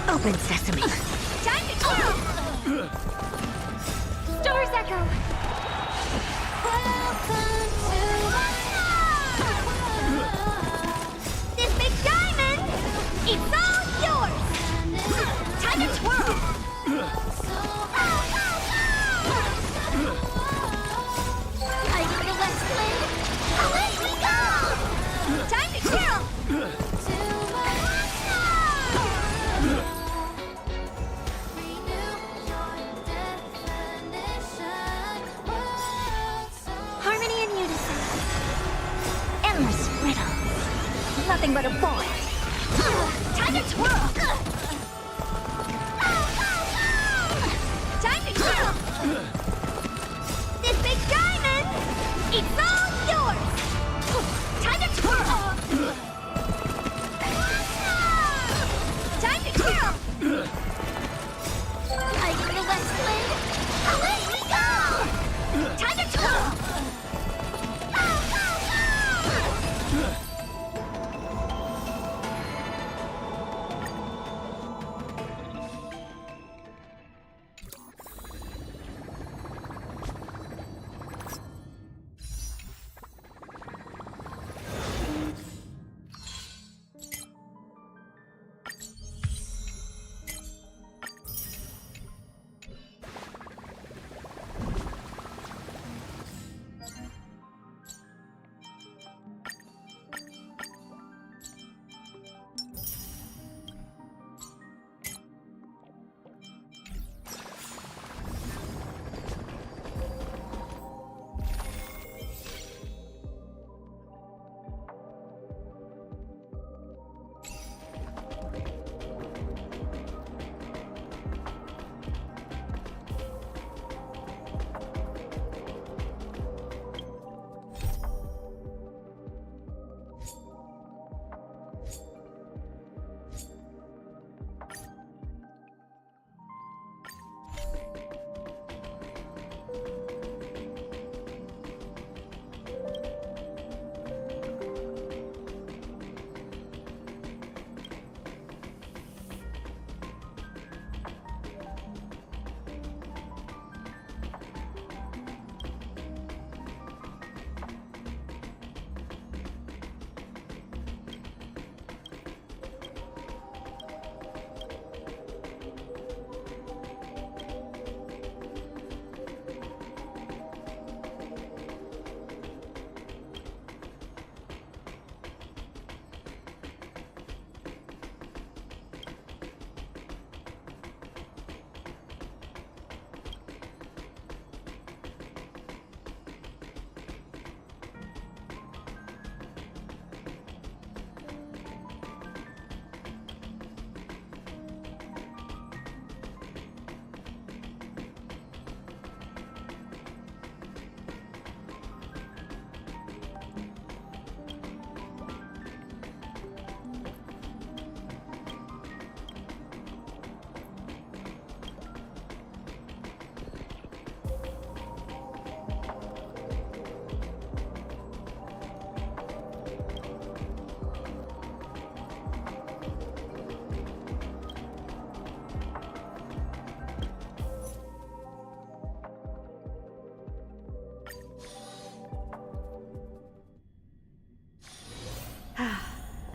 Open sesame. Time to twirl! Stars echo! Welcome to this big diamond! It's all yours! Time to twirl! Are you the West Wind? Away we go! Time to twirl! Nothing but a boy. Time to twirl! Time to twirl! This big diamond! It's all yours! Time to twirl! Time to twirl! Are you the West Wind? Away we go! Time to twirl!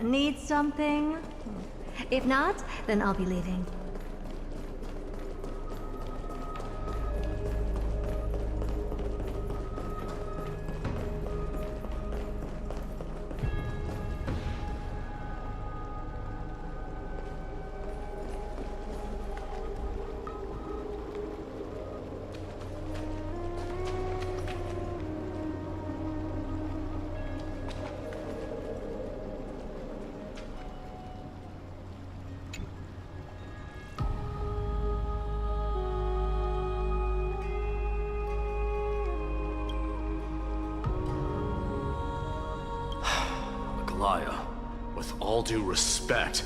Need something? If not, then I'll be leaving. With all due respect,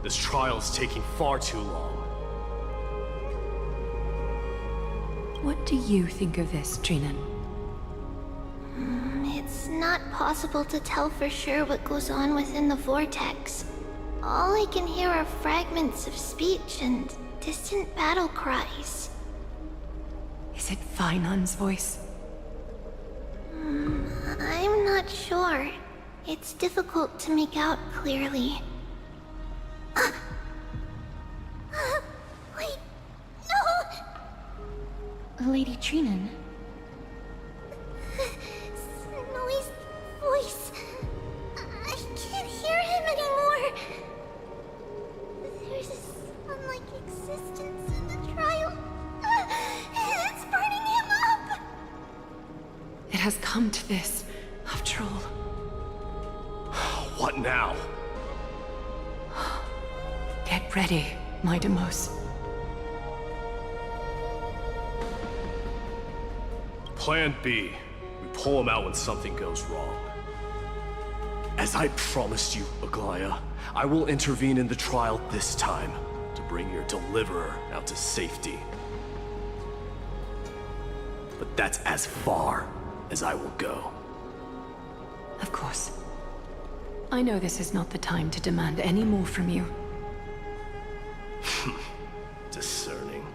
this trial's taking far too long. What do you think of this, Trinan? It's not possible to tell for sure what goes on within the vortex. All I can hear are fragments of speech and distant battle cries. Is it Vainan's voice? I'm not sure. It's difficult to make out clearly. Wait, no! Lady Trinan? Snowy's voice. I can't hear him anymore. There's a sun-like existence in the trial. It's burning him up! It has come to this, after all. What now? Get ready, my Demos. Plan B. We pull him out when something goes wrong. As I promised you, Aglaya, I will intervene in the trial this time to bring your deliverer out to safety. But that's as far as I will go. Of course. I know this is not the time to demand any more from you. Discerning.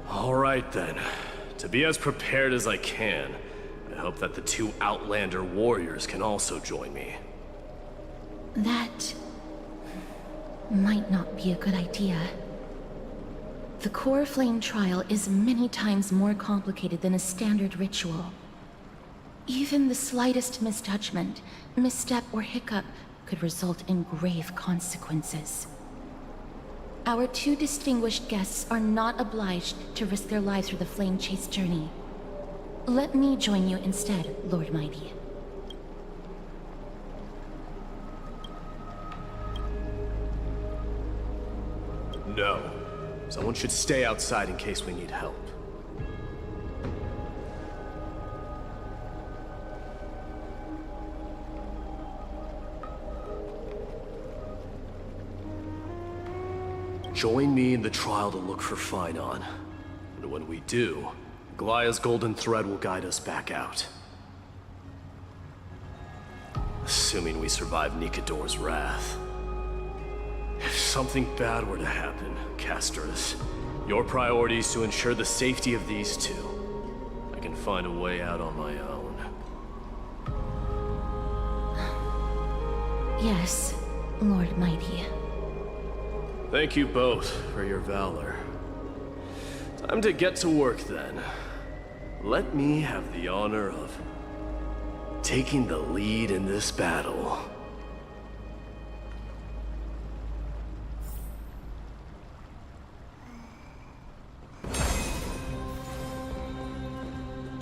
All right then. To be as prepared as I can, I hope that the two Outlander warriors can also join me. That might not be a good idea. The core flame trial is many times more complicated than a standard ritual. Even the slightest misjudgment, misstep, or hiccup could result in grave consequences. Our two distinguished guests are not obliged to risk their lives for the flame chase journey. Let me join you instead, Lord Mighty. No. Someone should stay outside in case we need help. Join me in the trial to look for Finon. And when we do, Aglaya's golden thread will guide us back out. Assuming we survive Nikador's wrath. If something bad were to happen, Castris, your priority is to ensure the safety of these two. I can find a way out on my own. Yes, Lord Mighty. Thank you both for your valor. Time to get to work then. Let me have the honor of taking the lead in this battle.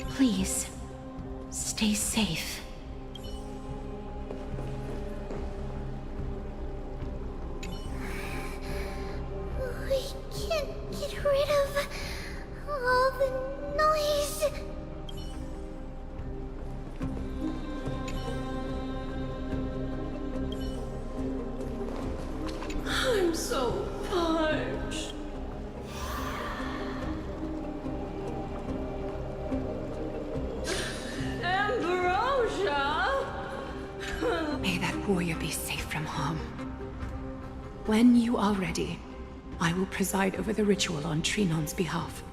Please, stay safe. We can't get rid of all the noise. I'm so parched. May that warrior be safe from harm. When you are ready, I will preside over the ritual on Trinon's behalf.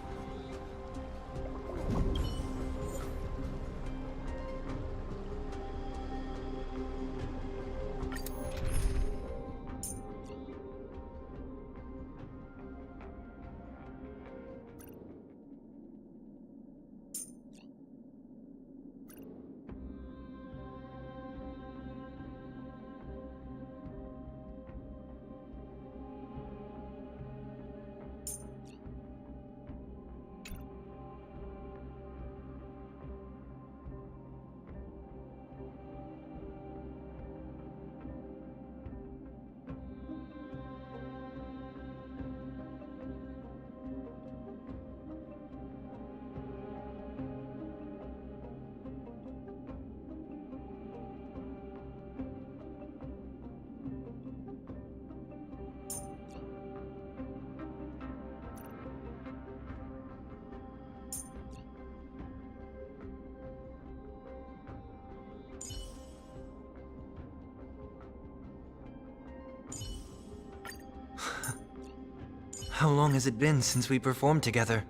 How long has it been since we performed together?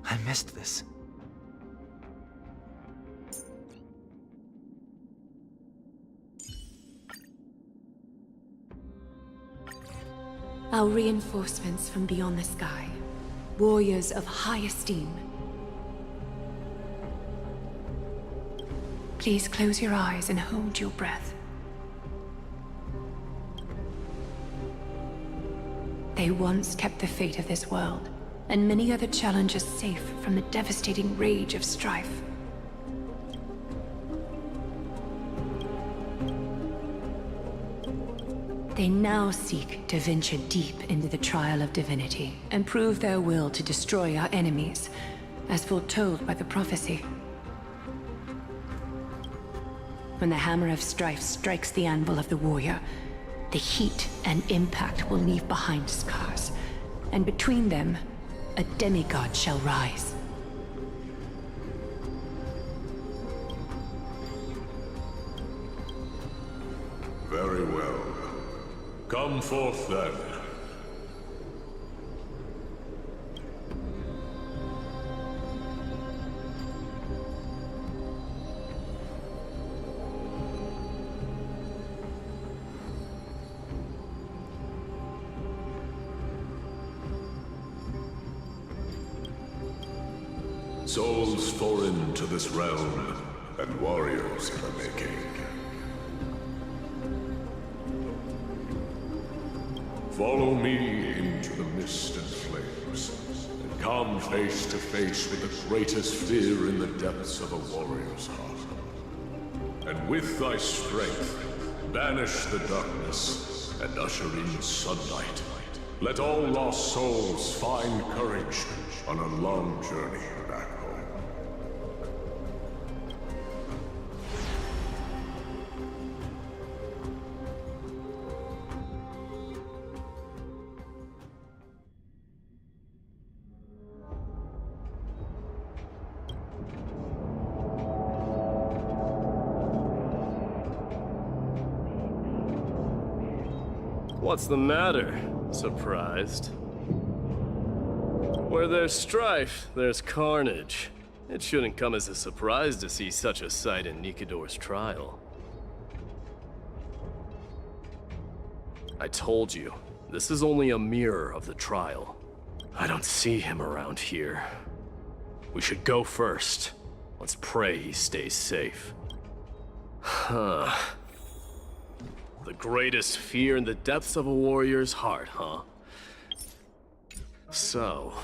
I missed this. Our reinforcements from beyond the sky. Warriors of high esteem. Please close your eyes and hold your breath. They once kept the fate of this world, and many other challenges safe from the devastating rage of strife. They now seek to venture deep into the trial of divinity and prove their will to destroy our enemies, as foretold by the prophecy. When the hammer of strife strikes the anvil of the warrior, the heat and impact will leave behind scars, and between them, a demigod shall rise. Very well. Come forth then. Souls foreign to this realm, and warriors in the making. Follow me into the mist and flames, and come face to face with the greatest fear in the depths of a warrior's heart. And with thy strength, banish the darkness and usher in sunlight. Let all lost souls find courage on a long journey back home. What's the matter? Surprised? Where there's strife, there's carnage. It shouldn't come as a surprise to see such a sight in Nikidor's trial. I told you, this is only a mirror of the trial. I don't see him around here. We should go first. Let's pray he stays safe. Huh. The greatest fear in the depths of a warrior's heart, huh? So,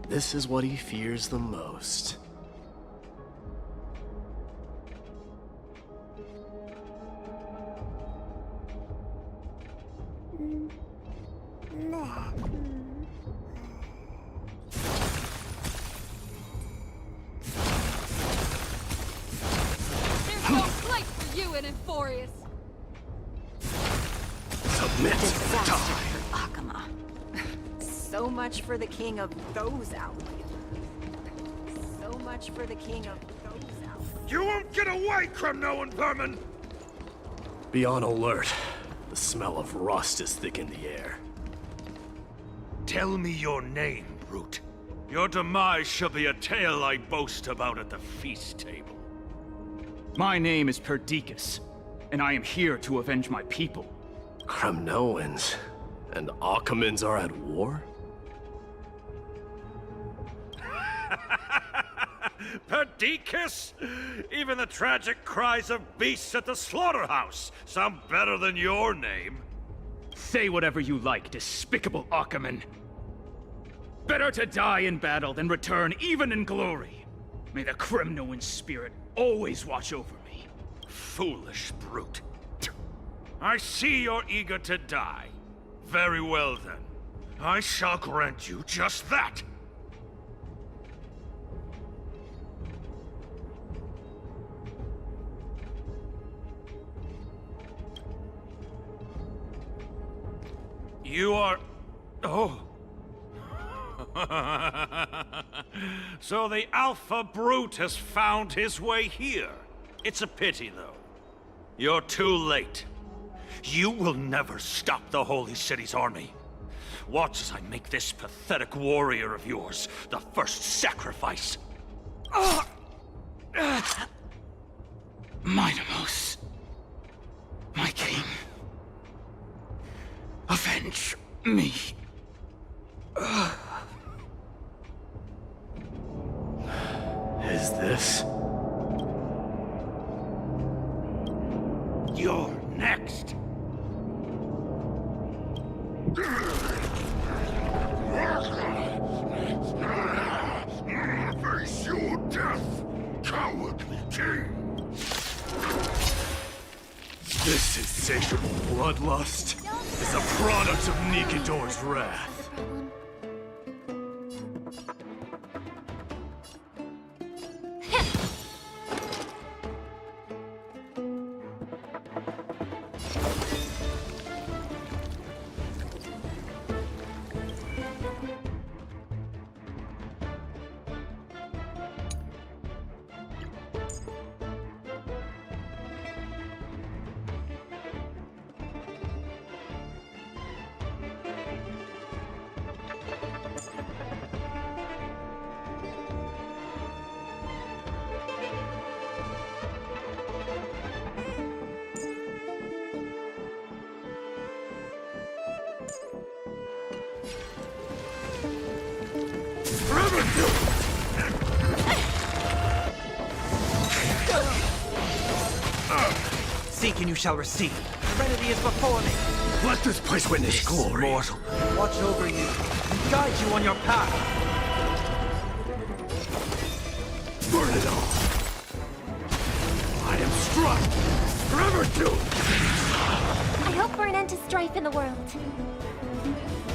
this is what he fears the most. There's no place for you in Enforius! Submit! Disaster for Akama. So much for the king of those outlaws. So much for the king of those outlaws. You won't get away, criminal and vermin! Be on alert. The smell of rust is thick in the air. Tell me your name, brute. Your demise shall be a tale I boast about at the feast table. My name is Perdiccas, and I am here to avenge my people. Kremnoans and Akamans are at war? Perdiccas? Even the tragic cries of beasts at the slaughterhouse sound better than your name. Say whatever you like, despicable Akaman. Better to die in battle than return even in glory. May the Kremnoan spirit always watch over me. Foolish brute. I see you're eager to die. Very well then. I shall grant you just that. You are... Oh. So the Alpha Brute has found his way here. It's a pity, though. You're too late. You will never stop the Holy City's army. Watch as I make this pathetic warrior of yours the first sacrifice. Minimos, my king, avenge me. Is this? You're next. Face your death, cowardly king! This insatiable bloodlust is a product of Nikidor's wrath. seek and you shall receive. Serenity is before me. Let this place witness This glory. mortal watch over you and guide you on your path. Burn it all. I am struck. Forever doomed. I hope for an end to strife in the world.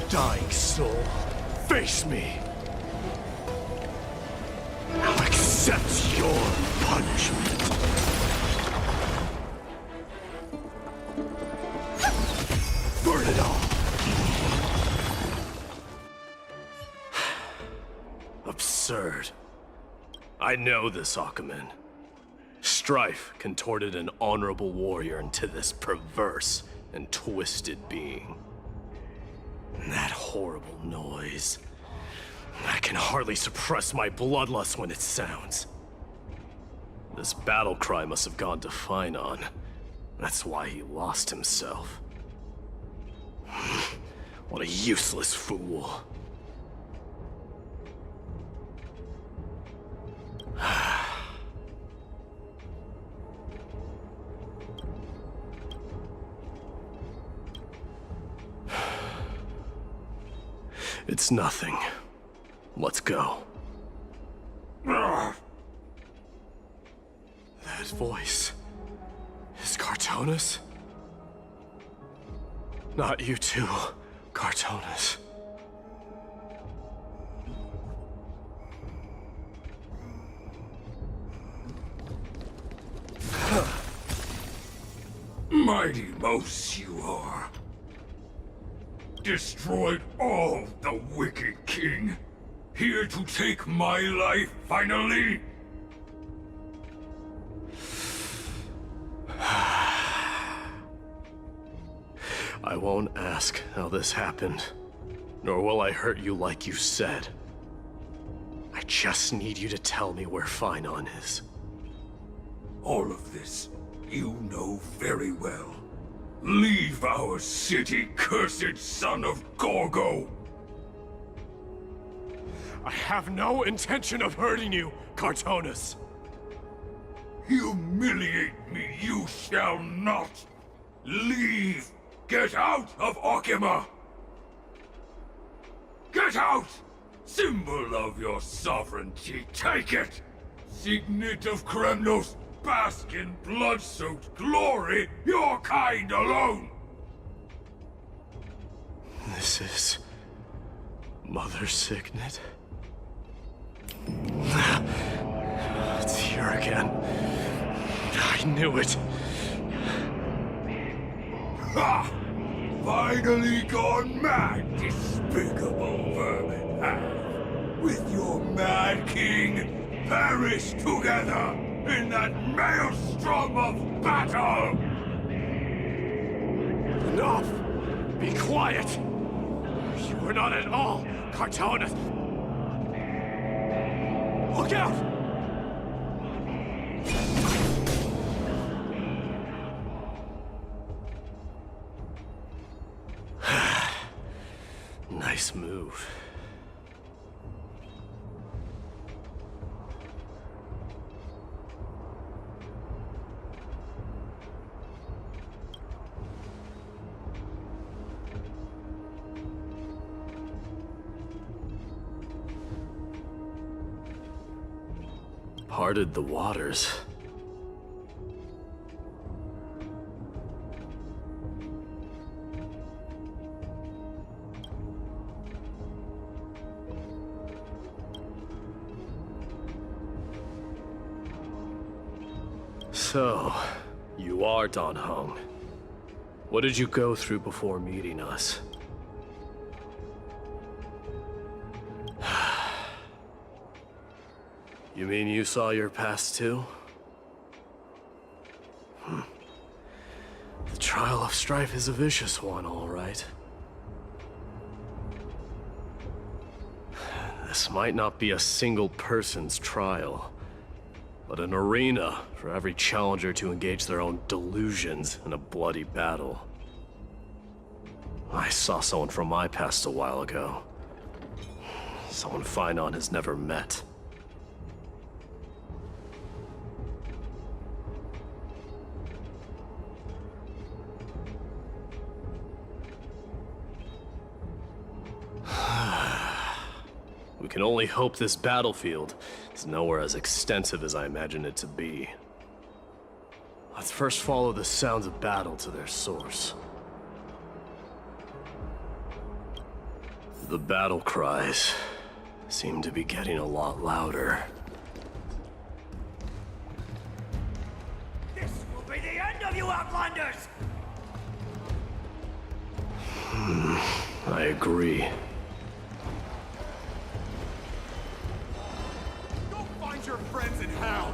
Dying soul, face me. I'll accept your punishment. Burn it all. Absurd. I know this, Akumen. Strife contorted an honorable warrior into this perverse and twisted being. And that horrible noise. I can hardly suppress my bloodlust when it sounds. This battle cry must have gone to Finon. That's why he lost himself. What a useless fool. It's nothing. Let's go. That voice is Cartonis? Not you too, Cartonis. Mighty mouse you are. Destroyed all the wicked king. Here to take my life, finally? I won't ask how this happened, nor will I hurt you like you said. I just need you to tell me where Finon is. All of this, you know very well. Leave our city, cursed son of Gorgo! I have no intention of hurting you, Cartonis. Humiliate me, you shall not! Leave! Get out of Okima! Get out! Symbol of your sovereignty, take it! Signet of Kremnos, bask in blood-soaked glory, your kind alone! This is... Mother's signet? It's here again. I knew it. Ha! Finally gone mad, despicable vermin! With your mad king, perish together in that maelstrom of battle! Enough! Be quiet! You are not at all Cartonis! Look out! Nice move. Parted the waters. So, you are Dan Heng. What did you go through before meeting us? You mean you saw your past too? The trial of strife is a vicious one, all right. This might not be a single person's trial, but an arena for every challenger to engage their own delusions in a bloody battle. I saw someone from my past a while ago. Someone Finon has never met. We can only hope this battlefield is nowhere as extensive as I imagine it to be. Let's first follow the sounds of battle to their source. The battle cries seem to be getting a lot louder. This will be the end of you Outlanders! I agree. Go find your friends in hell!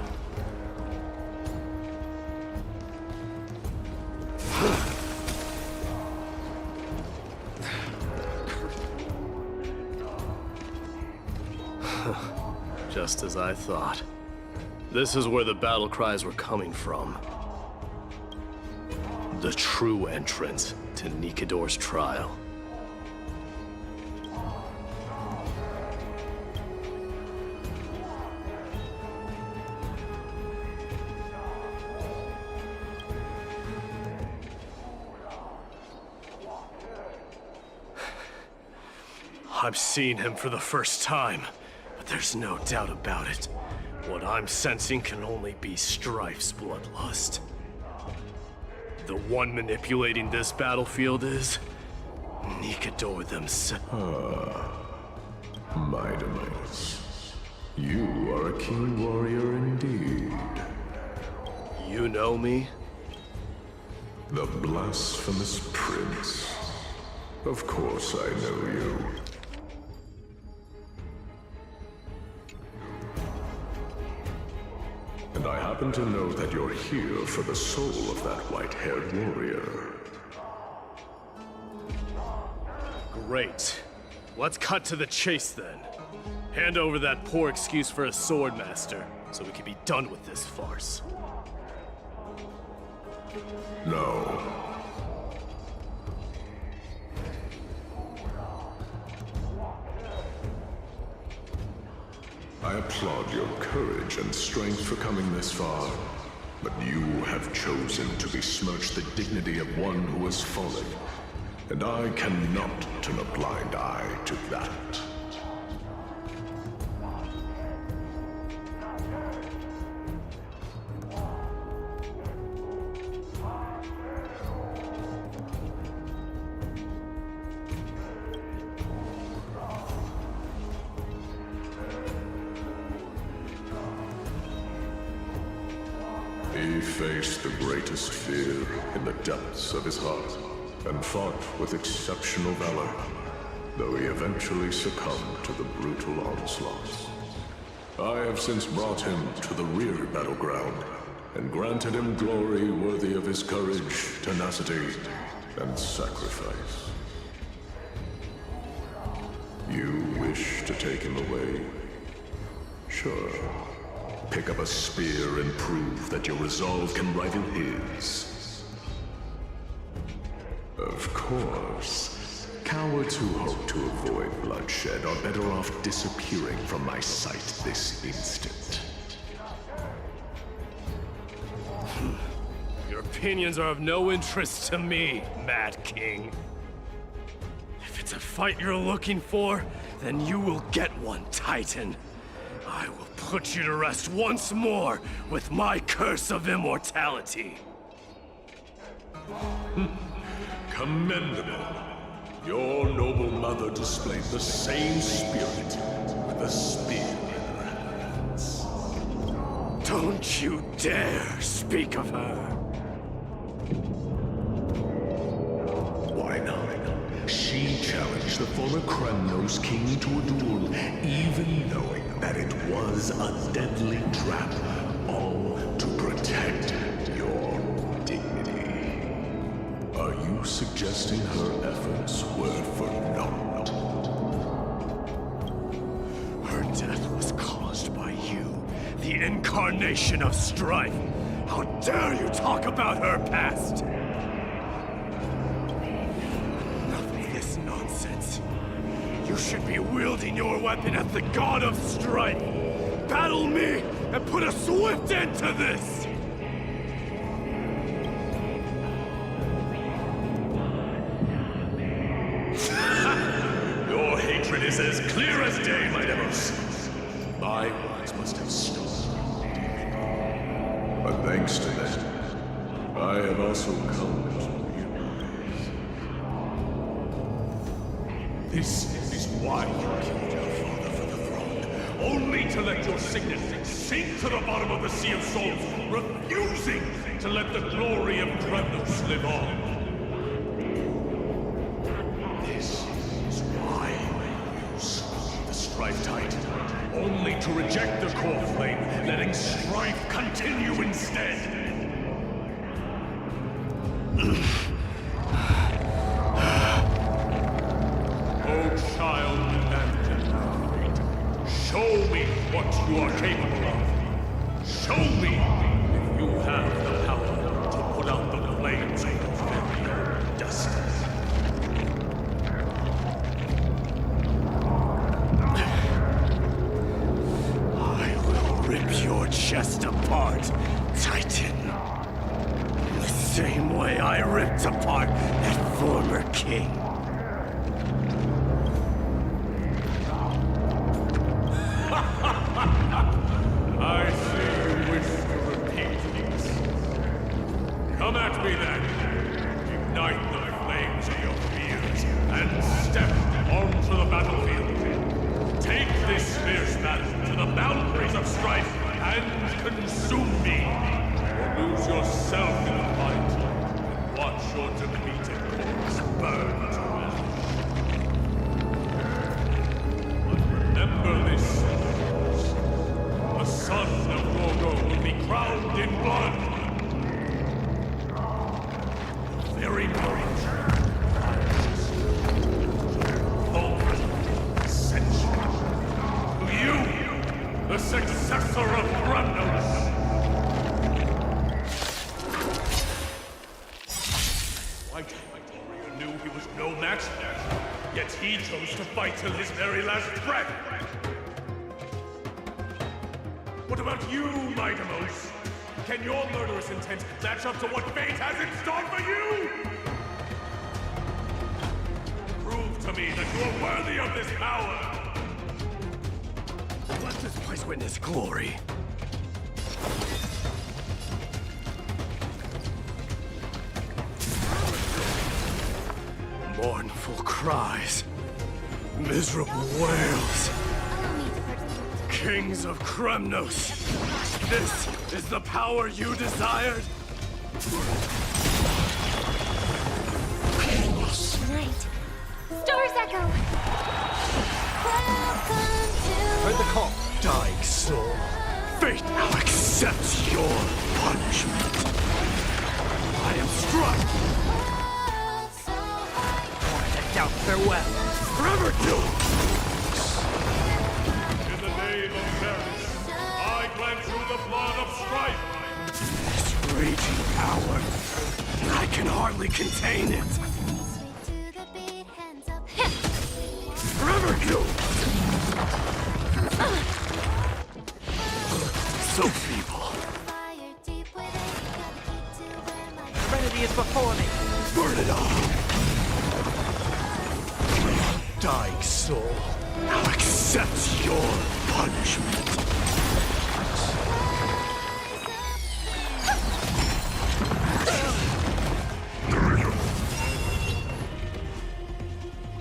Just as I thought. This is where the battle cries were coming from. The true entrance to Nikador's trial. I'm seeing him for the first time, but there's no doubt about it. What I'm sensing can only be Strife's bloodlust. The one manipulating this battlefield is Nikador themselves. My demise. You are a keen warrior indeed. You know me? The blasphemous prince. Of course I know you. And I happen to know that you're here for the soul of that white-haired warrior. Great. Let's cut to the chase then. Hand over that poor excuse for a sword master, so we can be done with this farce. No. I applaud your courage and strength for coming this far, but you have chosen to besmirch the dignity of one who has fallen, and I cannot turn a blind eye to that. He faced the greatest fear in the depths of his heart, and fought with exceptional valor, though he eventually succumbed to the brutal onslaughts. I have since brought him to the rear battleground, and granted him glory worthy of his courage, tenacity, and sacrifice. You wish to take him away? Sure. Pick up a spear and prove that your resolve can rival his. Of course. Cowards who hope to avoid bloodshed are better off disappearing from my sight this instant. Your opinions are of no interest to me, Mad King. If it's a fight you're looking for, then you will get one, Titan. I will put you to rest once more with my curse of immortality. Commendable. Your noble mother displayed the same spirit with a spear in her hands. Don't you dare speak of her. Why not? She challenged the former Kremnos king to a duel, even knowing that it was a deadly trap, all to protect your dignity. Are you suggesting her efforts were for naught? Her death was caused by you, the incarnation of strife. How dare you talk about her past? Enough of this nonsense. You should be wielding your weapon at the god of strife. Battle me and put a swift end to this! Your hatred hatred is as clear as day, my devils. My words must have stopped. But thanks to them, I have also come to realize. This is why you killed your father for the throne. Only to let your signet sink to the bottom of the Sea of Souls, refusing to let the glory of Kremnos live on. This is why you swallowed the Strife Tide. Only to reject the core flame, letting strife continue instead. Oh, child abandoned, show me what you are capable of. Show me if you have the power to put out the flames of your very destiny. Rip your chest apart, Titan. The same way I ripped apart that former king. I see you wish to repeat these. Come at me then. Ignite the flames of your fears and step onto the battlefield. Take this fierce battle to the boundaries of strife and consume me, or lose yourself in the fight and watch your depleted corpse burn to ash. But remember this, soldiers. The son of Gorgo will be crowned in blood. The very marriage. The successor of Kremnos! White warrior knew he was no match, yet he chose to fight till his very last breath! What about you, Maidamos? Can your murderous intent match up to what fate has in store for you? Prove to me that you are worthy of this power! Let this place witness glory. Mournful cries. Miserable wails. Kings of Kremnos. This is the power you desired? Right. Stars echo! Heard the call. Dying soul. Fate now accepts your punishment. I am struck. I doubt farewell. Forever doomed. In the name of fairness, I grant you the blood of strife! This raging power. I can hardly contain it. Forever doomed. So feeble. Serenity is before me. Burn it all. Dying soul, now accept your punishment.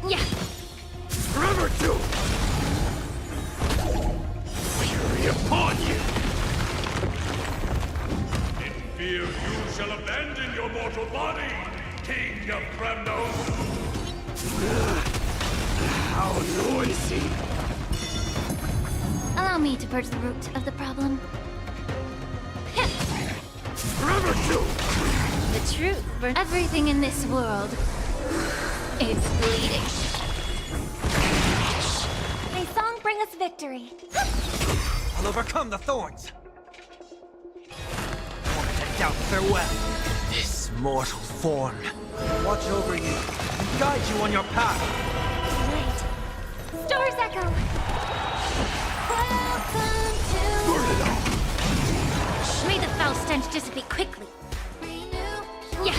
Yeah. Forever doomed. Fury upon you. In fear you shall abandon your mortal body, King of Kremnos! How noisy. Allow me to purge the root of the problem. Forever doomed. The truth burns everything in this world. It's bleeding. May song bring us victory. I'll overcome the thorns. I doubt farewell. This mortal form. Watch over you and guide you on your path. Right. Stars echo. Welcome to. Burn it all. May the foul stench dissipate quickly. Yeah.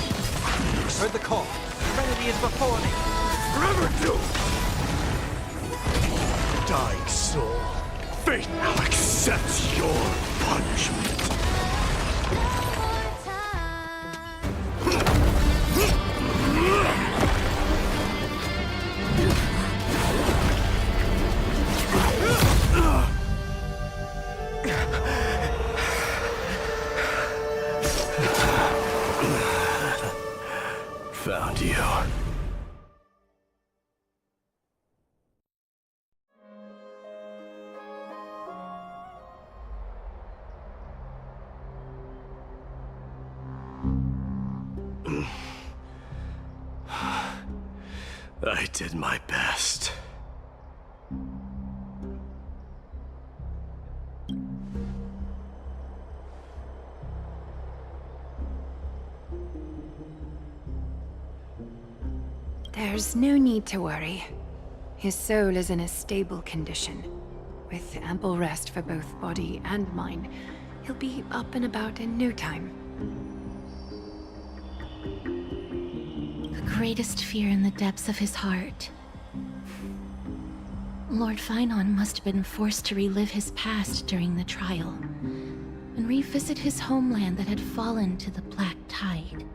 Heard the call. Serenity is before me. Forever doomed. dying soul. Fate now accepts your punishment. Found you. I did my best. There's no need to worry. His soul is in a stable condition. With ample rest for both body and mind, he'll be up and about in no time. The greatest fear in the depths of his heart. Lord Finon must have been forced to relive his past during the trial, and revisit his homeland that had fallen to the Black Tide.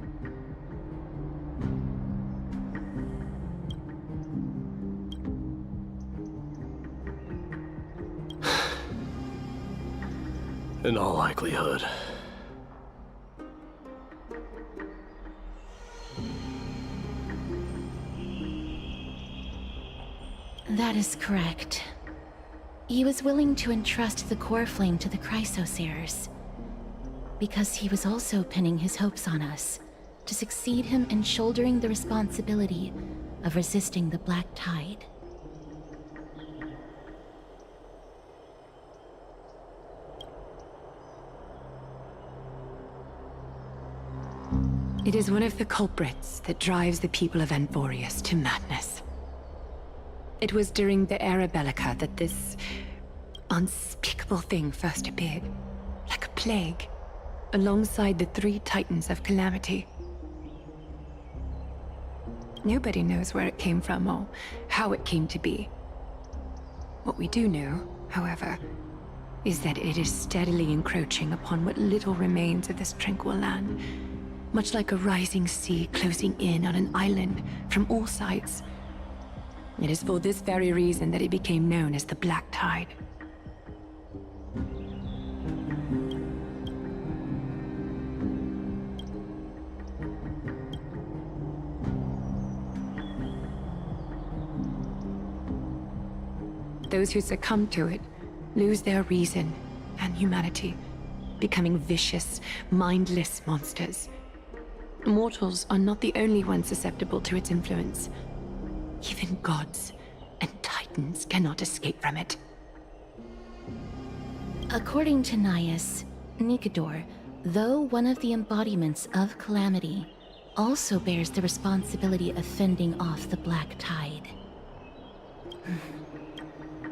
In all likelihood. That is correct. He was willing to entrust the core flame to the Chrysoseirs, because he was also pinning his hopes on us to succeed him in shouldering the responsibility of resisting the Black Tide. It is one of the culprits that drives the people of Anvorius to madness. It was during the Era Bellica that this unspeakable thing first appeared, like a plague, alongside the 3 Titans of Calamity. Nobody knows where it came from or how it came to be. What we do know, however, is that it is steadily encroaching upon what little remains of this tranquil land, much like a rising sea closing in on an island from all sides. It is for this very reason that it became known as the Black Tide. Those who succumb to it lose their reason and humanity, becoming vicious, mindless monsters. Mortals are not the only ones susceptible to its influence. Even gods and titans cannot escape from it. According to Naias, Nikador, though one of the embodiments of Calamity, also bears the responsibility of fending off the Black Tide.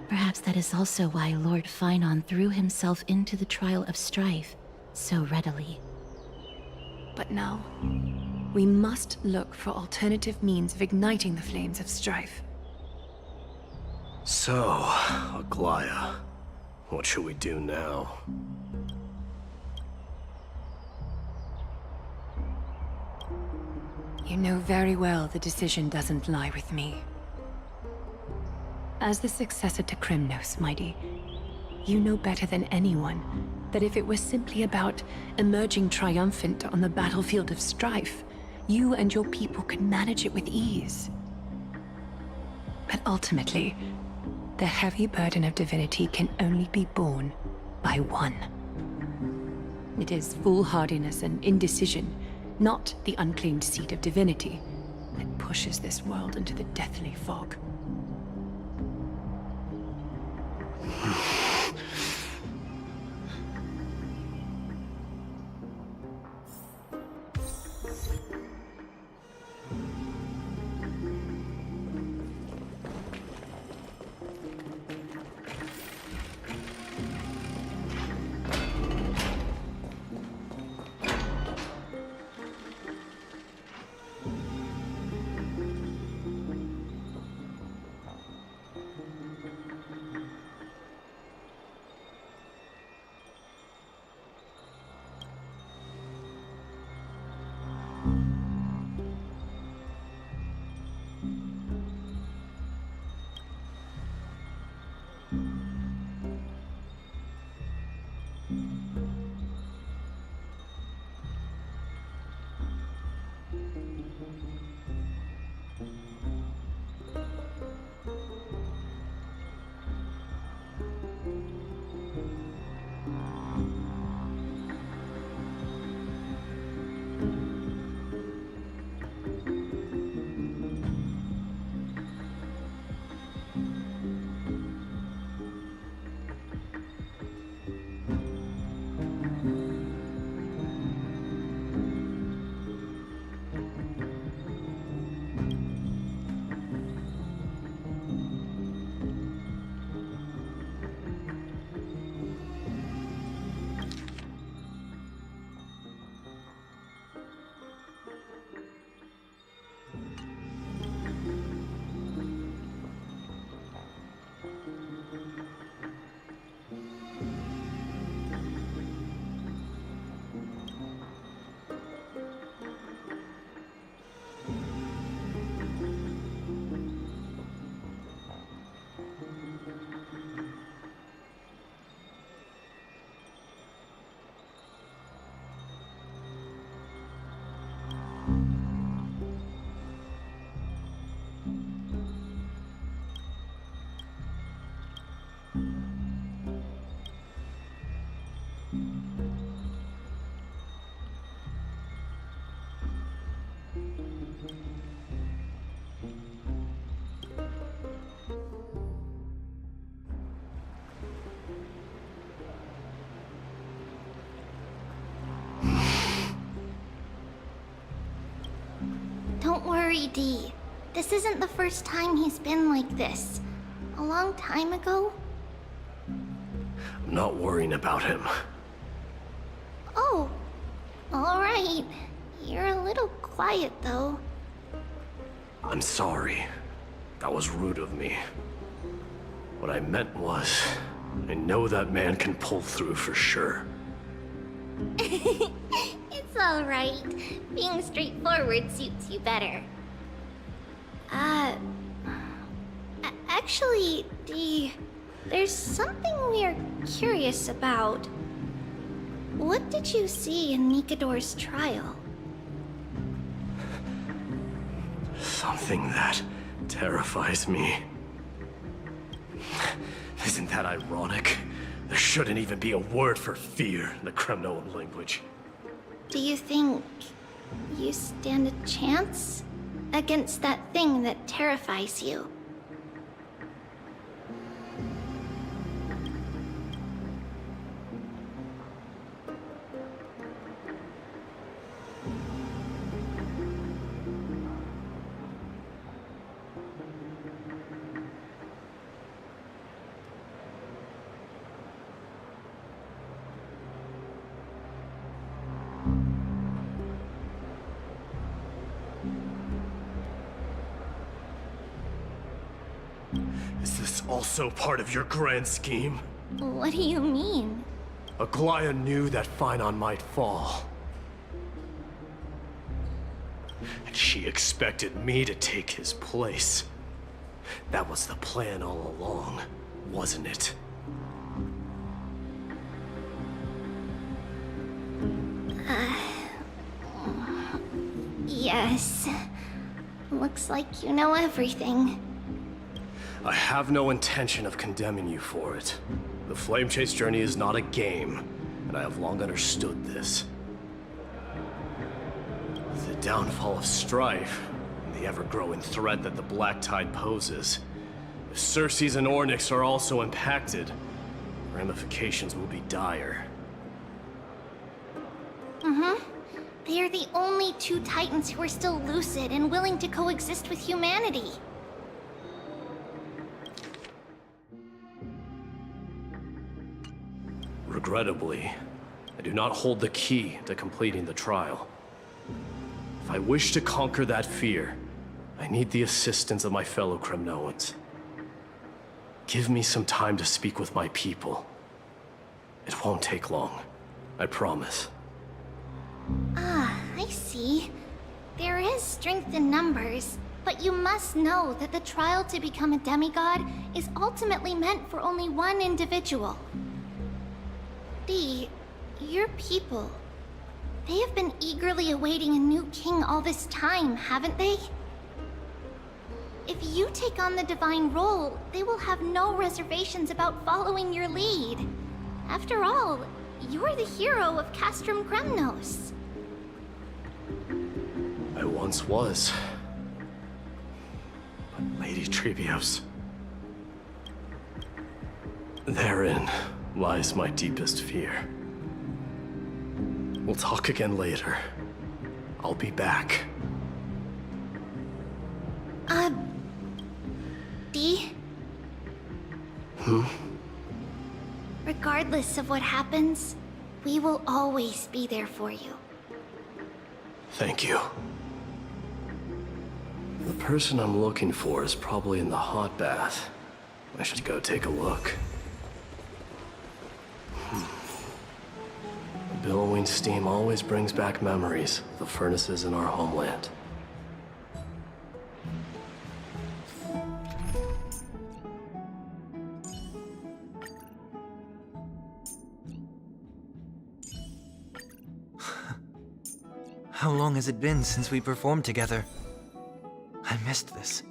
Perhaps that is also why Lord Finon threw himself into the trial of strife so readily. But now, we must look for alternative means of igniting the flames of strife. So, Aglaya, what should we do now? You know very well the decision doesn't lie with me. As the successor to Krymnos, Mighty, you know better than anyone that if it was simply about emerging triumphant on the battlefield of strife, you and your people could manage it with ease. But ultimately, the heavy burden of divinity can only be borne by one. It is foolhardiness and indecision, not the unclaimed seat of divinity, that pushes this world into the deathly fog. Don't worry, Dee. This isn't the first time he's been like this. A long time ago. I'm not worrying about him. Oh, alright. You're a little quiet, though. I'm sorry. That was rude of me. What I meant was, I know that man can pull through for sure. It's alright. Being straightforward suits you better. Actually, Dee, there's something we're curious about. What did you see in Nikador's trial? Something that terrifies me. Isn't that ironic? There shouldn't even be a word for fear in the Kremnoan language. Do you think you stand a chance against that thing that terrifies you? Is this also part of your grand scheme? What do you mean? Aglaya knew that Phynon might fall. And she expected me to take his place. That was the plan all along, wasn't it? Yes. Looks like you know everything. I have no intention of condemning you for it. The Flame Chase journey is not a game, and I have long understood this. The downfall of strife, and the ever-growing threat that the Black Tide poses. If Circes and Ornyx are also impacted, ramifications will be dire. They are the only two Titans who are still lucid and willing to coexist with humanity. Regrettably, I do not hold the key to completing the trial. If I wish to conquer that fear, I need the assistance of my fellow Kremnoans. Give me some time to speak with my people. It won't take long, I promise. I see. There is strength in numbers, but you must know that the trial to become a demigod is ultimately meant for only one individual. Your people. They have been eagerly awaiting a new king all this time, haven't they? If you take on the divine role, they will have no reservations about following your lead. After all, you're the hero of Castrum Kremnos. I once was. But Lady Trebios... Therein lies my deepest fear. We'll talk again later. I'll be back. Dee? Regardless of what happens, we will always be there for you. Thank you. The person I'm looking for is probably in the hot bath. I should go take a look. The billowing steam always brings back memories of the furnaces in our homeland. How long has it been since we performed together? I missed this.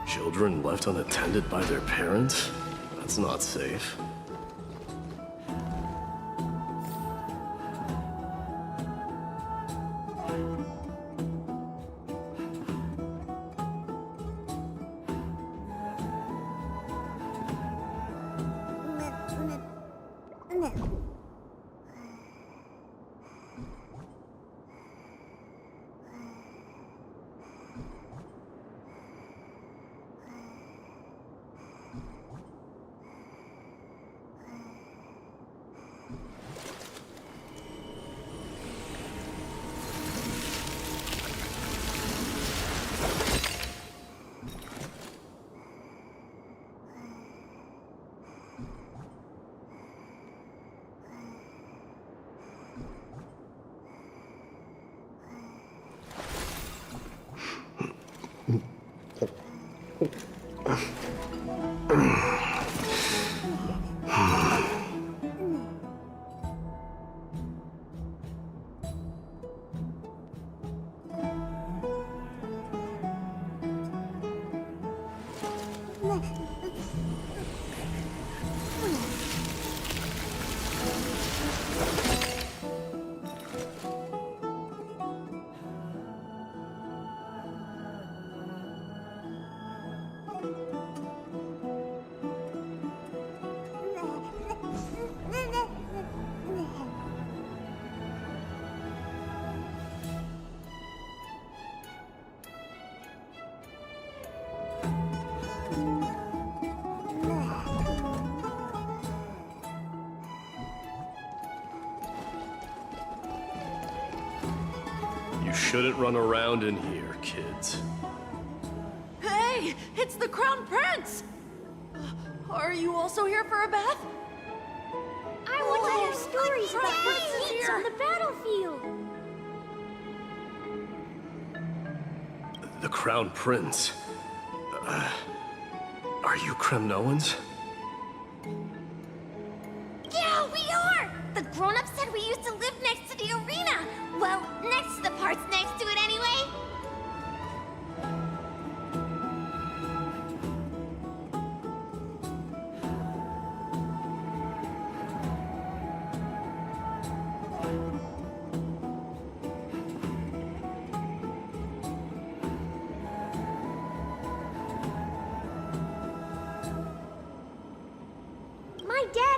Children left unattended by their parents? That's not safe. You shouldn't run around in here, kids. Hey! It's the Crown Prince! Are you also here for a bath? I want to hear stories about what feats on the battlefield. The Crown Prince. Are you Kremnoans? Yeah, we are! The grown-ups said we used to live next to the arena! Well, next to the part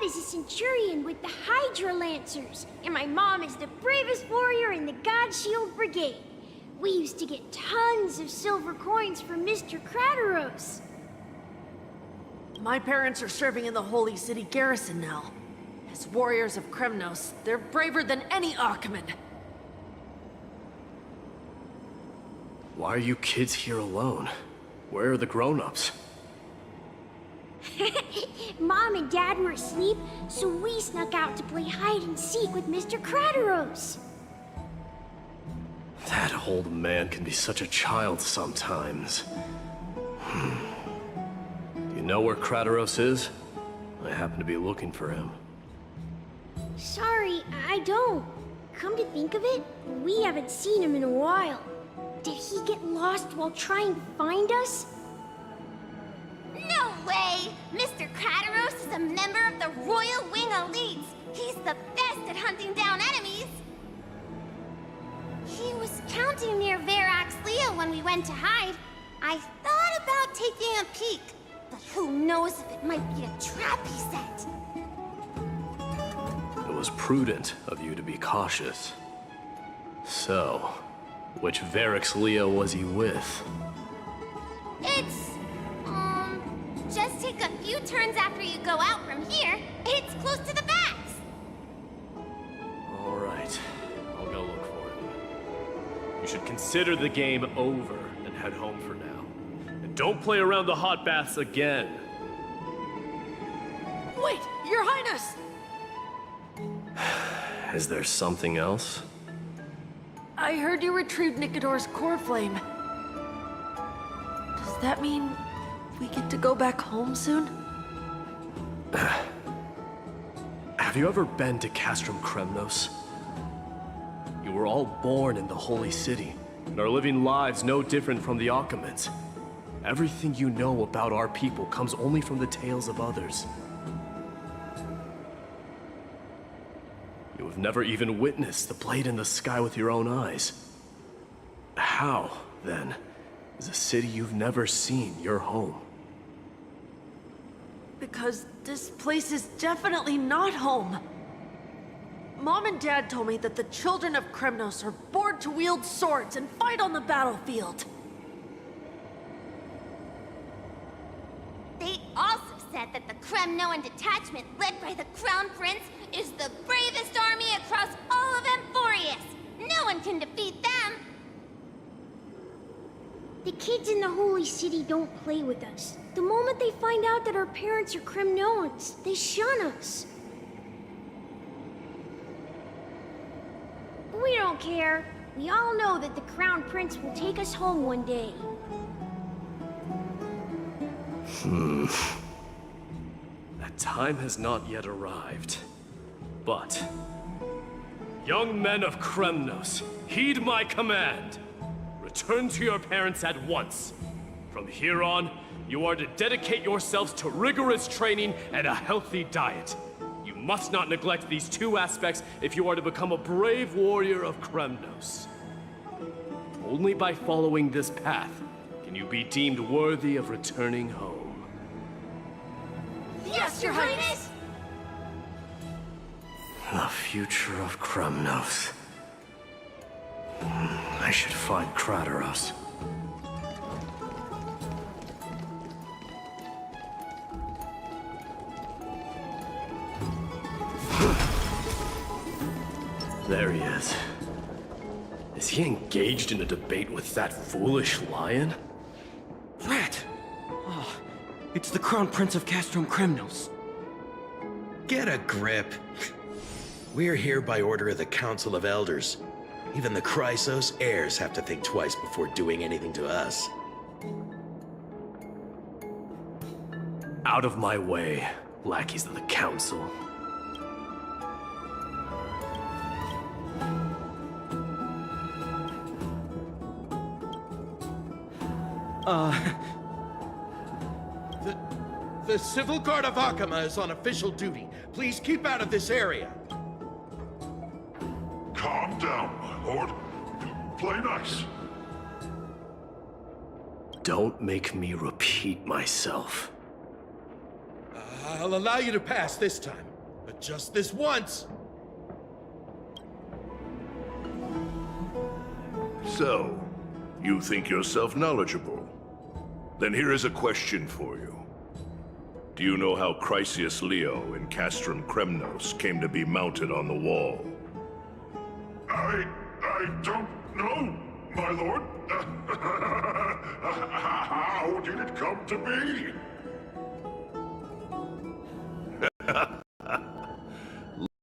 is a centurion with the Hydra Lancers, and my mom is the bravest warrior in the God Shield Brigade. We used to get tons of silver coins from Mr. Crateros. My parents are serving in the Holy City garrison now. As warriors of Kremnos, they're braver than any Archiman. Why are you kids here alone? Where are the grown-ups? Mom and Dad were asleep, so we snuck out to play hide and seek with Mr. Crateros. That old man can be such a child sometimes. Do you know where Crateros is? I happen to be looking for him. Sorry, I don't. Come to think of it, we haven't seen him in a while. Did he get lost while trying to find us? No way! Mr. Crateros is a member of the Royal Wing Elites. He's the best at hunting down enemies. He was counting near Verax Leo when we went to hide. I thought about taking a peek, but who knows if it might be a trap he set. It was prudent of you to be cautious. So, which Verax Leo was he with? It's, just take a few turns after you go out from here. It's close to the backs. All right, I'll go look for him. You should consider the game over and head home for now. And don't play around the hot baths again. Wait, Your Highness! Is there something else? I heard you retrieved Nikador's core flame. Does that mean we get to go back home soon? Have you ever been to Castrum Kremnos? You were all born in the Holy City, and are living lives no different from the Achaemenids. Everything you know about our people comes only from the tales of others. You have never even witnessed the blade in the sky with your own eyes. How, then, is a city you've never seen your home? Because this place is definitely not home. Mom and Dad told me that the children of Kremnos are born to wield swords and fight on the battlefield. They also said that the Kremnoan detachment led by the Crown Prince is the bravest army across all of Amphorius. No one can defeat them. The kids in the Holy City don't play with us. The moment they find out that our parents are Kremnoans, they shun us. We don't care. We all know that the Crown Prince will take us home one day. That time has not yet arrived. But, young men of Kremnos, heed my command. Return to your parents at once. From here on, you are to dedicate yourselves to rigorous training and a healthy diet. You must not neglect these two aspects if you are to become a brave warrior of Kremnos. Only by following this path can you be deemed worthy of returning home. Yes, Your Highness! The future of Kremnos. I should find Crateros. There he is. Is he engaged in a debate with that foolish lion? Rat! Oh, it's the Crown Prince of Castrum Kremnos. Get a grip. We're here by order of the Council of Elders. Even the Chrysos heirs have to think twice before doing anything to us. Out of my way, lackeys of the Council. The Civil Guard of Akama is on official duty. Please keep out of this area. Calm down, my lord. Play nice. Don't make me repeat myself. I'll allow you to pass this time. Just this once! So, you think yourself knowledgeable? Then here is a question for you. Do you know how Chrysius Leo in Castrum Kremnos came to be mounted on the wall? I don't know, my lord. How did it come to be?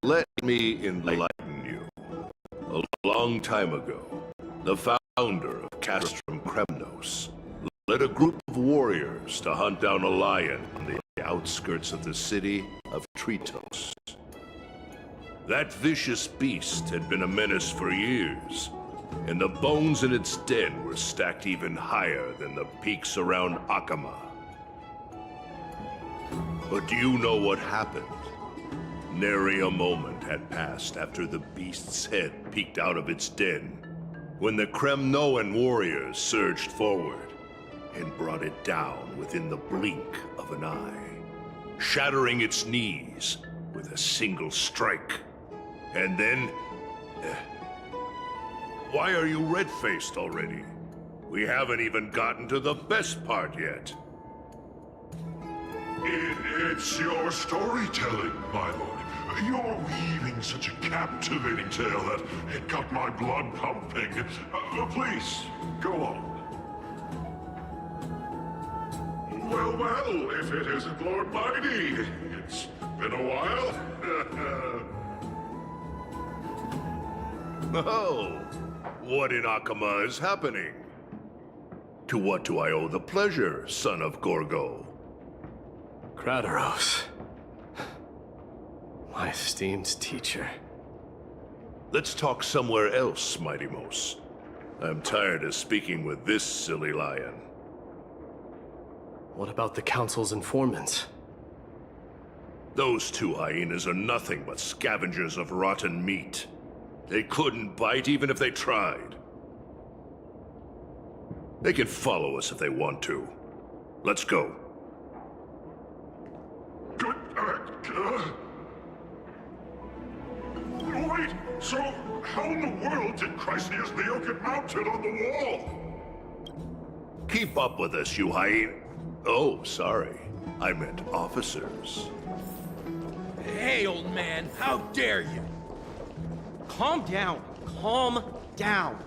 Let me enlighten you. A long time ago, the founder of Castrum Kremnos led a group of warriors to hunt down a lion on the outskirts of the city of Tritos. That vicious beast had been a menace for years, and the bones in its den were stacked even higher than the peaks around Akama. But do you know what happened? Nary a moment had passed after the beast's head peeked out of its den, when the Kremnoan warriors surged forward and brought it down within the blink of an eye, shattering its knees with a single strike. And then... Why are you red-faced already? We haven't even gotten to the best part yet. It's your storytelling, my lord. You're weaving such a captivating tale that it got my blood pumping. Please, go on. Well, if it isn't Lord Mighty. It's been a while. Oh, what in Akama is happening? To what do I owe the pleasure, son of Gorgo? Krataros. My esteemed teacher. Let's talk somewhere else, Mighty Mos. I'm tired of speaking with this silly lion. What about the Council's informants? Those two hyenas are nothing but scavengers of rotten meat. They couldn't bite even if they tried. They can follow us if they want to. Let's go. Good, wait, so how in the world did Chrysius Leo get mounted on the wall? Keep up with us, you hyena. Oh, sorry. I meant officers. Hey, old man, how dare you? Calm down. Calm down.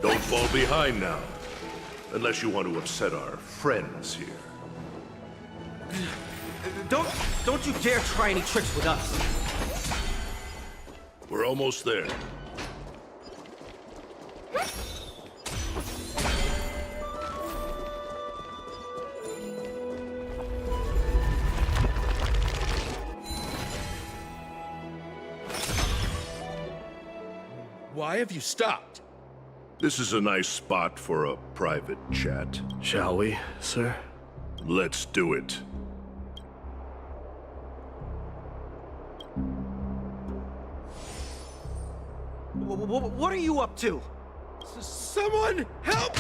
Don't fall behind now. Unless you want to upset our friends here. Don't you dare try any tricks with us. We're almost there. Why have you stopped? This is a nice spot for a private chat. Shall we, sir? Let's do it. What are you up to? Someone help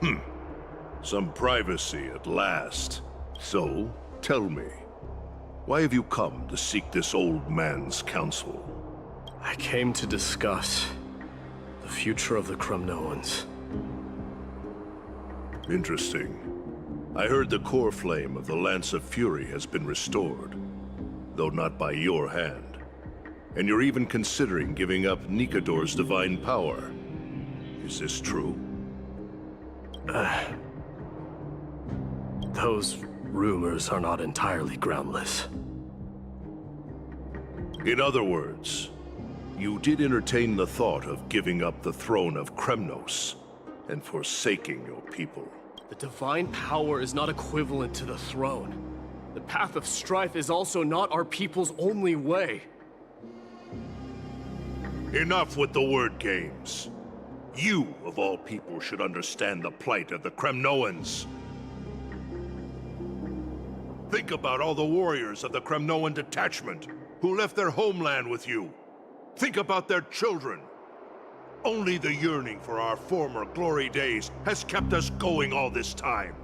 me! Some privacy at last. So, tell me, why have you come to seek this old man's counsel? I came to discuss the future of the Kremnoans. Interesting. I heard the core flame of the Lance of Fury has been restored, though not by your hand. And you're even considering giving up Nikador's divine power. Is this true? Those rumors are not entirely groundless. In other words, you did entertain the thought of giving up the throne of Kremnos and forsaking your people. The divine power is not equivalent to the throne. The path of strife is also not our people's only way. Enough with the word games. You, of all people, should understand the plight of the Kremnoans. Think about all the warriors of the Kremnoan detachment who left their homeland with you. Think about their children. Only the yearning for our former glory days has kept us going all this time.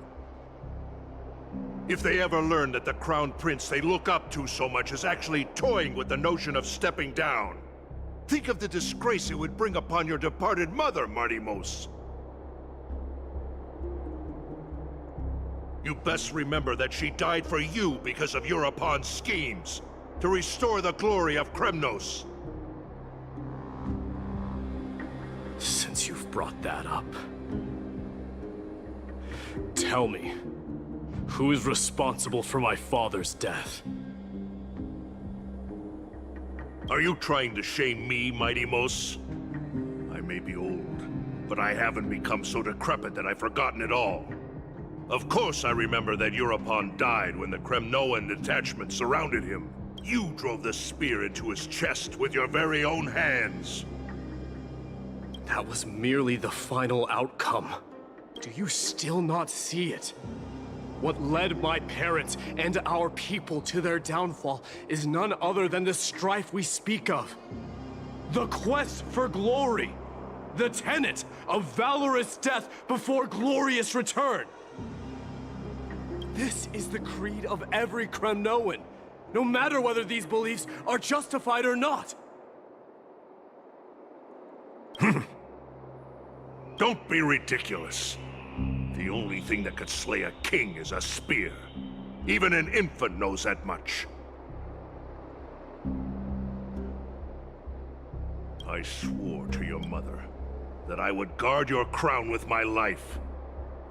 If they ever learn that the Crown Prince they look up to so much is actually toying with the notion of stepping down, think of the disgrace it would bring upon your departed mother, Martimos. You best remember that she died for you because of Europon's schemes, to restore the glory of Kremnos. Since you've brought that up, tell me, who is responsible for my father's death? Are you trying to shame me, Martimos? I may be old, but I haven't become so decrepit that I've forgotten it all. Of course I remember that Europon died when the Kremnoan detachment surrounded him. You drove the spear into his chest with your very own hands. That was merely the final outcome. Do you still not see it? What led my parents and our people to their downfall is none other than the strife we speak of. The quest for glory. The tenet of valorous death before glorious return. This is the creed of every Kremnoan, no matter whether these beliefs are justified or not. Don't be ridiculous. The only thing that could slay a king is a spear. Even an infant knows that much. I swore to your mother that I would guard your crown with my life.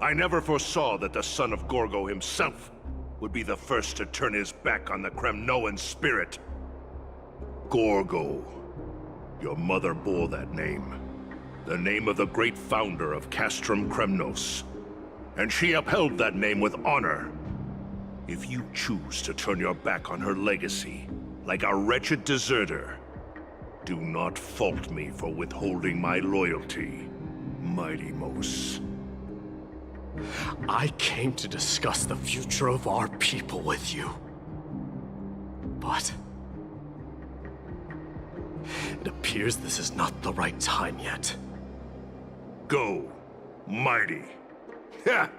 I never foresaw that the son of Gorgo himself would be the first to turn his back on the Kremnoan spirit. Gorgo. Your mother bore that name. The name of the great founder of Castrum Kremnos. And she upheld that name with honor. If you choose to turn your back on her legacy, like a wretched deserter, do not fault me for withholding my loyalty, Martimos. I came to discuss the future of our people with you. But it appears this is not the right time yet. Go, mighty. Ha!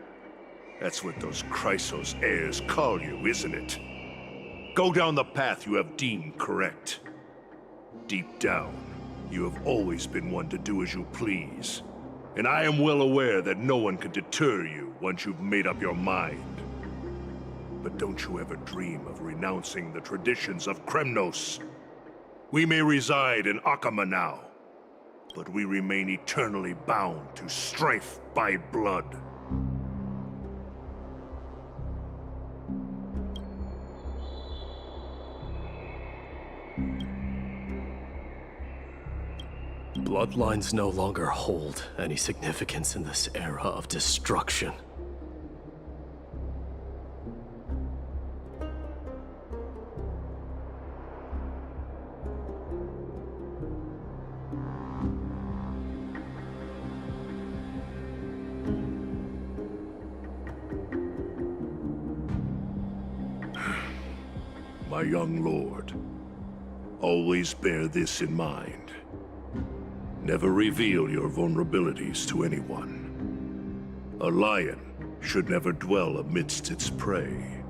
That's what those Chrysos heirs call you, isn't it? Go down the path you have deemed correct. Deep down, you have always been one to do as you please. And I am well aware that no one can deter you once you've made up your mind. But don't you ever dream of renouncing the traditions of Kremnos. We may reside in Akama now, but we remain eternally bound to strife by blood. Bloodlines no longer hold any significance in this era of destruction. My young lord, always bear this in mind. Never reveal your vulnerabilities to anyone. A lion should never dwell amidst its prey.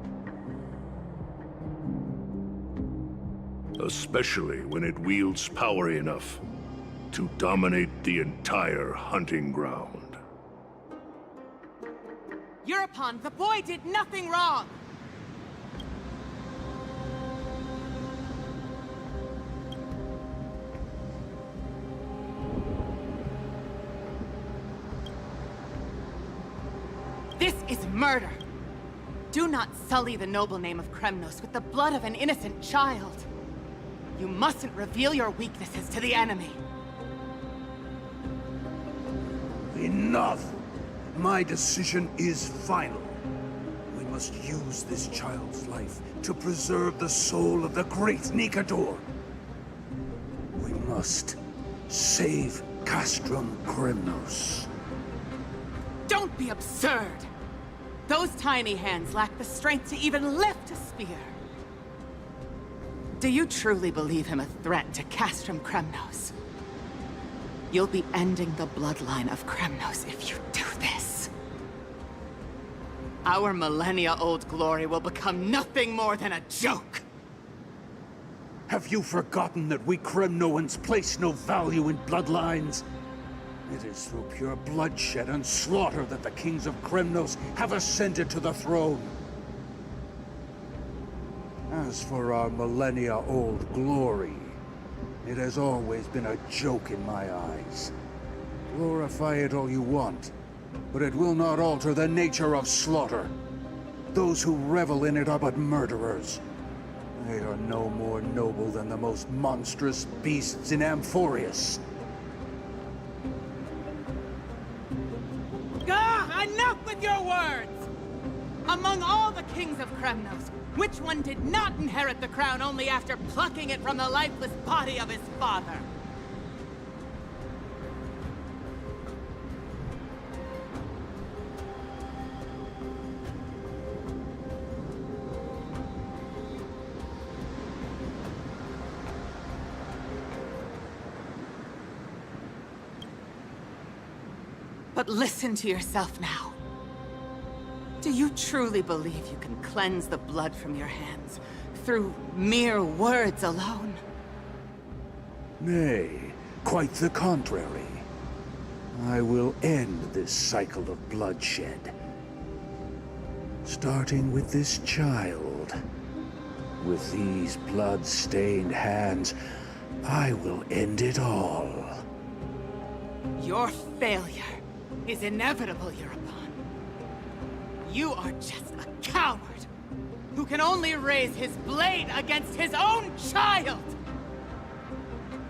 Especially when it wields power enough to dominate the entire hunting ground. Europon, the boy did nothing wrong! This is murder! Do not sully the noble name of Kremnos with the blood of an innocent child. You mustn't reveal your weaknesses to the enemy. Enough! My decision is final. We must use this child's life to preserve the soul of the great Nikador. We must save Castrum Kremnos. Don't be absurd! Those tiny hands lack the strength to even lift a spear. Do you truly believe him a threat to Castrum Kremnos? You'll be ending the bloodline of Kremnos if you do this. Our millennia-old glory will become nothing more than a joke. Have you forgotten that we Kremnoans place no value in bloodlines? It is through pure bloodshed and slaughter that the kings of Kremnos have ascended to the throne. As for our millennia-old glory, it has always been a joke in my eyes. Glorify it all you want, but it will not alter the nature of slaughter. Those who revel in it are but murderers. They are no more noble than the most monstrous beasts in Amphorius. Enough with your words! Among all the kings of Kremnos, which one did not inherit the crown only after plucking it from the lifeless body of his father? But listen to yourself now. Do you truly believe you can cleanse the blood from your hands through mere words alone? Nay, quite the contrary. I will end this cycle of bloodshed. Starting with this child. With these blood-stained hands, I will end it all. Your failure is inevitable, Europe. You are just a coward who can only raise his blade against his own child!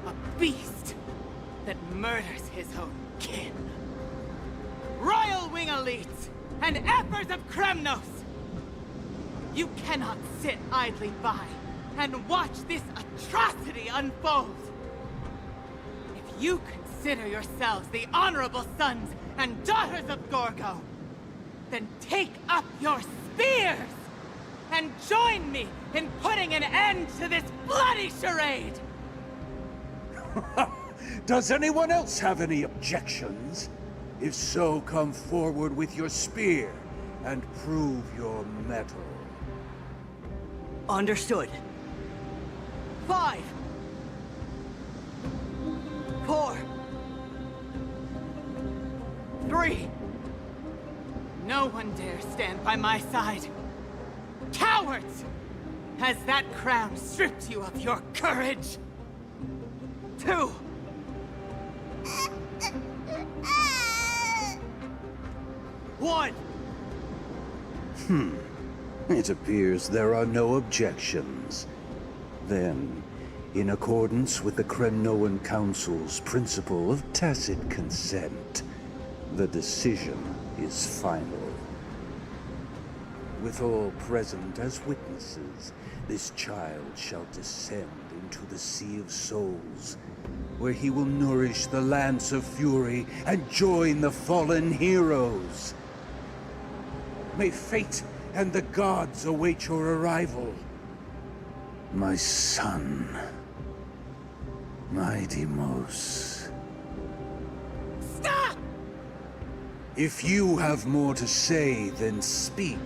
A beast that murders his own kin. Royal Wing elites and Emperors of Kremnos! You cannot sit idly by and watch this atrocity unfold! If you consider yourselves the honorable sons and daughters of Gorgo, then take up your spears and join me in putting an end to this bloody charade! Does anyone else have any objections? If so, come forward with your spear and prove your mettle. Understood. 5, 4, 3. No one dare stand by my side. Cowards! Has that crown stripped you of your courage? 2. One. It appears there are no objections. Then, in accordance with the Kremnoan Council's principle of tacit consent, the decision is final. With all present as witnesses, this child shall descend into the Sea of Souls, where he will nourish the Lance of Fury and join the fallen heroes. May fate and the gods await your arrival. My son, my Deimos. Stop! If you have more to say, then speak.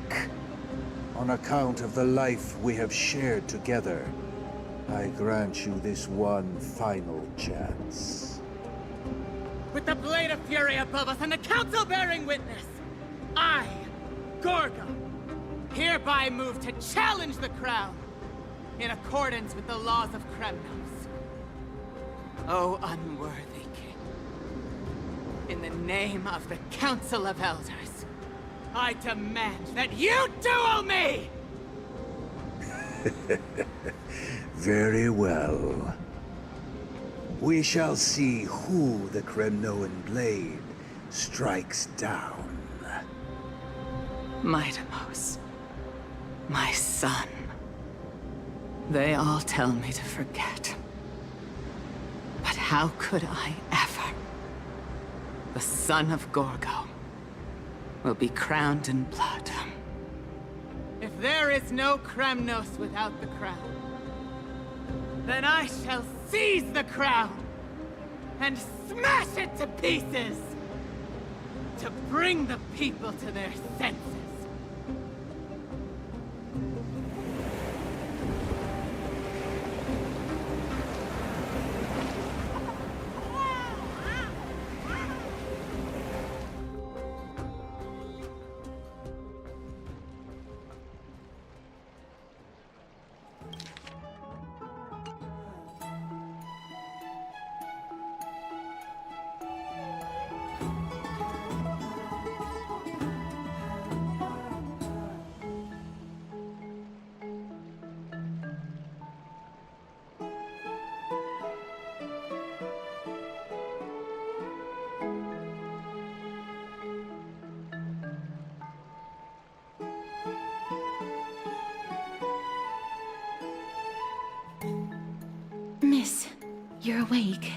On account of the life we have shared together, I grant you this one final chance. With the Blade of Fury above us and the Council bearing witness, I, Gorgo, hereby move to challenge the crown in accordance with the laws of Kremnos. O unworthy king, in the name of the Council of Elders, I demand that you duel me! Very well. We shall see who the Kremnoan blade strikes down. My Deimos, my son. They all tell me to forget. But how could I ever? The son of Gorgo will be crowned in blood. If there is no Kremnos without the crown, then I shall seize the crown and smash it to pieces to bring the people to their senses. Miss, you're awake.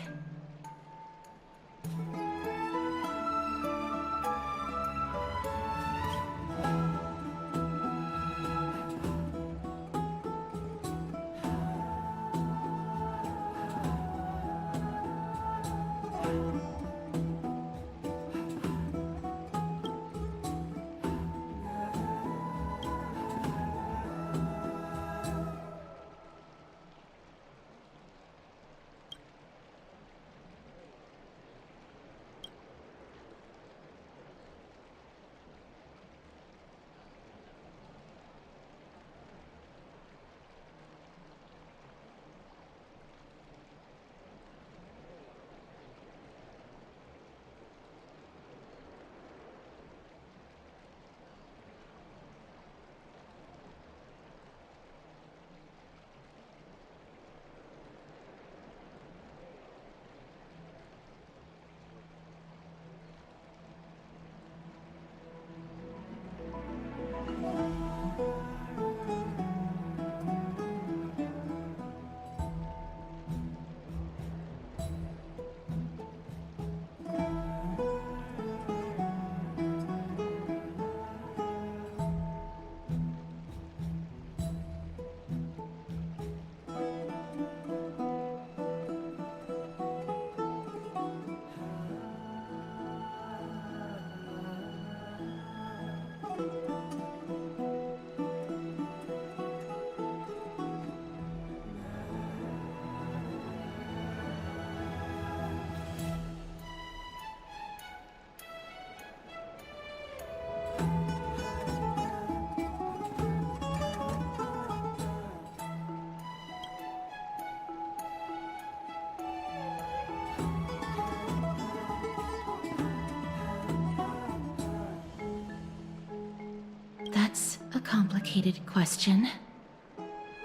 That's a complicated question.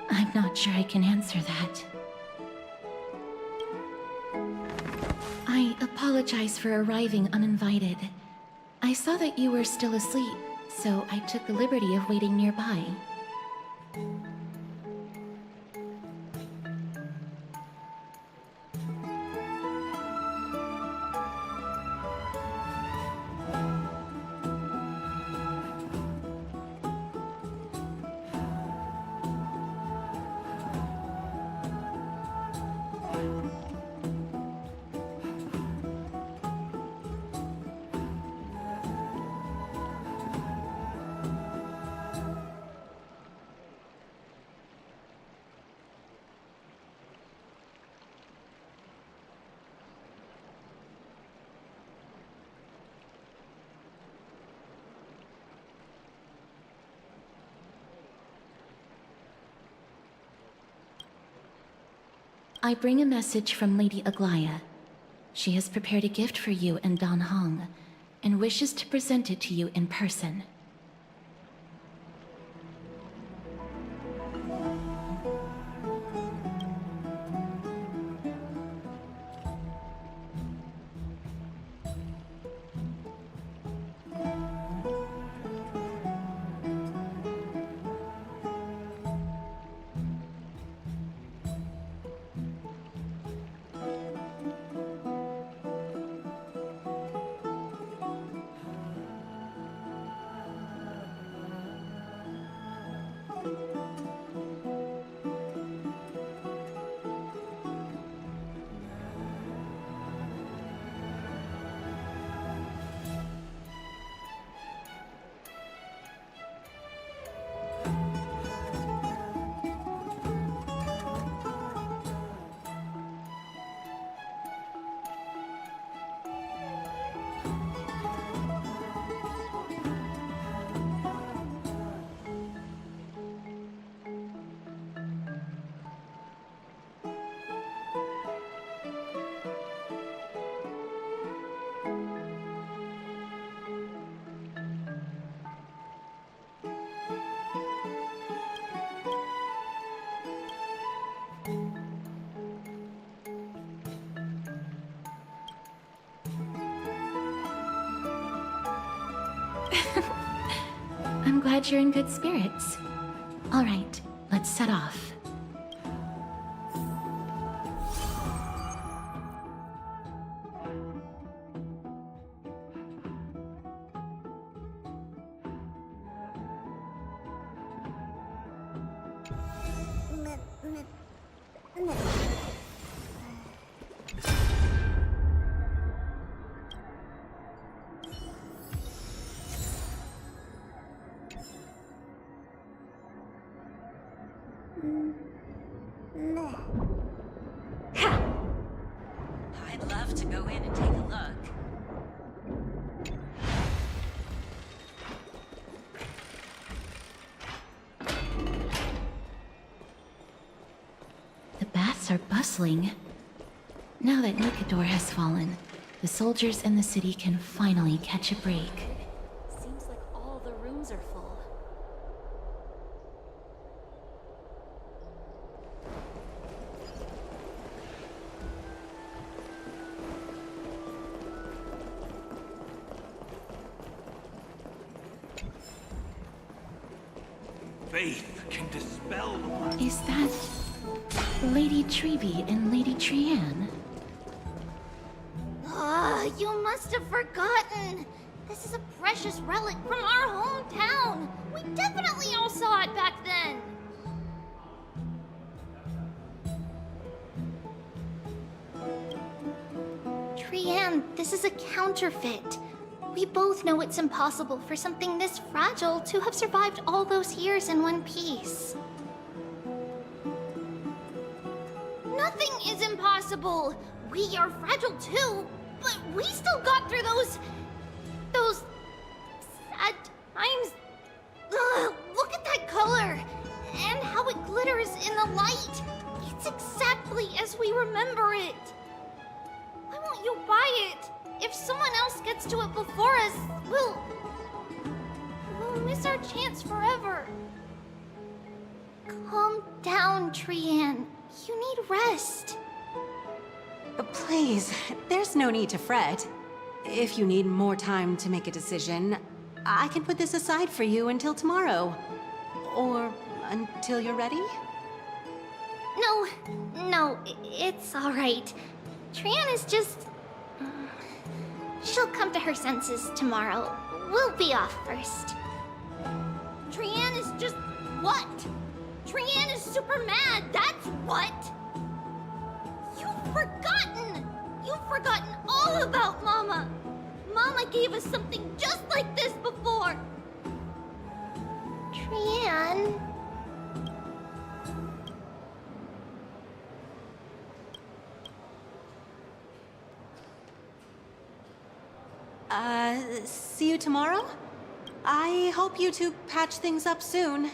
I'm not sure I can answer that. I apologize for arriving uninvited. I saw that you were still asleep, so I took the liberty of waiting nearby. I bring a message from Lady Aglaya. She has prepared a gift for you and Dan Hong, and wishes to present it to you in person. I'm glad you're in good spirits. All right, let's set off. I'd love to go in and take a look. The baths are bustling. Now that Nikador has fallen, the soldiers in the city can finally catch a break. Seems like all the rooms are full. Faith can dispel the black. Is that Lady Treby and Lady Trianne? Ah, you must have forgotten. This is a precious relic from our hometown. We definitely all saw it back then. Trianne, this is a counterfeit. We both know it's impossible for something this fragile to have survived all those years in one piece. Nothing is impossible. We are fragile too, but we still got through those sad times. Ugh, look at that color and how it glitters in the light. It's exactly as we remember it. Why won't you buy it? If someone else gets to it before us, we'll miss our chance forever. Calm down, Trianne. You need rest. Please, there's no need to fret. If you need more time to make a decision, I can put this aside for you until tomorrow. Or until you're ready? No, it's all right. Trianne is just... She'll come to her senses tomorrow. We'll be off first. Trianne is just... what? Trianne is super mad, that's what! You've forgotten! You've forgotten all about Mama! Mama gave us something just like this before! Trianne... See you tomorrow? I hope you two patch things up soon.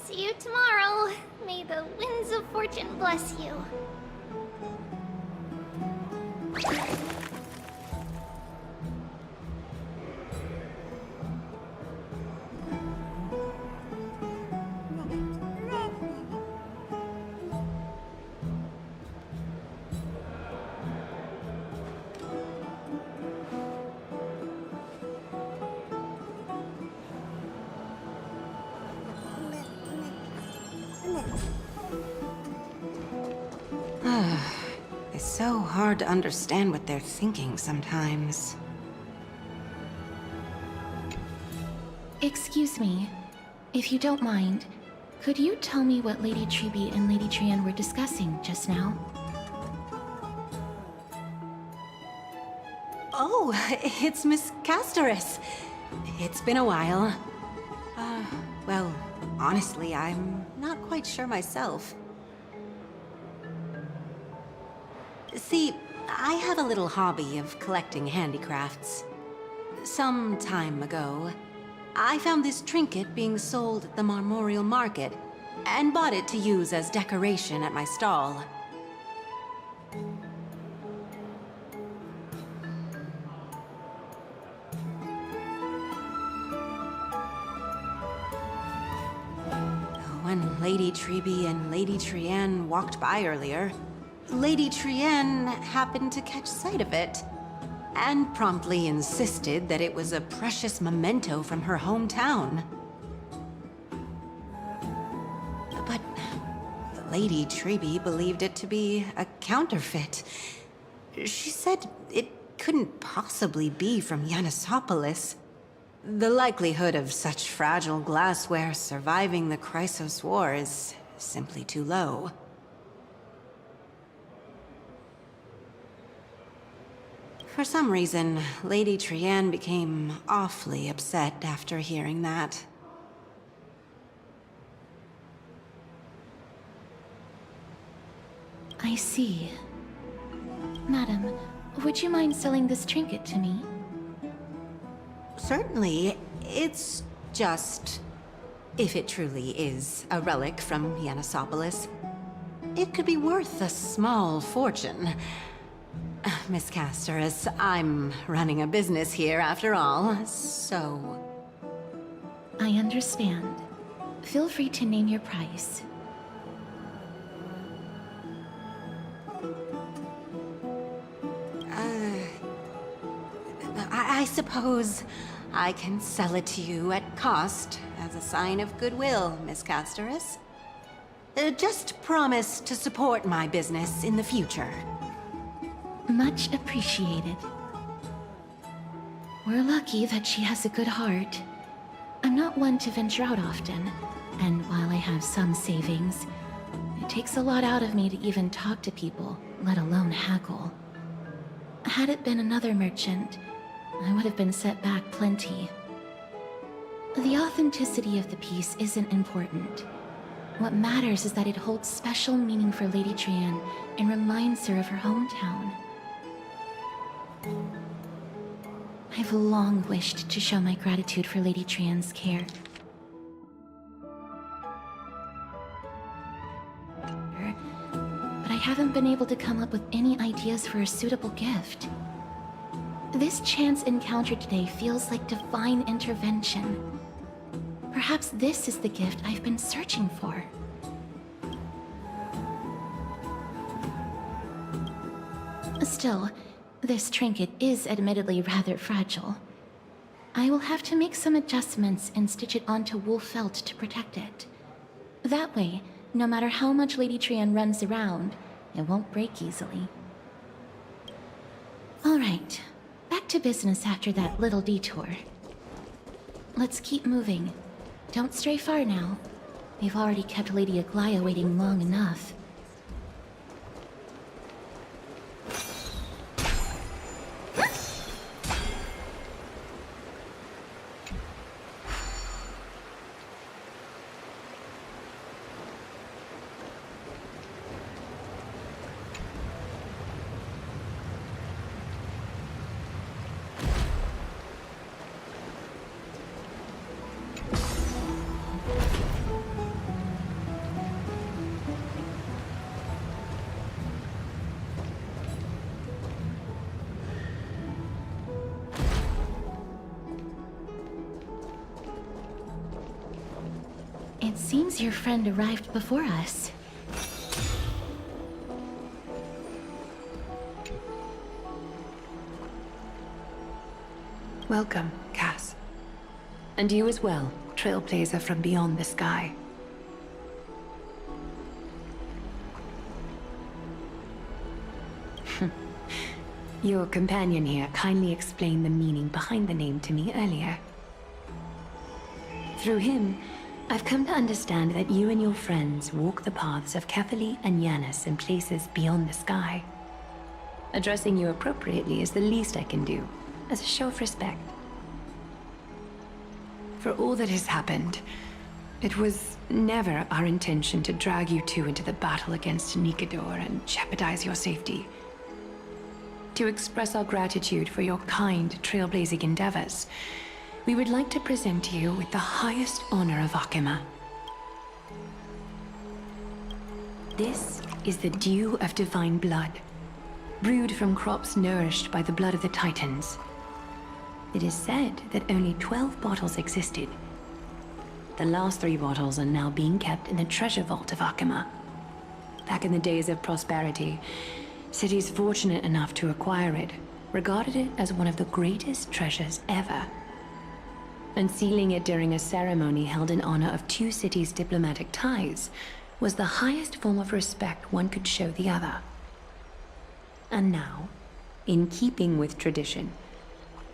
See you tomorrow. May the winds of fortune bless you. It's so hard to understand what they're thinking sometimes. Excuse me, if you don't mind, could you tell me what Lady Treby and Lady Trianne were discussing just now? Oh, it's Miss Castoris. It's been a while. Well, honestly, I'm not quite sure myself. See, I have a little hobby of collecting handicrafts. Some time ago, I found this trinket being sold at the Marmorial Market. and bought it to use as decoration at my stall. When Lady Treby and Lady Trienne walked by earlier, Lady Trienne happened to catch sight of it, and promptly insisted that it was a precious memento from her hometown. But Lady Treby believed it to be a counterfeit. She said it couldn't possibly be from Yanisopolis. The likelihood of such fragile glassware surviving the Chrysos War is simply too low. For some reason, Lady Trienne became awfully upset after hearing that. I see. Madam, would you mind selling this trinket to me? Certainly. It's just... if it truly is a relic from Yanisopolis, it could be worth a small fortune. Miss Casterus, I'm running a business here after all, so... I understand. Feel free to name your price. I suppose I can sell it to you at cost as a sign of goodwill, Miss Casterus. Just promise to support my business in the future. Much appreciated. We're lucky that she has a good heart. I'm not one to venture out often, and while I have some savings, it takes a lot out of me to even talk to people, let alone haggle. Had it been another merchant, I would have been set back plenty. The authenticity of the piece isn't important. What matters is that it holds special meaning for Lady Trienne and reminds her of her hometown. I've long wished to show my gratitude for Lady Trienne's care. But I haven't been able to come up with any ideas for a suitable gift. This chance encounter today feels like divine intervention. Perhaps this is the gift I've been searching for. Still, this trinket is admittedly rather fragile. I will have to make some adjustments and stitch it onto wool felt to protect it. That way, no matter how much Lady Trienne runs around, it won't break easily. All right. Back to business after that little detour. Let's keep moving. Don't stray far now. We've already kept Lady Aglaia waiting long enough. It seems your friend arrived before us. Welcome, Cass. And you as well, trailblazer from beyond the sky. Your companion here kindly explained the meaning behind the name to me earlier. Through him, I've come to understand that you and your friends walk the paths of Kefali and Yanis in places beyond the sky. Addressing you appropriately is the least I can do, as a show of respect. For all that has happened, it was never our intention to drag you two into the battle against Nikador and jeopardize your safety. To express our gratitude for your kind, trailblazing endeavors, we would like to present you with the highest honor of Akima. This is the dew of divine blood, brewed from crops nourished by the blood of the Titans. It is said that only 12 bottles existed. The last 3 bottles are now being kept in the treasure vault of Akima. Back in the days of prosperity, cities fortunate enough to acquire it regarded it as one of the greatest treasures ever. Unsealing it during a ceremony held in honor of 2 cities' diplomatic ties was the highest form of respect one could show the other. And now, in keeping with tradition,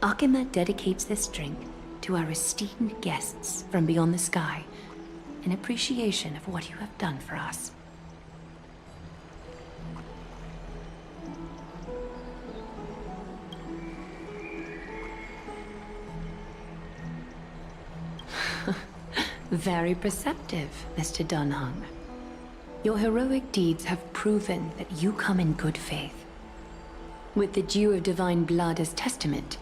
Akima dedicates this drink to our esteemed guests from beyond the sky in appreciation of what you have done for us. Very perceptive, Mr. Dunhung. Your heroic deeds have proven that you come in good faith. With the dew of divine blood as testament,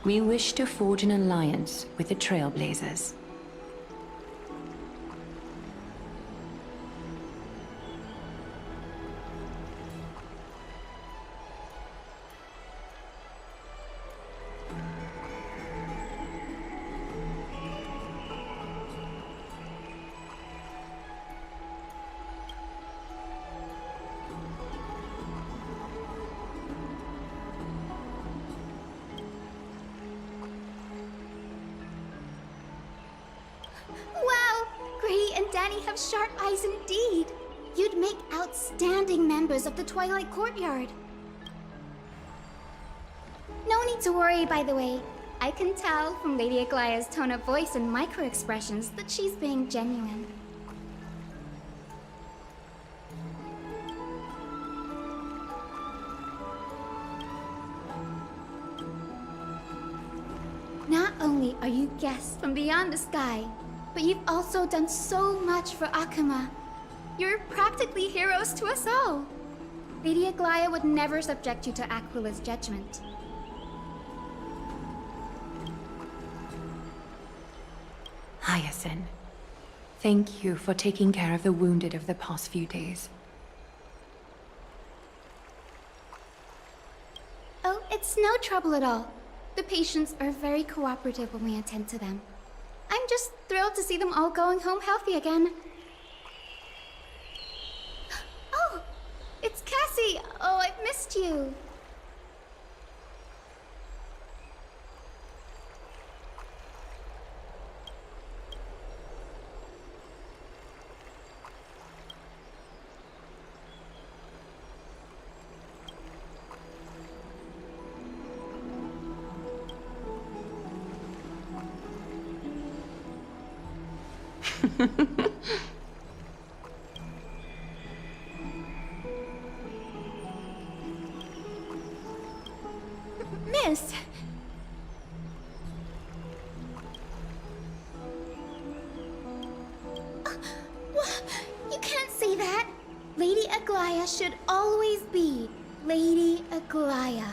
we wish to forge an alliance with the Trailblazers. Wow! Grady and Danny have sharp eyes indeed. You'd make outstanding members of the Twilight Courtyard. No need to worry, by the way. I can tell from Lady Aglaya's tone of voice and micro-expressions that she's being genuine. Not only are you guests from beyond the sky, but you've also done so much for Akima. You're practically heroes to us all. Lady Aglaya would never subject you to Aquila's judgment. Hyacinth, thank you for taking care of the wounded of the past few days. Oh, it's no trouble at all. The patients are very cooperative when we attend to them. I'm just thrilled to see them all going home healthy again. Oh, it's Cassie! Oh, I've missed you. Miss! You can't say that! Lady Aglaya should always be Lady Aglaya.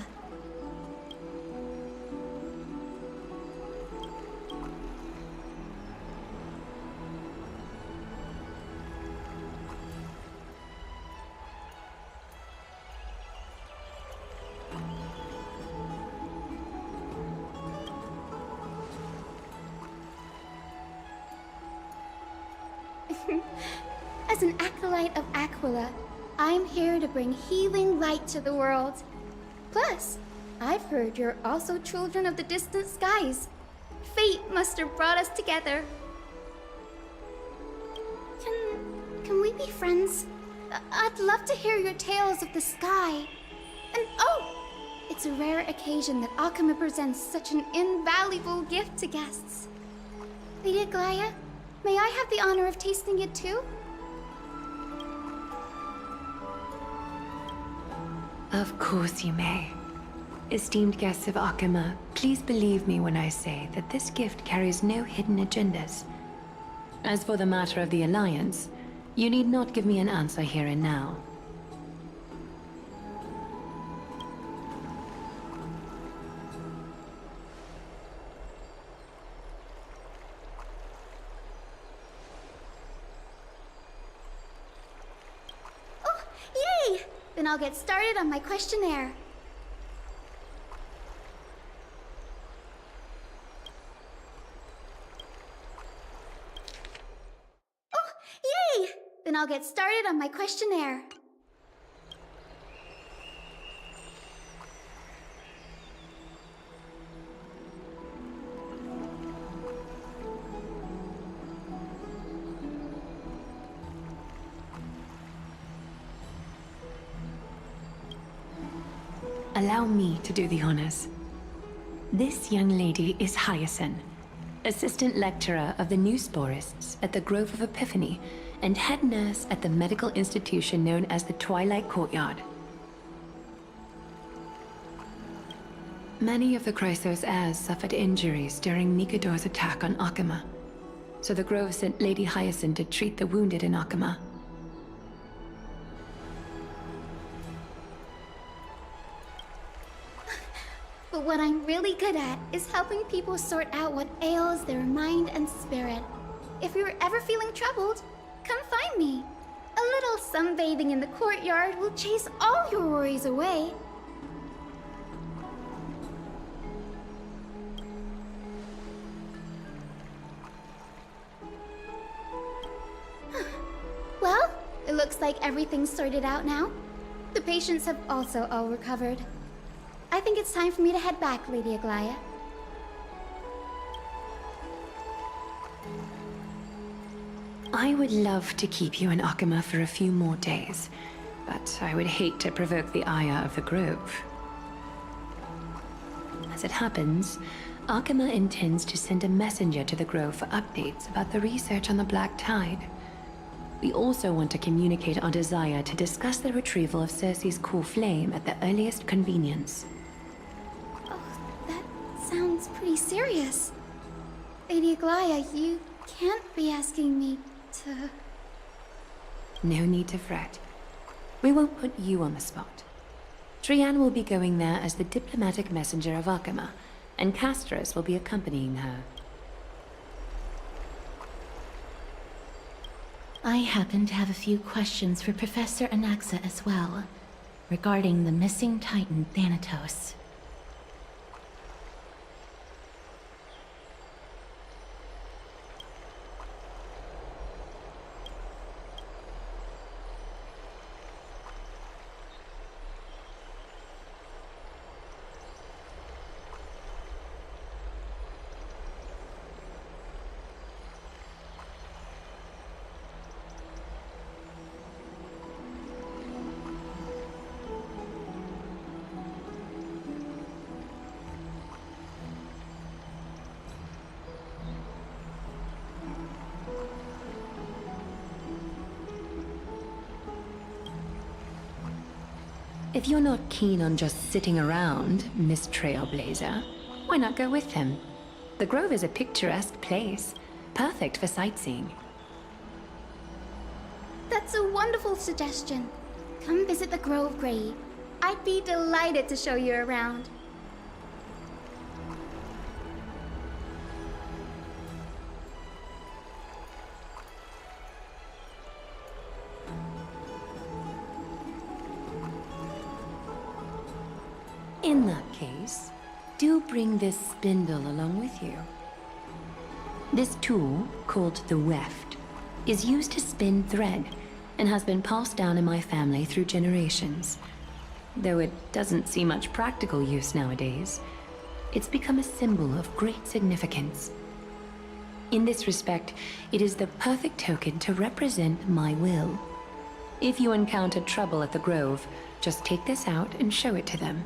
As an acolyte of Aquila, I'm here to bring healing light to the world. Plus, I've heard you're also children of the distant skies. Fate must have brought us together. Can we be friends? I'd love to hear your tales of the sky. And oh! It's a rare occasion that Akima presents such an invaluable gift to guests. Lady Aglaya, may I have the honor of tasting it too? Of course you may. Esteemed guests of Akima, please believe me when I say that this gift carries no hidden agendas. As for the matter of the Alliance, you need not give me an answer here and now. I'll get started on my questionnaire. Oh, yay! Then I'll get started on my questionnaire. Allow me to do the honors. This young lady is Hyacinth, assistant lecturer of the new sporists at the Grove of Epiphany and head nurse at the medical institution known as the Twilight Courtyard. Many of the Chrysos heirs suffered injuries during Nikador's attack on Akama, so the Grove sent Lady Hyacinth to treat the wounded in Akama. But what I'm really good at is helping people sort out what ails their mind and spirit. If you're ever feeling troubled, come find me. A little sunbathing in the courtyard will chase all your worries away. Well, it looks like everything's sorted out now. The patients have also all recovered. I think it's time for me to head back, Lady Aglaya. I would love to keep you in Akama for a few more days, but I would hate to provoke the ire of the Grove. As it happens, Akama intends to send a messenger to the Grove for updates about the research on the Black Tide. We also want to communicate our desire to discuss the retrieval of Circe's core flame at the earliest convenience. Sounds pretty serious. Lady Aglaya, you can't be asking me to... No need to fret. We won't put you on the spot. Trianne will be going there as the diplomatic messenger of Akama, and Castris will be accompanying her. I happen to have a few questions for Professor Anaxa as well, regarding the missing Titan Thanatos. If you're not keen on just sitting around, Miss Trailblazer, why not go with him? The Grove is a picturesque place, perfect for sightseeing. That's a wonderful suggestion. Come visit the Grove, Grey. I'd be delighted to show you around. In that case, do bring this spindle along with you. This tool, called the weft, is used to spin thread and has been passed down in my family through generations. Though it doesn't see much practical use nowadays, it's become a symbol of great significance. In this respect, it is the perfect token to represent my will. If you encounter trouble at the Grove, just take this out and show it to them.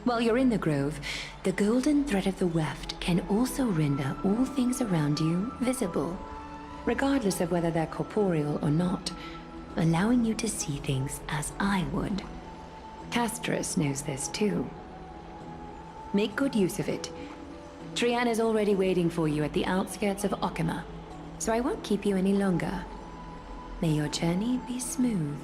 While you're in the Grove, the golden thread of the weft can also render all things around you visible, regardless of whether they're corporeal or not, allowing you to see things as I would. Castris knows this too. Make good use of it. Trianne is already waiting for you at the outskirts of Akama, so I won't keep you any longer. May your journey be smooth.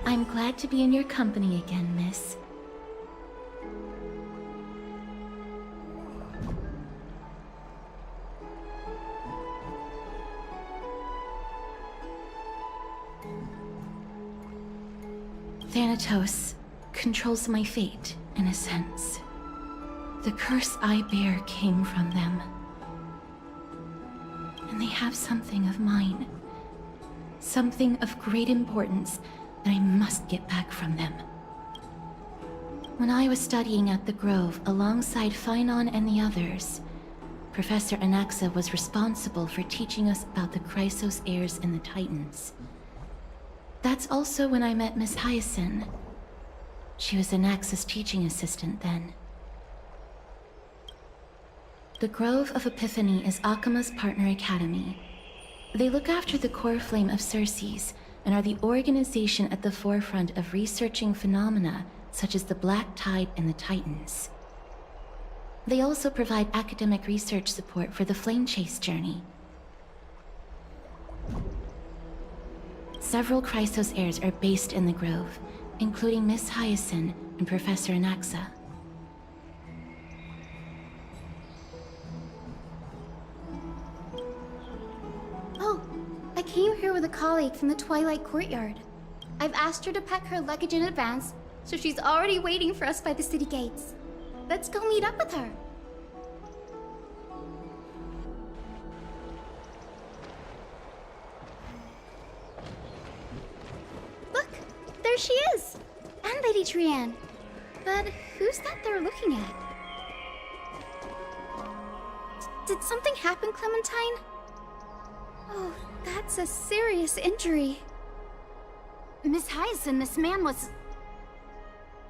I'm glad to be in your company again, miss. Thanatos controls my fate, in a sense. The curse I bear came from them. And they have something of mine. Something of great importance that I must get back from them. When I was studying at the Grove alongside Phynon and the others, Professor Anaxa was responsible for teaching us about the Chrysos heirs and the Titans. That's also when I met Miss Hyacinth. She was Anaxa's teaching assistant then. The Grove of Epiphany is Akima's partner academy. They look after the core flame of Circes and are the organization at the forefront of researching phenomena such as the Black Tide and the Titans. They also provide academic research support for the Flame Chase journey. Several Chrysos heirs are based in the Grove, including Miss Hyacinth and Professor Anaxa. Oh, I came here with a colleague from the Twilight Courtyard. I've asked her to pack her luggage in advance, so she's already waiting for us by the city gates. Let's go meet up with her. Look, there she is. And Lady Trianne. But who's that they're looking at? Did something happen, Clementine? Oh, that's a serious injury. Miss Hyacinth, this man was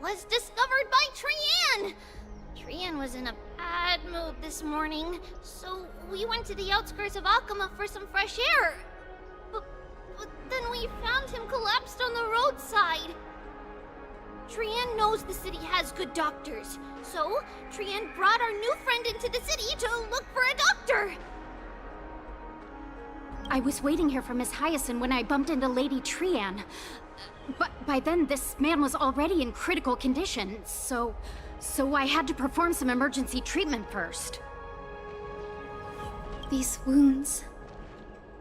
discovered by Trianne! Trianne was in a bad mood this morning, so we went to the outskirts of Akama for some fresh air. But then we found him collapsed on the roadside. Trianne knows the city has good doctors, so Trianne brought our new friend into the city to look for a doctor. I was waiting here for Miss Hyacinth when I bumped into Lady Trianne. But by then, this man was already in critical condition, so I had to perform some emergency treatment first. These wounds,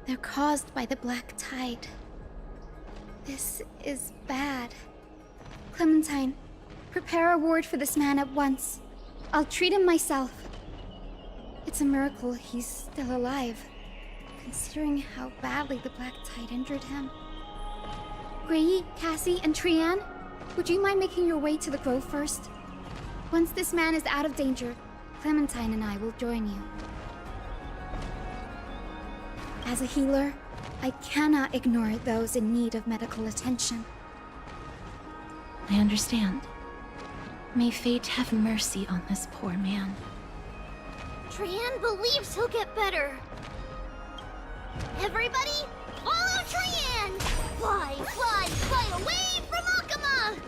they're caused by the black tide. This is bad. Clementine, prepare a ward for this man at once. I'll treat him myself. It's a miracle he's still alive, considering how badly the black tide injured him. Grayi, Cassie, and Trianne, would you mind making your way to the grove first? Once this man is out of danger, Clementine and I will join you. As a healer, I cannot ignore those in need of medical attention. I understand. May fate have mercy on this poor man. Trianne believes he'll get better. Everybody, follow Trianne! Fly, fly, fly away from Akama!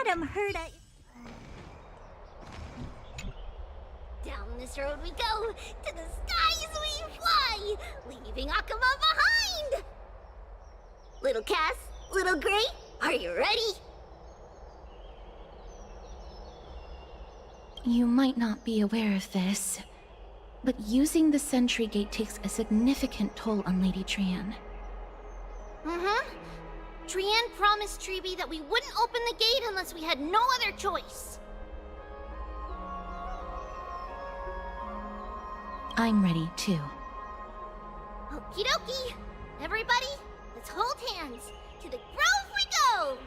Madam heard I... Down this road we go, to the skies we fly, leaving Akama behind! Little Cass, little Gray, are you ready? You might not be aware of this, but using the sentry gate takes a significant toll on Lady Trianne. Mm-hmm. Trianne promised Treeby that we wouldn't open the gate unless we had no other choice. I'm ready, too. Okie dokie. Everybody, let's hold hands. To the grove we go!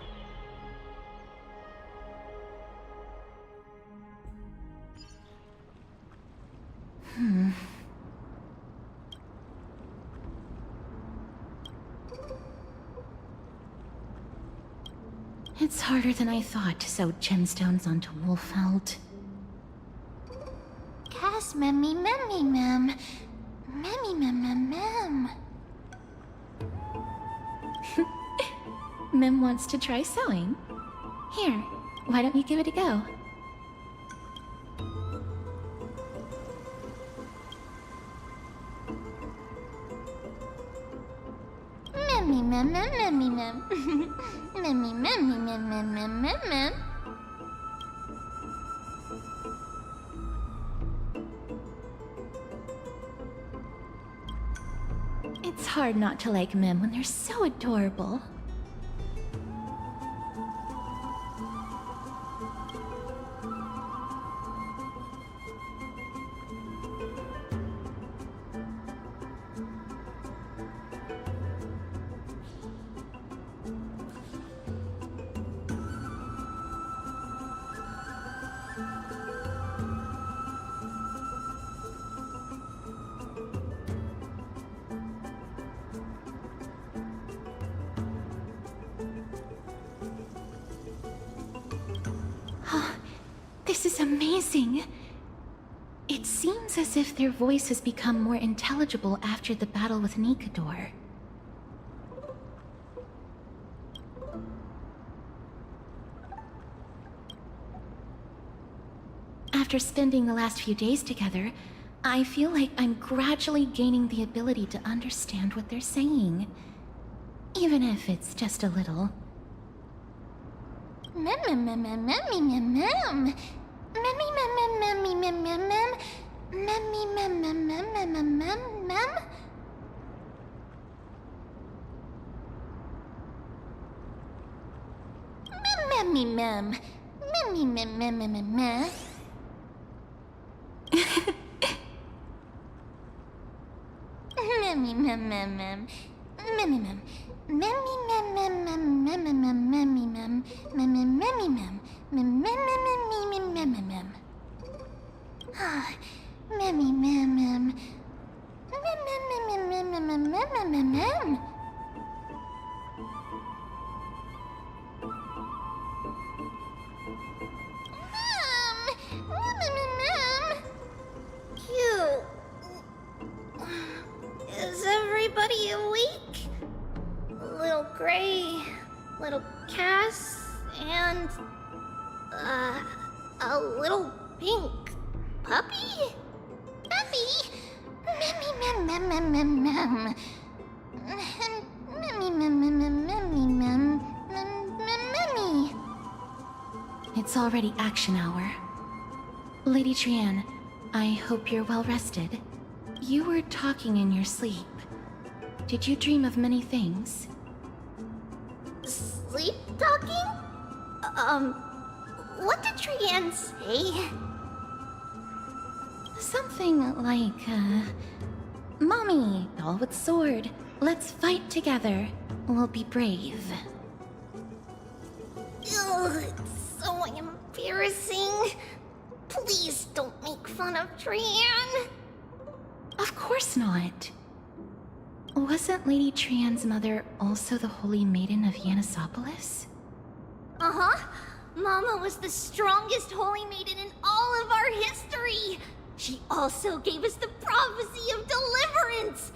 It's harder than I thought to sew gemstones onto Wolfeld. Cass, memmy, memmy, mem. Memmy, mem, mem, mem. Mem wants to try sewing. Here, why don't you give it a go? Memmy, mem, mem, memmy, mem. Memmy, memmy, mem, mem, mem, mem, mem. It's hard not to like Mem when they're so adorable. This is amazing! It seems as if their voice has become more intelligible after the battle with Nikador. After spending the last few days together, I feel like I'm gradually gaining the ability to understand what they're saying. Even if it's just a little. Cute. Is everybody awake? Little Gray, little Cass, and a little pink puppy? Puppy? Mem, mem, mem, mem, mem. It's already action hour. Lady Trianne, I hope you're well rested. You were talking in your sleep. Did you dream of many things? Sleep talking? What did Trianne say? Something like, Mommy, doll with sword, let's fight together. We'll be brave. Ugh, it's so embarrassing. Please don't make fun of Trianne. Of course not. Wasn't Lady Trianne's mother also the Holy Maiden of Yanisopolis? Uh-huh. Mama was the strongest Holy Maiden in all of our history. She also gave us the prophecy of deliverance.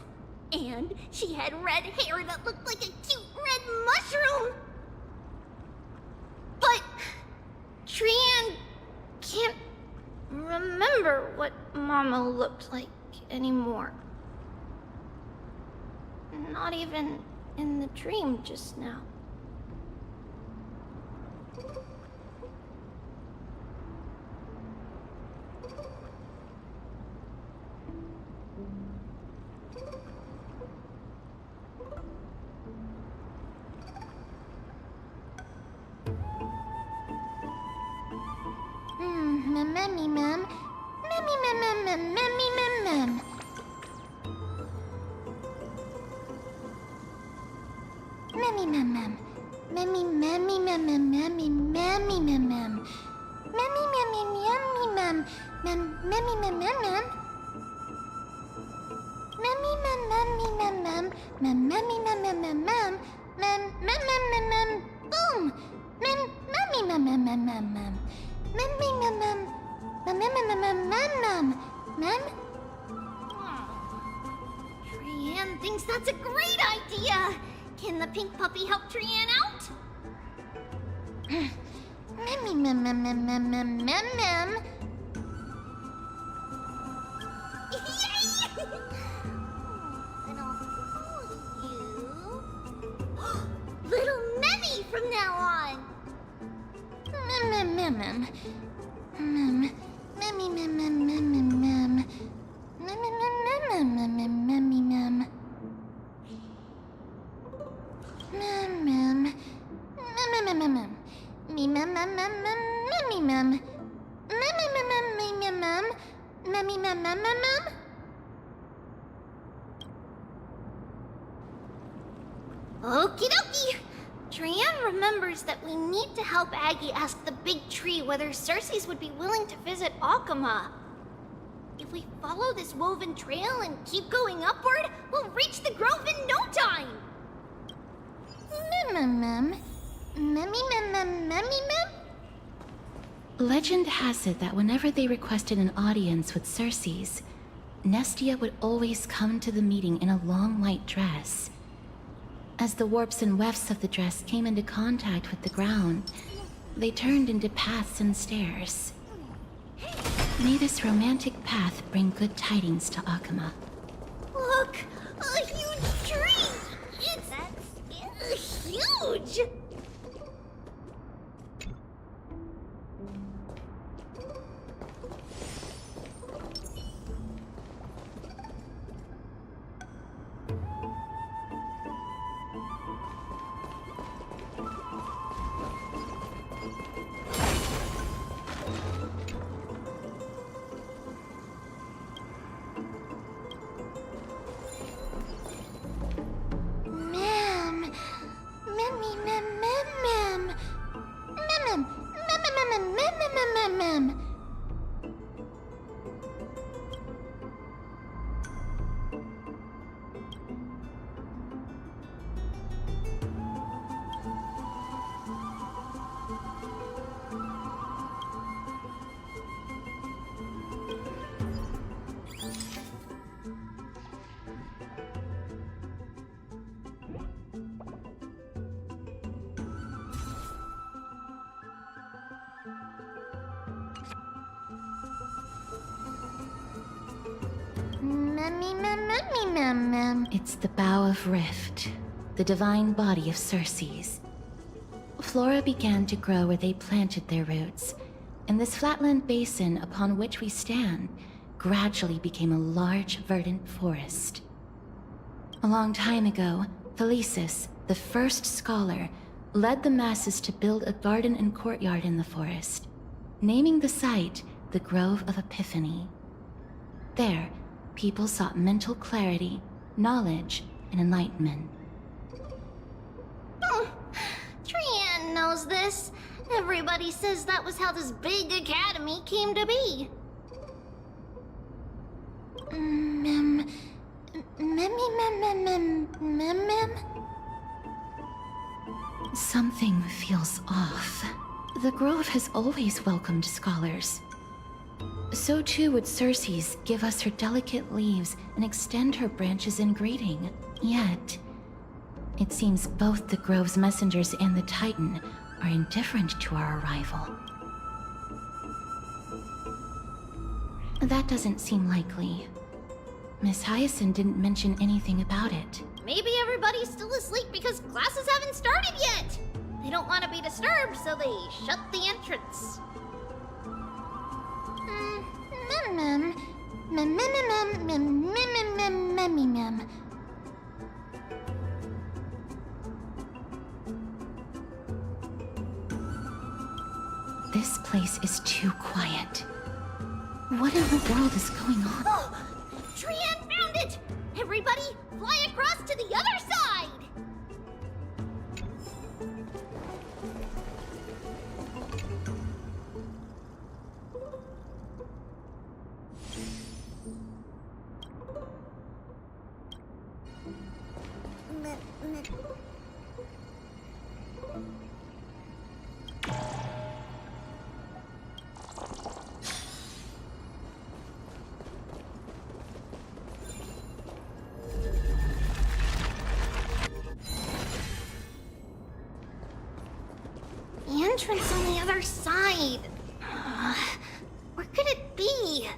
And she had red hair that looked like a cute red mushroom. But Trianne can't remember what Mama looked like anymore. Not even in the dream just now. Memmy mem. Memmy mem mem mem memmy mem mem. Memmy mem mem. Memmy memmy mem mem memmy memmy mem mem. Memmy memmy memmy mem. Mem memmy mem mem mem. Memmy mem memmy mem mem. Mem memmy mem mem mem mem. Mem mem mem mem mem. Boom. Mem memmy mem mem mem mem mem. Memmy mem mem. Mem mem mem mem mem mem. Mem. Trianne thinks that's a great idea. Can the pink puppy help Trianne out? Memmy mem mem mem mem mem mem mem. Yay! And I'll call you Little Memmy from now on. Mem mem mem mem. Mem. Memmy mem mem mem mem mem. Mem mem mem mem mem memmy mem. Mem mem. Mem mem mem mem. Me mem mem mem mem memmy mem. Memmy mem mem me mem mem. Memmy mem mem mem mem. Okie dokie. Trianne remembers that we need to help Aggie ask the big tree whether Circes would be willing to visit Akama. If we follow this woven trail and keep going upward, we'll reach the grove in no time. Mem mem. Memmy mem mem memmy mem. Legend has it that whenever they requested an audience with Circes, Nestia would always come to the meeting in a long white dress. As the warps and wefts of the dress came into contact with the ground, they turned into paths and stairs. May this romantic path bring good tidings to Akama. Look! A huge tree! It's huge! It's the Bough of Rift, the divine body of Circe's. Flora began to grow where they planted their roots, and this flatland basin upon which we stand gradually became a large, verdant forest. A long time ago, Thelesis, the first scholar, led the masses to build a garden and courtyard in the forest, naming the site the Grove of Epiphany. There, people sought mental clarity, knowledge, and enlightenment. Trianne knows this. Everybody says that was how this big academy came to be. Something feels off. The Grove has always welcomed scholars. So too would Circe's give us her delicate leaves and extend her branches in greeting. Yet, it seems both the Grove's messengers and the Titan are indifferent to our arrival. That doesn't seem likely. Miss Hyacinth didn't mention anything about it. Maybe everybody's still asleep because classes haven't started yet. They don't want to be disturbed, so they shut the entrance. This place is too quiet. What in the world is going on? Oh! Trianne found it! Everybody, fly across to the other side! The entrance on the other side. Where could it be?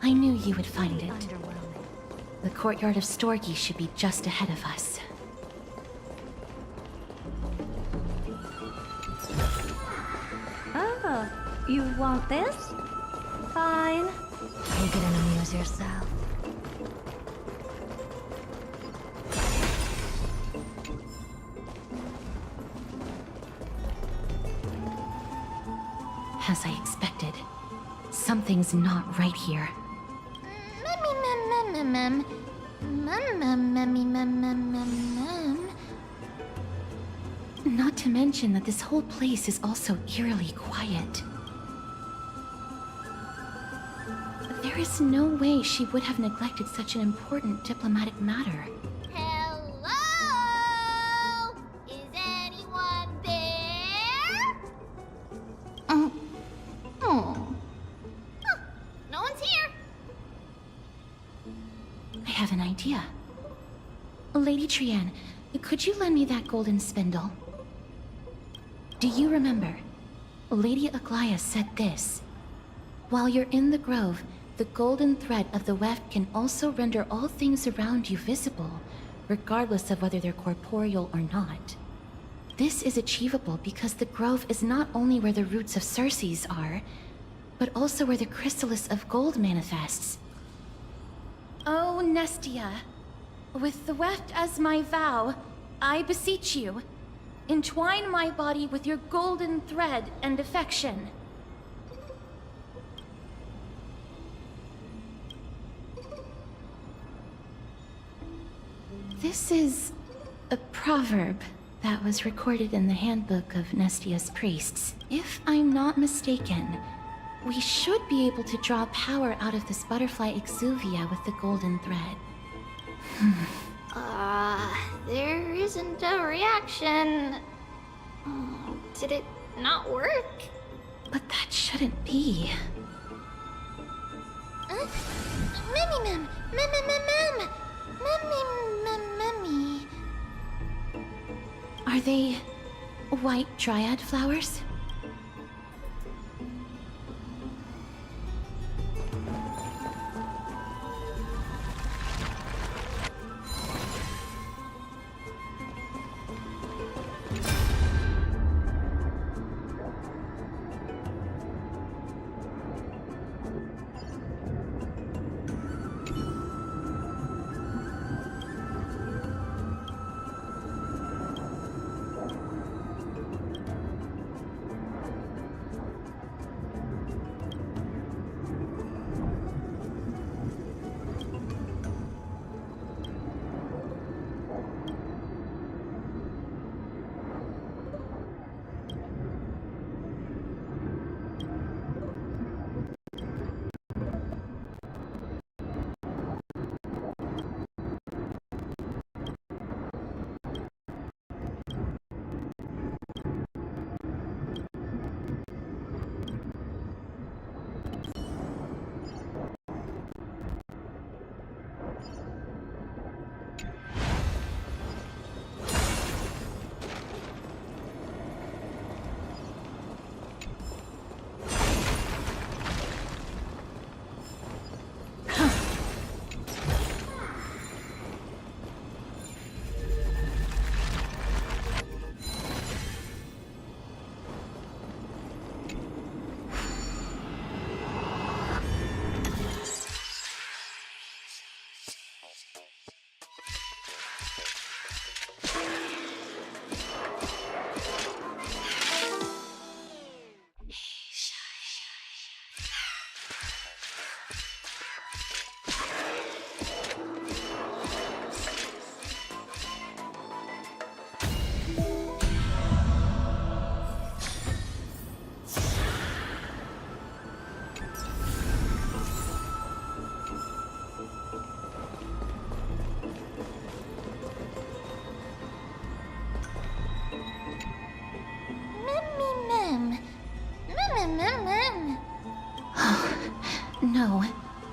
I knew you would find it. The courtyard of Storgi should be just ahead of us. Oh, you want this? Fine. Take it and amuse yourself. As I expected, something's not right here. Not to mention that this whole place is also eerily quiet. There is no way she would have neglected such an important diplomatic matter. Hello? Is anyone there? Huh, no one's here. I have an idea. Lady Trienne, could you lend me that golden spindle? Do you remember? Lady Aglaia said this. While you're in the grove, the golden thread of the weft can also render all things around you visible, regardless of whether they're corporeal or not. This is achievable because the grove is not only where the roots of Circes are, but also where the chrysalis of gold manifests. Oh, Nestia, with the weft as my vow, I beseech you, entwine my body with your golden thread and affection. This is a proverb that was recorded in the handbook of Nestia's priests. If I'm not mistaken, we should be able to draw power out of this butterfly exuvia with the golden thread. There isn't a reaction. Did it not work? But that shouldn't be. Mem. Memmy. Are they white dryad flowers? No,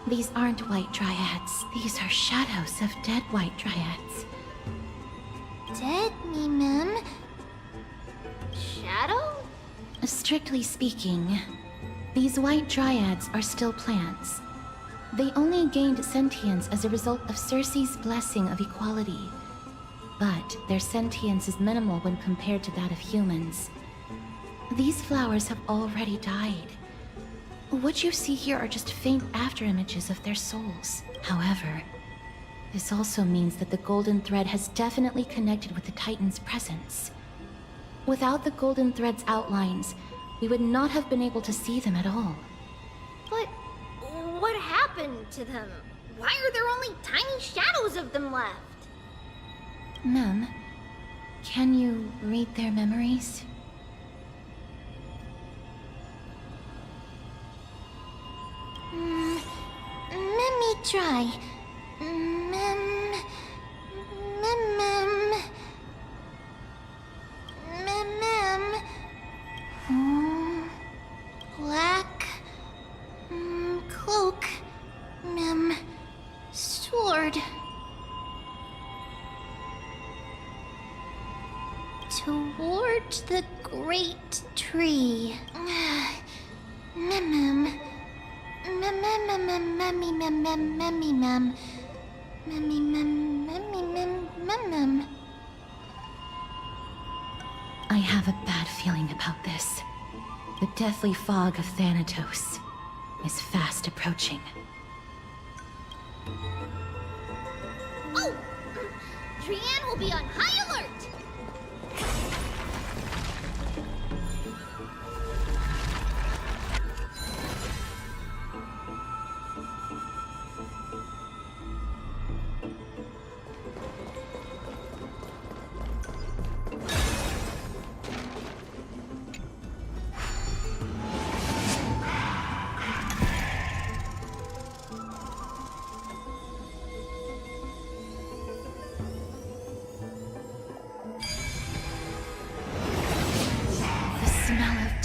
these aren't white dryads. These are shadows of dead white dryads. Dead, Mem? Shadow? Strictly speaking, these white dryads are still plants. They only gained sentience as a result of Circe's blessing of equality. But their sentience is minimal when compared to that of humans. These flowers have already died. What you see here are just faint afterimages of their souls. However, this also means that the golden thread has definitely connected with the Titan's presence. Without the golden thread's outlines, we would not have been able to see them at all. But what happened to them? Why are there only tiny shadows of them left? Mem, can you read their memories? Let me try. Black cloak, sword. Towards the great tree. I have a bad feeling about this. The deathly fog of Thanatos is fast approaching. Oh! Trianne will be on high alert!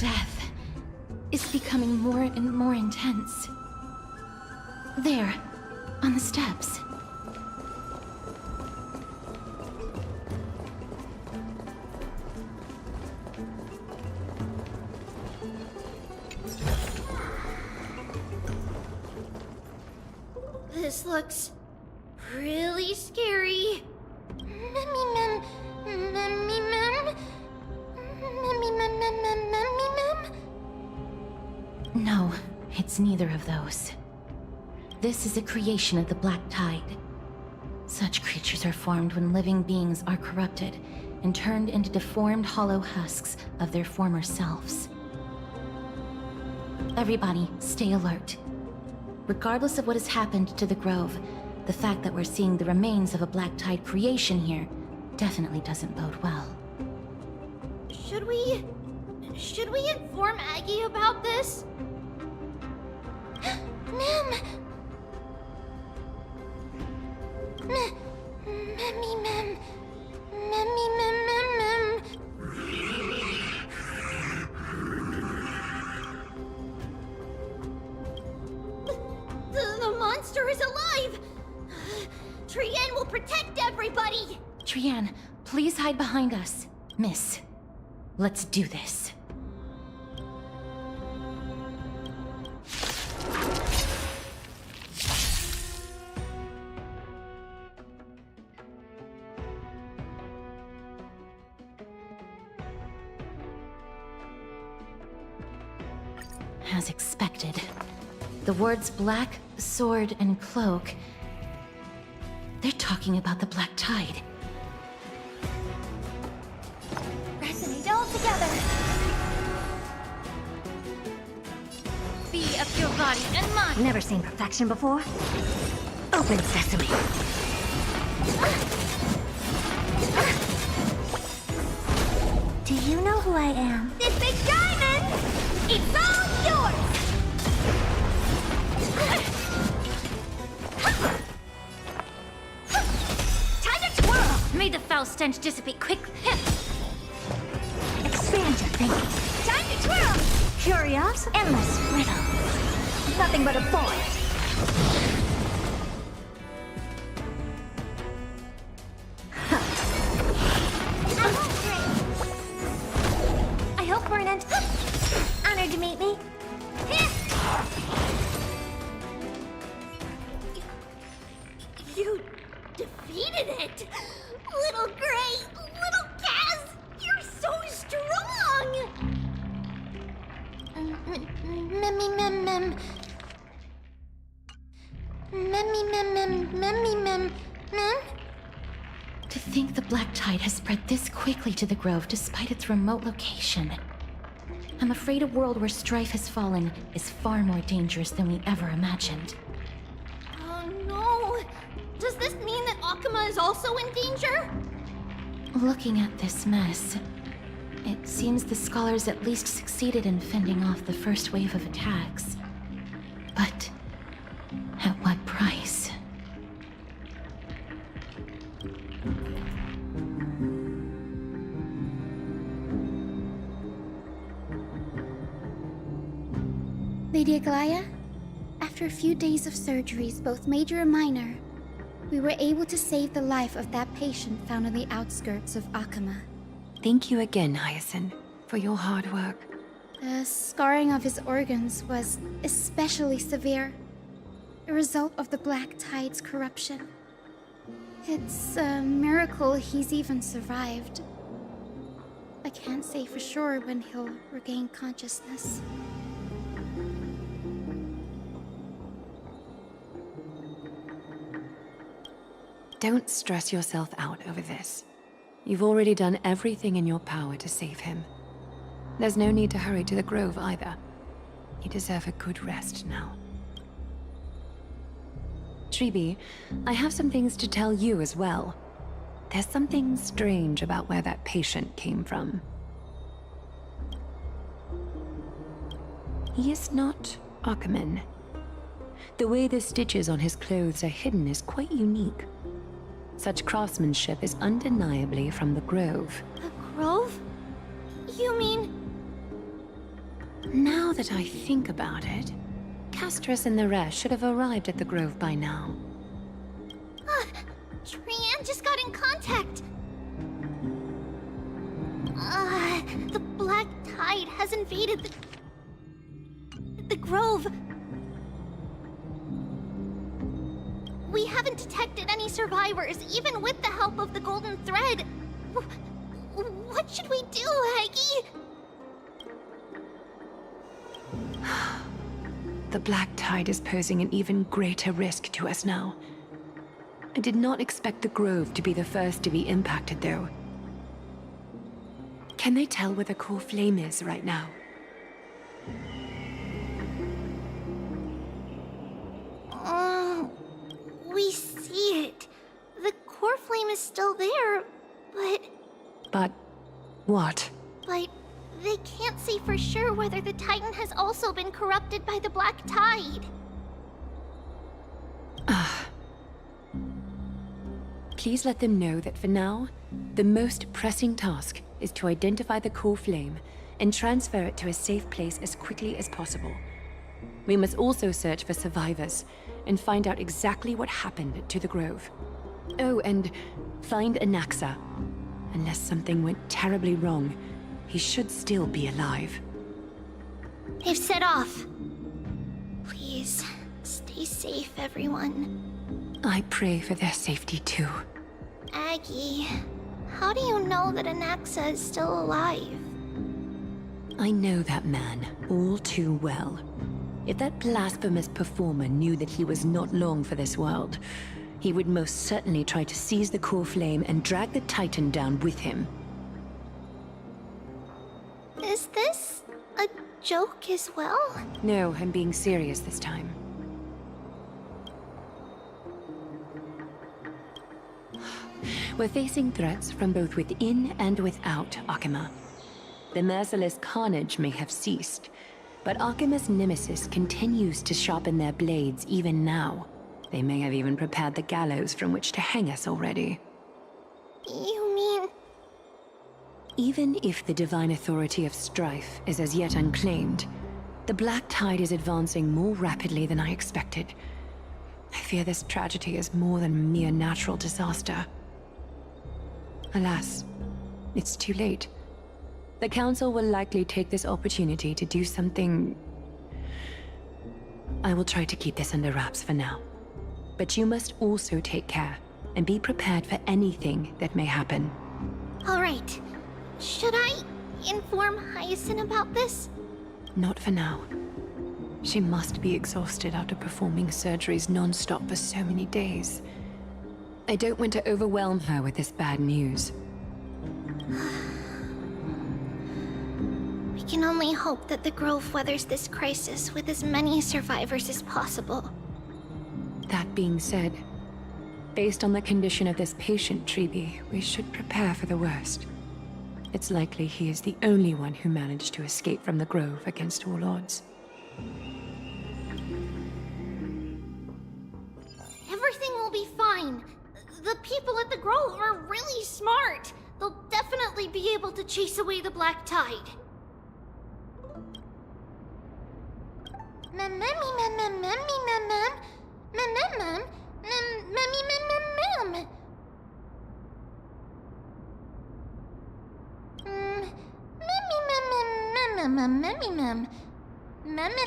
Death is becoming more and more intense. There, on the steps. This looks really scary. No, it's neither of those. This is a creation of the Black Tide. Such creatures are formed when living beings are corrupted and turned into deformed hollow husks of their former selves. Everybody, stay alert. Regardless of what has happened to the Grove, the fact that we're seeing the remains of a Black Tide creation here definitely doesn't bode well. Should we inform Aggie about this? Ma'am! The monster is alive! Trianne will protect everybody! Trianne, please hide behind us. Miss, let's do this. As expected, the words black, sword, and cloak, they're talking about the Black Tide. Resonate all together! Be of your body and mind! Never seen perfection before. Open sesame. Do you know who I am? This big diamond! It's all yours! Time to twirl! May the foul stench dissipate quickly. Expand your thinking. Time to twirl! Curious, endless riddle. Nothing but a void. I hope for an end. Honored to meet me. You defeated it! Little Gray, little Kaz, you're so strong! To think the Black Tide has spread this quickly to the Grove despite its remote location. I'm afraid a world where strife has fallen is far more dangerous than we ever imagined. Oh no! Akama is also in danger? Looking at this mess, it seems the scholars at least succeeded in fending off the first wave of attacks. But at what price? Lady Aglaya, after a few days of surgeries, both major and minor, we were able to save the life of that patient found on the outskirts of Akama. Thank you again, Hyacinth, for your hard work. The scarring of his organs was especially severe, a result of the Black Tide's corruption. It's a miracle he's even survived. I can't say for sure when he'll regain consciousness. Don't stress yourself out over this. You've already done everything in your power to save him. There's no need to hurry to the Grove either. You deserve a good rest now. Treeby, I have some things to tell you as well. There's something strange about where that patient came from. He is not Akaman. The way the stitches on his clothes are hidden is quite unique. Such craftsmanship is undeniably from the Grove. The Grove? You mean... Now that I think about it, Castris and the rest should have arrived at the Grove by now. Trian just got in contact! The Black Tide has invaded the Grove. We haven't detected any survivors, even with the help of the Golden Thread. What should we do, Aggie? The Black Tide is posing an even greater risk to us now. I did not expect the Grove to be the first to be impacted, though. Can they tell where the core flame is right now? We see it. The core flame is still there, but... But... what? But they can't say for sure whether the Titan has also been corrupted by the Black Tide. Please let them know that for now, the most pressing task is to identify the core flame and transfer it to a safe place as quickly as possible. We must also search for survivors and find out exactly what happened to the Grove. Oh, and find Anaxa. Unless something went terribly wrong, he should still be alive. They've set off. Please, stay safe, everyone. I pray for their safety too. Aggie, how do you know that Anaxa is still alive? I know that man all too well. If that blasphemous performer knew that he was not long for this world, he would most certainly try to seize the core flame and drag the Titan down with him. Is this a joke as well? No, I'm being serious this time. We're facing threats from both within and without Akama. The merciless carnage may have ceased, but Akima's nemesis continues to sharpen their blades even now. They may have even prepared the gallows from which to hang us already. You mean... Even if the divine authority of strife is as yet unclaimed, the Black Tide is advancing more rapidly than I expected. I fear this tragedy is more than a mere natural disaster. Alas, it's too late. The Council will likely take this opportunity to do something... I will try to keep this under wraps for now. But you must also take care and be prepared for anything that may happen. All right. Should I inform Hyacinth about this? Not for now. She must be exhausted after performing surgeries non-stop for so many days. I don't want to overwhelm her with this bad news. We can only hope that the Grove weathers this crisis with as many survivors as possible. That being said, Based on the condition of this patient, Treby, we should prepare for the worst. It's likely he is the only one who managed to escape from the Grove against all odds. Everything will be fine. The people at the Grove are really smart. They'll definitely be able to chase away the Black Tide.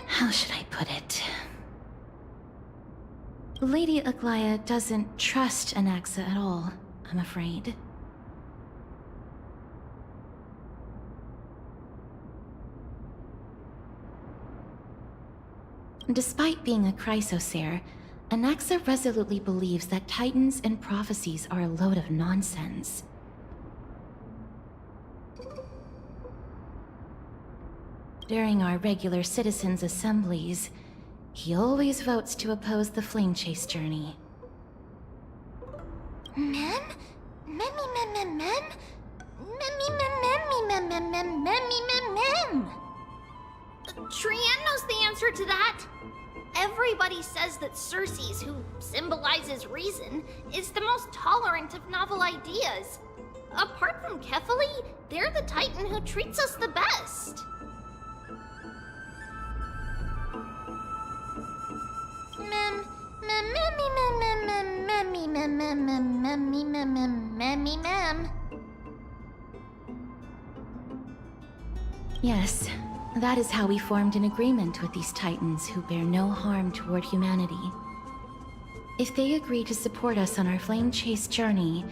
How should I put it? Lady Aglaya doesn't trust Anaxa at all, I'm afraid. Despite being a Chrysosaur, Anaxa resolutely believes that Titans and prophecies are a load of nonsense. During our regular citizens' assemblies, he always votes to oppose the Flame Chase journey. Trian knows the answer to that. Everybody says that Circes, who symbolizes reason, is the most tolerant of novel ideas. Apart from Kefali, they're the Titan who treats us the best. Yes, that is how we formed an agreement with these Titans who bear no harm toward humanity. If they agree to support us on our Flame Chase journey,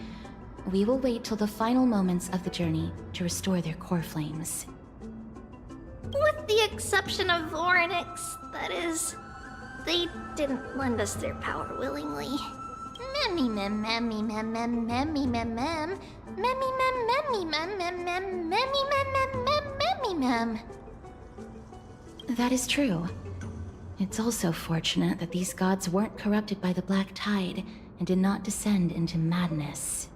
we will wait till the final moments of the journey to restore their core flames. With the exception of Orynyx, that is. They didn't lend us their power willingly. That is true. It's also fortunate that these gods weren't corrupted by the Black Tide and did not descend into madness.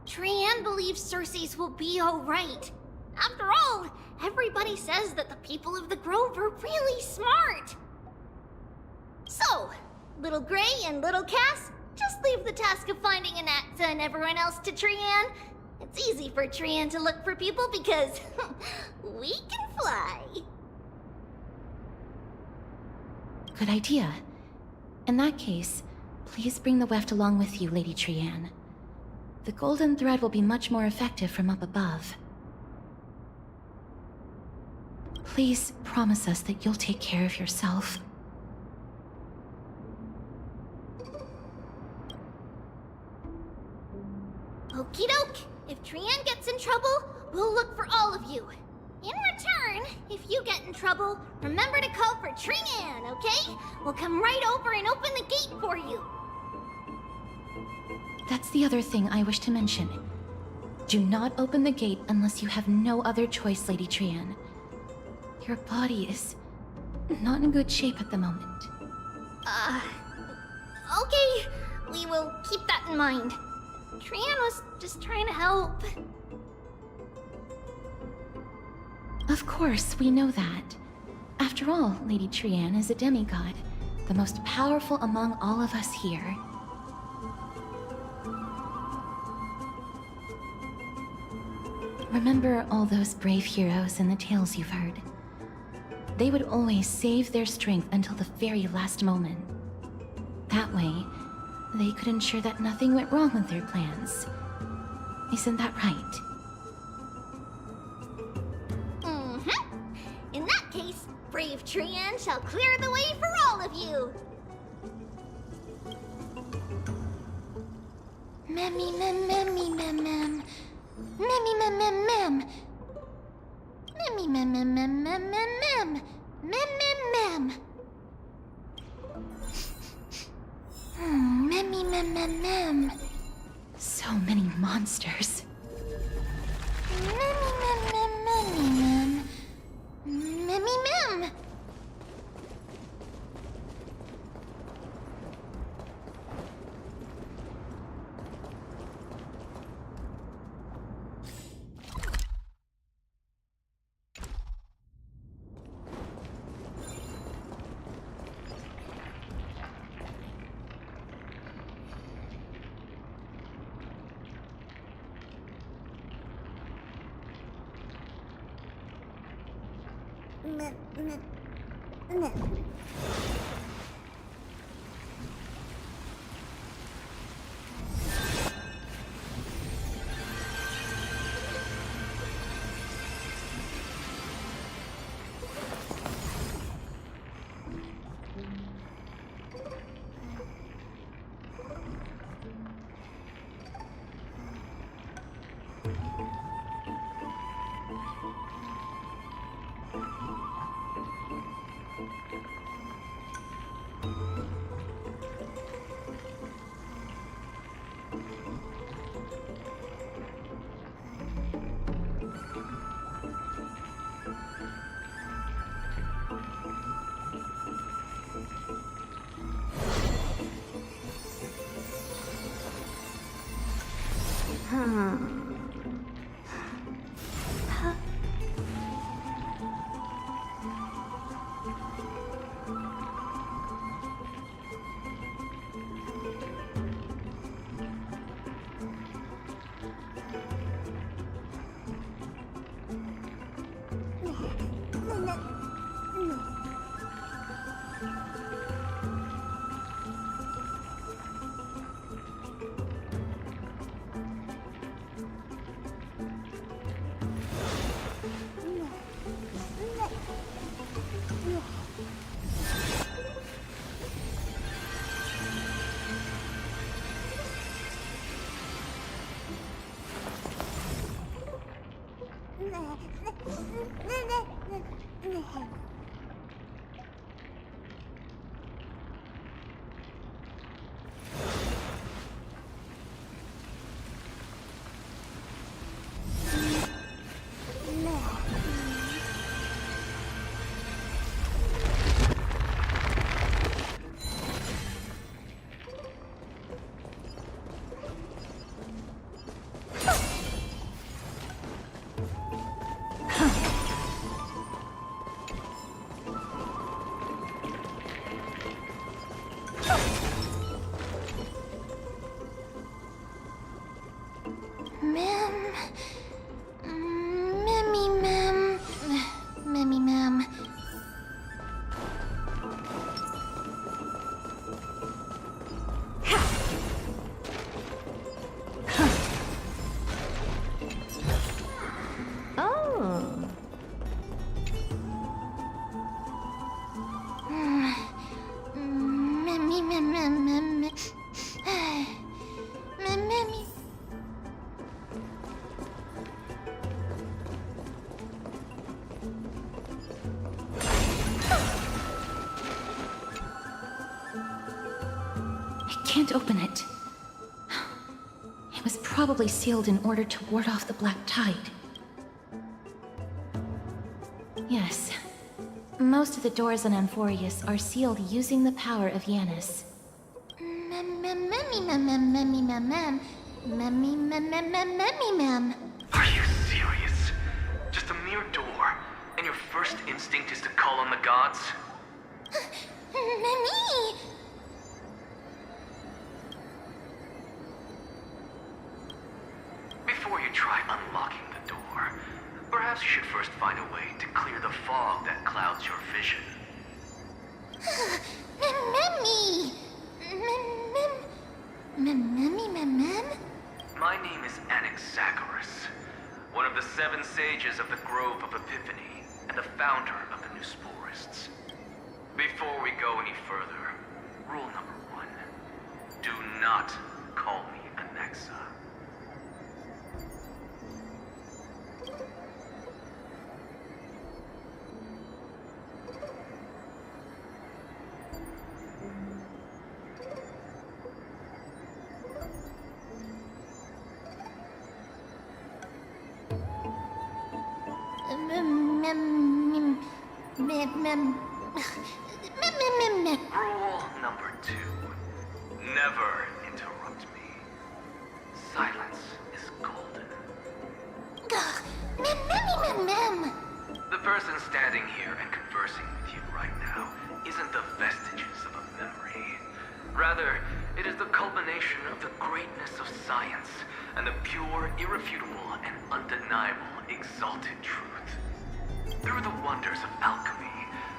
Trian believes Circes will be alright. After all, everybody says that the people of the Grove are really smart. So, Little Gray and Little Cass, just leave the task of finding Anaxa and everyone else to Trian. It's easy for Trian to look for people because we can fly. Good idea. In that case, please bring the weft along with you, Lady Trian. The golden thread will be much more effective from up above. Please promise us that you'll take care of yourself. Okie doke. If Trian gets in trouble, we'll look for all of you. In return, if you get in trouble, remember to call for Trian, okay? We'll come right over and open the gate for you. That's the other thing I wish to mention. Do not open the gate unless you have no other choice, Lady Trian. Your body is not in good shape at the moment. Okay. We will keep that in mind. Trian was just trying to help. Of course, we know that. After all, Lady Trian is a demigod, the most powerful among all of us here. Remember all those brave heroes in the tales you've heard. They would always save their strength until the very last moment. That way, they could ensure that nothing went wrong with their plans. Isn't that right? In that case, brave Trian shall clear the way for all of you. So many monsters. Can't open it. It was probably sealed in order to ward off the black tide. Yes. Most of the doors on Amphorius are sealed using the power of Yanis. Are you serious? Just a mere door, and your first instinct is to call on the gods? Memi! Before you try unlocking the door, perhaps you should first find a way to clear the fog that clouds your vision. Memi! My name is Anaxagoras, one of the 7 sages of the Grove of Epiphany, and the founder of the New Sporists. Before we go any further, rule number 1. Do not call me Anaxa. Rule number 2. Never interrupt me. Silence is golden. The person standing here and conversing with you right now isn't the vestiges of a memory. Rather, it is the culmination of the greatness of science and the pure, irrefutable, and undeniable exalted truth. Through the wonders of alchemy,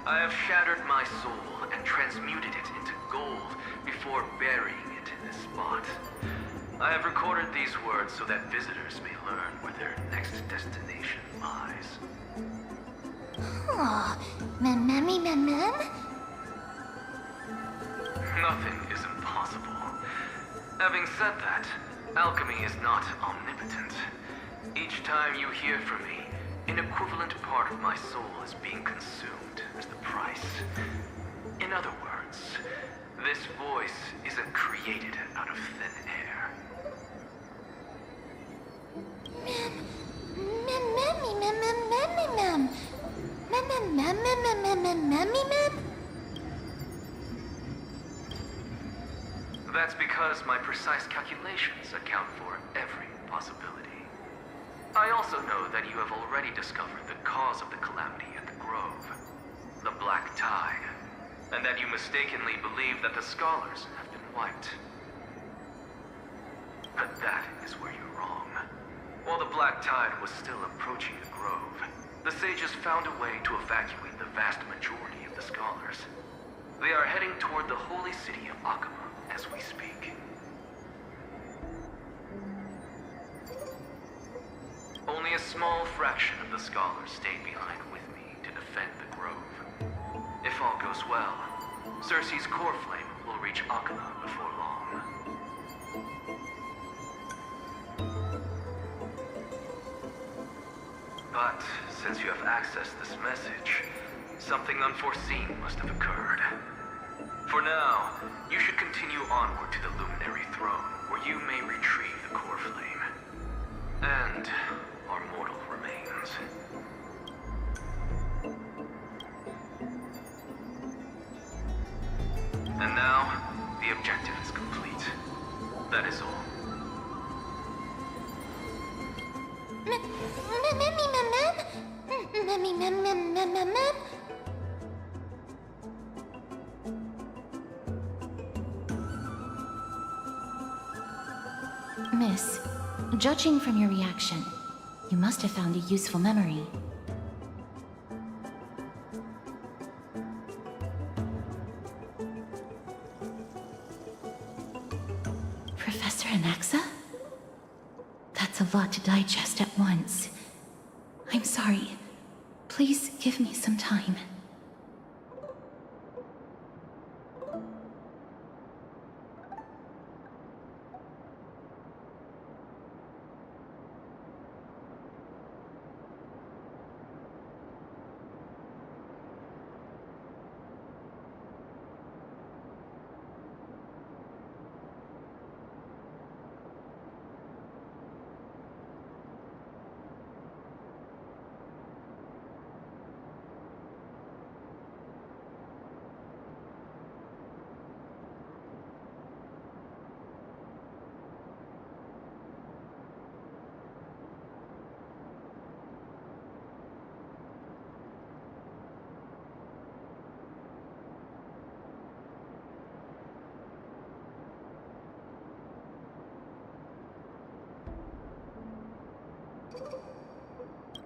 I have shattered my soul and transmuted it into gold before burying it in this spot. I have recorded these words so that visitors may learn where their next destination lies. Huh. Mem. Nothing is impossible. Having said that, alchemy is not omnipotent. Each time you hear from me, an equivalent part of my soul is being consumed as the price. In other words, this voice isn't created out of thin air. That's because my precise calculations account for every possibility. I also know that you have already discovered the cause of the calamity at the Grove, the Black Tide, and that you mistakenly believe that the scholars have been wiped. But that is where you're wrong. While the Black Tide was still approaching the Grove, the sages found a way to evacuate the vast majority of the scholars. They are heading toward the holy city of Akama as we speak. Only a small fraction of the scholars stayed behind with me to defend the Grove. If all goes well, Cersei's core flame will reach Akama before long. But since you have accessed this message, something unforeseen must have occurred. For now, you should continue onward to the Luminary Throne, where you may retrieve the core flame. And our mortal remains. And now, the objective is complete. That is all. Miss, judging from your reaction, you must have found a useful memory. Professor Anaxa? That's a lot to digest at once. I'm sorry. Please give me some time.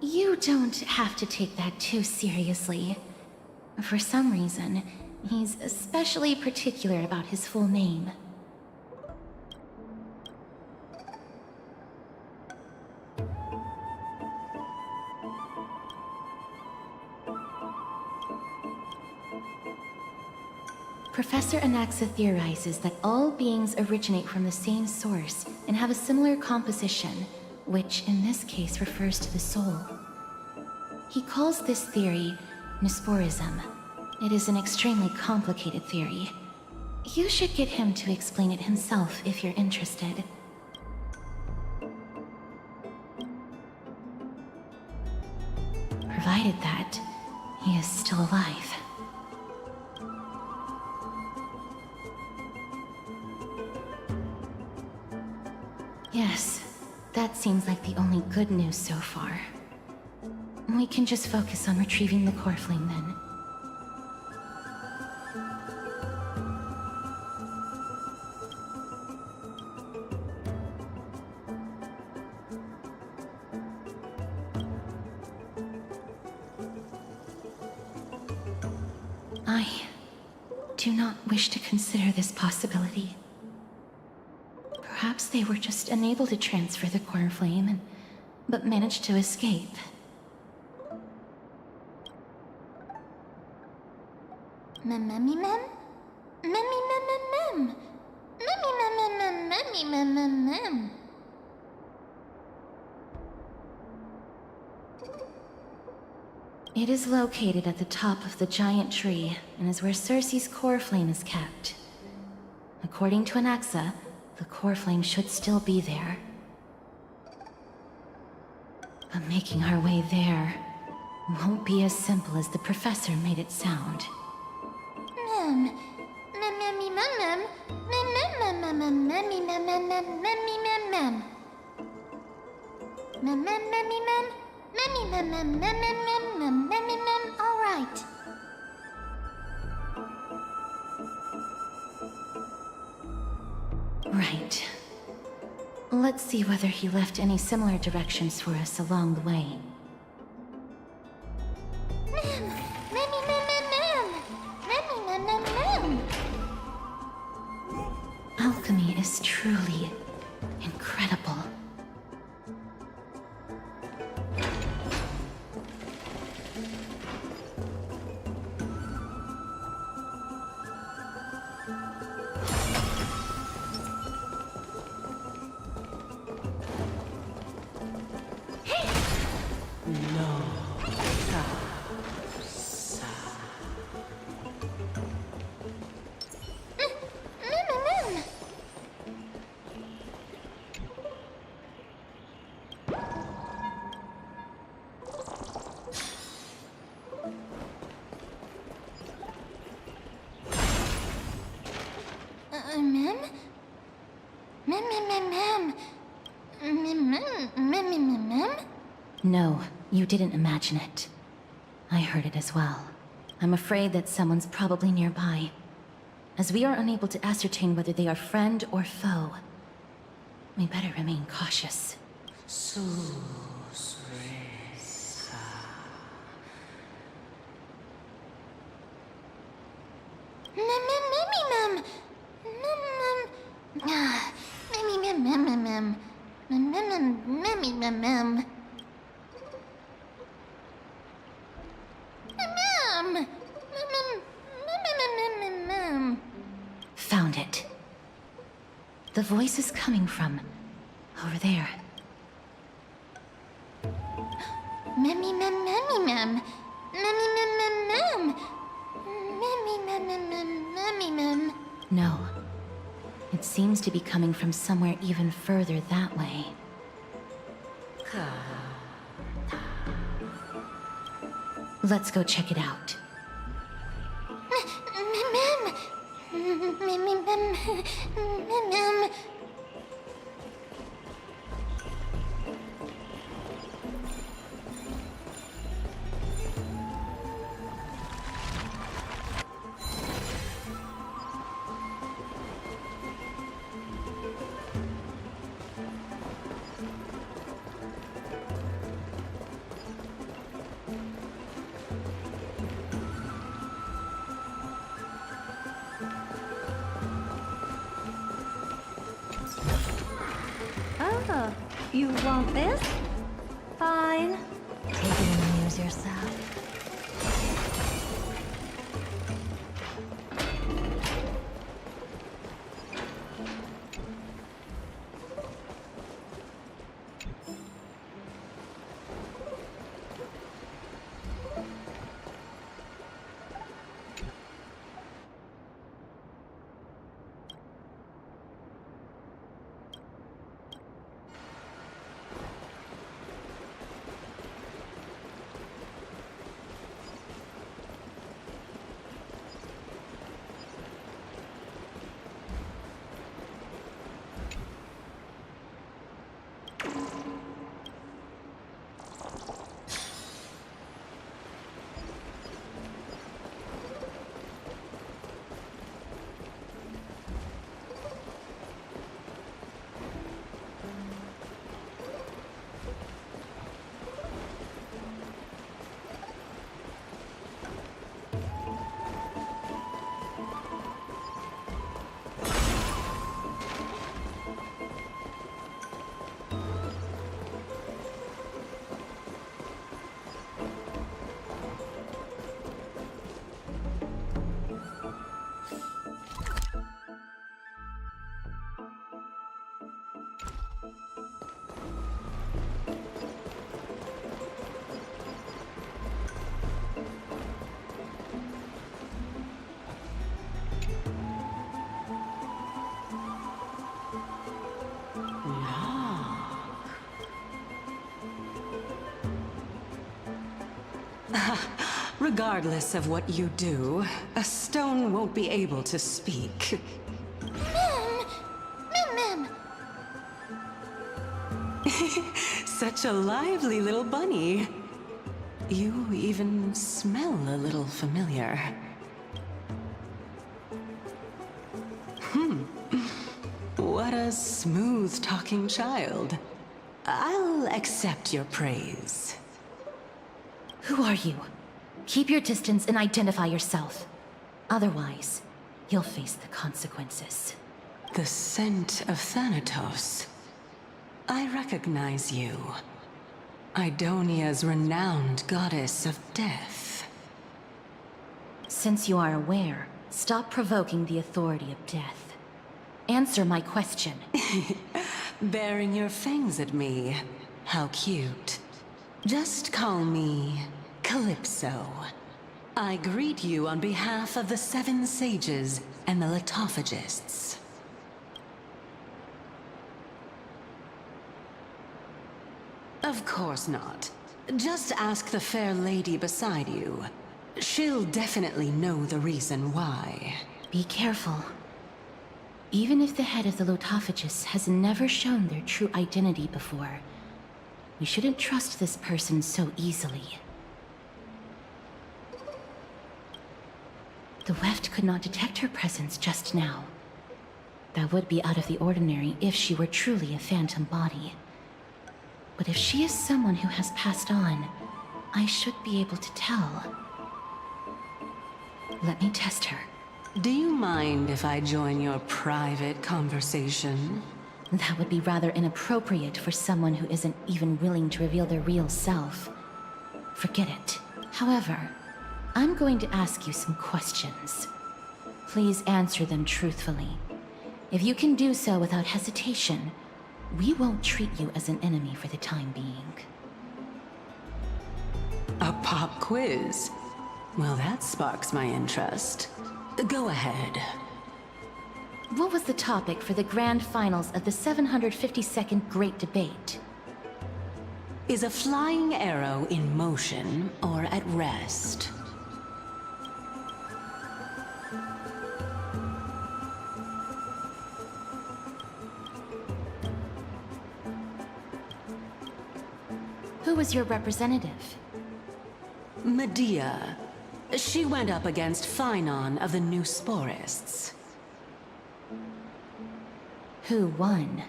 You don't have to take that too seriously. For some reason, he's especially particular about his full name. Professor Anaxa theorizes that all beings originate from the same source and have a similar composition, which in this case refers to the soul. He calls this theory Nusporism. It is an extremely complicated theory. You should get him to explain it himself if you're interested. Provided that he is still alive. Yes, that seems like the only good news so far. We can just focus on retrieving the core flame then. I do not wish to consider this possibility. Perhaps they were just unable to transfer the core flame, but managed to escape. Mem. It is located at the top of the giant tree, and is where Cersei's core flame is kept. According to Anaxa, the core flame should still be there. But making our way there won't be as simple as the professor made it sound. All right. Right. Let's see whether he left any similar directions for us along the way. Alchemy is truly incredible. No, you didn't imagine it. I heard it as well. I'm afraid that someone's probably nearby. As we are unable to ascertain whether they are friend or foe, we better remain cautious. Found it. The voice is coming from over there. No. It seems to be coming from somewhere even further that way. Let's go check it out. Oh, you want this? Fine. Take it and amuse yourself. Regardless of what you do, a stone won't be able to speak. Mim! Such a lively little bunny. You even smell a little familiar. What a smooth-talking child. I'll accept your praise. Who are you? Keep your distance and identify yourself. Otherwise, you'll face the consequences. The scent of Thanatos. I recognize you. Idonia's renowned goddess of death. Since you are aware, stop provoking the authority of death. Answer my question. Baring your fangs at me. How cute. Just call me Calypso. I greet you on behalf of the 7 sages and the litophagists. Of course not. Just ask the fair lady beside you. She'll definitely know the reason why. Be careful. Even if the head of the litophagists has never shown their true identity before, we shouldn't trust this person so easily. The weft could not detect her presence just now. That would be out of the ordinary if she were truly a phantom body. But if she is someone who has passed on, I should be able to tell. Let me test her. Do you mind if I join your private conversation? That would be rather inappropriate for someone who isn't even willing to reveal their real self. Forget it. However, I'm going to ask you some questions. Please answer them truthfully. If you can do so without hesitation, we won't treat you as an enemy for the time being. A pop quiz? Well, that sparks my interest. Go ahead. What was the topic for the grand finals of the 752nd Great Debate? Is a flying arrow in motion or at rest? Who was your representative? Medea. She went up against Phynon of the New Sporists. Who won?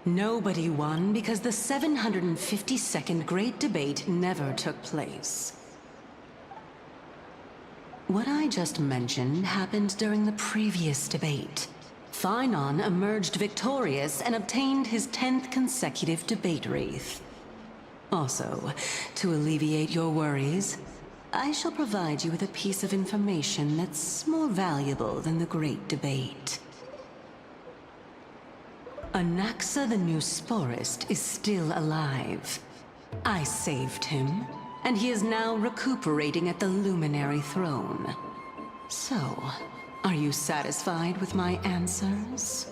Nobody won because the 752nd Great Debate never took place. What I just mentioned happened during the previous debate. Phynon emerged victorious and obtained his 10th consecutive debate wreath. Also, to alleviate your worries, I shall provide you with a piece of information that's more valuable than the Great Debate. Anaxa the New Sporist is still alive. I saved him, and he is now recuperating at the Luminary Throne. So, are you satisfied with my answers?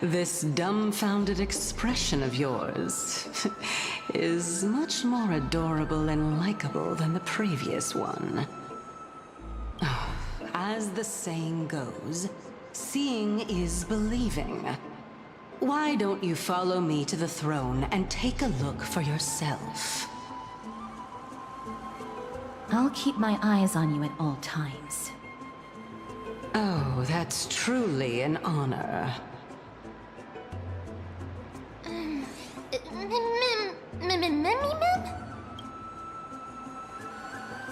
This dumbfounded expression of yours is much more adorable and likable than the previous one. As the saying goes, seeing is believing. Why don't you follow me to the throne and take a look for yourself? I'll keep my eyes on you at all times. Oh, that's truly an honor.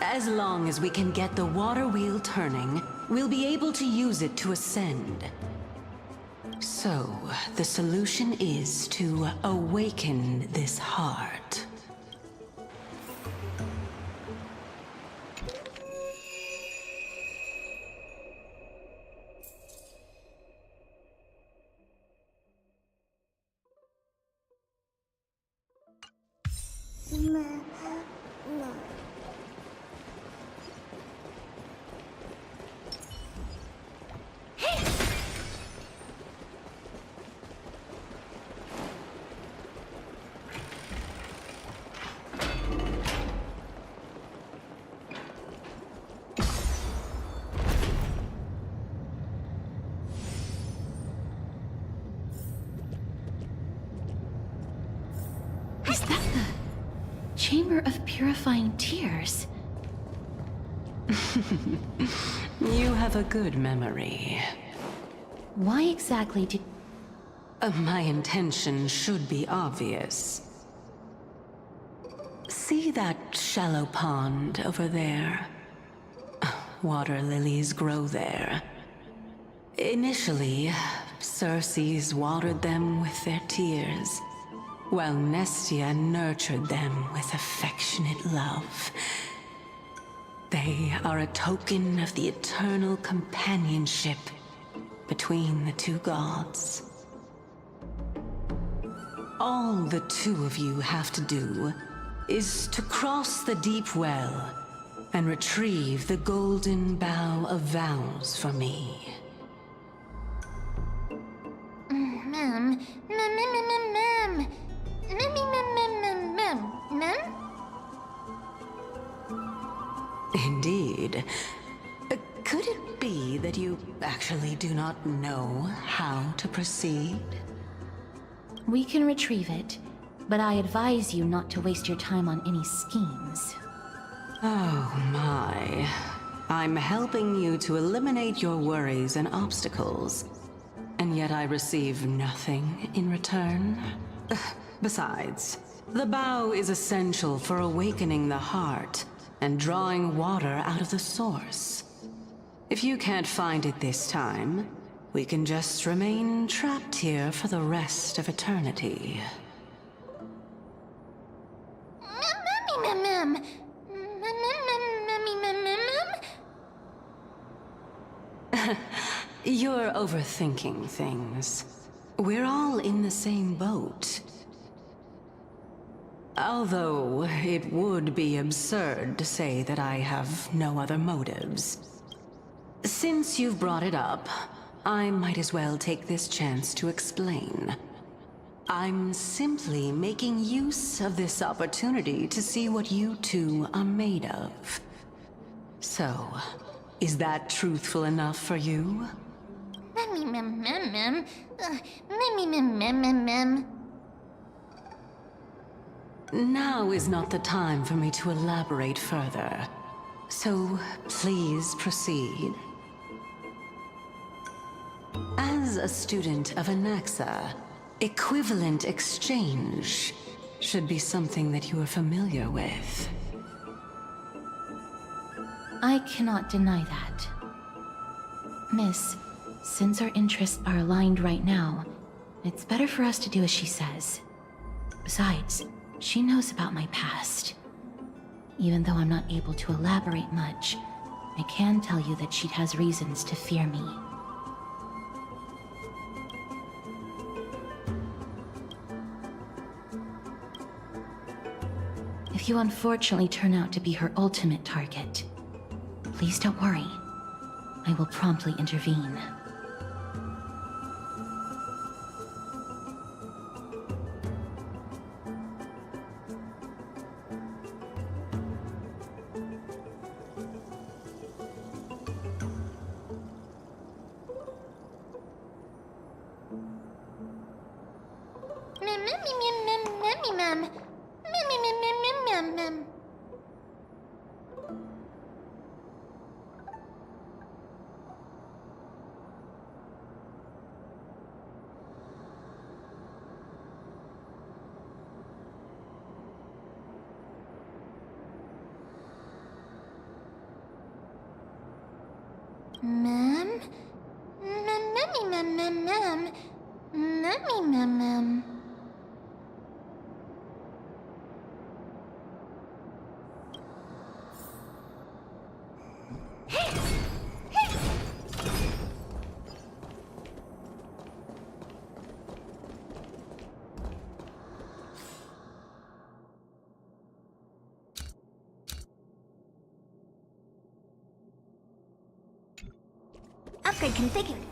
As long as we can get the water wheel turning, we'll be able to use it to ascend. So, the solution is to awaken this heart. Is that the Chamber of Purifying Tears? You have a good memory. Why exactly did... My intention should be obvious. See that shallow pond over there? Water lilies grow there. Initially, Circes watered them with their tears, while Nestia nurtured them with affectionate love. They are a token of the eternal companionship between the two gods. All the two of you have to do is to cross the deep well and retrieve the golden bough of vows for me. Mem. Indeed. Could it be that you actually do not know how to proceed? We can retrieve it, but I advise you not to waste your time on any schemes. Oh my. I'm helping you to eliminate your worries and obstacles, and yet I receive nothing in return? Besides, the bow is essential for awakening the heart and drawing water out of the source. If you can't find it this time, we can just remain trapped here for the rest of eternity. You're overthinking things. We're all in the same boat. Although, it would be absurd to say that I have no other motives. Since you've brought it up, I might as well take this chance to explain. I'm simply making use of this opportunity to see what you two are made of. So, is that truthful enough for you? Now is not the time for me to elaborate further. So, please proceed. As a student of Anaxa, equivalent exchange should be something that you are familiar with. I cannot deny that. Miss, since our interests are aligned right now, it's better for us to do as she says. Besides, she knows about my past. Even though I'm not able to elaborate much, I can tell you that she has reasons to fear me. If you unfortunately turn out to be her ultimate target, please don't worry. I will promptly intervene. Upgrade configured.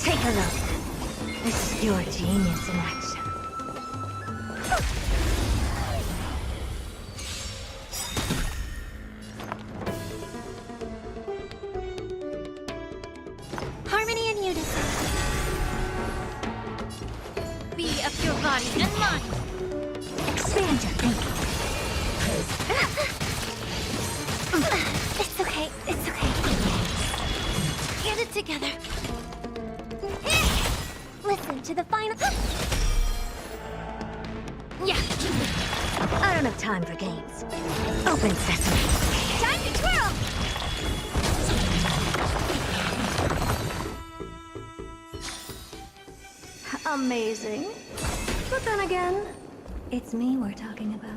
Take a look. This is pure genius in action. Harmony and unison. Be of your body and mind. Expand your thinking. It's okay, it's okay. Get it together. Listen to the final... Yeah. I don't have time for games. Open sesame. Time to twirl! Amazing. But then again, it's me we're talking about.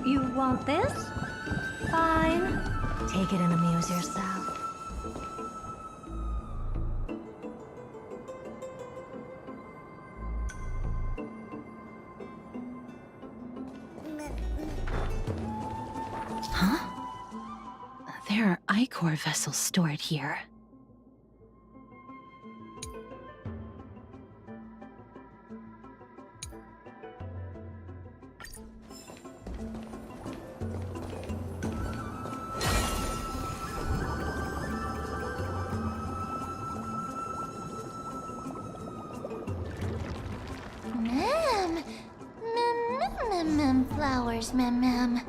You want this? Fine. Take it and amuse yourself. Huh? There are Ichor vessels stored here. Flowers, mem.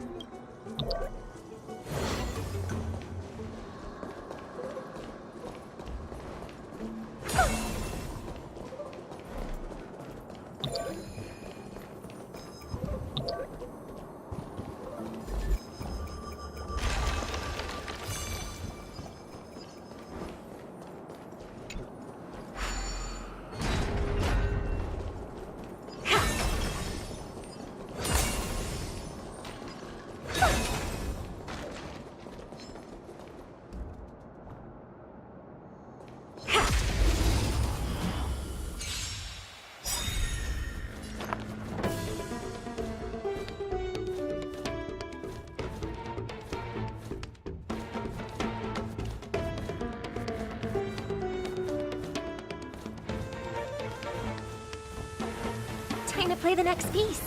Time to play the next piece.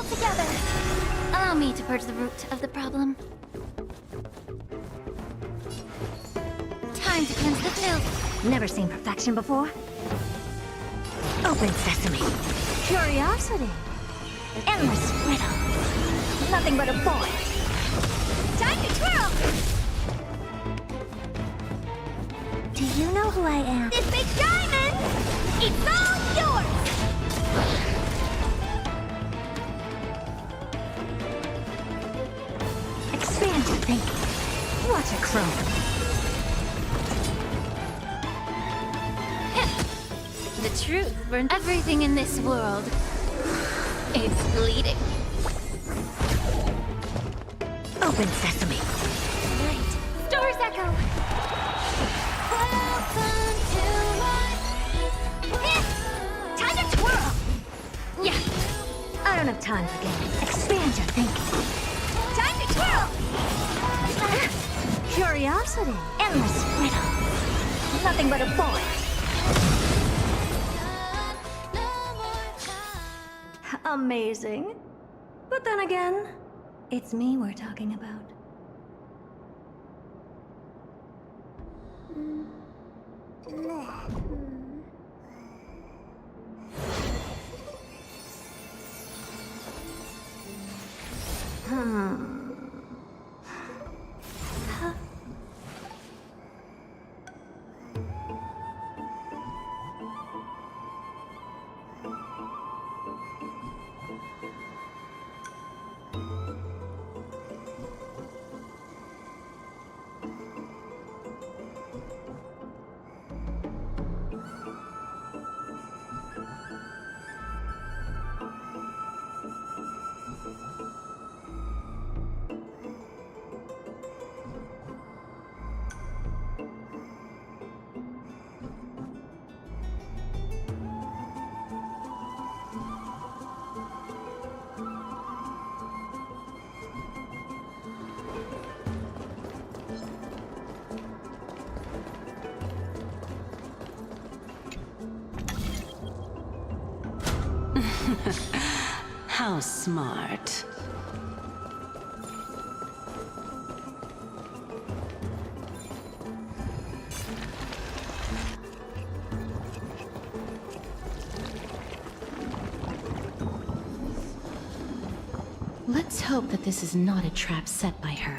together. Allow me to purge the root of the problem. Time to cleanse the filth. Never seen perfection before. Open sesame. Curiosity. Endless riddle. Nothing but a boy. Time to twirl! Do you know who I am? This big diamond! It's all yours! Expand your thinking. Watch it grow. The truth burns. Everything in this world is bleeding. Open sesame. Right. Store's echo. Welcome to life. Time to twirl. Yeah. I don't have time for games. Expand your thinking. Time to twirl. Curiosity. Endless riddle. Nothing but a boy. Amazing. But then again, it's me we're talking about. How smart. Let's hope that this is not a trap set by her.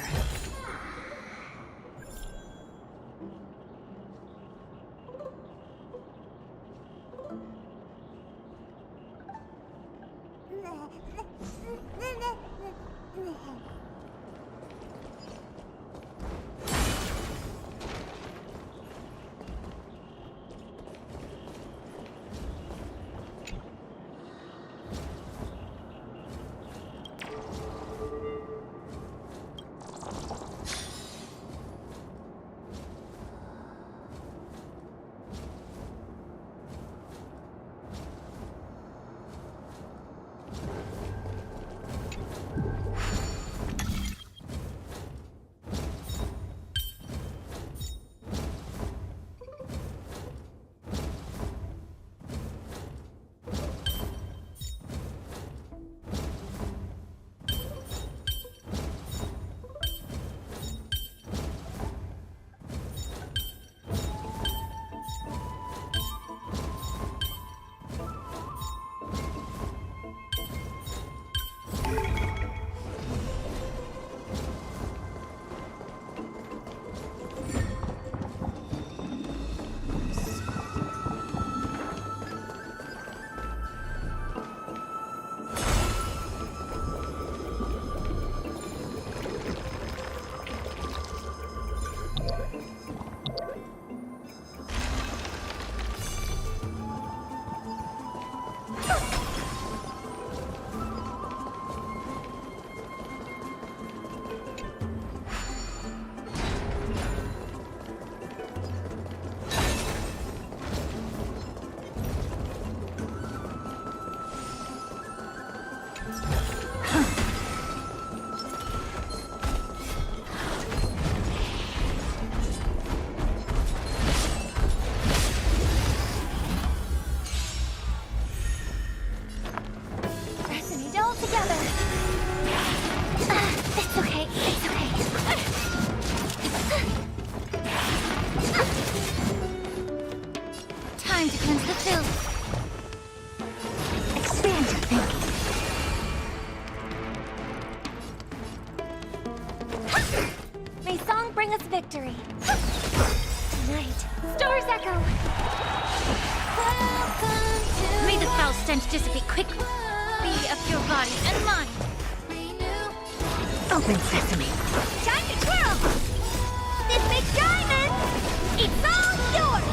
to cleanse the filth. Expand your thinking. May song bring us victory. Tonight, stars echo. May the foul stench dissipate quickly. Be of your body and mind. Open sesame. Time to twirl! This big diamond! It's all yours!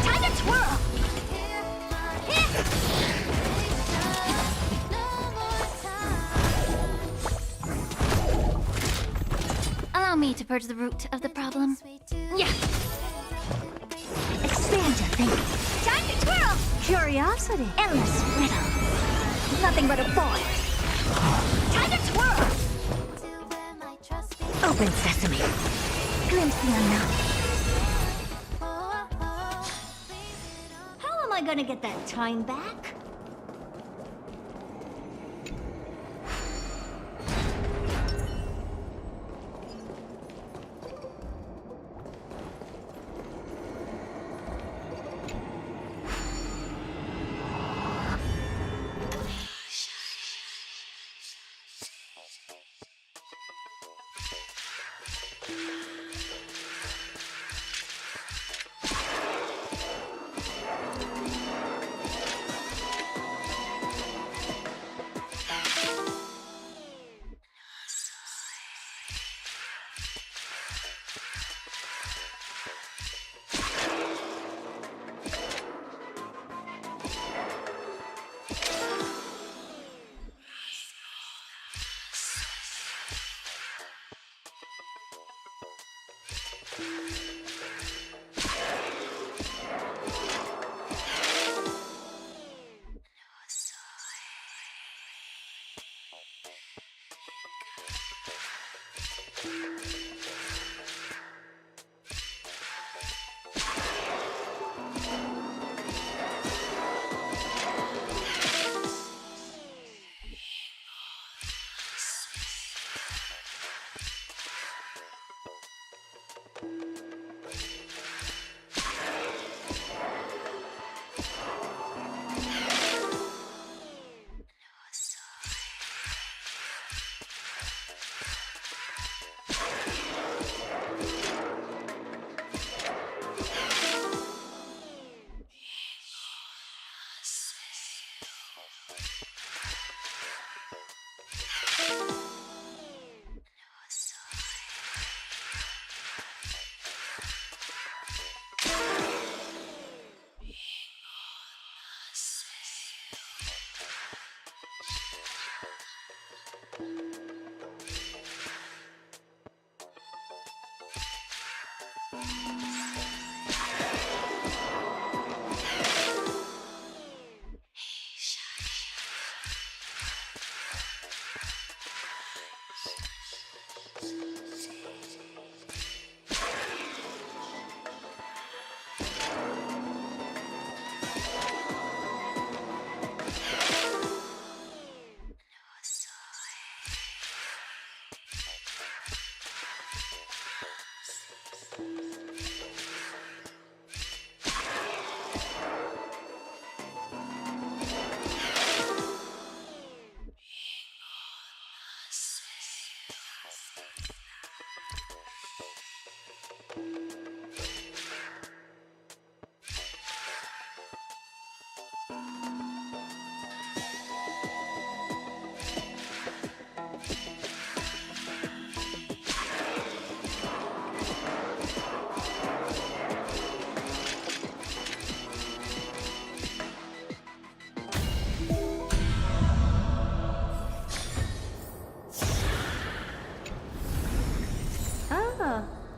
Time to twirl! Allow me to purge the root of the problem. Yeah! Expand your thinking. Time to twirl! Curiosity. Endless riddle. Nothing but a boy. Time to twirl! Open sesame. Glimpse the unknown. How am I gonna get that time back?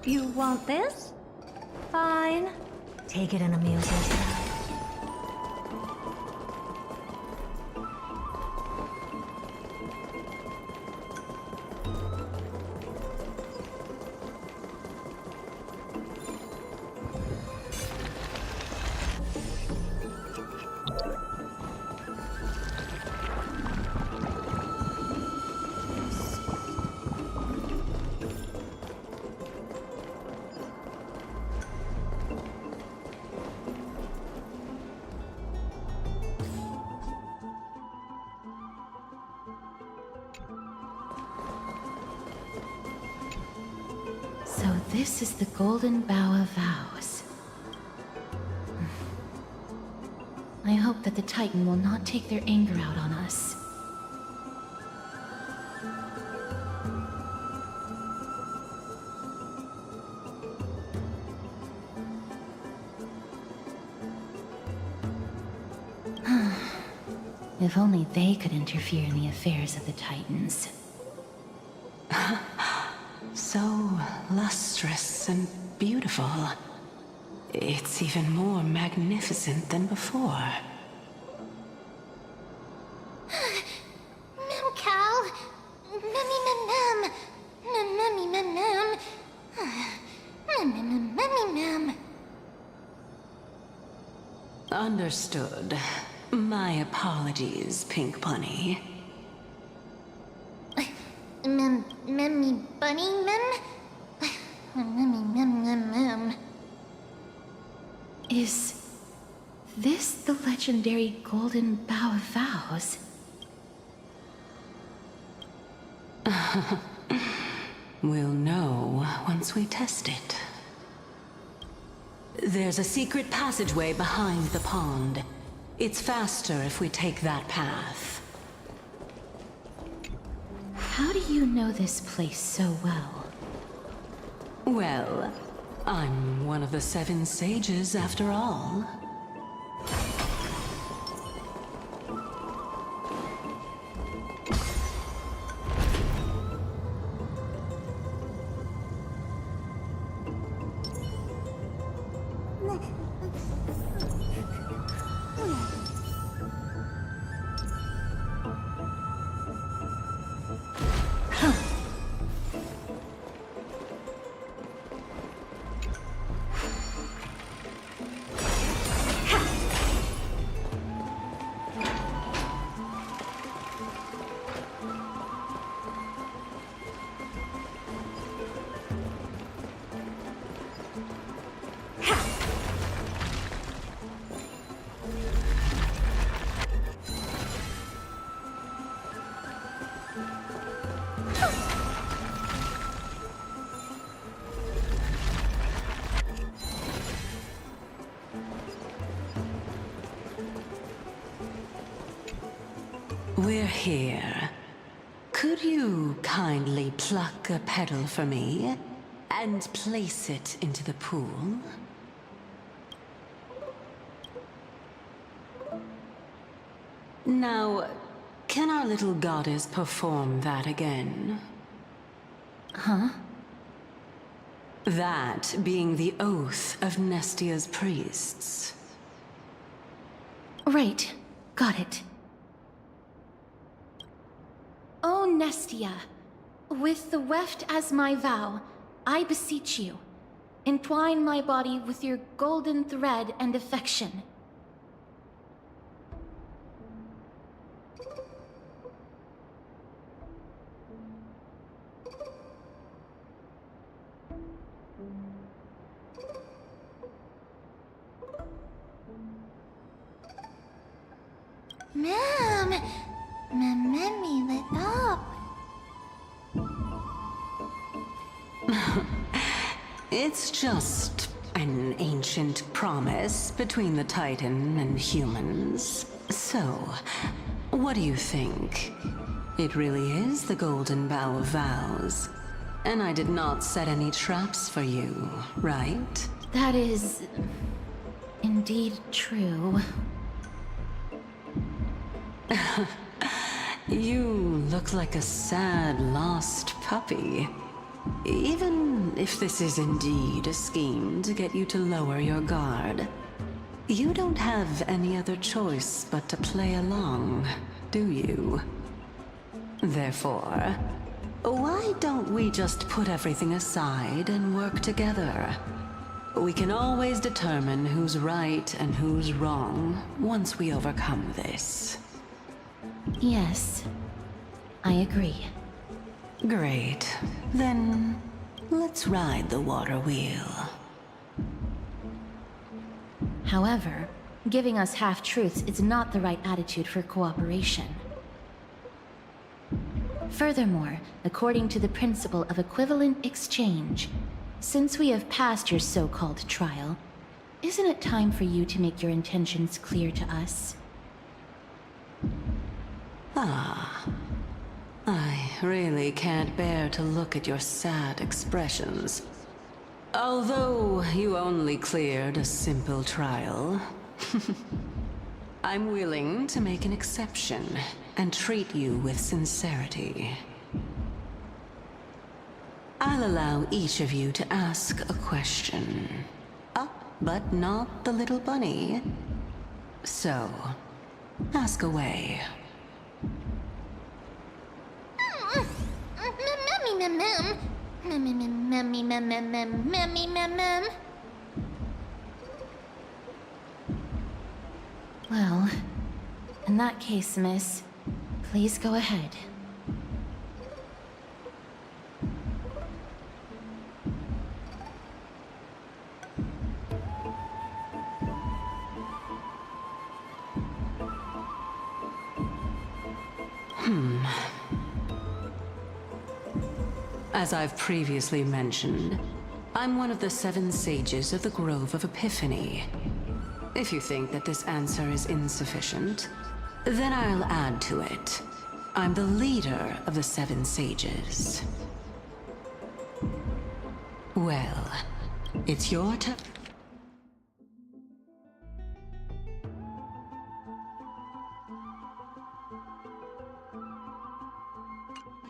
You want this? Fine. Take it and amuse yourself. this is the Golden Bough of Vows. I hope that the Titan will not take their anger out on us. If only they could interfere in the affairs of the Titans. So lustrous and beautiful. It's even more magnificent than before. Mem Cal. Memmy mem mem. Memmy mem mem. Memmy mem. Understood. My apologies, Pink Bunny. Memmy bunny mem? Memmy mem mem mem. Is this the legendary Golden Bough of Vows? We'll know once we test it. There's a secret passageway behind the pond. It's faster if we take that path. How do you know this place so well? Well, I'm one of the 7 sages after all. We're here. Could you kindly pluck a petal for me and place it into the pool? Now, can our little goddess perform that again? Huh? That being the oath of Nestia's priests. Right. Got it. O Nestia, with the weft as my vow, I beseech you, entwine my body with your golden thread and affection. Ma'am, Memmy lit up. It's just an ancient promise between the Titan and humans. So, what do you think? It really is the Golden Bough of Vows. And I did not set any traps for you, right? That is indeed true. You look like a sad, lost puppy. Even if this is indeed a scheme to get you to lower your guard, you don't have any other choice but to play along, do you? Therefore, why don't we just put everything aside and work together? We can always determine who's right and who's wrong once we overcome this. Yes, I agree. Great. Then, let's ride the water wheel. However, giving us half-truths is not the right attitude for cooperation. Furthermore, according to the principle of equivalent exchange, Since we have passed your so-called trial, isn't it time for you to make your intentions clear to us? Ah. I really can't bear to look at your sad expressions. Although you only cleared a simple trial, I'm willing to make an exception and treat you with sincerity. I'll allow each of you to ask a question. Up, but not the little bunny. So, ask away. Well, in that case, miss, please go ahead. As I've previously mentioned, I'm one of the 7 sages of the Grove of Epiphany. If you think that this answer is insufficient, then I'll add to it. I'm the leader of the 7 sages. Well, it's your turn.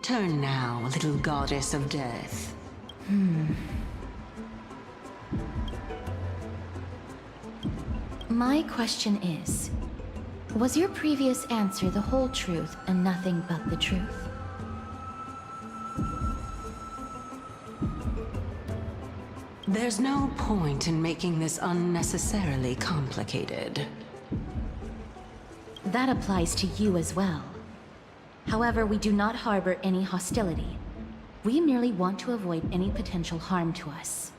Turn now, little goddess of death. My question is, was your previous answer the whole truth and nothing but the truth? There's no point in making this unnecessarily complicated. That applies to you as well. However, we do not harbor any hostility. We merely want to avoid any potential harm to us.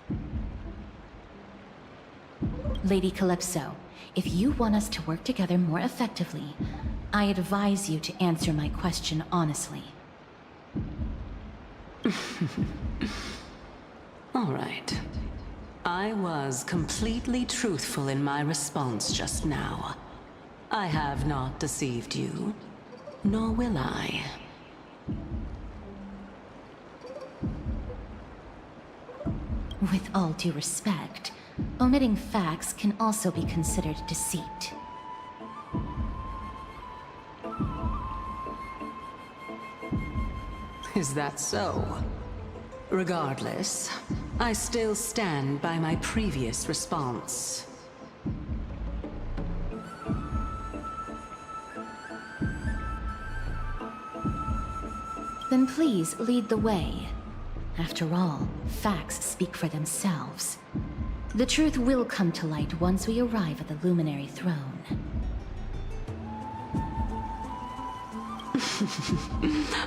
Lady Calypso, if you want us to work together more effectively, I advise you to answer my question honestly. All right. I was completely truthful in my response just now. I have not deceived you, nor will I. With all due respect, omitting facts can also be considered deceit. Is that so? Regardless, I still stand by my previous response. Then please lead the way. After all, facts speak for themselves. The truth will come to light once we arrive at the Luminary Throne.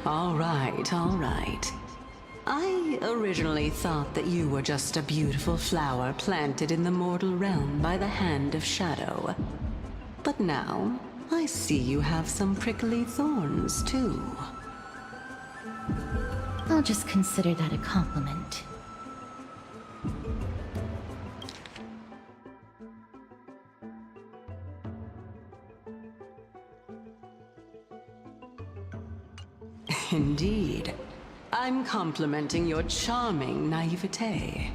All right, all right. I originally thought that you were just a beautiful flower planted in the mortal realm by the hand of shadow. But now, I see you have some prickly thorns, too. I'll just consider that a compliment. Indeed. I'm complimenting your charming naivete.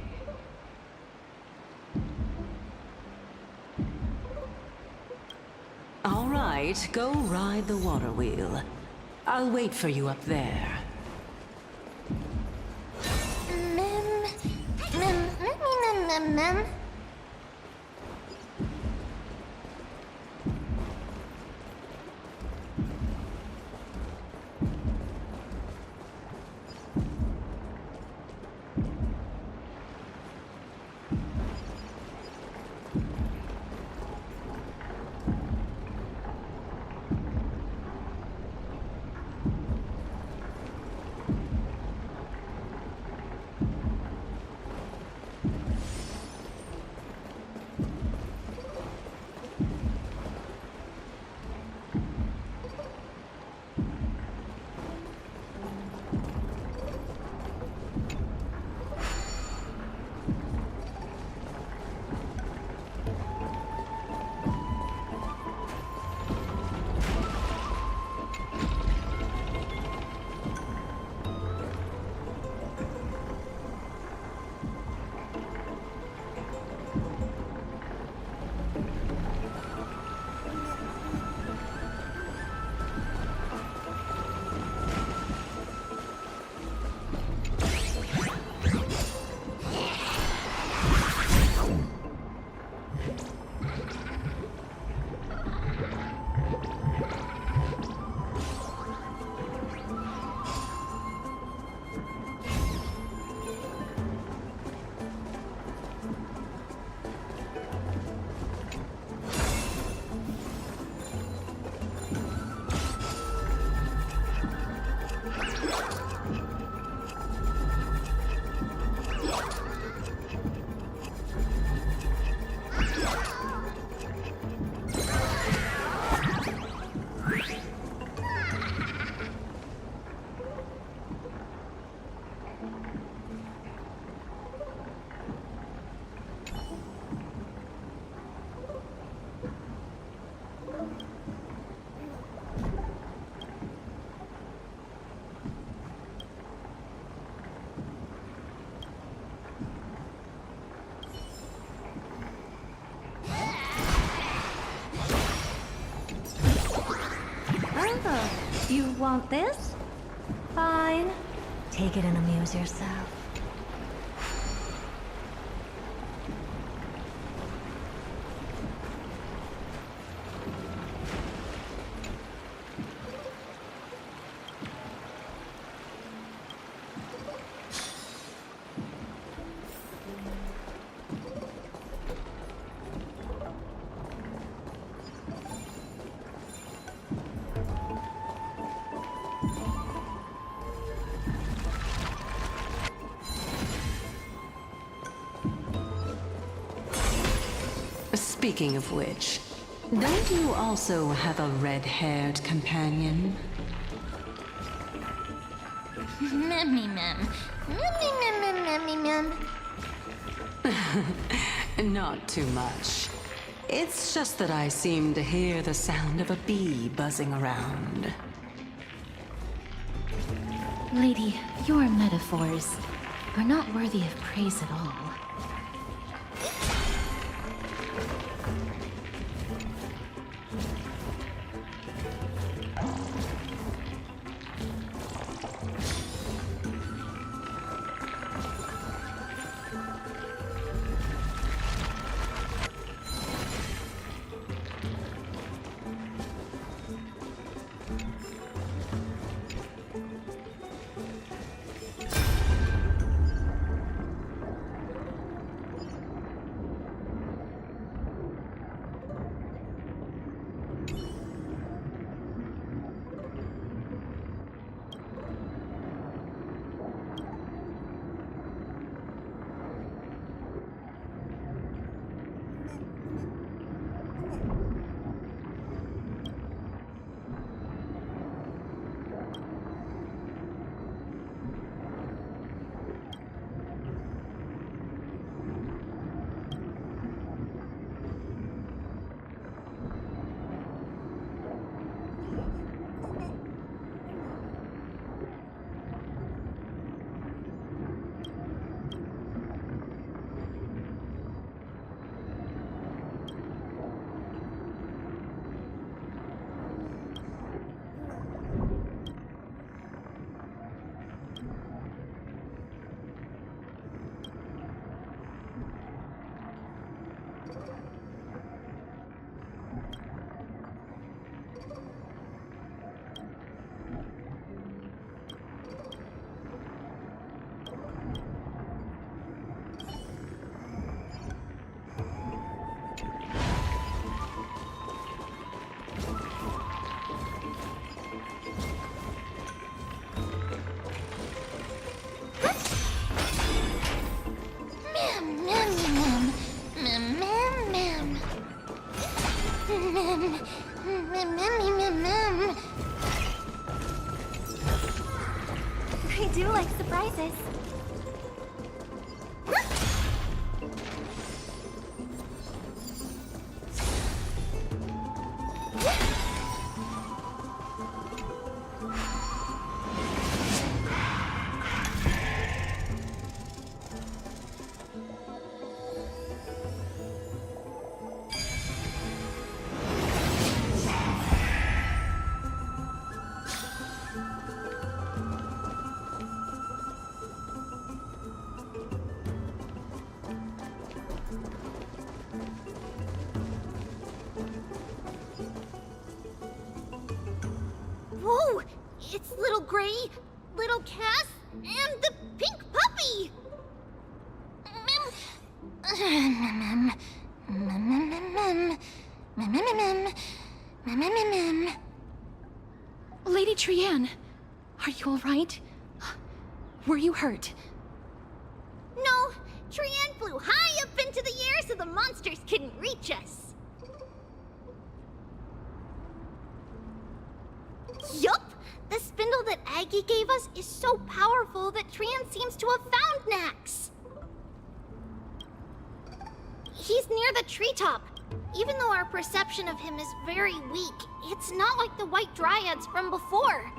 All right, go ride the water wheel. I'll wait for you up there. Mem. You want this? Fine. Take it and amuse yourself. Speaking of which, don't you also have a red-haired companion? Mem. Not too much. It's just that I seem to hear the sound of a bee buzzing around. Lady, your metaphors are not worthy of praise at all. I do like surprises. Whoa! It's Little Gray, Little Cass, and the pink puppy! Lady Trianne, are you all right? Were you hurt? No, Trianne flew high up into the air so the monsters couldn't reach us. Yup! The spindle that Aggie gave us is so powerful that Trianne seems to have found Nax. He's near the treetop. Even though our perception of him is very weak, it's not like the White Dryads from before.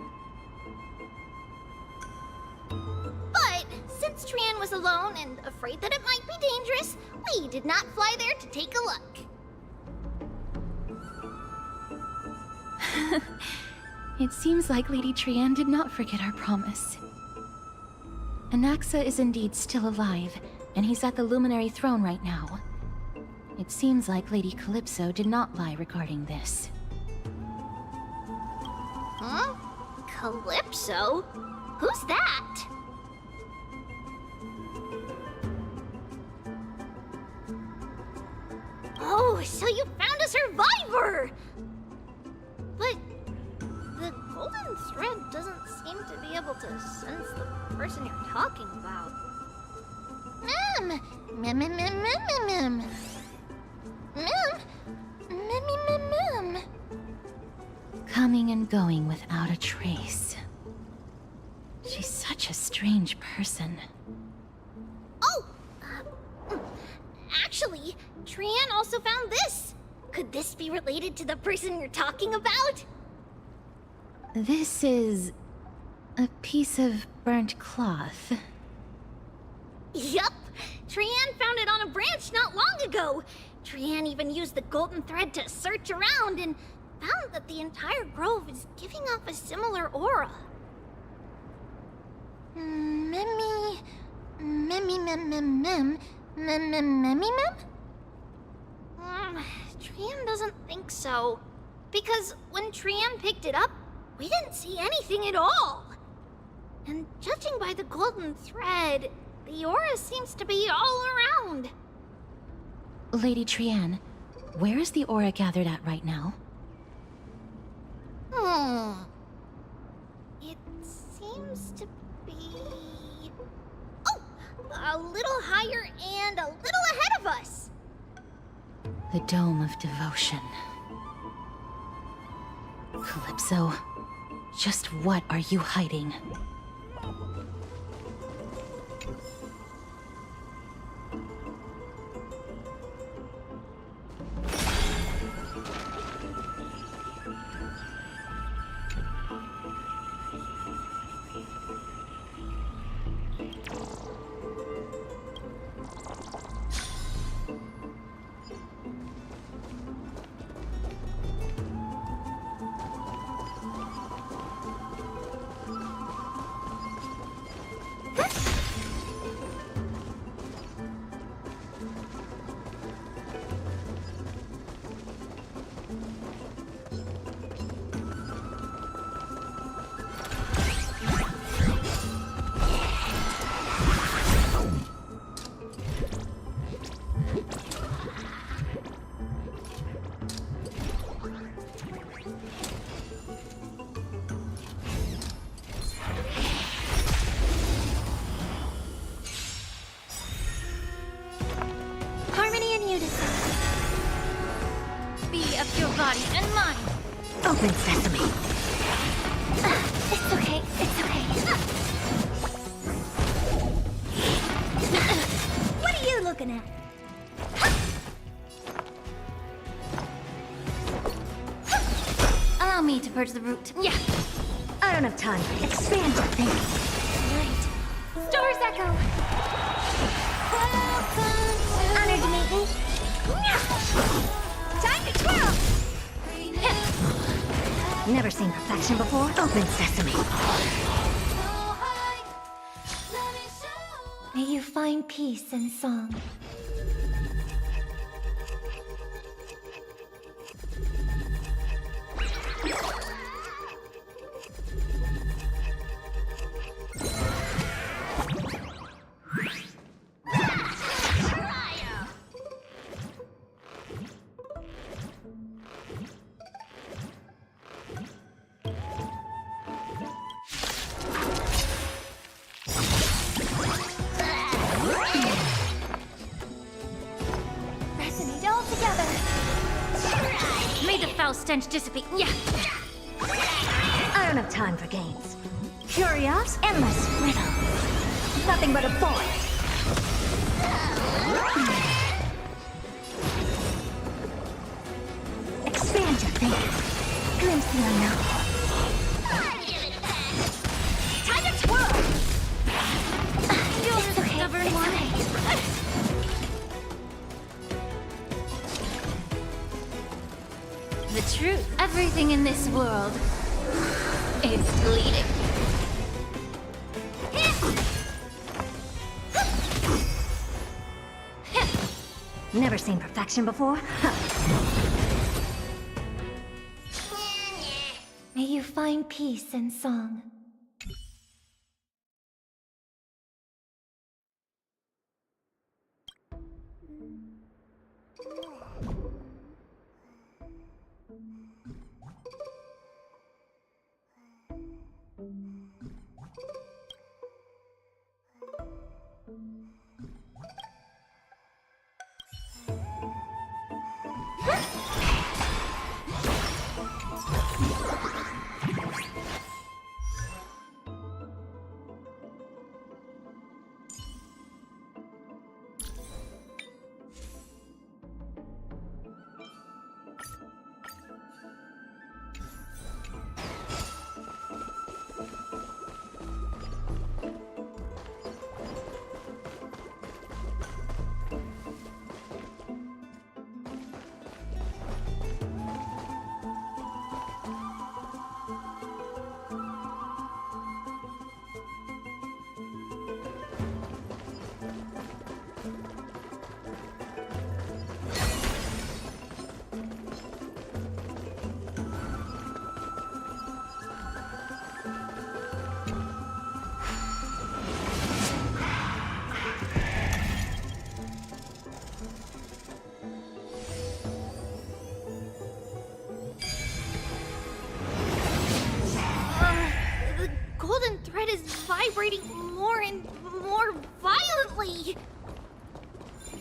But since Trianne was alone and afraid that it might be dangerous, we did not fly there to take a look. It seems like Lady Trianne did not forget our promise. Anaxa is indeed still alive, and he's at the Luminary Throne right now. It seems like Lady Calypso did not lie regarding this. Huh? Calypso? Who's that? Oh, so you found a survivor! But the golden thread doesn't seem to be able to sense the person you're talking about. Mem! Mem, mem, mem, mem, mem, mem. Mem! Mem, mem, mem. Coming and going without a trace. She's such a strange person. Oh! Actually, Trianne also found this. Could this be related to the person you're talking about? This is a piece of burnt cloth. Yup! Trianne found it on a branch not long ago. Trianne even used the golden thread to search around and found that the entire grove is giving off a similar aura. Memmy... Memmy mem mem mem... Mem mem memmy mem? Trianne doesn't think so. Because when Trianne picked it up, we didn't see anything at all. And judging by the golden thread, the aura seems to be all around. Lady Trianne, where is the aura gathered at right now? It seems to be... Oh! A little higher and a little ahead of us! The Dome of Devotion. Calypso, just what are you hiding? Body and mind. Open sesame. It's okay. It's okay. What are you looking at? Allow me to purge the root. Yeah. I don't have time. Expand your thinking. Great. Stars echo. Honored to meet you. Time to twirl. Never seen perfection before? Open sesame. May you find peace and song. Stench dissipate. Yeah. I don't have time for games. Curios, endless riddle. Nothing but a void. Expand your thinking. Glimpse the unknown. Time to twirl. You'll discover one. The truth. Everything in this world It's bleeding. Never seen perfection before? May you find peace and song. The golden thread is vibrating more and more violently.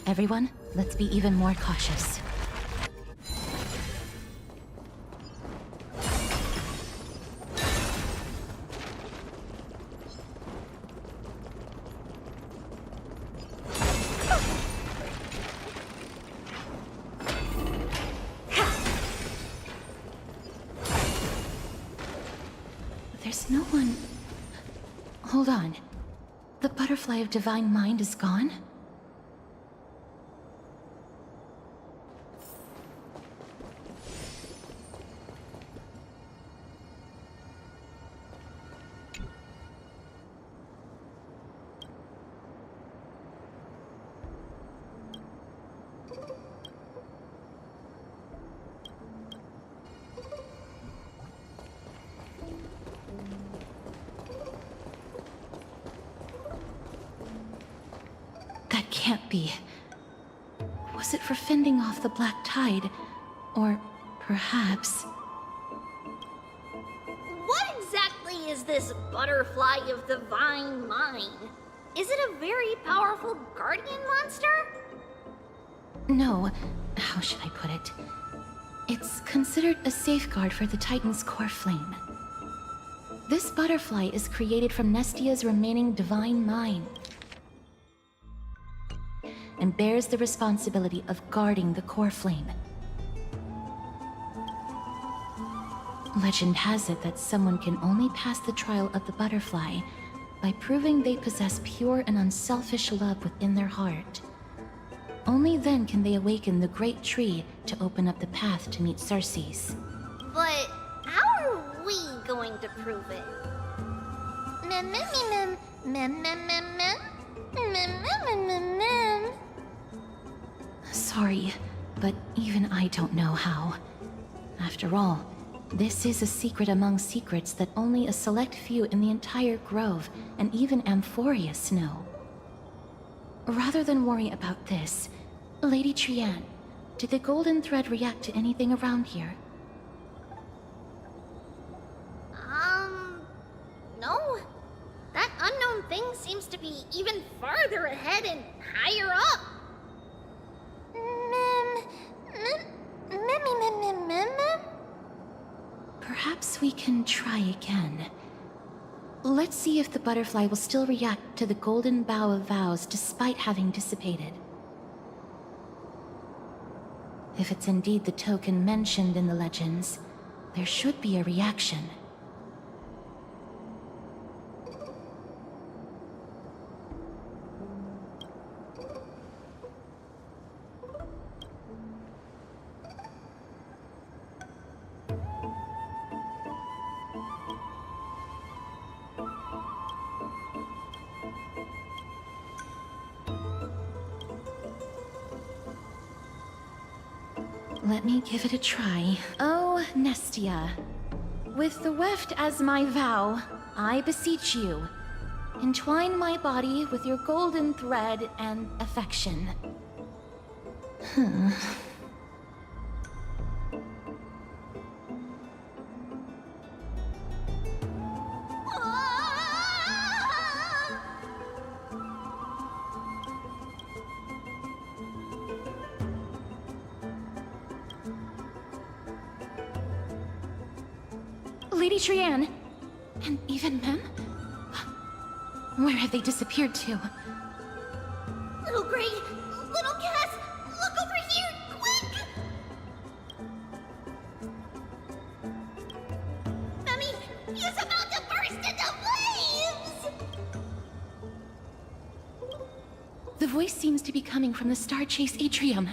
Everyone, let's be even more cautious. There's no one... Hold on. The butterfly of divine mind is gone? That can't be. Was it for fending off the black tide? Or perhaps... What exactly is this butterfly of divine mind? Is it a very powerful guardian monster? No, how should I put it? It's considered a safeguard for the Titan's core flame. This butterfly is created from Nestia's remaining divine mind, and bears the responsibility of guarding the core flame. Legend has it that someone can only pass the trial of the butterfly by proving they possess pure and unselfish love within their heart. Only then can they awaken the great tree to open up the path to meet Circes. But how are we going to prove it? Mem mem mem mem mem mem mem mem mem mem mem. Sorry, but even I don't know how. After all, this is a secret among secrets that only a select few in the entire grove and even Amphorius know. Rather than worry about this, Lady Trianne, did the golden thread react to anything around here? No. That unknown thing seems to be even farther ahead and higher up. Perhaps we can try again. Let's see if the butterfly will still react to the golden bough of vows despite having dissipated. If it's indeed the token mentioned in the legends, there should be a reaction. Let me give it a try. Oh, Nestia. With the weft as my vow, I beseech you, entwine my body with your golden thread and affection. Lady Trianne, and even Mem? Where have they disappeared to? Little Gray, little Cass, look over here, quick! Mummy, he's about to burst into flames! The voice seems to be coming from the Star Chase atrium.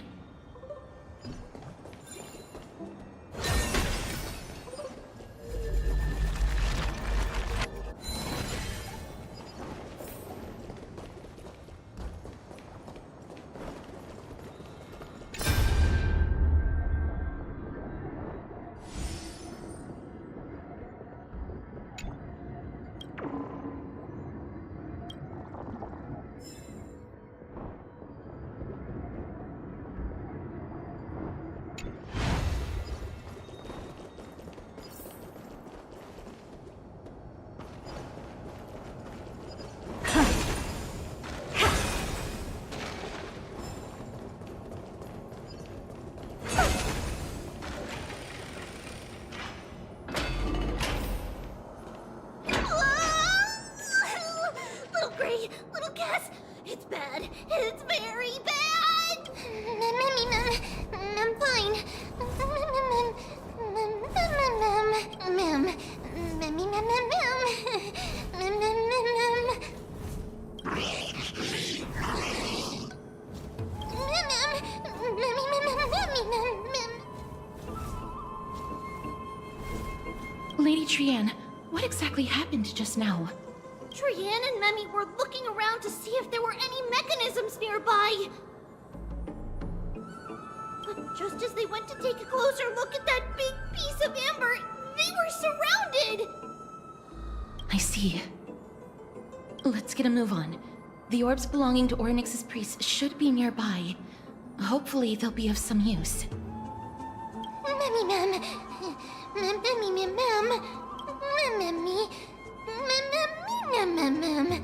Little Gray, little Cass, it's bad. It's very bad. I'm fine. Lady Trianne, what exactly happened just now? Trianne and Memmy were looking around to see if there were any mechanisms nearby. But just as they went to take a closer look at that big piece of amber, they were surrounded! I see. Let's get a move on. The orbs belonging to Ornyx's priests should be nearby. Hopefully they'll be of some use. Memmy Mem. Memmy Mem. Memmy. Mem.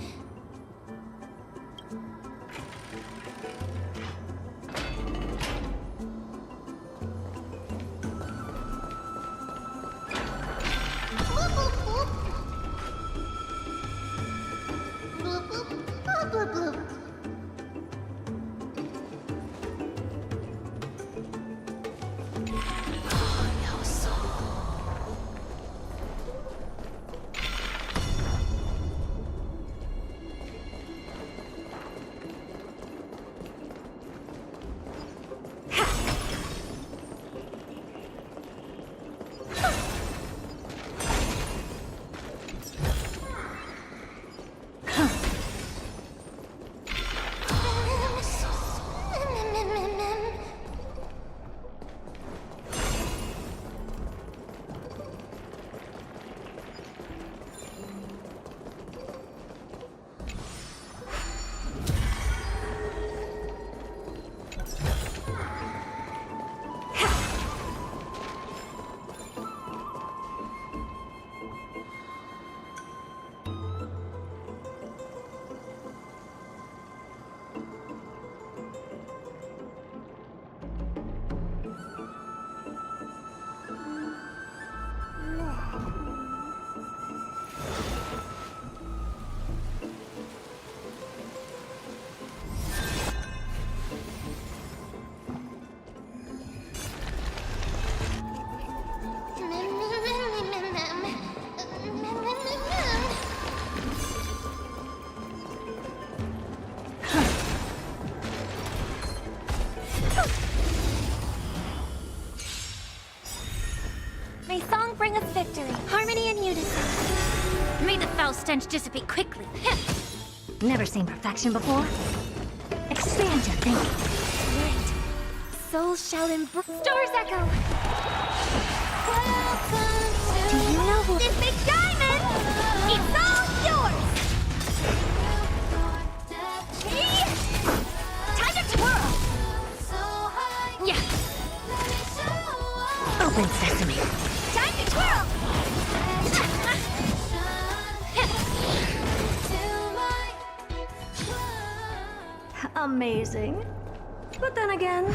May song bring us victory, harmony and unison. May the foul stench dissipate quickly. Never seen perfection before. Expand your thinking. Right. souls shall embrace. Stars echo! Do you know who? This big diamond! It's all yours! Time to twirl! Yeah! Open sesame. Time to twirl! Amazing. But then again...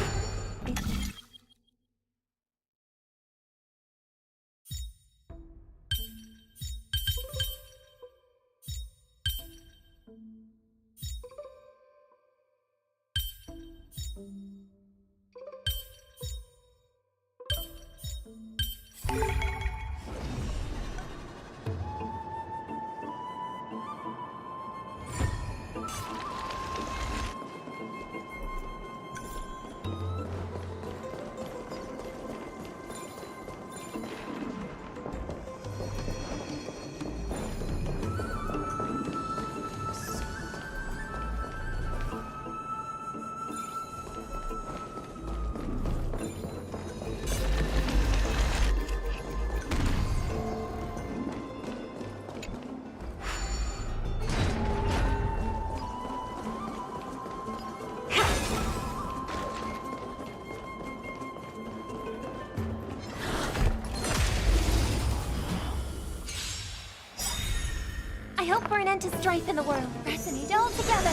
I hope for an end to strife in the world. Resonate all together.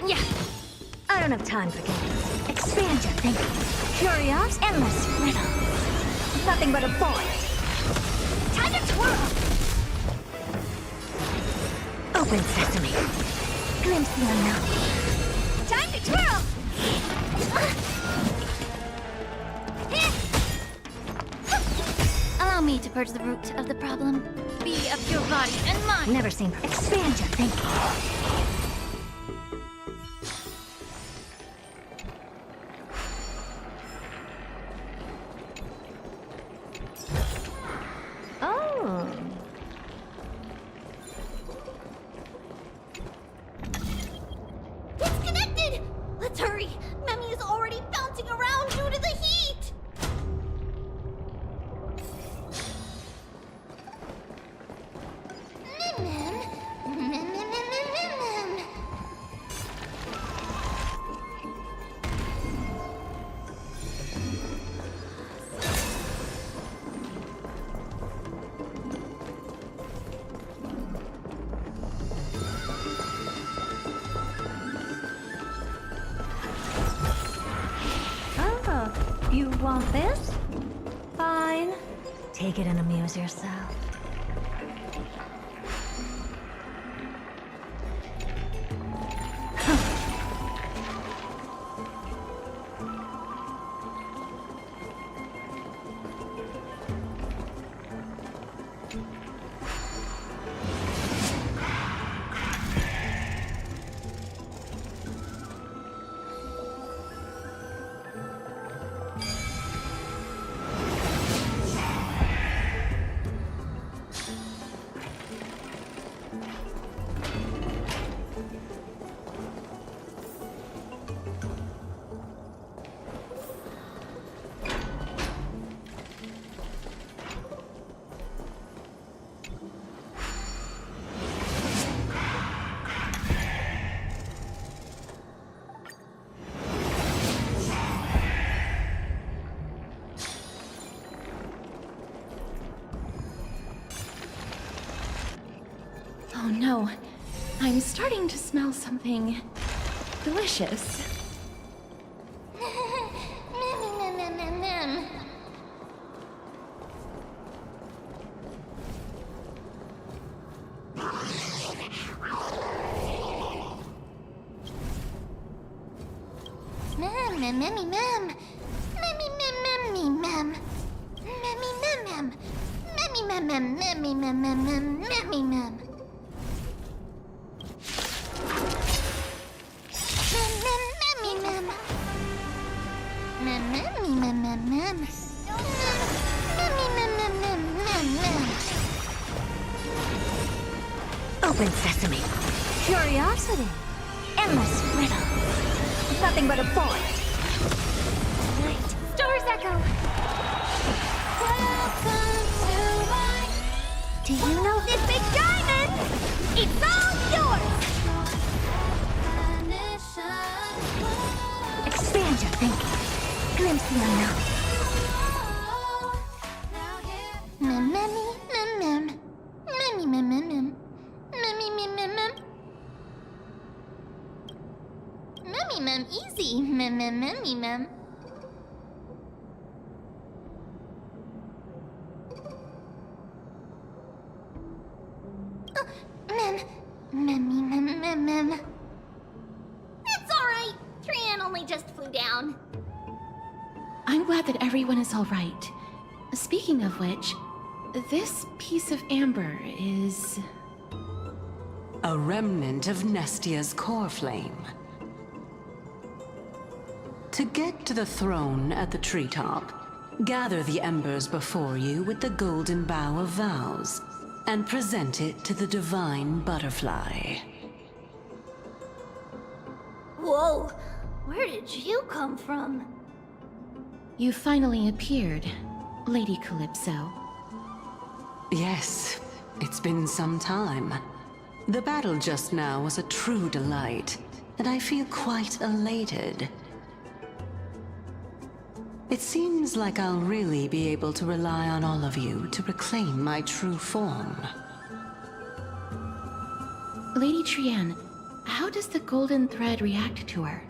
Yeah. I don't have time for games. Expand your thinking. Curious, endless riddle. Nothing but a void. Time to twirl! Open sesame. Glimpse the unknown. Time to twirl! Allow me to purge the root of the problem. Be of your body and mind. Never seen. Expand your thinking. Oh. Disconnected! Let's hurry! Memmy is already bouncing around due to the heat! Oh, you want this? Fine. Take it and amuse yourself. Oh no, I'm starting to smell something delicious. Open sesame. Curiosity. Endless riddle. Nothing but a forest. Stars echo! Do you know this big diamond? It's all yours! Expand your thinking. Glimpse the unknown. Easy. Mem. Mem. It's alright. Trian only just flew down. I'm glad that everyone is all right. Speaking of which, this piece of amber is... A remnant of Nestia's core flame. To get to the throne at the treetop, gather the embers before you with the golden bough of vows, and present it to the divine butterfly. Whoa, where did you come from? You finally appeared, Lady Calypso. Yes, it's been some time. The battle just now was a true delight, and I feel quite elated. It seems like I'll really be able to rely on all of you to reclaim my true form. Lady Trian, how does the golden thread react to her?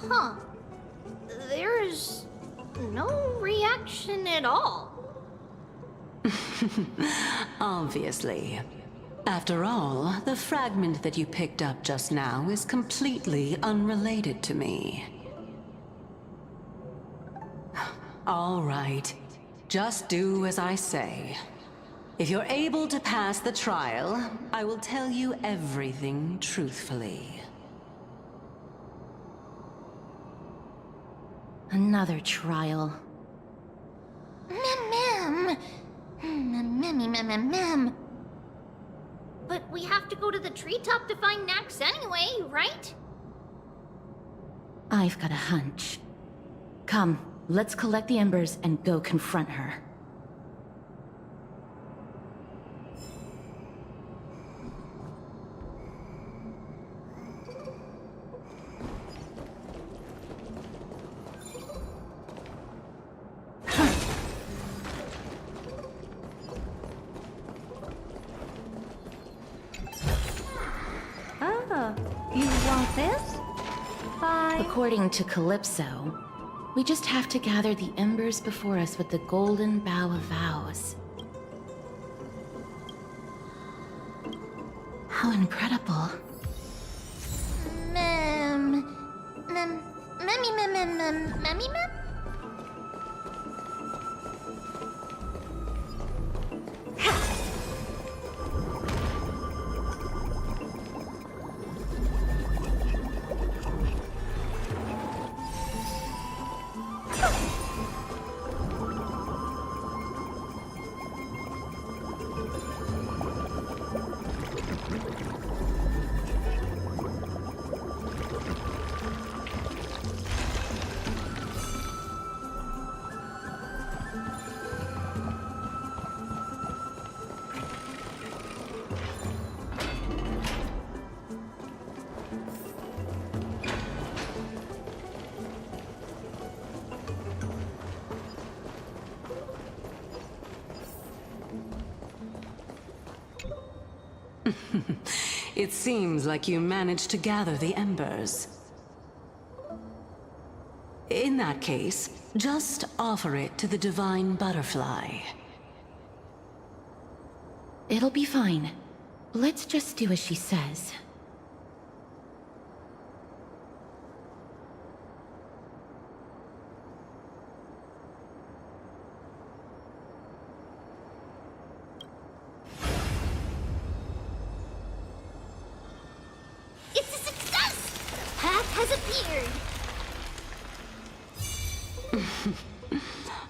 Huh. There's no reaction at all. Obviously. After all, the fragment that you picked up just now is completely unrelated to me. All right. Just do as I say. If you're able to pass the trial, I will tell you everything truthfully. Another trial. Mem. But we have to go to the treetop to find Nax anyway, right? I've got a hunch. Come, let's collect the embers and go confront her. You want this? Bye. According to Calypso, we just have to gather the embers before us with the golden bough of vows. How incredible. Mem. It seems like you managed to gather the embers. In that case, just offer it to the divine butterfly. It'll be fine. Let's just do as she says. It's a success! Path has appeared.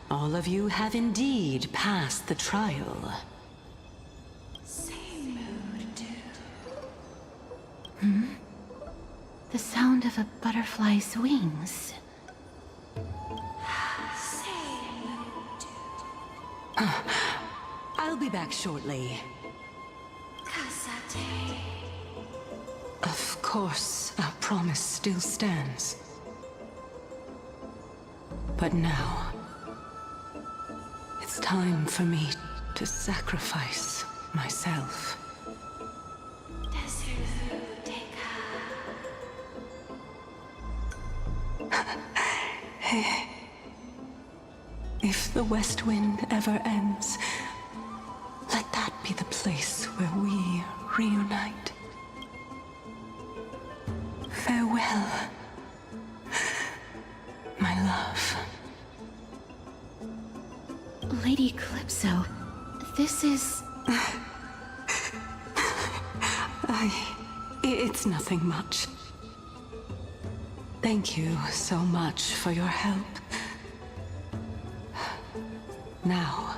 All of you have indeed passed the trial. The sound of a butterfly's wings. I'll be back shortly. Of course, our promise still stands. But now, it's time for me to sacrifice myself. If the West Wind ever ends, let that be the place where we reunite. Farewell, my love. Lady Calypso, this is... It's nothing much. Thank you so much for your help. Now,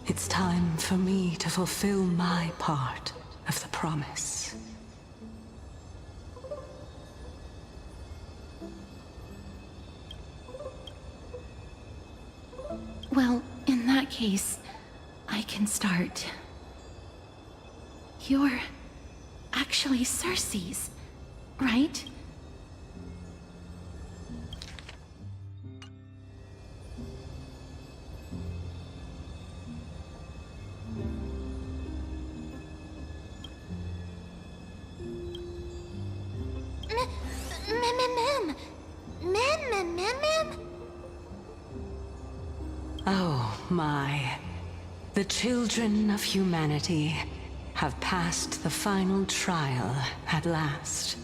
it's time for me to fulfill my part of the promise. Well, in that case, I can start. You're actually Cersei's, right? Oh my. The children of humanity have passed the final trial at last.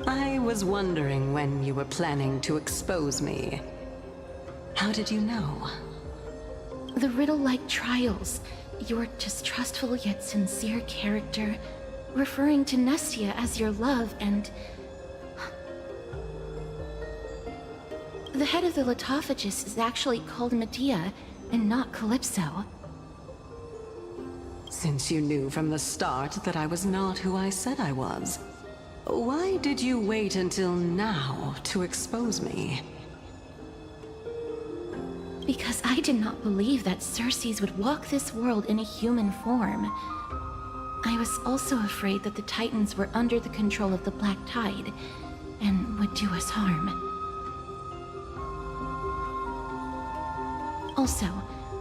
I was wondering when you were planning to expose me. How did you know? The riddle-like trials, your distrustful yet sincere character, referring to Nestia as your love, and... The head of the Litophagus is actually called Medea, and not Calypso. Since you knew from the start that I was not who I said I was, why did you wait until now to expose me? Because I did not believe that Cersei's would walk this world in a human form. I was also afraid that the Titans were under the control of the Black Tide, and would do us harm. Also,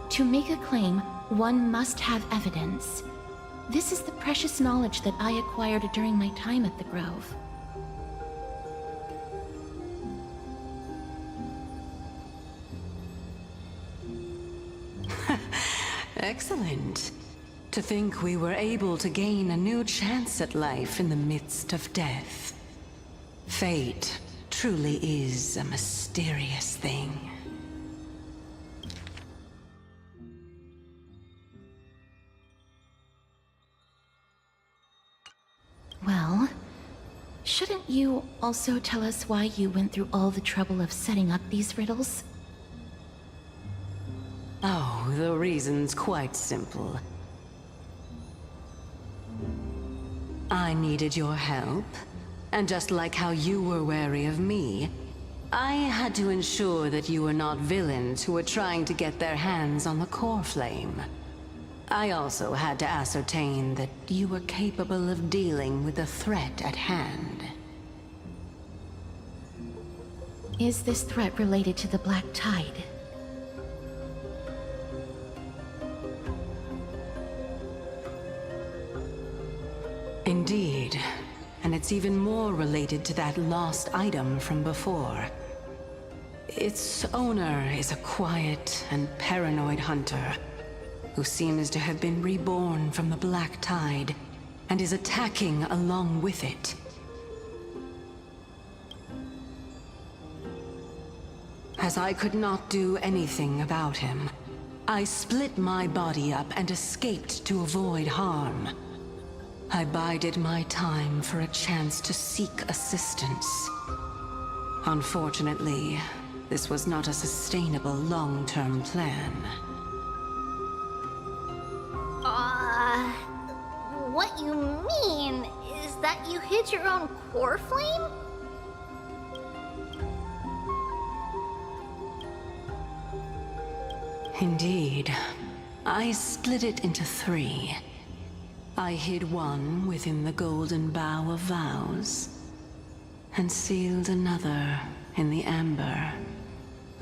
to make a claim, one must have evidence. This is the precious knowledge that I acquired during my time at the Grove. Excellent. To think we were able to gain a new chance at life in the midst of death. Fate truly is a mysterious thing. Well, shouldn't you also tell us why you went through all the trouble of setting up these riddles? Oh, the reason's quite simple. I needed your help, and just like how you were wary of me, I had to ensure that you were not villains who were trying to get their hands on the core flame. I also had to ascertain that you were capable of dealing with the threat at hand. Is this threat related to the Black Tide? Indeed, and it's even more related to that lost item from before. Its owner is a quiet and paranoid hunter who seems to have been reborn from the Black Tide and is attacking along with it. As I could not do anything about him, I split my body up and escaped to avoid harm. I bided my time for a chance to seek assistance. Unfortunately, this was not a sustainable long-term plan. What you That you hid your own core flame? Indeed. I split it into 3. I hid one within the Golden Bough of Vows, and sealed another in the amber,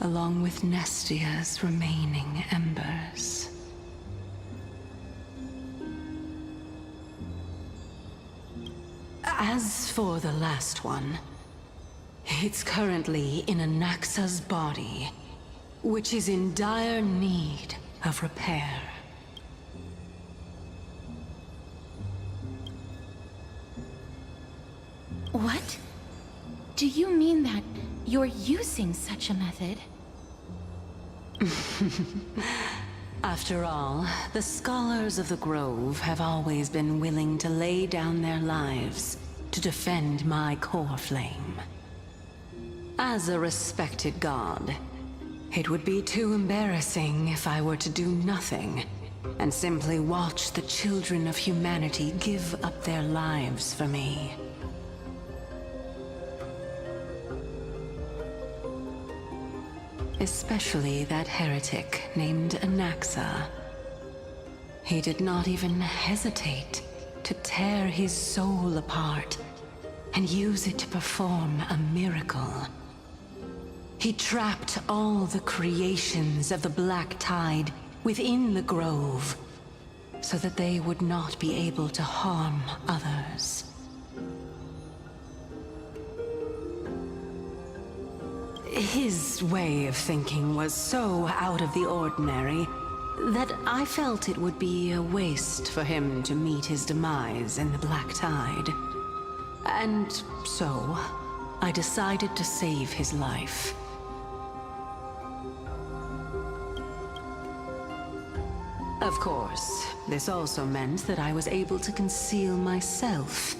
along with Nestia's remaining embers. As for the last one, it's currently in Anaxa's body, which is in dire need of repair. What? Do you mean that you're using such a method? After all, the scholars of the Grove have always been willing to lay down their lives to defend my core flame. As a respected god, it would be too embarrassing if I were to do nothing and simply watch the children of humanity give up their lives for me. Especially that heretic named Anaxa. He did not even hesitate to tear his soul apart and use it to perform a miracle. He trapped all the creations of the Black Tide within the Grove, so that they would not be able to harm others. His way of thinking was so out of the ordinary that I felt it would be a waste for him to meet his demise in the Black Tide. And so, I decided to save his life. Of course, this also meant that I was able to conceal myself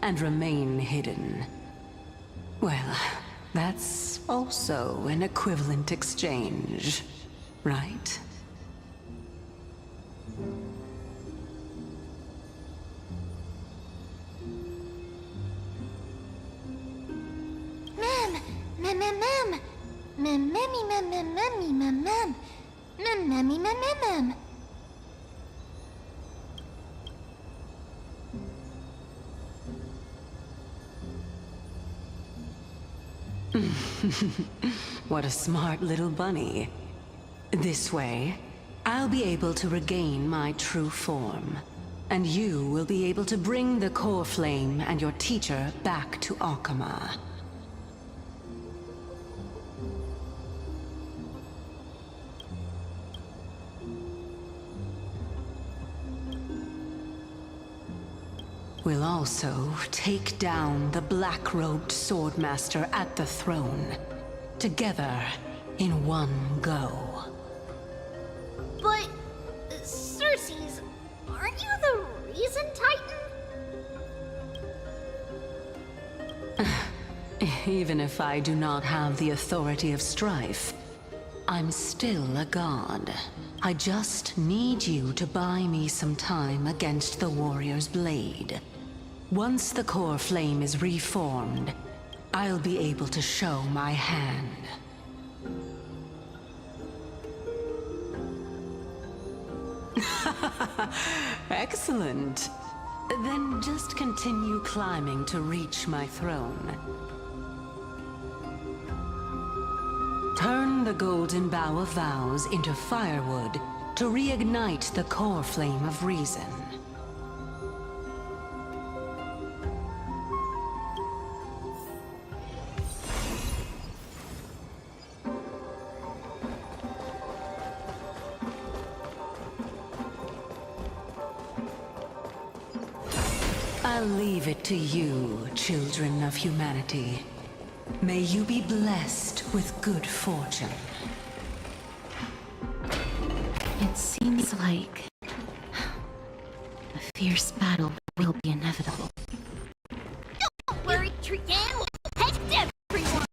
and remain hidden. Well, that's also an equivalent exchange, right? What a smart little bunny. This way, I'll be able to regain my true form, and you will be able to bring the core flame and your teacher back to Akama. We'll also take down the black-robed swordmaster at the throne, together in one go. But, Circes, aren't you the reason Titan? Even if I do not have the authority of strife, I'm still a god. I just need you to buy me some time against the warrior's blade. Once the core flame is reformed, I'll be able to show my hand. Excellent. Then just continue climbing to reach my throne. Turn the Golden Bough of Vows into firewood to reignite the core flame of reason. I'll leave it to you, children of humanity. May you be blessed with good fortune. It seems like a fierce battle will be inevitable. Don't worry, Trigan will protect everyone!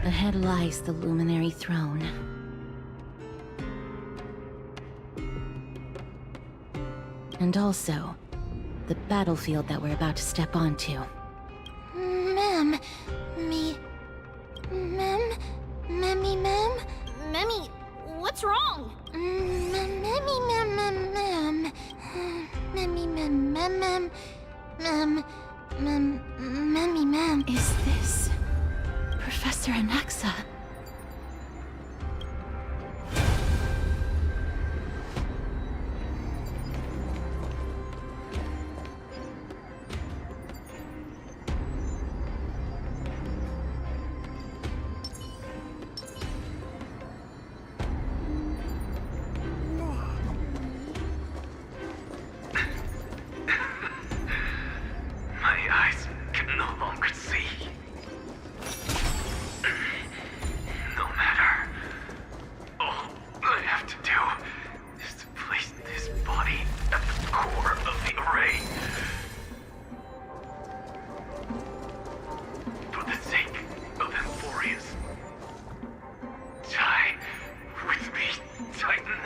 Ahead lies the Luminary Throne. And also, the battlefield that we're about to step onto. Ma'am, Memmy, what's wrong? Memmy. Is this Professor Anaxa? My eyes can no longer see. No matter. All I have to do is to place this body at the core of the array. For the sake of Emphorius. Die with me, Titan.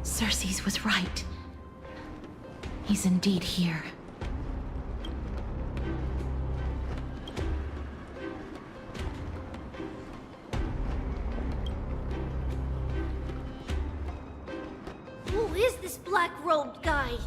Cersei's was right. He's indeed here. Who is this black-robed guy?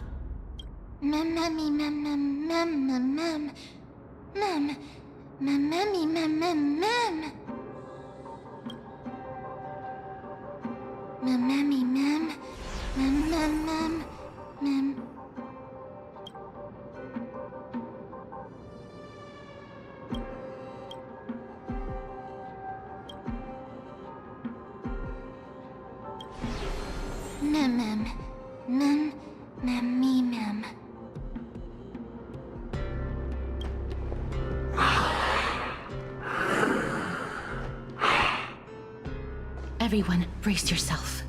Everyone, brace yourself.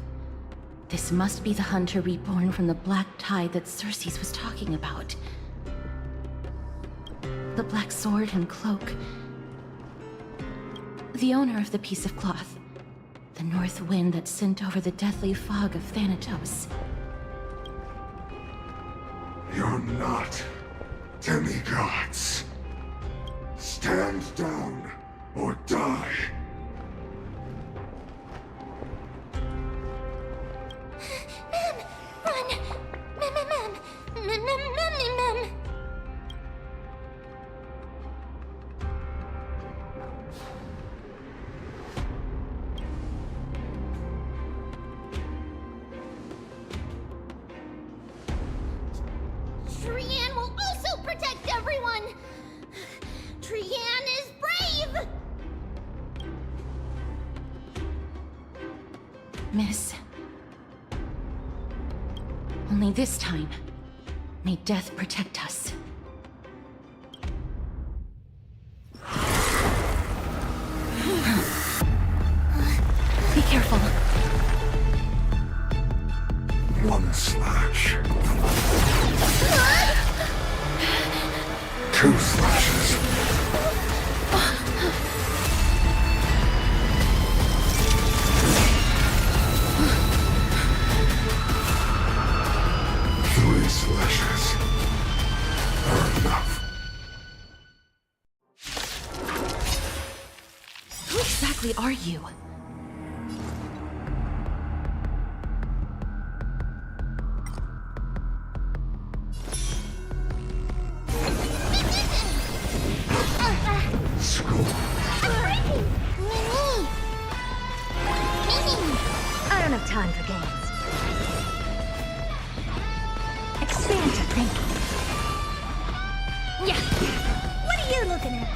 This must be the hunter reborn from the black tide that Cersei's was talking about. The black sword and cloak. The owner of the piece of cloth. The north wind that sent over the deathly fog of Thanatos. You're not demigods. Stand down or die. Trian will also protect everyone! Trian is brave! Miss. Only this time, may death protect us. Be careful. One slash. Two slashes. exactly are you? I don't have time for games. Expand your thinking. Yeah. What are you looking at?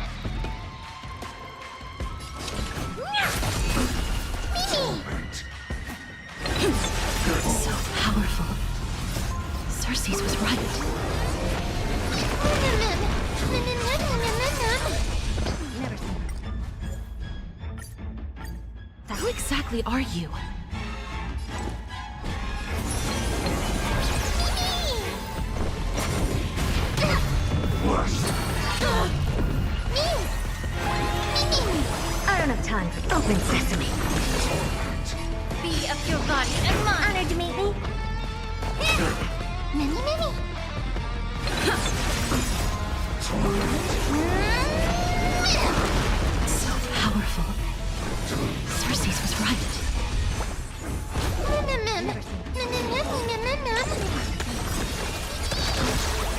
So powerful. Cersei's was right. Never seen Who exactly are you? I don't have time for open sesame. Be of your body and mind. Honored to meet me. Many. So powerful. Cersei's was right.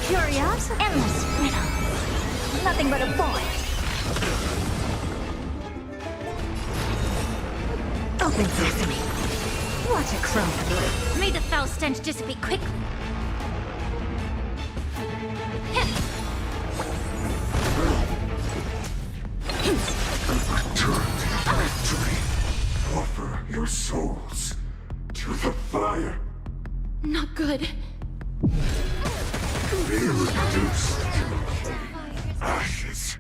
Curious, endless riddle. Nothing but a boy. Open sesame. Watch it crumble. May the foul stench dissipate quickly. Offer your souls to the fire. Not good. Be reduced to ashes.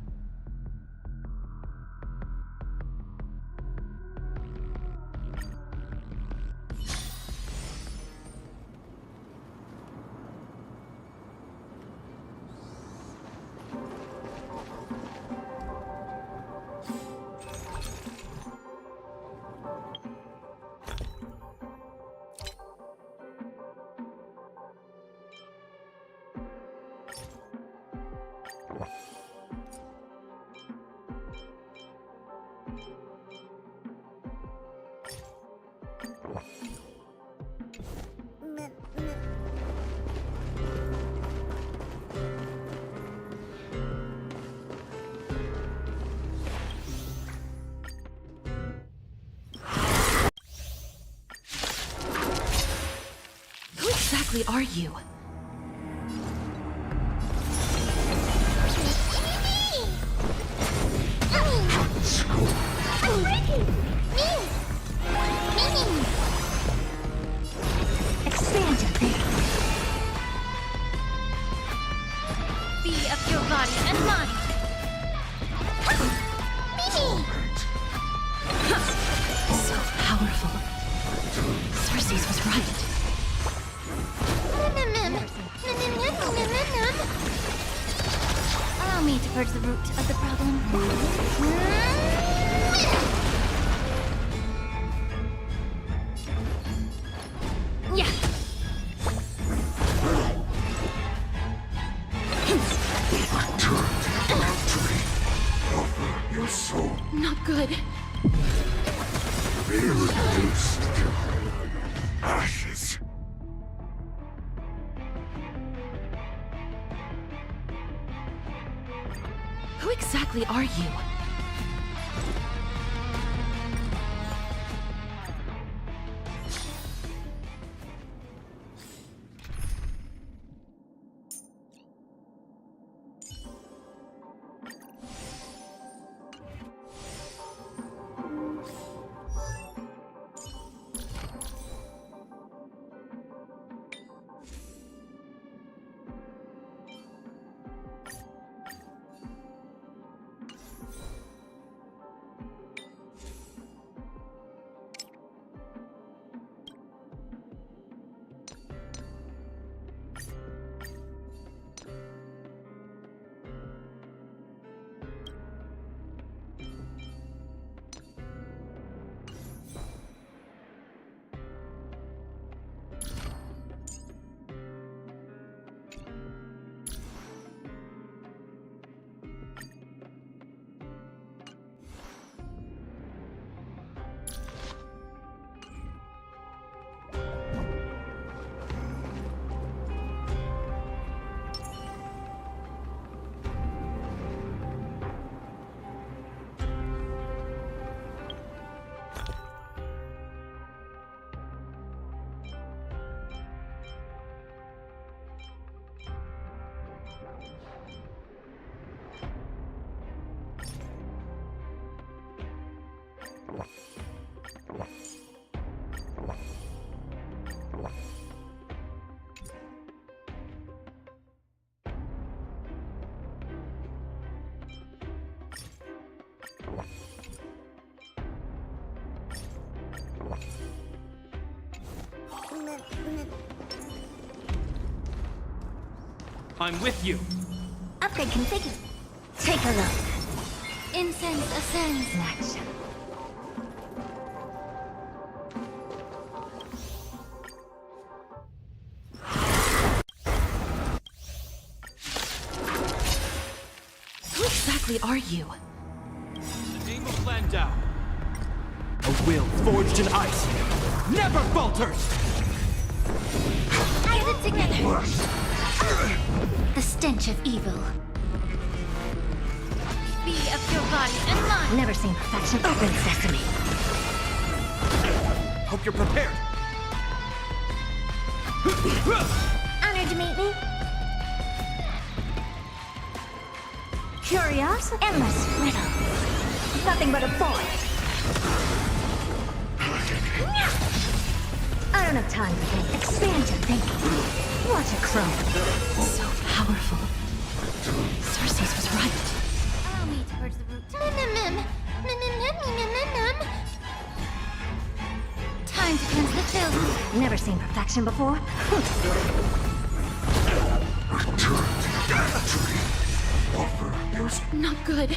Who exactly are you? Expand your thinking. Be of your body and mind. So powerful. Cersei's was right. Allow me to purge the root of the problem. Yeah. Offer your soul. Not good. Be reduced to ashes. Who exactly are you? I'm with you. Upgrade configured. Take a look. Incense ascends. In action. Who exactly are you? In the name of Landau. A will forged in ice never falters! Get it together. The stench of evil. Be of your body and mind. Never seen perfection. Open sesame. Hope you're prepared. Honored to meet me. Curious, endless riddle. Nothing but a void. I don't have time for games. Expand your thinking. Watch it grow. So powerful. Cersei's was right. Allow me to purge the root. Time to cleanse the filth. Never seen perfection before. Not good.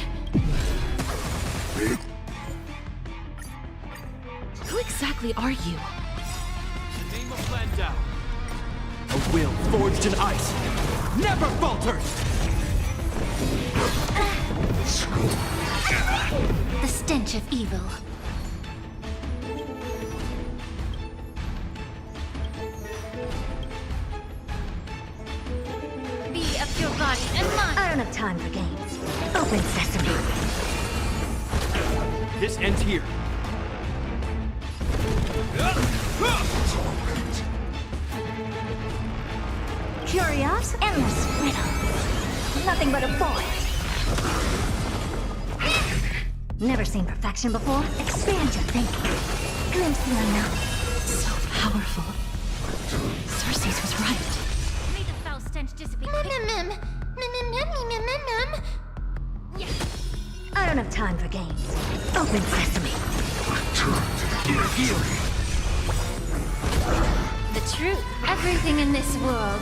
Who exactly are you? In the name of Landau. A will forged in ice never falters! The stench of evil. Be of your body and mind. I don't have time for games. Open sesame. This ends here. Curious, endless riddle. Nothing but a void. Never seen perfection before. Expand your thinking. Glimpse the unknown. So powerful. Cersei's was right. May the foul stench dissipate. I don't have time for games. Open sesame. The truth. Everything in this world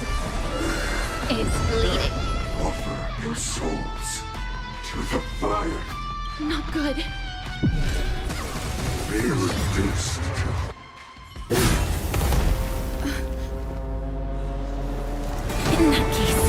is bleeding. Offer your souls to the fire. Not good. Feel this. In that case.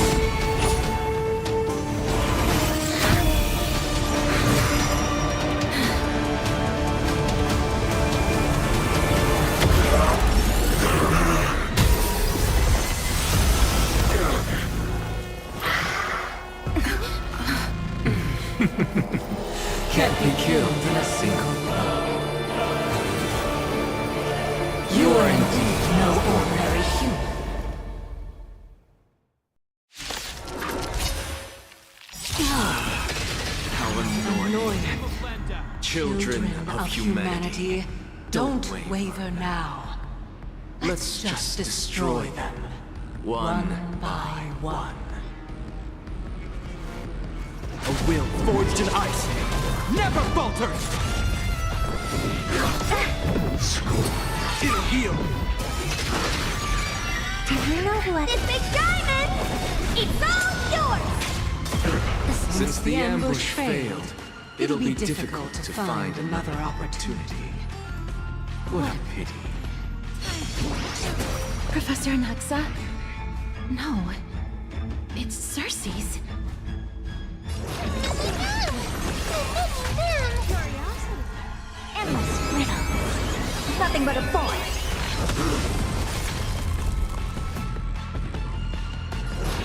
Can't be killed in a single blow. You are indeed no ordinary human. How annoying. Children of humanity, don't waver now. Let's just destroy them, one by one. A will forged in ice never falters! It'll heal! Do you know who I... This big diamond! It's all yours! Since the ambush failed, it'll be difficult to find another opportunity. What a pity. Professor Naxa? No. It's Cersei's. Curiosity. Endless riddle. Nothing but a void.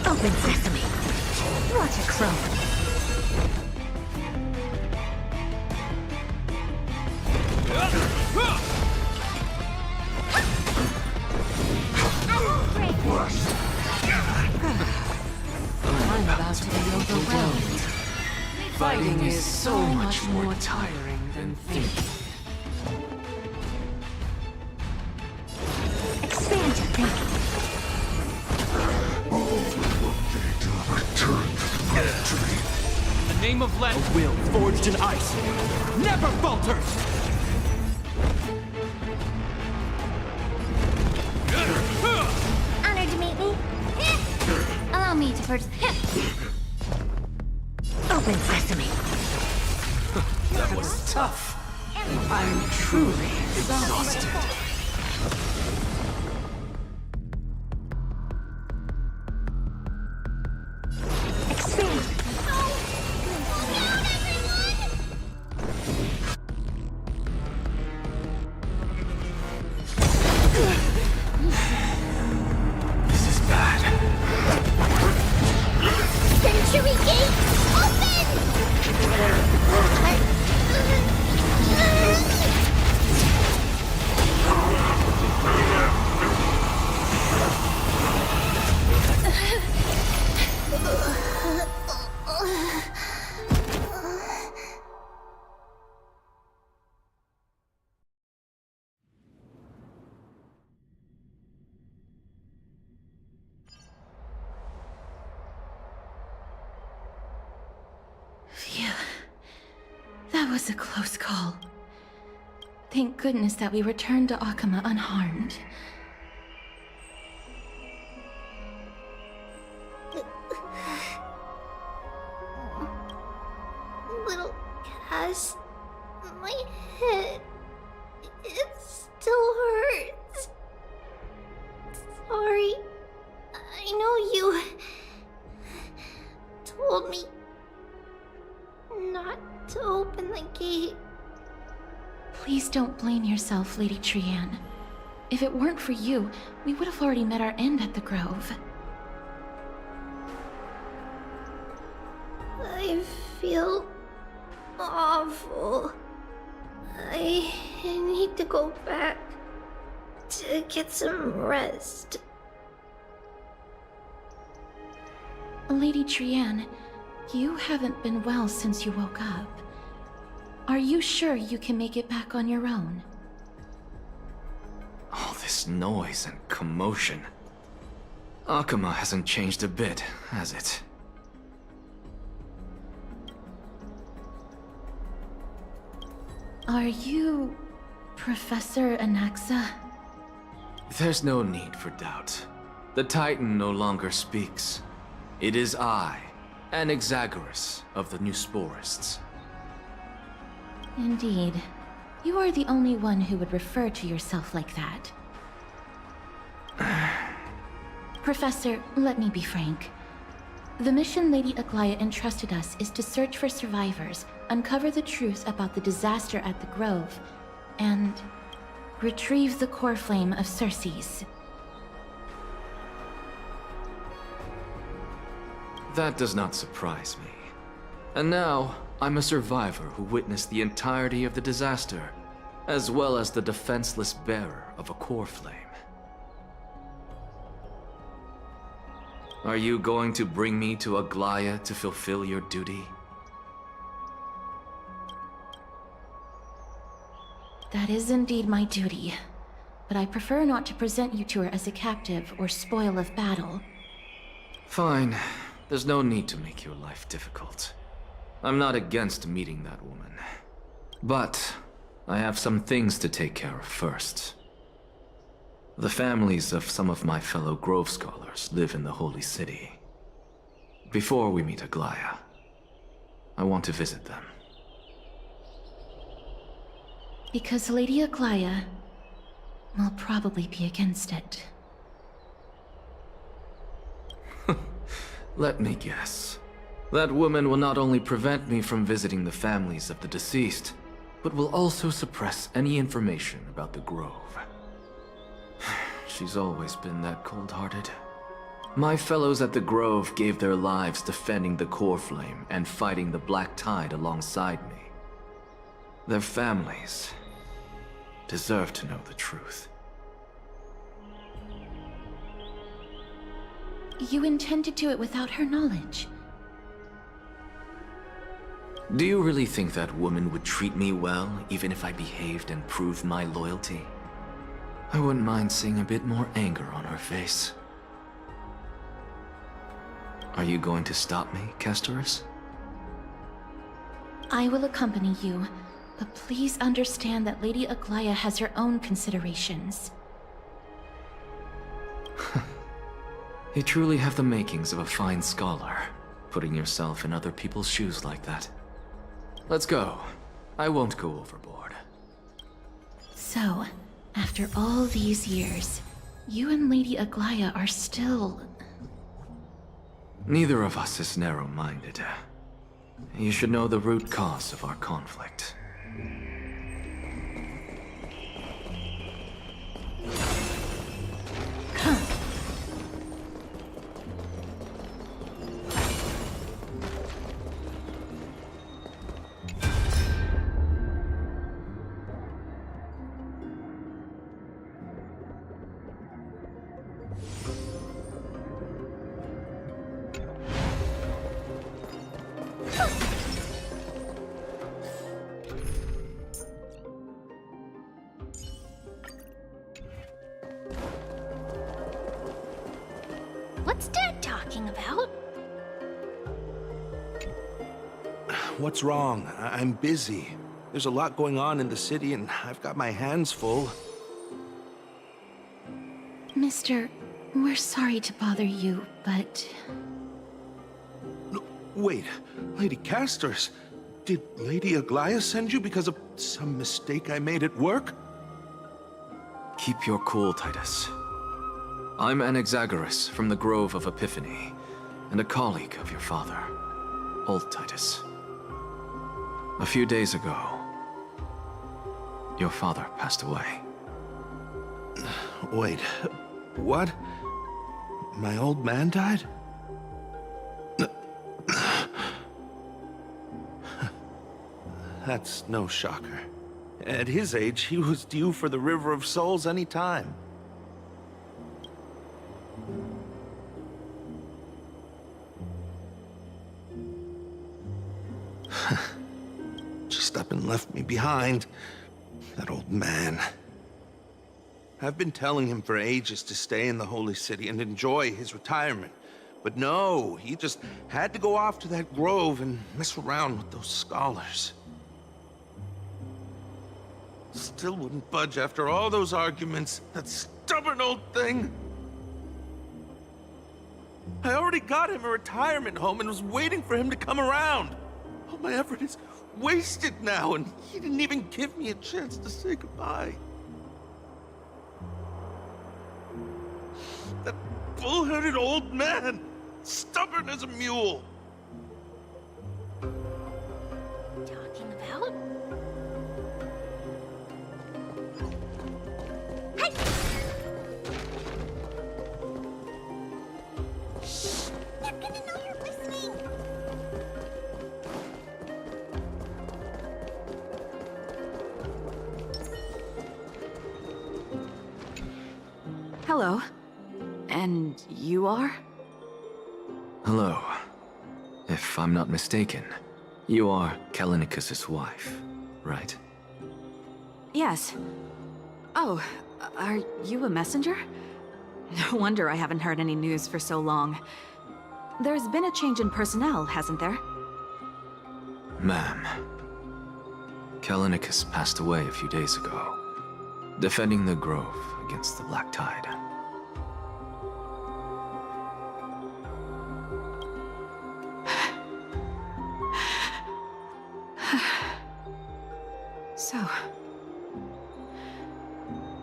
Open sesame. Watch it grow. I'm about to be overwhelmed. Fighting is so much more tiring than thinking. Expand your thinking. In the name of Len, a will forged in ice never falters! Honored to meet me. Allow me to offers him. Open sesame. That was tough. I'm truly exhausted. This is bad. Century Gate, open! Phew. That was a close call. Thank goodness that we returned to Akama unharmed. Little Cass, my head, it still hurts. Sorry. I know you told me not to open the gate. Please don't blame yourself, Lady Trianne. If it weren't for you, we would have already met our end at the Grove. I feel awful. I need to go back to get some rest. Lady Trianne, you haven't been well since you woke up. Are you sure you can make it back on your own? All this noise and commotion. Akama hasn't changed a bit, has it? Are you Professor Anaxa? There's no need for doubt. The Titan no longer speaks. It is I, Anaxagoras of the Newsporists. Indeed. You are the only one who would refer to yourself like that. Professor, let me be frank. The mission Lady Aglaya entrusted us is to search for survivors, uncover the truth about the disaster at the Grove, and retrieve the core flame of Circes. That does not surprise me. And now, I'm a survivor who witnessed the entirety of the disaster, as well as the defenseless bearer of a core flame. Are you going to bring me to Aglaya to fulfill your duty? That is indeed my duty, but I prefer not to present you to her as a captive or spoil of battle. Fine. There's no need to make your life difficult. I'm not against meeting that woman. But I have some things to take care of first. The families of some of my fellow Grove Scholars live in the Holy City. Before we meet Aglaya, I want to visit them. Because Lady Aglaya will probably be against it. Let me guess. That woman will not only prevent me from visiting the families of the deceased, but will also suppress any information about the Grove. She's always been that cold-hearted. My fellows at the Grove gave their lives defending the core flame and fighting the Black Tide alongside me. Their families deserve to know the truth. You intend to do it without her knowledge? Do you really think that woman would treat me well, even if I behaved and proved my loyalty? I wouldn't mind seeing a bit more anger on her face. Are you going to stop me, Castorus? I will accompany you, but please understand that Lady Aglaya has her own considerations. You truly have the makings of a fine scholar, putting yourself in other people's shoes like that. Let's go. I won't go overboard. So, after all these years, you and Lady Aglaya are still... Neither of us is narrow-minded. You should know the root cause of our conflict. What's Dad talking about? What's wrong? I'm busy. There's a lot going on in the city, and I've got my hands full. Mister, we're sorry to bother you, but... Wait, Lady Castors, did Lady Aglaya send you because of some mistake I made at work? Keep your cool, Titus. I'm Anaxagoras from the Grove of Epiphany, and a colleague of your father, Old Titus. A few days ago, your father passed away. Wait, what? My old man died? That's no shocker. At his age, he was due for the River of Souls any time. Just up and left me behind. That old man. I've been telling him for ages to stay in the Holy City and enjoy his retirement. But no, he just had to go off to that grove and mess around with those scholars. Still wouldn't budge after all those arguments. That stubborn old thing. I already got him a retirement home and was waiting for him to come around. All my effort is wasted now, and he didn't even give me a chance to say goodbye. That bull-headed old man, stubborn as a mule. Talking about? Hey! Shh! They're gonna know you're listening! Hello. And you are? Hello. If I'm not mistaken, you are Callinicus's wife, right? Yes. Oh, are you a messenger? No wonder I haven't heard any news for so long. There's been a change in personnel, hasn't there? Ma'am, Callinicus passed away a few days ago, defending the Grove against the Black Tide. So...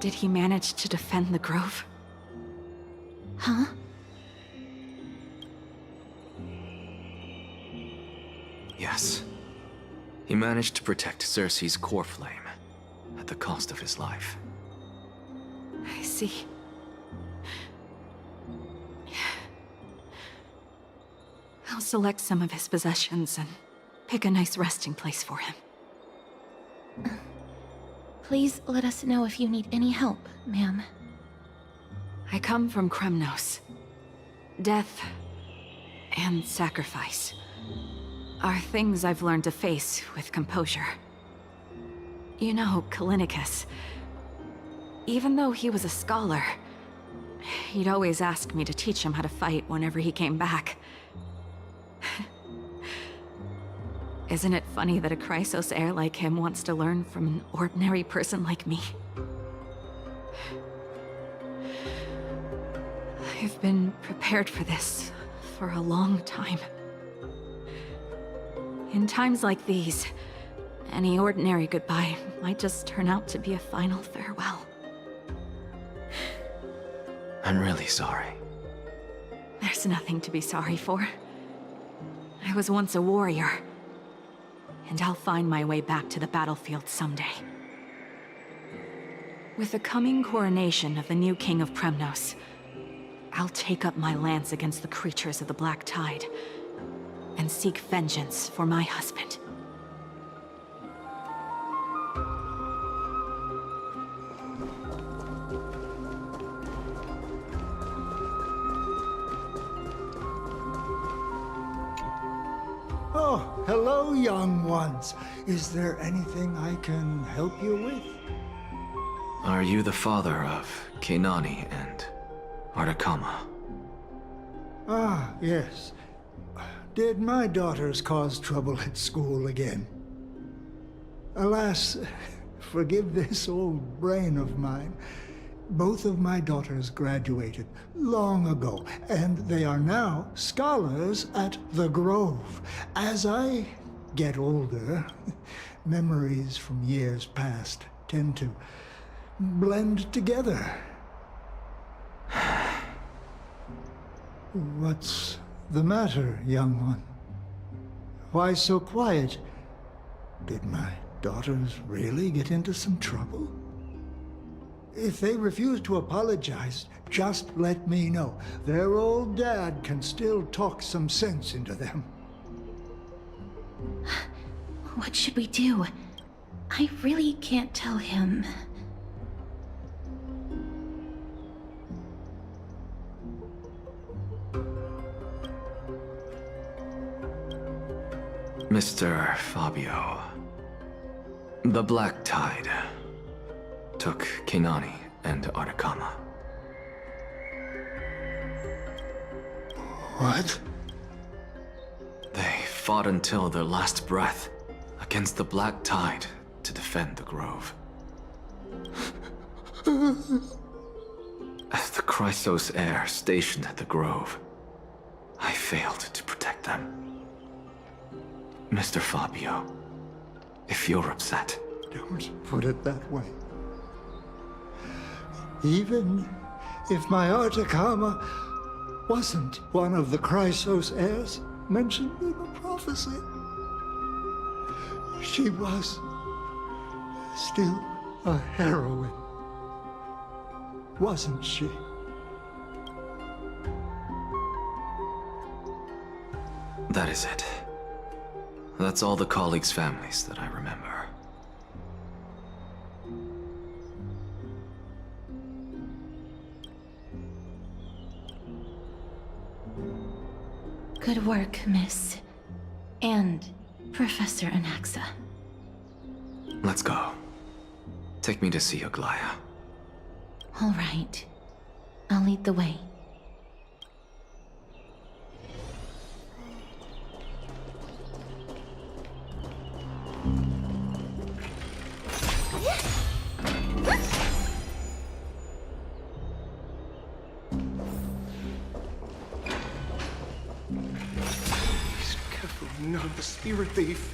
did he manage to defend the Grove? Huh? Yes. He managed to protect Cersei's core flame, at the cost of his life. I see. I'll select some of his possessions and pick a nice resting place for him. Please let us know if you need any help, ma'am. I come from Kremnos. Death and sacrifice are things I've learned to face with composure. You know, Callinicus, even though he was a scholar, he'd always ask me to teach him how to fight whenever he came back. Isn't it funny that a Chrysos heir like him wants to learn from an ordinary person like me? I've been prepared for this for a long time. In times like these, any ordinary goodbye might just turn out to be a final farewell. I'm really sorry. There's nothing to be sorry for. I was once a warrior, and I'll find my way back to the battlefield someday. With the coming coronation of the new King of Kremnos, I'll take up my lance against the creatures of the Black Tide, and seek vengeance for my husband. Oh, hello, young ones. Is there anything I can help you with? Are you the father of Keinani and Artakama? Ah, yes. Did my daughters cause trouble at school again? Alas, forgive this old brain of mine. Both of my daughters graduated long ago, and they are now scholars at the Grove. As I get older, memories from years past tend to blend together. What's the matter, young one? Why so quiet? Did my daughters really get into some trouble? If they refuse to apologize, just let me know. Their old dad can still talk some sense into them. What should we do? I really can't tell him. Mr. Fabio, the Black Tide took Keinani and Artakama. What? They fought until their last breath against the Black Tide to defend the Grove. As the Chrysos heir stationed at the Grove, I failed to protect them. Mr. Fabio, if you're upset... Don't put it that way. Even if my Artakama wasn't one of the Chrysos heirs mentioned in the prophecy, she was still a heroine, wasn't she? That is it. That's all the colleagues' families that I remember. Good work, Miss. And Professor Anaxa. Let's go. Take me to see Aglaya. All right. I'll lead the way. Not the spirit thief.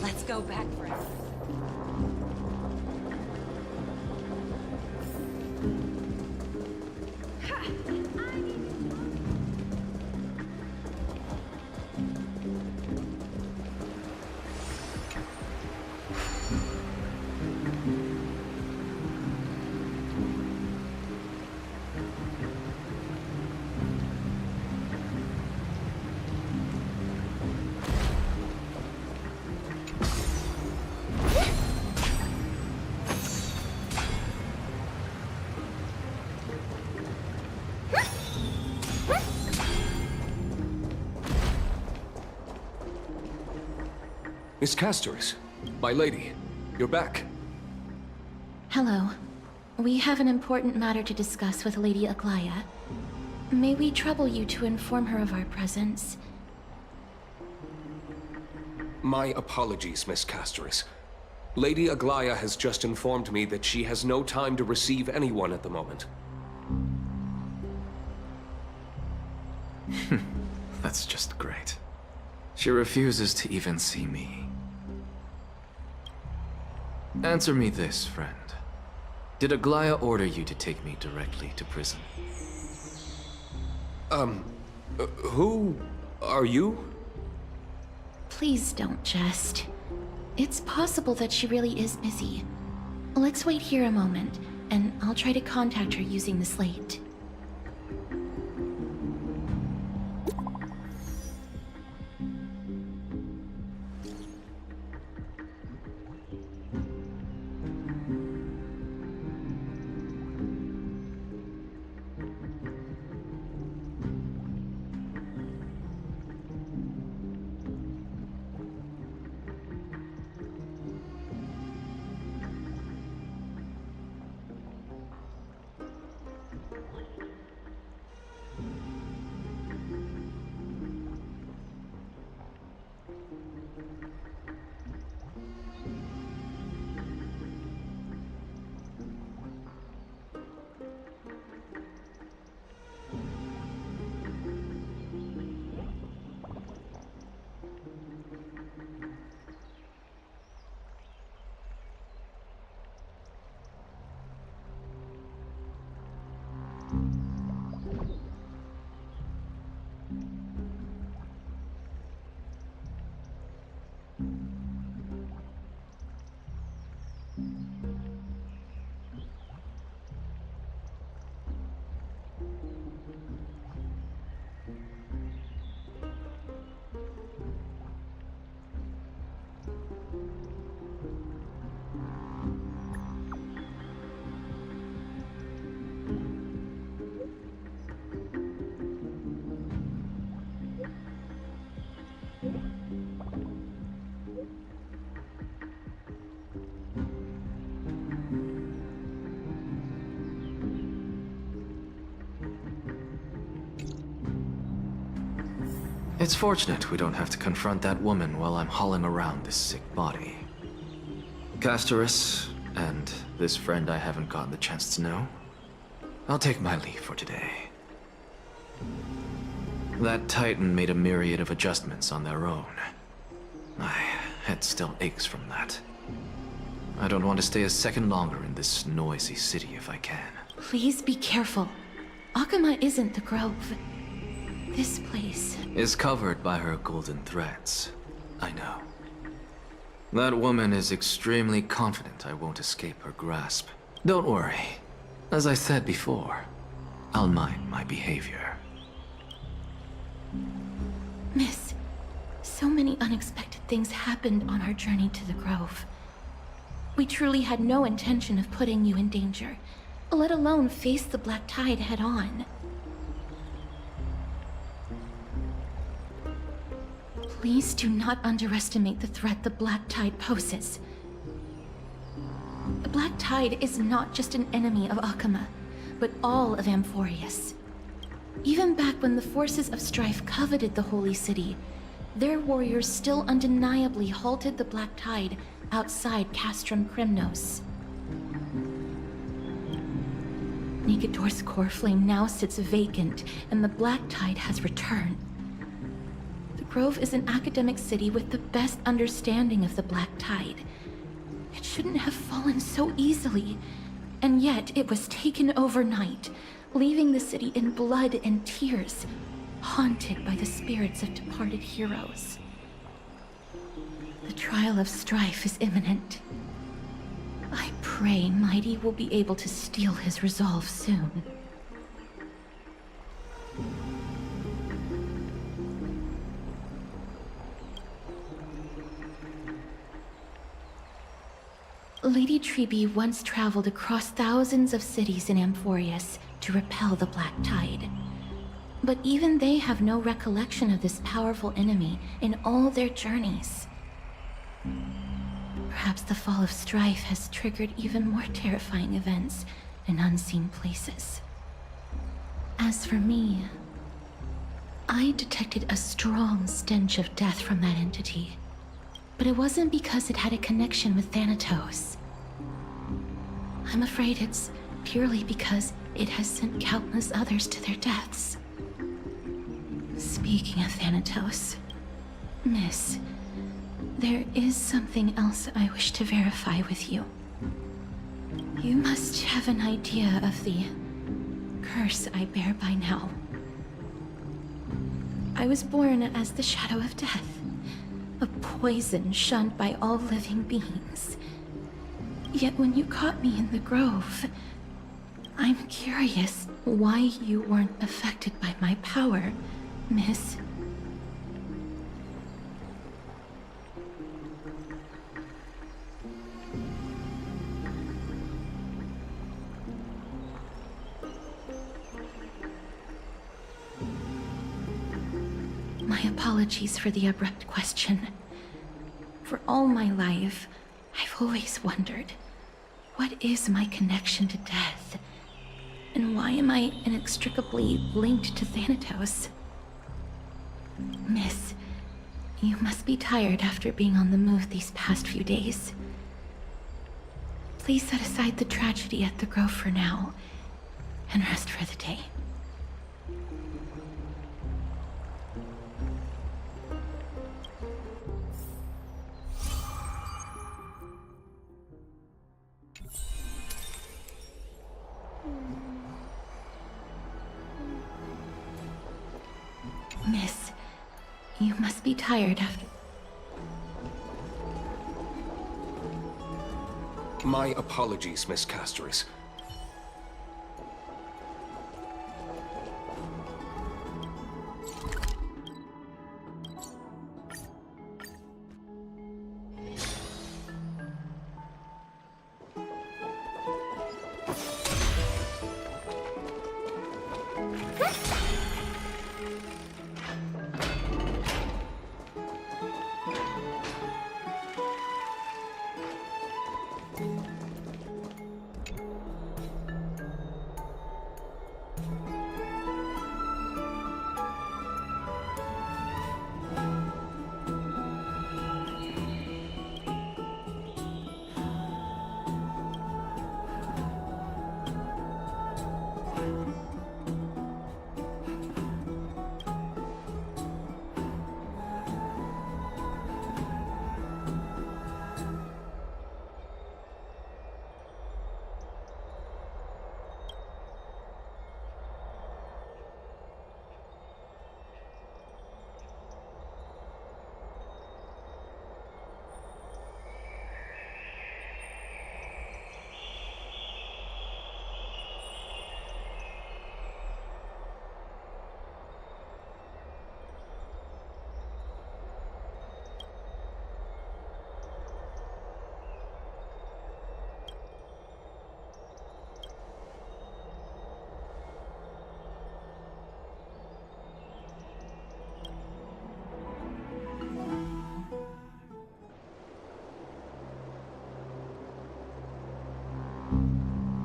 Let's go back for it. Miss Castoris, my lady, you're back. Hello. We have an important matter to discuss with Lady Aglaya. May we trouble you to inform her of our presence? My apologies, Miss Castoris. Lady Aglaya has just informed me that she has no time to receive anyone at the moment. That's just great. She refuses to even see me. Answer me this, friend. Did Aglaya order you to take me directly to prison? Who are you? Please don't jest. It's possible that she really is busy. Let's wait here a moment, and I'll try to contact her using the slate. It's fortunate we don't have to confront that woman while I'm hauling around this sick body. Castoris, and this friend I haven't gotten the chance to know, I'll take my leave for today. That Titan made a myriad of adjustments on their own. My head still aches from that. I don't want to stay a second longer in this noisy city if I can. Please be careful. Akama isn't the Grove. This place is covered by her golden threads. I know. That woman is extremely confident I won't escape her grasp. Don't worry. As I said before, I'll mind my behavior. Miss, so many unexpected things happened on our journey to the Grove. We truly had no intention of putting you in danger, let alone face the Black Tide head-on. Please do not underestimate the threat the Black Tide poses. The Black Tide is not just an enemy of Akama, but all of Amphorius. Even back when the forces of strife coveted the Holy City, their warriors still undeniably halted the Black Tide outside Castrum Krymnos. Negador's core flame now sits vacant, and the Black Tide has returned. The Grove is an academic city with the best understanding of the Black Tide. It shouldn't have fallen so easily, and yet it was taken overnight, leaving the city in blood and tears, haunted by the spirits of departed heroes. The trial of strife is imminent. I pray Mighty will be able to steel his resolve soon. Lady Trebe once traveled across thousands of cities in Amphorius to repel the Black Tide. But even they have no recollection of this powerful enemy in all their journeys. Perhaps the fall of strife has triggered even more terrifying events in unseen places. As for me, I detected a strong stench of death from that entity. But it wasn't because it had a connection with Thanatos. I'm afraid it's purely because it has sent countless others to their deaths. Speaking of Thanatos, Miss, there is something else I wish to verify with you. You must have an idea of the curse I bear by now. I was born as the shadow of death, a poison shunned by all living beings. Yet when you caught me in the grove, I'm curious why you weren't affected by my power, Miss. My apologies for the abrupt question. For all my life, I've always wondered, what is my connection to death? And why am I inextricably linked to Thanatos? Miss, you must be tired after being on the move these past few days. Please set aside the tragedy at the Grove for now, and rest for the day. Miss, you must be tired after... My apologies, Miss Castoris.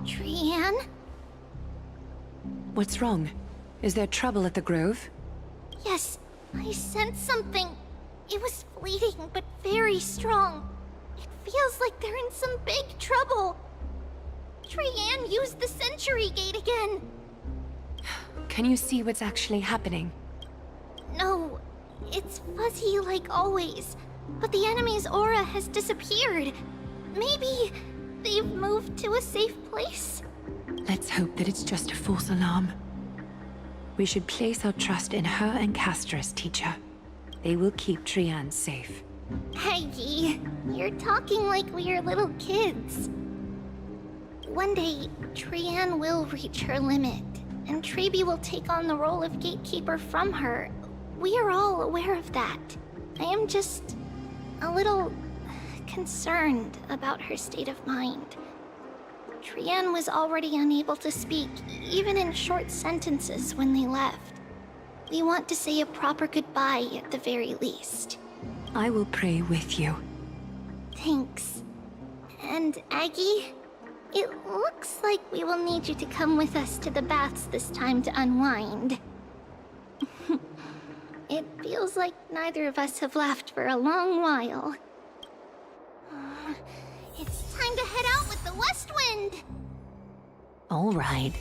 Trianne? What's wrong? Is there trouble at the Grove? Yes, I sensed something. It was fleeting, but very strong. It feels like they're in some big trouble. Trianne used the Century Gate again. Can you see what's actually happening? No, it's fuzzy like always, but the enemy's aura has disappeared. Maybe they've moved to a safe place? Let's hope that it's just a false alarm. We should place our trust in her and Castoris, teacher. They will keep Trianne safe. Aggie, you're talking like we're little kids. One day, Trianne will reach her limit, and Trebi will take on the role of gatekeeper from her. We are all aware of that. I am just a little concerned about her state of mind. Trianne was already unable to speak, even in short sentences when they left. We want to say a proper goodbye at the very least. I will pray with you. Thanks. And Aggie, it looks like we will need you to come with us to the baths this time to unwind. It feels like neither of us have laughed for a long while. It's time to head out with the west wind. All right.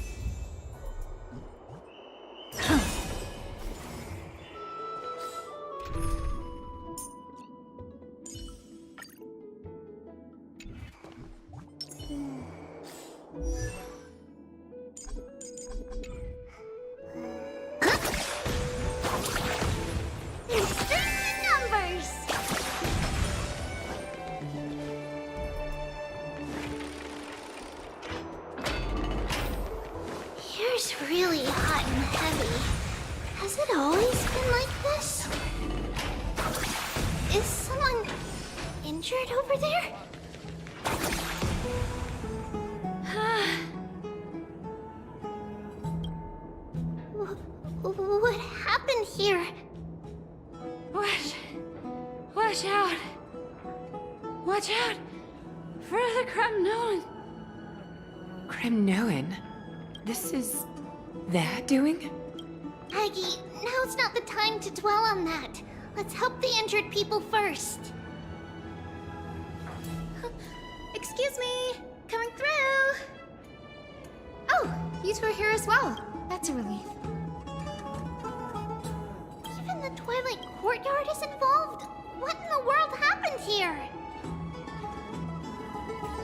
Numbers. Here's really hot and heavy. Has it always been like this? Is someone injured over there? What happened here? Watch out! Watch out! For the Kremnoan! Kremnoan? This is their doing? Aggie, now's not the time to dwell on that. Let's help the injured people first. Excuse me! Coming through! Oh, you two are here as well. That's a relief. Even the Twilight Courtyard is involved? What in the world happened here?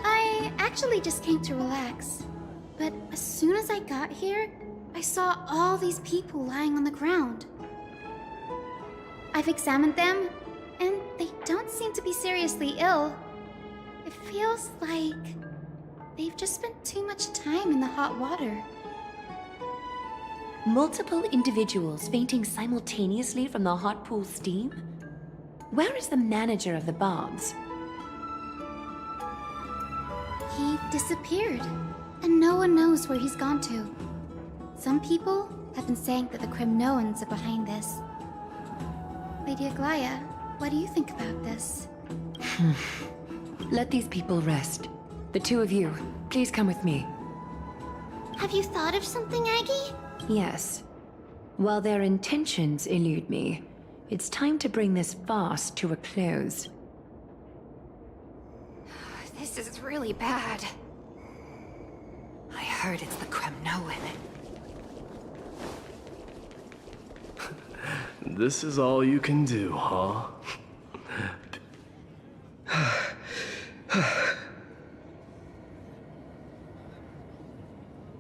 I actually just came to relax. But as soon as I got here, I saw all these people lying on the ground. I've examined them, and they don't seem to be seriously ill. It feels like they've just spent too much time in the hot water. Multiple individuals fainting simultaneously from the hot pool steam? Where is the manager of the baths? He disappeared, and no one knows where he's gone to. Some people have been saying that the Kremnoans are behind this. Lady Aglaya, what do you think about this? Let these people rest. The two of you, please come with me. Have you thought of something, Aggie? Yes. While their intentions elude me, it's time to bring this farce to a close. This is really bad. I heard it's the Kremnoan. This is all you can do, huh?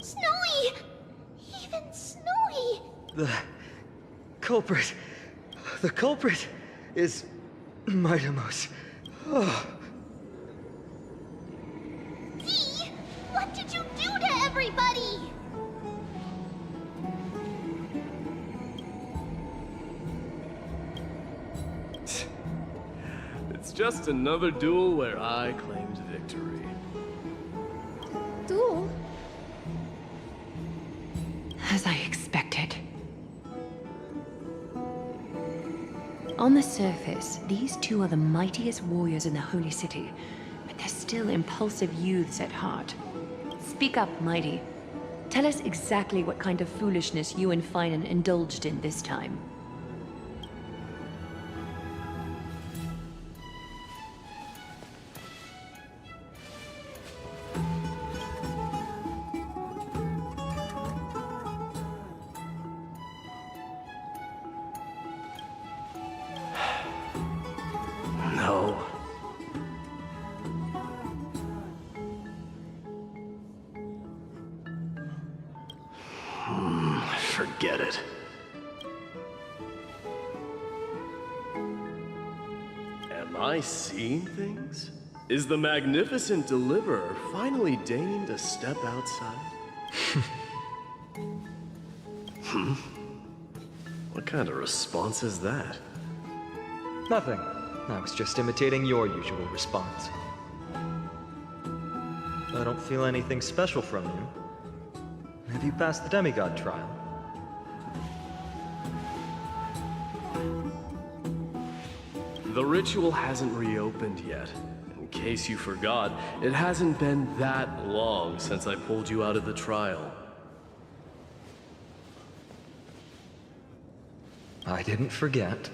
Snowy! Even Snowy! The culprit is Mightimos. Oh. Dee! What did you do to everybody? It's just another duel where I claimed victory. Duel? As I expected. On the surface, these two are the mightiest warriors in the Holy City, but they're still impulsive youths at heart. Speak up, Mighty. Tell us exactly what kind of foolishness you and Finan indulged in this time. No. Forget it. Am I seeing things? Is the magnificent deliverer finally deigning to step outside? What kind of response is that? Nothing. I was just imitating your usual response. I don't feel anything special from you. Have you passed the demigod trial? The ritual hasn't reopened yet. In case you forgot, it hasn't been that long since I pulled you out of the trial. I didn't forget.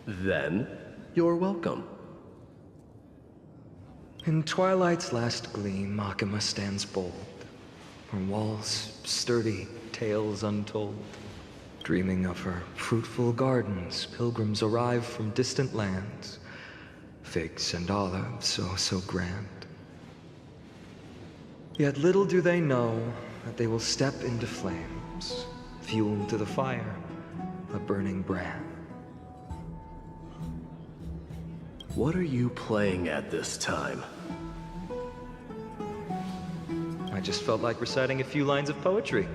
Then, you're welcome. In twilight's last gleam, Makima stands bold. Her walls sturdy, tales untold. Dreaming of her fruitful gardens, pilgrims arrive from distant lands. Figs and olives, oh so grand. Yet little do they know that they will step into flames, fuel to the fire, a burning brand. What are you playing at this time? I just felt like reciting a few lines of poetry.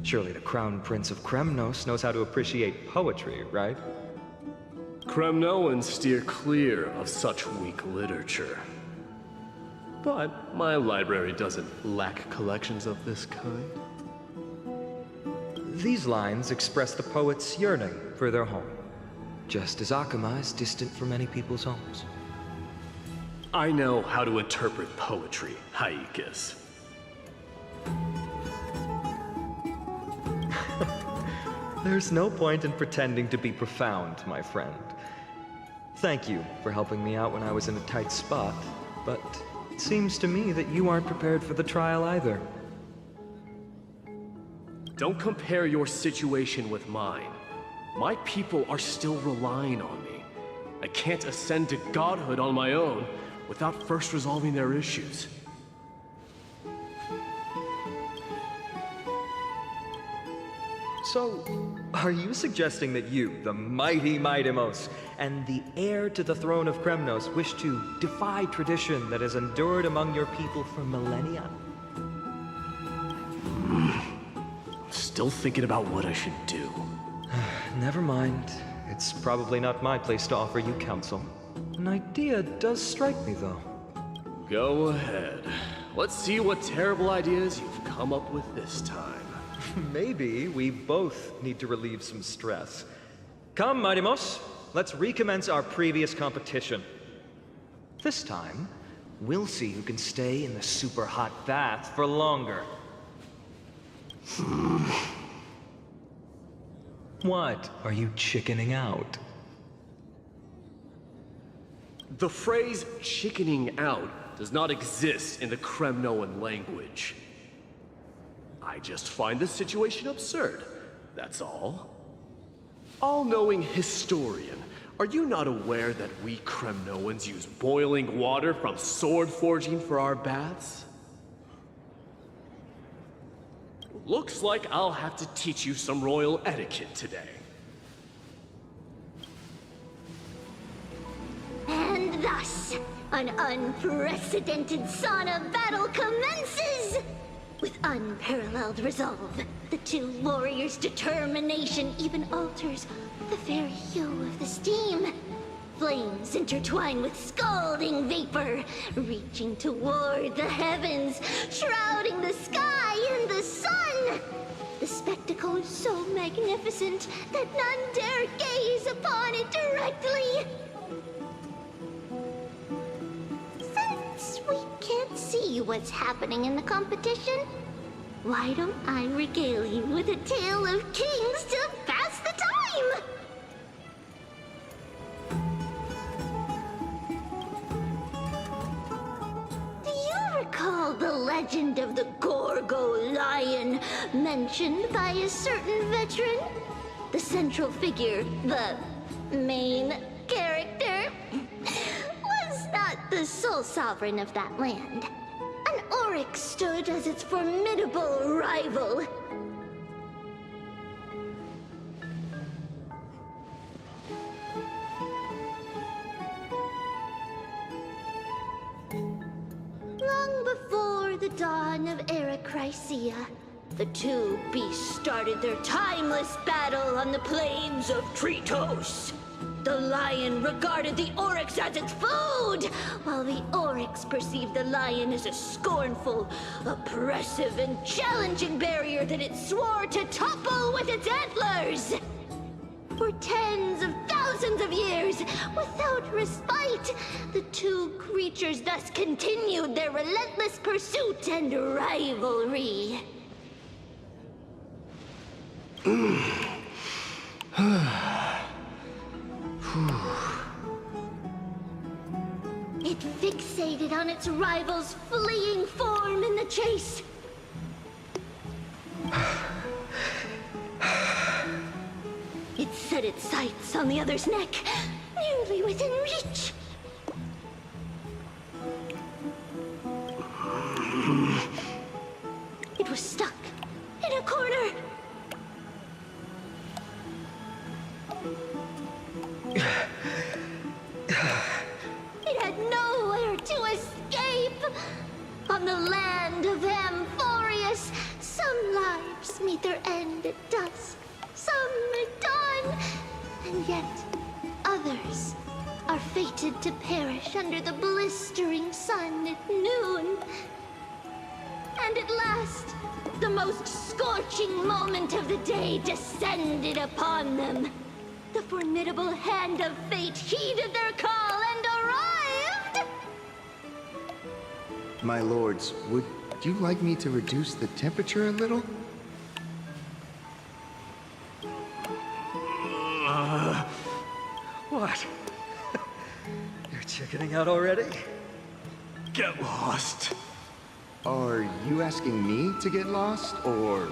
Surely the Crown Prince of Kremnos knows how to appreciate poetry, right? Kremnoans steer clear of such weak literature. But my library doesn't lack collections of this kind. These lines express the poet's yearning for their home, just as Akama is distant from many people's homes. I know how to interpret poetry, Haikis. There's no point in pretending to be profound, my friend. Thank you for helping me out when I was in a tight spot, but it seems to me that you aren't prepared for the trial either. Don't compare your situation with mine. My people are still relying on me. I can't ascend to godhood on my own without first resolving their issues. So, are you suggesting that you, the mighty Mightimos, and the heir to the throne of Kremnos, wish to defy tradition that has endured among your people for millennia? Still thinking about what I should do. Never mind. It's probably not my place to offer you counsel. An idea does strike me, though. Go ahead. Let's see what terrible ideas you've come up with this time. Maybe we both need to relieve some stress. Come, Mightimos, let's recommence our previous competition. This time, we'll see who can stay in the super hot bath for longer. What? Are you chickening out? The phrase chickening out does not exist in the Kremnoan language. I just find this situation absurd, that's all. All-knowing historian, are you not aware that we Kremnoans use boiling water from sword forging for our baths? Looks like I'll have to teach you some royal etiquette today. And thus, an unprecedented sauna battle commences! With unparalleled resolve, the two warriors' determination even alters the very hue of the steam. Flames intertwine with scalding vapor, reaching toward the heavens, shrouding the sky and the sun. The spectacle is so magnificent that none dare gaze upon it directly. Since we can't see what's happening in the competition, why don't I regale you with a tale of kings to pass the time? Do you recall the legend of the Gorgo lion mentioned by a certain veteran? The central figure, the main character, was not the sole sovereign of that land. An oryx stood as its formidable rival. Long before the dawn of Era Chrysia, the two beasts started their timeless battle on the plains of Tritos. The lion regarded the oryx as its food, while the oryx perceived the lion as a scornful, oppressive, and challenging barrier that it swore to topple with its antlers. For tens of thousands of years, without respite, the two creatures thus continued their relentless pursuit and rivalry. It fixated on its rival's fleeing form in the chase. It set its sights on the other's neck, nearly within reach. It was stuck in a corner. It had nowhere to escape. On the land of Amphorius, some lives meet their end at dusk, some at dawn, and yet others are fated to perish under the blistering sun at noon. And at last, the most scorching moment of the day descended upon them. The formidable hand of fate heeded their call and arrived! My lords, would you like me to reduce the temperature a little? What? You're chickening out already? Get lost. Are you asking me to get lost, or...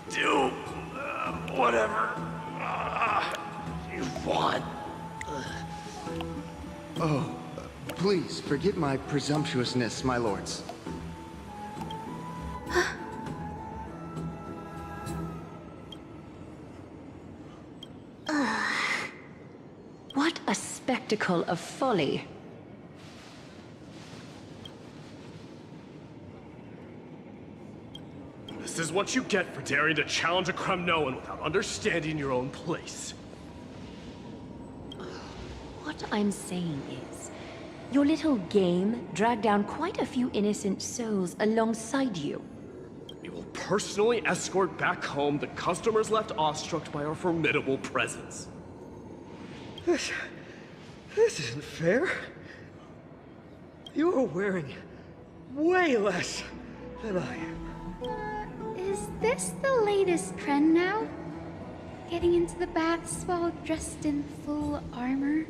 Do whatever you want. Oh, please, forgive my presumptuousness, my lords. What a spectacle of folly. This is what you get for daring to challenge a Kremnoan without understanding your own place. What I'm saying is, your little game dragged down quite a few innocent souls alongside you. We will personally escort back home the customers left awestruck by our formidable presence. This isn't fair. You're wearing way less than I am. Is this the latest trend now? Getting into the baths while dressed in full armor?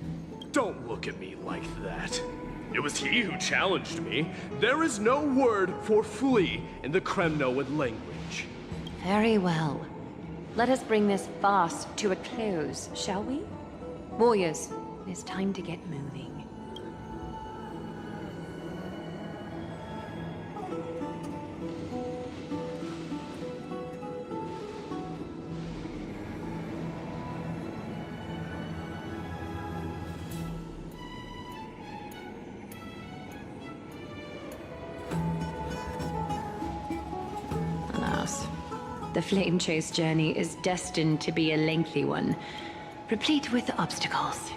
Don't look at me like that. It was he who challenged me. There is no word for flee in the Kremnoan language. Very well. Let us bring this farce to a close, shall we? Warriors, it's time to get moving. Alas, the flame chase journey is destined to be a lengthy one, replete with obstacles.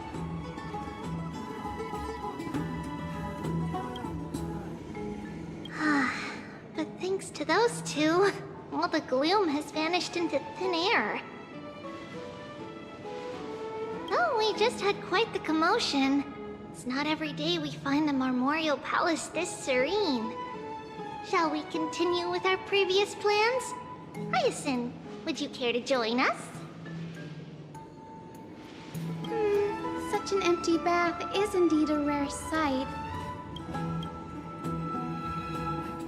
But thanks to those two, all the gloom has vanished into thin air. Oh, we just had quite the commotion. It's not every day we find the Marmoreal Palace this serene. Shall we continue with our previous plans? Hyacinth, would you care to join us? Such an empty bath is indeed a rare sight.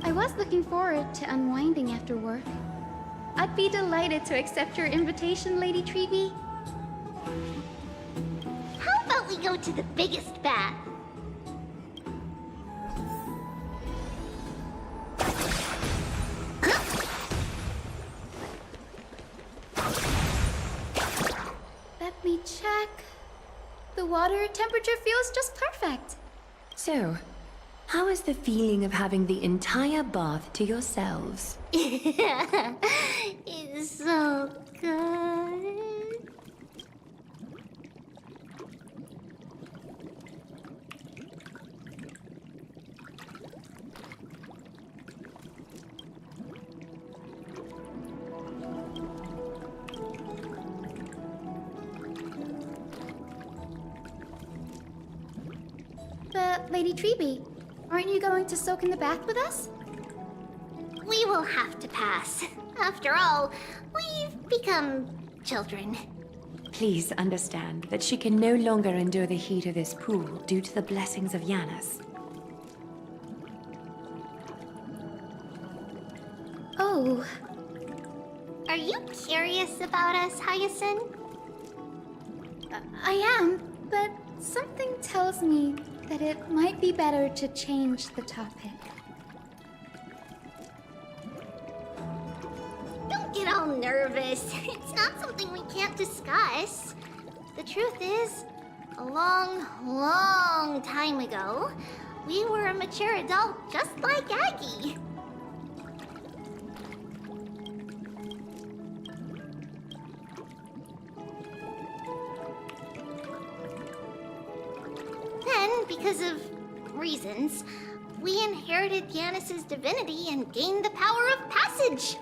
I was looking forward to unwinding after work. I'd be delighted to accept your invitation, Lady Treeby. How about we go to the biggest bath? Let me check. The water temperature feels just perfect. So, how is the feeling of having the entire bath to yourselves? It's so good. But, Lady Treeby, aren't you going to soak in the bath with us? We will have to pass. After all, we've become children. Please understand that she can no longer endure the heat of this pool due to the blessings of Yanis. Oh. Are you curious about us, Hyacinth? I am, but something tells me that it might be better to change the topic. Don't get all nervous. It's not something we can't discuss. The truth is, a long, long time ago, we were a mature adult just like Aggie. Then, because of reasons, we inherited Yanis's divinity and gained the power of passage.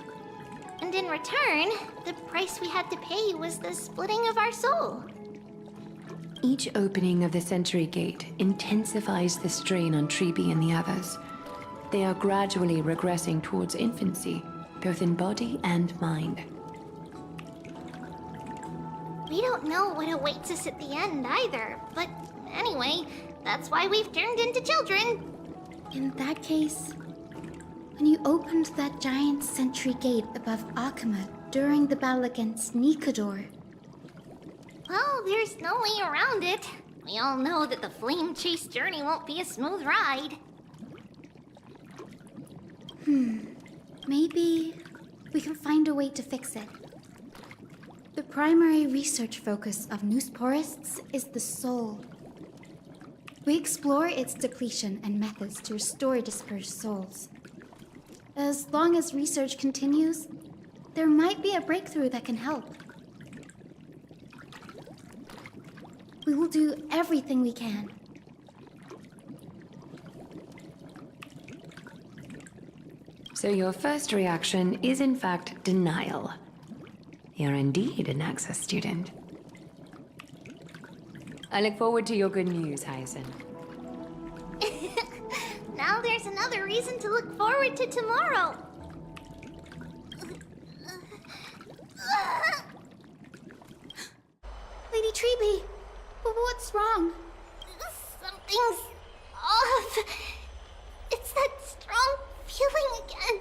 And in return, the price we had to pay was the splitting of our soul. Each opening of the Century Gate intensifies the strain on Treeby and the others. They are gradually regressing towards infancy, both in body and mind. We don't know what awaits us at the end either, but anyway, that's why we've turned into children. In that case, when you opened that giant sentry gate above Akama during the battle against Nikador. Well, there's no way around it. We all know that the flame chase journey won't be a smooth ride. Maybe we can find a way to fix it. The primary research focus of Noosporists is the soul. We explore its depletion and methods to restore dispersed souls. As long as research continues, there might be a breakthrough that can help. We will do everything we can. So your first reaction is in fact denial. You're indeed an Access student. I look forward to your good news, Hyacinth. Now there's another reason to look forward to tomorrow. Lady Treeby, what's wrong? Something's off. It's that strong feeling again.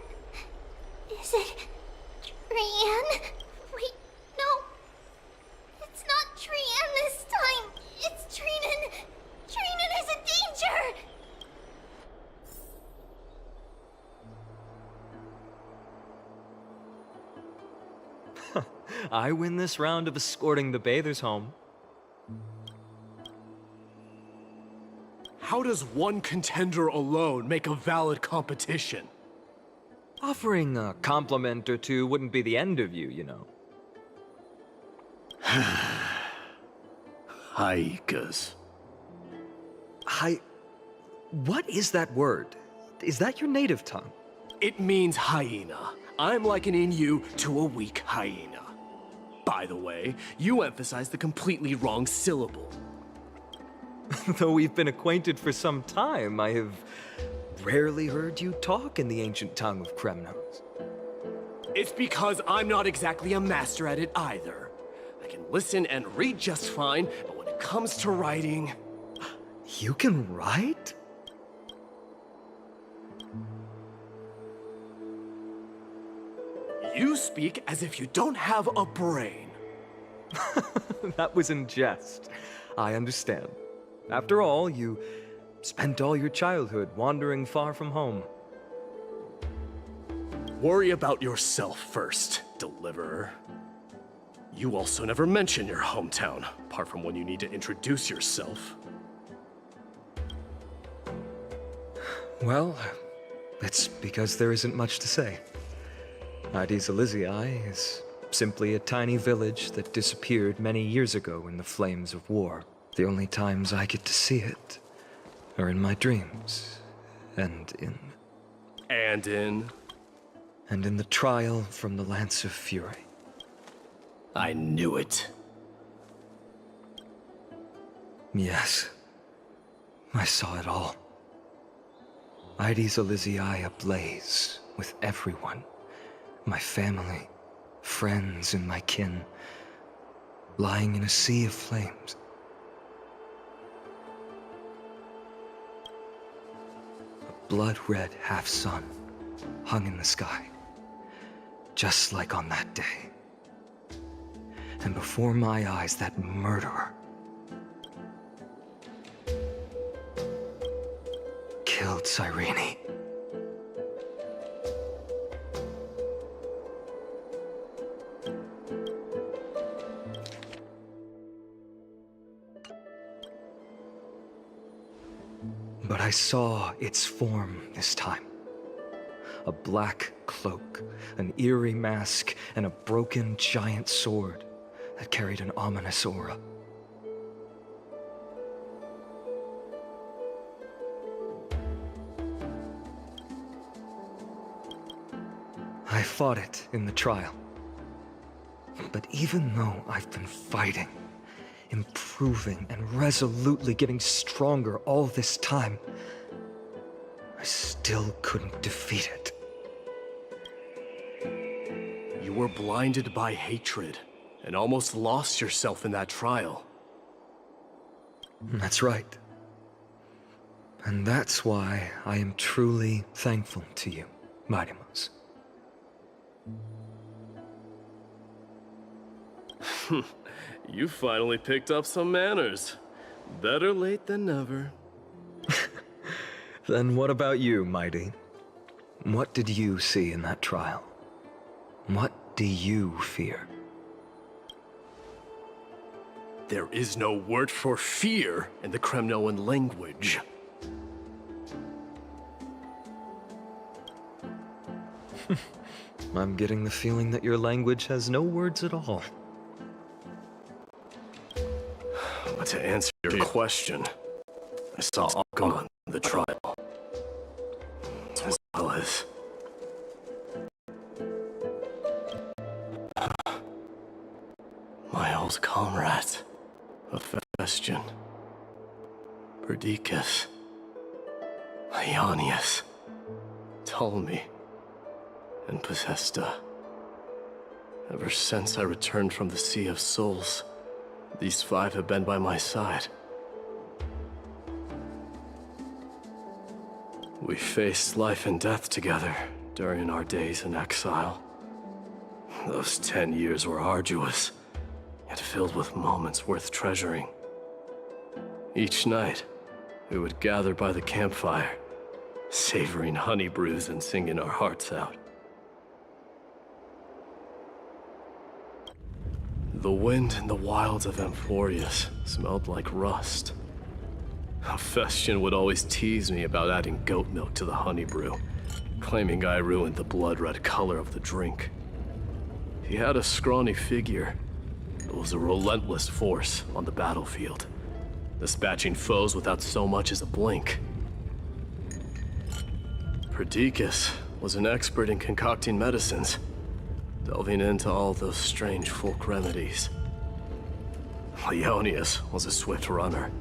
Is it Trianne? Wait, no. It's not Trianne this time. It's Trinan. Trinan is in danger. I win this round of escorting the bathers home. How does one contender alone make a valid competition? Offering a compliment or two wouldn't be the end of you, you know. Haikas. What is that word? Is that your native tongue? It means hyena. I'm likening you to a weak hyena. By the way, you emphasize the completely wrong syllable. Though we've been acquainted for some time, I have rarely heard you talk in the ancient tongue of Kremnos. It's because I'm not exactly a master at it either. I can listen and read just fine, but when it comes to writing... You can write? You speak as if you don't have a brain. That was in jest. I understand. After all, you spent all your childhood wandering far from home. Worry about yourself first, Deliverer. You also never mention your hometown, apart from when you need to introduce yourself. Well, it's because there isn't much to say. Aedes Elysiae is simply a tiny village that disappeared many years ago in the flames of war. The only times I get to see it are in my dreams, and in the trial from the Lance of Fury. I knew it. Yes, I saw it all. Aedes Elysiae ablaze with everyone. My family, friends, and my kin. lying in a sea of flames. A blood-red half-sun hung in the sky, just like on that day. And before my eyes, that murderer killed Cyrene. But I saw its form this time. A black cloak, an eerie mask, and a broken giant sword that carried an ominous aura. I fought it in the trial. But even though I've been fighting, improving, and resolutely getting stronger all this time, I still couldn't defeat it. You were blinded by hatred and almost lost yourself in that trial. That's right. And that's why I am truly thankful to you, Mightymouse. You finally picked up some manners. Better late than never. Then what about you, Mighty? What did you see in that trial? What do you fear? There is no word for fear in the Kremnoan language. I'm getting the feeling that your language has no words at all. But to answer your question, I saw Akuma in the trial, as well as my old comrades of Bastion, Perdiccas, Ionius, Ptolemy, and Possesta. Ever since I returned from the Sea of Souls, these 5 have been by my side. We faced life and death together during our days in exile. Those 10 years were arduous, yet filled with moments worth treasuring. Each night, we would gather by the campfire, savoring honey brews and singing our hearts out. The wind in the wilds of Amphorius smelled like rust. Hephaestion would always tease me about adding goat milk to the honey brew, claiming I ruined the blood-red color of the drink. He had a scrawny figure, but was a relentless force on the battlefield, dispatching foes without so much as a blink. Perdiccas was an expert in concocting medicines, delving into all those strange folk remedies. Leonius was a swift runner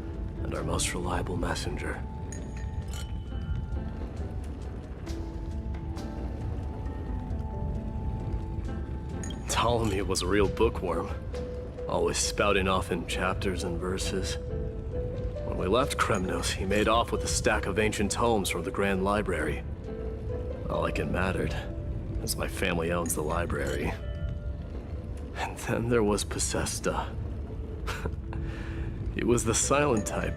and our most reliable messenger. Ptolemy was a real bookworm, always spouting off in chapters and verses. When we left Kremnos, he made off with a stack of ancient tomes from the Grand Library. Not like it mattered, as my family owns the library. And then there was Possesta. He was the silent type,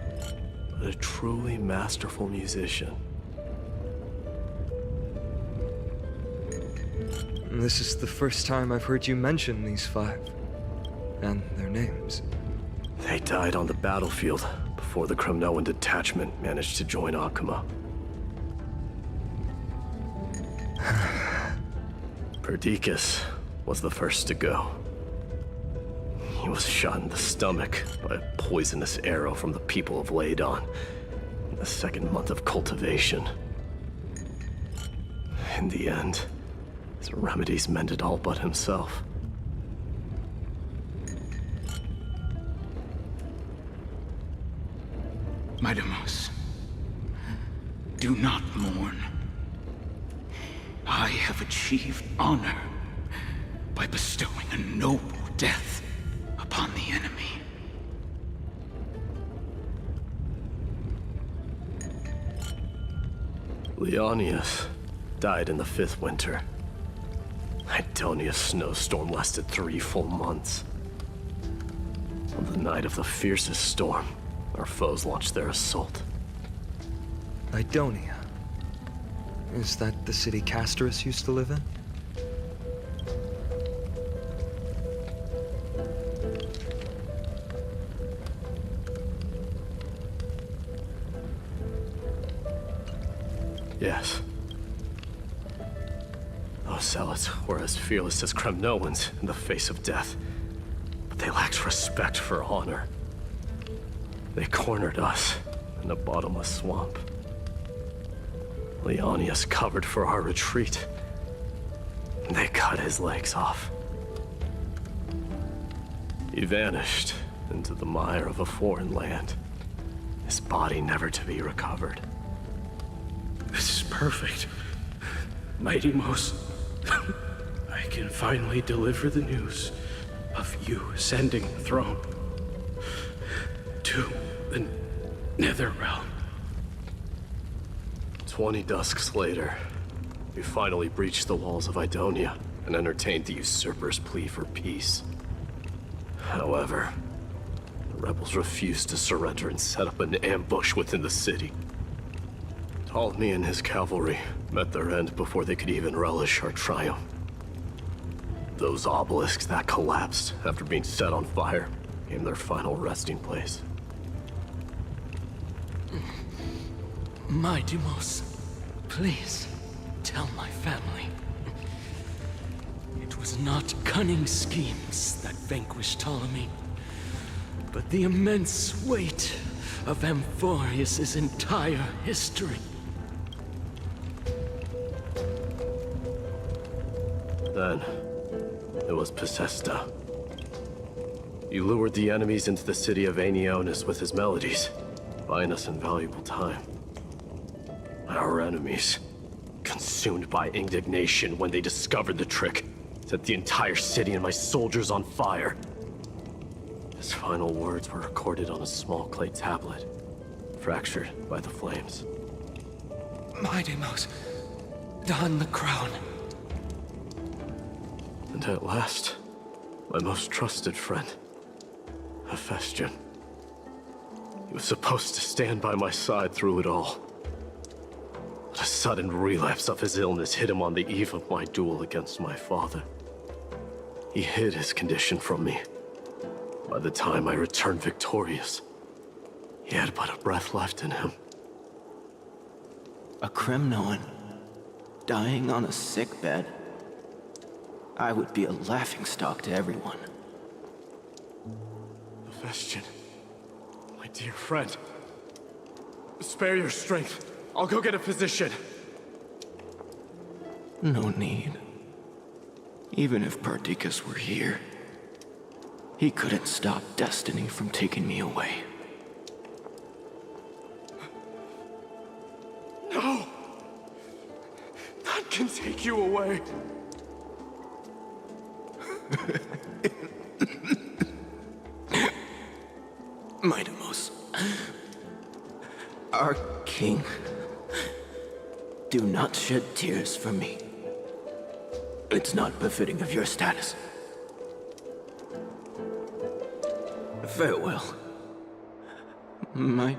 but a truly masterful musician. This is the first time I've heard you mention these 5, and their names. They died on the battlefield before the Kremnoan detachment managed to join Akuma. Perdiccas was the first to go. He was shot in the stomach by a poisonous arrow from the people of Ladon in the 2nd month of cultivation. In the end, his remedies mended all but himself. Mightymouse, do not mourn. I have achieved honor by bestowing a noble death upon the Leonius died in the 5th winter. Idonia's snowstorm lasted 3 full months. On the night of the fiercest storm, our foes launched their assault. Idonia. Is that the city Castorus used to live in? Yes. Those zealots were as fearless as Kremnoans in the face of death, but they lacked respect for honor. They cornered us in a bottomless swamp. Leonius covered for our retreat. They cut his legs off. He vanished into the mire of a foreign land, his body never to be recovered. This is perfect. Mighty Most, I can finally deliver the news of you ascending the throne to the Netherrealm. 20 dusks later, we finally breached the walls of Idonia and entertained the usurper's plea for peace. However, the rebels refused to surrender and set up an ambush within the city. Ptolemy and his cavalry met their end before they could even relish our triumph. Those obelisks that collapsed after being set on fire became their final resting place. My Demos, please tell my family. It was not cunning schemes that vanquished Ptolemy, but the immense weight of Amphorius' entire history. Then, it was Pacesta. He lured the enemies into the city of Aenionis with his melodies, buying us invaluable time. Our enemies, consumed by indignation when they discovered the trick, set the entire city and my soldiers on fire. His final words were recorded on a small clay tablet, fractured by the flames. My Demos, don the crown. And at last, my most trusted friend, Hephaestion. He was supposed to stand by my side through it all. But a sudden relapse of his illness hit him on the eve of my duel against my father. He hid his condition from me. By the time I returned victorious, he had but a breath left in him. A Kremnoan, dying on a sickbed. I would be a laughingstock to everyone. Hephaestion, my dear friend. Spare your strength. I'll go get a physician. No need. Even if Perdiccas were here, he couldn't stop destiny from taking me away. No! None can take you away. Mightimos, our king, do not shed tears for me. It's not befitting of your status. Farewell, my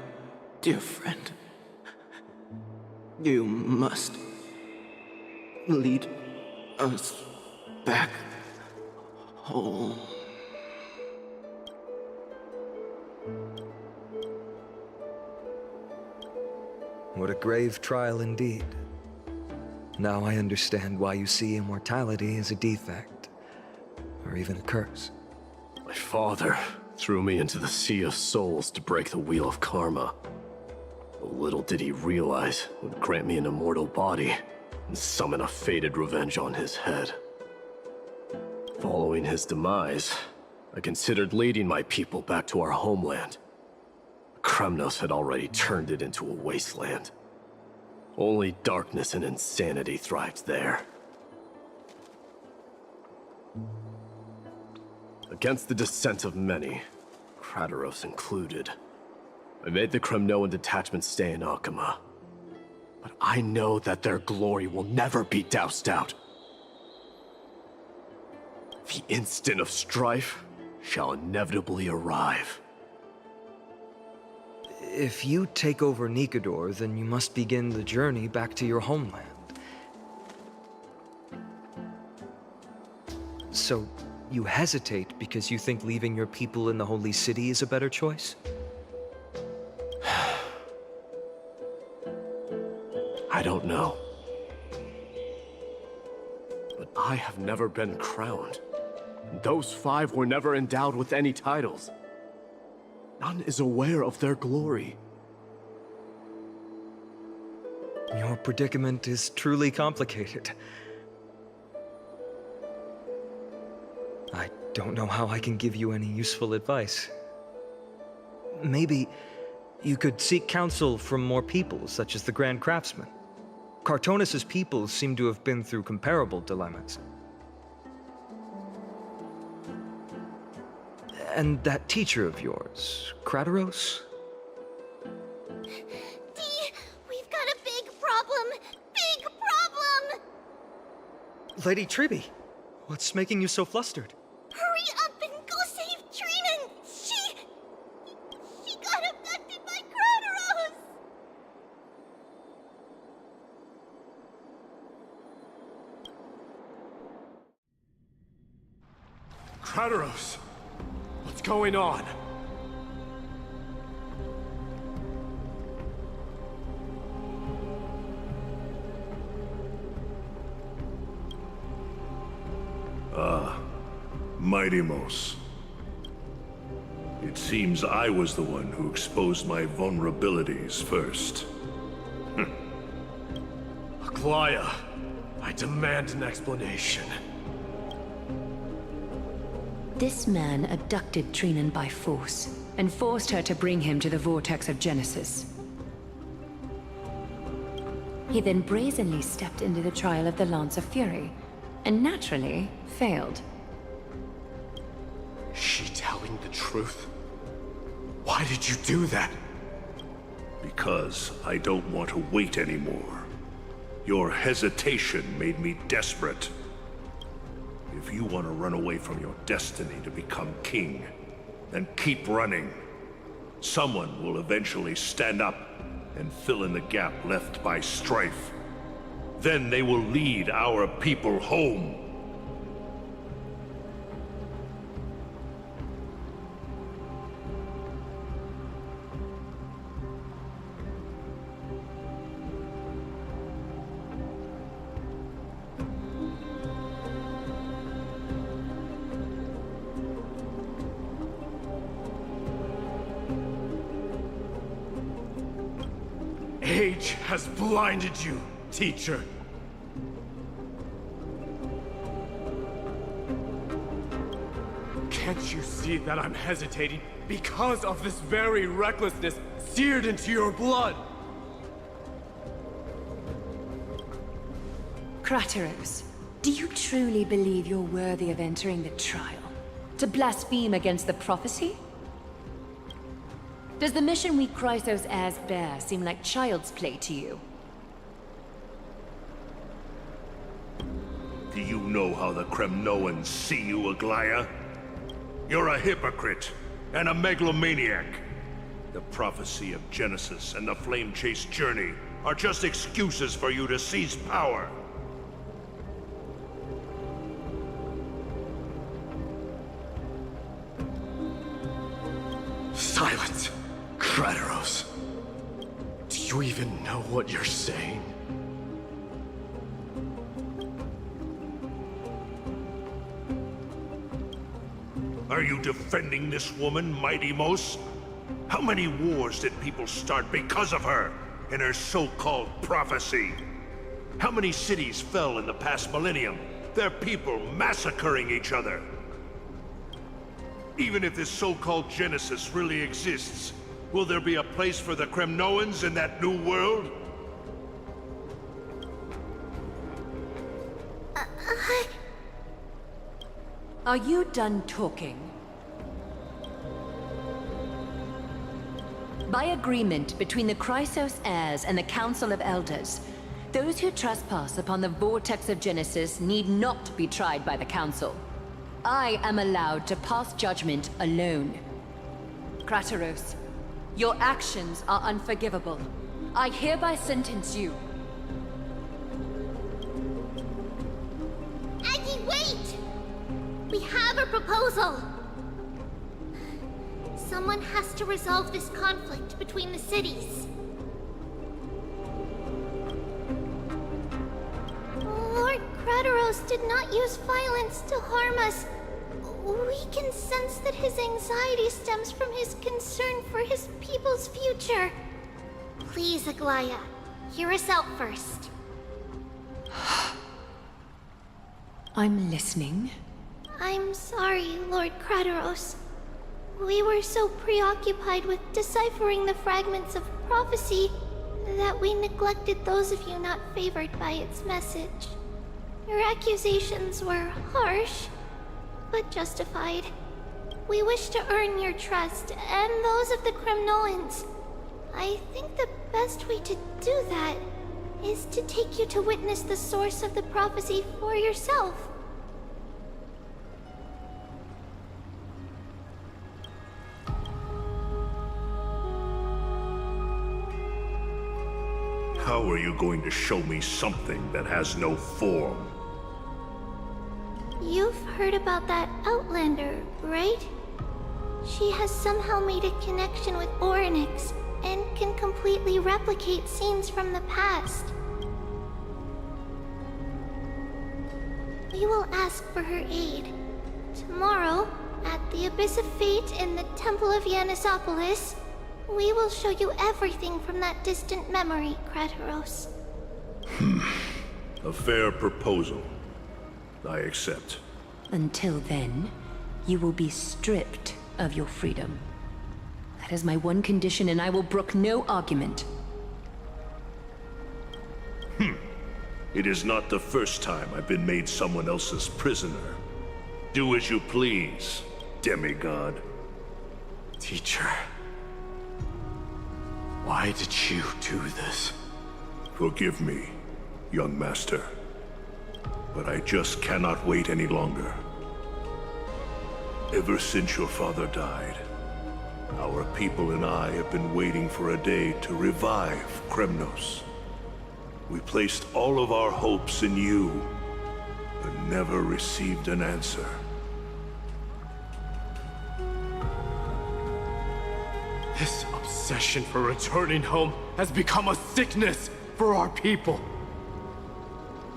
dear friend. You must lead us back home. What a grave trial indeed. Now I understand why you see immortality as a defect, or even a curse. My father threw me into the sea of souls to break the wheel of karma. But little did he realize it would grant me an immortal body and summon a fated revenge on his head. Following his demise, I considered leading my people back to our homeland. Kremnos had already turned it into a wasteland. Only darkness and insanity thrived there. Against the dissent of many, Krateros included, I made the Kremnoan detachment stay in Akama. but I know that their glory will never be doused out. The instant of strife shall inevitably arrive. If you take over Nikedor, then you must begin the journey back to your homeland. So, you hesitate because you think leaving your people in the Holy City is a better choice? I don't know. But I have never been crowned. Those 5 were never endowed with any titles. None is aware of their glory. Your predicament is truly complicated. I don't know how I can give you any useful advice. Maybe you could seek counsel from more people, such as the Grand Craftsman. Cartonis' people seem to have been through comparable dilemmas. And that teacher of yours, Krateros? Dee, we've got a big problem! Big problem! Lady Tribby, what's making you so flustered? Hurry up and go save Trinan! She got abducted by Krateros! Krateros! What's going on? Mighty-Mos. It seems I was the one who exposed my vulnerabilities first. Aglaya, I demand an explanation. This man abducted Trinan by force, and forced her to bring him to the vortex of Genesis. He then brazenly stepped into the trial of the Lance of Fury, and naturally failed. Is she telling the truth? Why did you do that? Because I don't want to wait anymore. Your hesitation made me desperate. If you want to run away from your destiny to become king, then keep running. Someone will eventually stand up and fill in the gap left by strife. Then they will lead our people home. Age has blinded you, teacher. Can't you see that I'm hesitating because of this very recklessness seared into your blood? Krateros, do you truly believe you're worthy of entering the trial? To blaspheme against the prophecy? Does the mission we Chrysos heirs bear seem like child's play to you? Do you know how the Kremnoans see you, Aglaya? You're a hypocrite and a megalomaniac. The prophecy of Genesis and the Flame Chase journey are just excuses for you to seize power. Silence, Krateros. Do you even know what you're saying? Are you defending this woman, Mighty-Mos? How many wars did people start because of her and her so-called prophecy? How many cities fell in the past millennium, their people massacring each other? Even if this so-called Genesis really exists, will there be a place for the Kremnoans in that new world? Are you done talking? By agreement between the Chrysos heirs and the Council of Elders, those who trespass upon the Vortex of Genesis need not be tried by the Council. I am allowed to pass judgment alone. Krateros, your actions are unforgivable. I hereby sentence you. Aggie, wait! We have a proposal! Someone has to resolve this conflict between the cities. Lord Krateros did not use violence to harm us. We can sense that his anxiety stems from his concern for his people's future. Please, Aglaya, hear us out first. I'm listening. I'm sorry, Lord Krateros. We were so preoccupied with deciphering the fragments of prophecy that we neglected those of you not favored by its message. Your accusations were harsh, but justified. We wish to earn your trust, and those of the Kremnoans. I think the best way to do that is to take you to witness the source of the prophecy for yourself. How are you going to show me something that has no form? You've heard about that Outlander, right? She has somehow made a connection with Orynyx and can completely replicate scenes from the past. We will ask for her aid. Tomorrow, at the Abyss of Fate in the Temple of Yanisopolis, we will show you everything from that distant memory, Krateros. A fair proposal. I accept. Until then, you will be stripped of your freedom. That is my one condition, and I will brook no argument. It is not the first time I've been made someone else's prisoner. Do as you please, demigod. Teacher. Why did you do this? Forgive me, young master. But I just cannot wait any longer. Ever since your father died, our people and I have been waiting for a day to revive Kremnos. We placed all of our hopes in you, but never received an answer. This obsession for returning home has become a sickness for our people.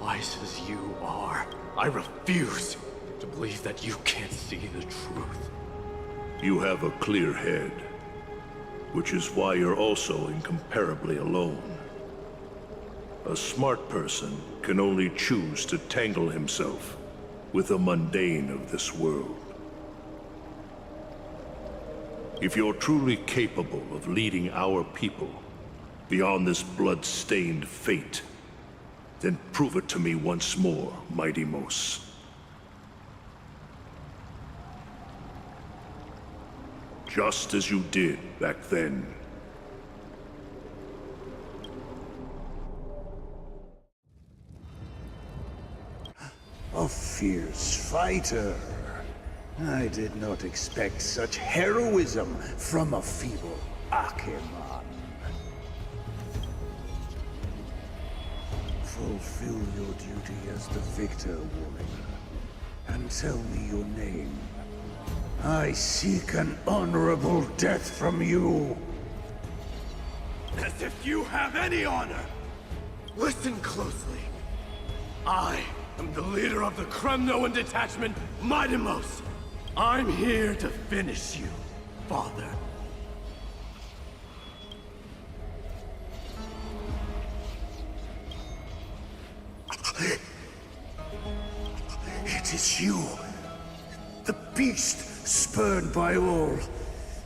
Wise as you are, I refuse to believe that you can't see the truth. You have a clear head, which is why you're also incomparably alone. A smart person can only choose to tangle himself with the mundane of this world. If you're truly capable of leading our people beyond this blood-stained fate, then prove it to me once more, Mighty Mos. Just as you did back then. A fierce fighter. I did not expect such heroism from a feeble Acheman. Fulfill your duty as the victor, warrior, and tell me your name. I seek an honorable death from you. As if you have any honor! Listen closely. I am the leader of the Kremnoan detachment, Mighty Mos. I'm here to finish you, Father. It is you, the beast spurned by all.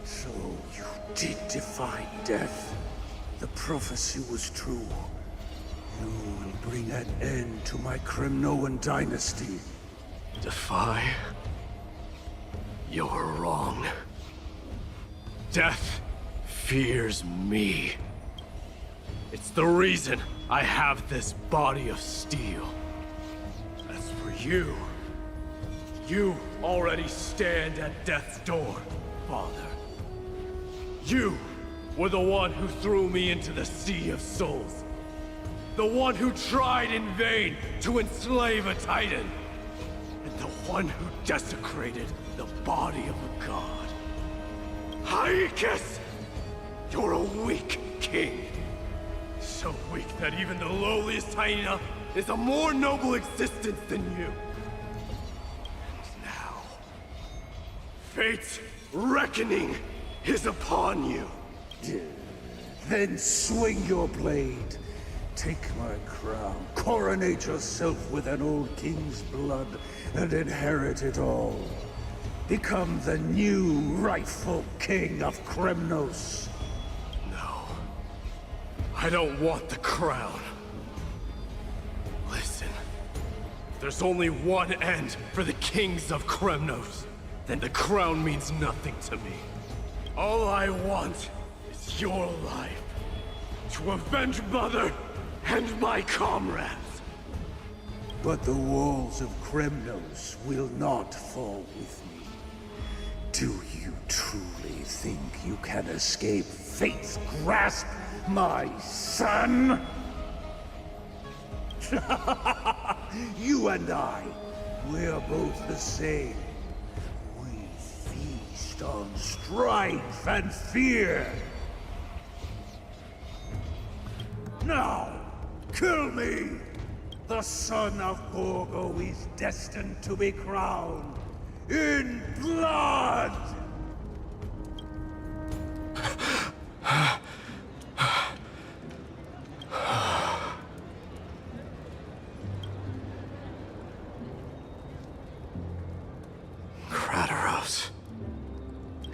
So you did defy death. The prophecy was true. You will bring an end to my Kremnoan dynasty. Defy? You're wrong. Death, fears me. It's the reason I have this body of steel. As for you, you already stand at death's door, Father. You were the one who threw me into the Sea of Souls. The one who tried in vain to enslave a Titan. And the one who desecrated the body of a god. Hyakis! You're a weak king. So weak that even the lowliest hyena is a more noble existence than you. And now, fate's reckoning is upon you. Then swing your blade. Take my crown. Coronate yourself with an old king's blood and inherit it all. Become the new rightful king of Kremnos. No. I don't want the crown. Listen. There's only one end for the kings of Kremnos. Then the crown means nothing to me. All I want is your life. To avenge Mother and my comrades. But the walls of Kremnos will not fall with me. Do you truly think you can escape fate's grasp, my son? You and I, we're both the same. We feast on strife and fear. Now, kill me! The son of Borgo is destined to be crowned in blood! Kratos.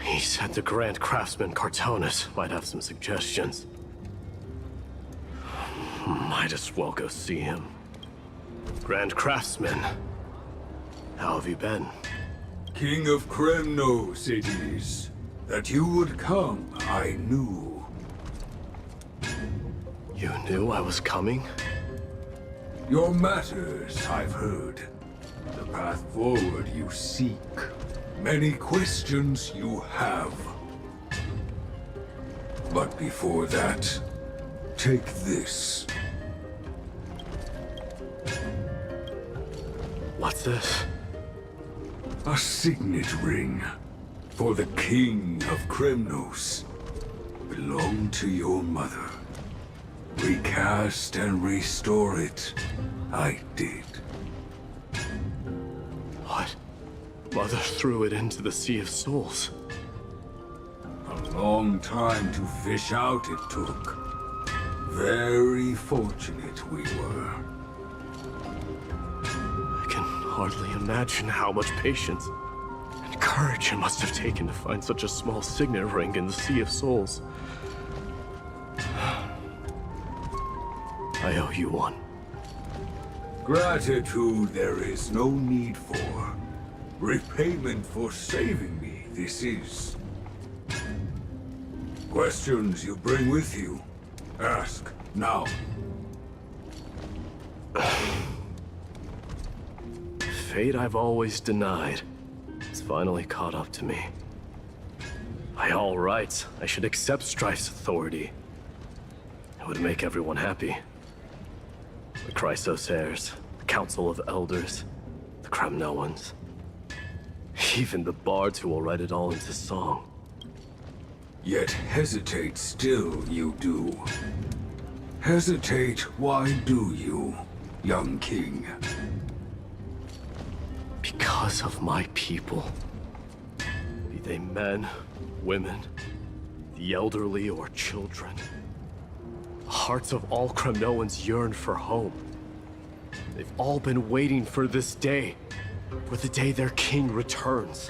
He said the Grand Craftsman Cartonus might have some suggestions. Might as well go see him. Grand Craftsman, how have you been? King of Kremnos it is. That you would come, I knew. You knew I was coming? Your matters, I've heard. The path forward you seek. Many questions you have. But before that, take this. What's this? A signet ring. For the King of Kremnos. Belonged to your mother. Recast and restore it. I did. What? Mother threw it into the Sea of Souls. A long time to fish out it took. Very fortunate we were. I can hardly imagine how much patience and courage it must have taken to find such a small signet ring in the Sea of Souls. I owe you one. Gratitude there is no need for. Repayment for saving me, this is. Questions you bring with you? Ask, now. Fate I've always denied has finally caught up to me. By all rights, I should accept Strife's authority. It would make everyone happy. The Chrysos heirs, the Council of Elders, the Kremnoans. Even the bards who will write it all into song. Yet hesitate still you do. Hesitate, why do you, young king? Because of my people. Be they men, women, the elderly or children. The hearts of all Kremnoans yearn for home. They've all been waiting for this day. For the day their king returns.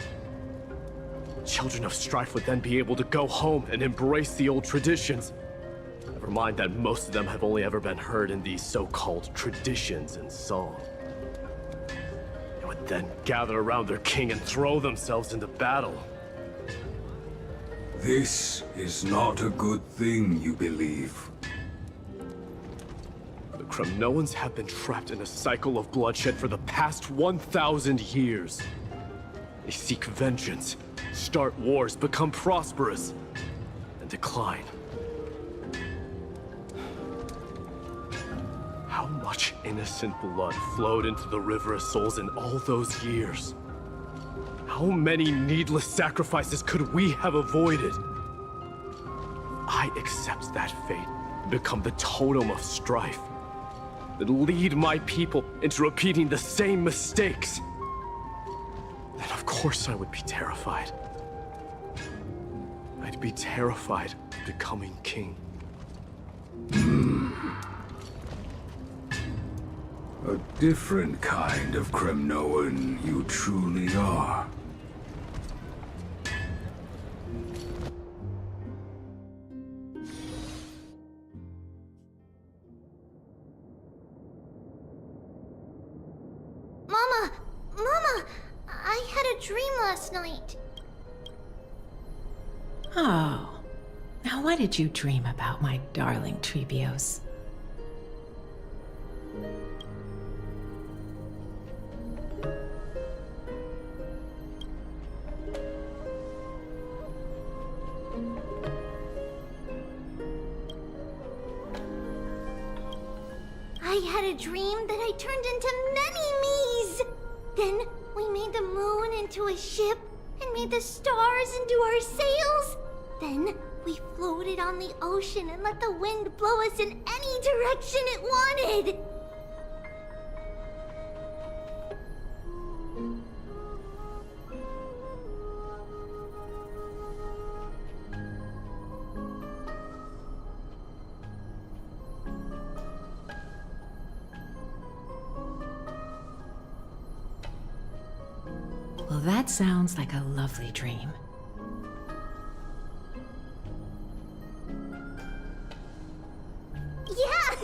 Children of Strife would then be able to go home and embrace the old traditions. Never mind that most of them have only ever been heard in these so-called traditions and song. They would then gather around their king and throw themselves into battle. This is not a good thing, you believe. The Kremnoans have been trapped in a cycle of bloodshed for the past 1,000 years. They seek vengeance, start wars, become prosperous, and decline. How much innocent blood flowed into the River of Souls in all those years? How many needless sacrifices could we have avoided? I accept that fate and become the totem of strife that lead my people into repeating the same mistakes. Then of course I would be terrified. I'd be terrified of becoming king. A different kind of Kremnoan you truly are. Mama, I had a dream last night. Oh. Now what did you dream about, my darling Trebios? I had a dream that I turned into many me's. Then we made the moon into a ship and made the stars into our sails. Then we floated on the ocean and let the wind blow us in any direction it wanted. Well, that sounds like a lovely dream. Yeah!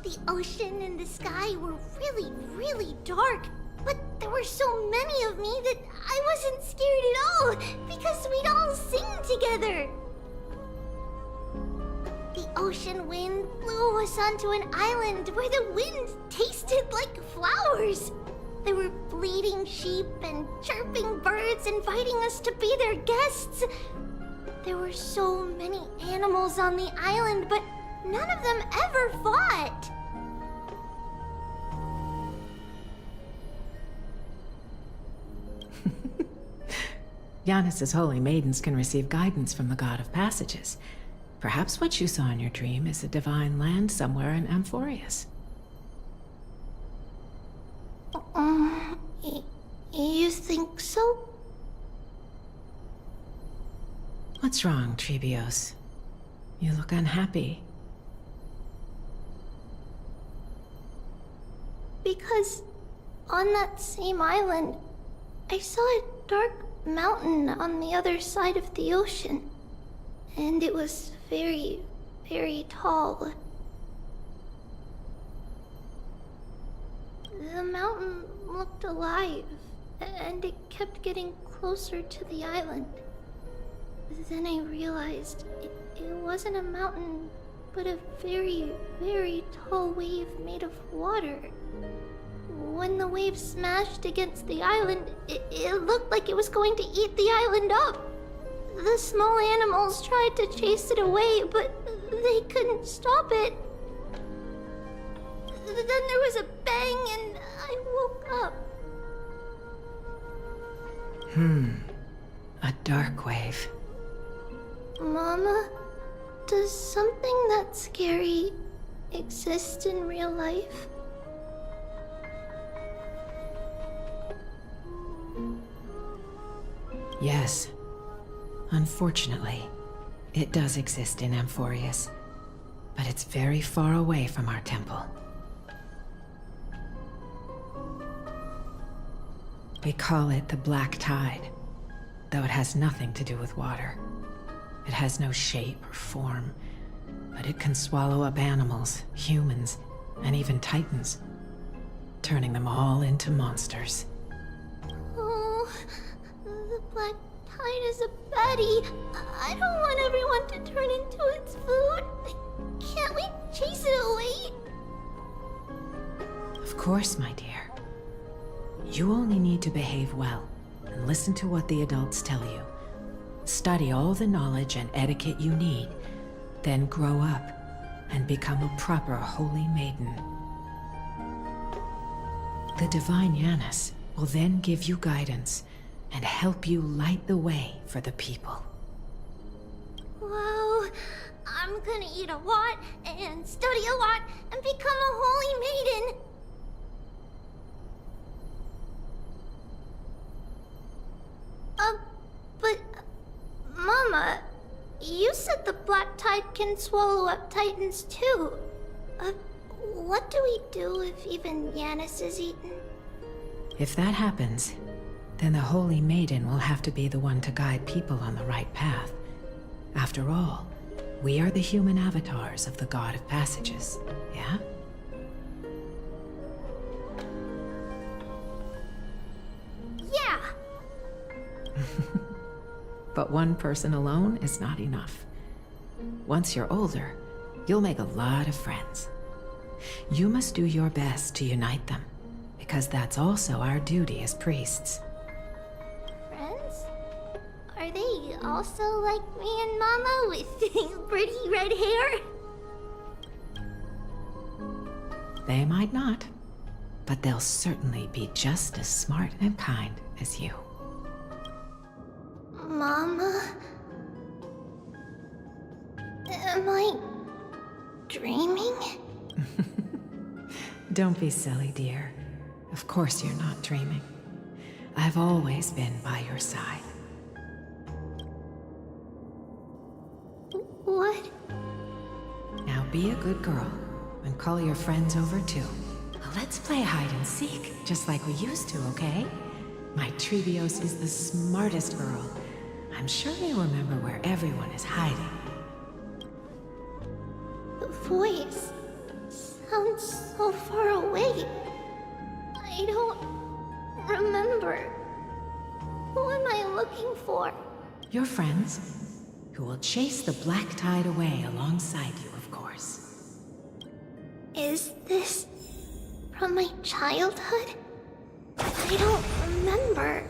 The ocean and the sky were really, really dark. But there were so many of me that I wasn't scared at all, because we'd all sing together. The ocean wind blew us onto an island where the wind tasted like flowers. There were bleating sheep and chirping birds inviting us to be their guests. There were so many animals on the island, but none of them ever fought. Giannis's holy maidens can receive guidance from the God of Passages. Perhaps what you saw in your dream is a divine land somewhere in Amphorius. You think so? What's wrong, Trebios? You look unhappy. Because on that same island, I saw a dark mountain on the other side of the ocean. And it was very, very tall. The mountain looked alive, and it kept getting closer to the island. Then I realized it wasn't a mountain, but a very, very tall wave made of water. When the wave smashed against the island, it looked like it was going to eat the island up. The small animals tried to chase it away, but they couldn't stop it. Then there was a bang and I woke up. A dark wave. Mama, does something that scary exist in real life? Yes. Unfortunately, it does exist in Amphorius, but it's very far away from our temple. We call it the Black Tide, though it has nothing to do with water. It has no shape or form, but it can swallow up animals, humans, and even titans, turning them all into monsters. Oh, the Black tide is a baddie. I don't want everyone to turn into its food. Can't we chase it away? Of course, my dear. You only need to behave well and listen to what the adults tell you. Study all the knowledge and etiquette you need, then grow up and become a proper holy maiden. The divine Yanis will then give you guidance and help you light the way for the people. Wow, I'm gonna eat a lot and study a lot and become a holy maiden. But Mama, you said the black tide can swallow up titans too. What do we do if even Yanis is eaten? If that happens, then the Holy Maiden will have to be the one to guide people on the right path. After all, we are the human avatars of the God of Passages, yeah? Yeah! But one person alone is not enough. Once you're older, you'll make a lot of friends. You must do your best to unite them, because that's also our duty as priests. Friends? Are they also like me and Mama with pretty red hair? They might not, but they'll certainly be just as smart and kind as you. Mama? Am I dreaming? Don't be silly, dear. Of course you're not dreaming. I've always been by your side. What? Now be a good girl and call your friends over too. Let's play hide and seek, just like we used to, okay? My Trebios is the smartest girl. I'm sure you remember where everyone is hiding. The voice sounds so far away. I don't remember. Who am I looking for? Your friends, who will chase the black tide away alongside you, of course. Is this from my childhood? I don't remember.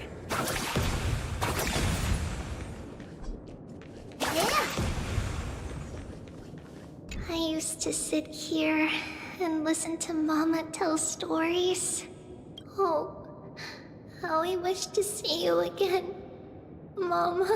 Yeah! I used to sit here and listen to Mama tell stories. Oh, how I wish to see you again, Mama.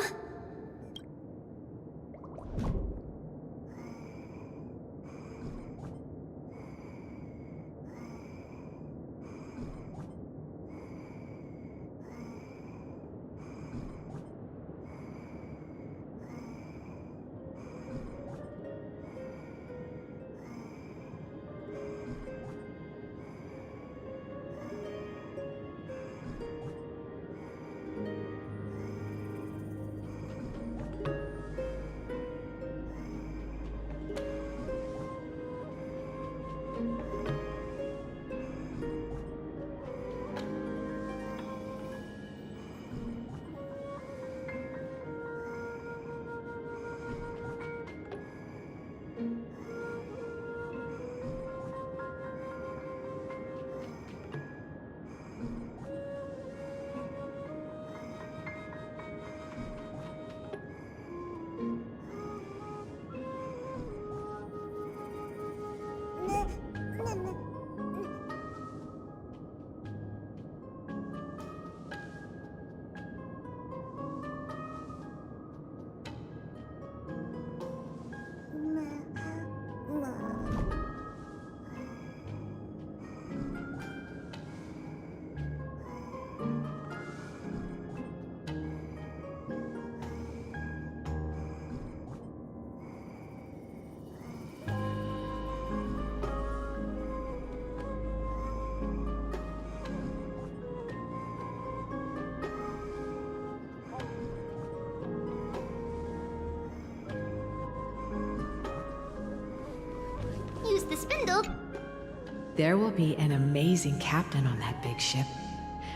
Use the spindle. There will be an amazing captain on that big ship.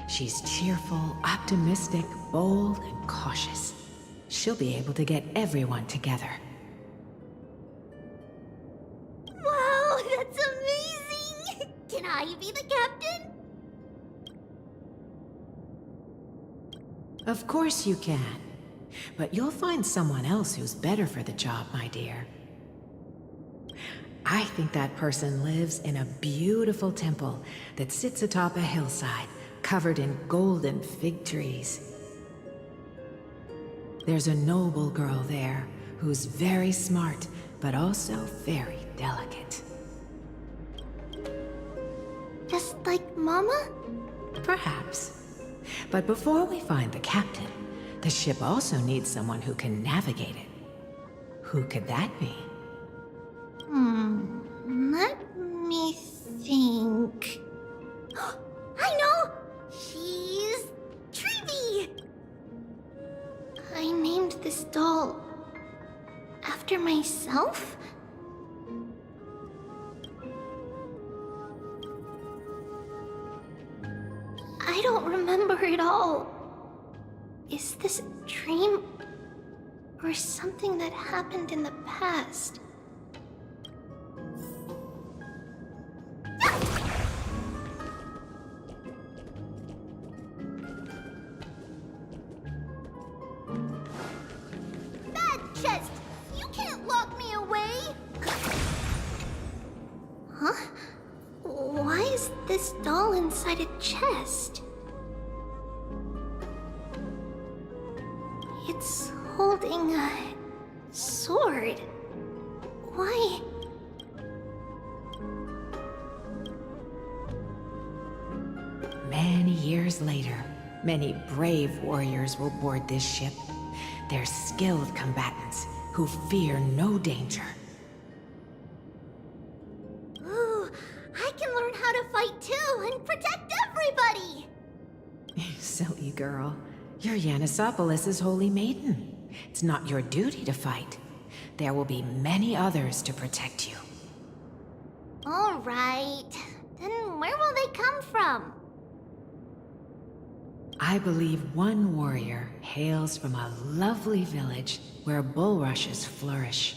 She's cheerful, optimistic, bold, and cautious. she'll be able to get everyone together. Wow, that's amazing! Can I be the captain? Of course you can. But you'll find someone else who's better for the job, my dear. I think that person lives in a beautiful temple that sits atop a hillside, covered in golden fig trees. There's a noble girl there who's very smart, but also very delicate. Just like Mama? Perhaps. But before we find the captain, the ship also needs someone who can navigate it. Who could that be? Let me think. I know! She's Treevee! I named this doll after myself? I don't remember it all. Is this a dream? Or something that happened in the past? Bad chest! You can't lock me away! Huh? Why is this doll inside a chest? It's holding a sword. Why? Many years later, many brave warriors will board this ship. They're skilled combatants who fear no danger. Ooh, I can learn how to fight too and protect everybody! Silly girl. You're Yanisopoulos' holy maiden. It's not your duty to fight. There will be many others to protect you. All right. Then where will they come from? I believe one warrior hails from a lovely village where bulrushes flourish,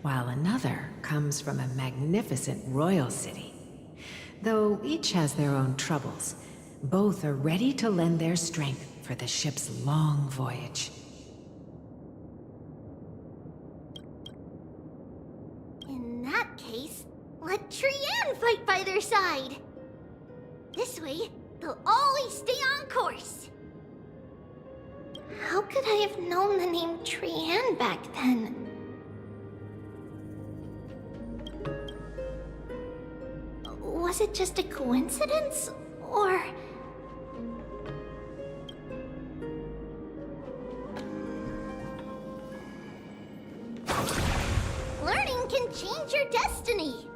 while another comes from a magnificent royal city. Though each has their own troubles, both are ready to lend their strength for the ship's long voyage. In that case, let Trianne fight by their side. This way, they'll always stay on course. How could I have known the name Trianne back then? Was it just a coincidence, or... Learning can change your destiny!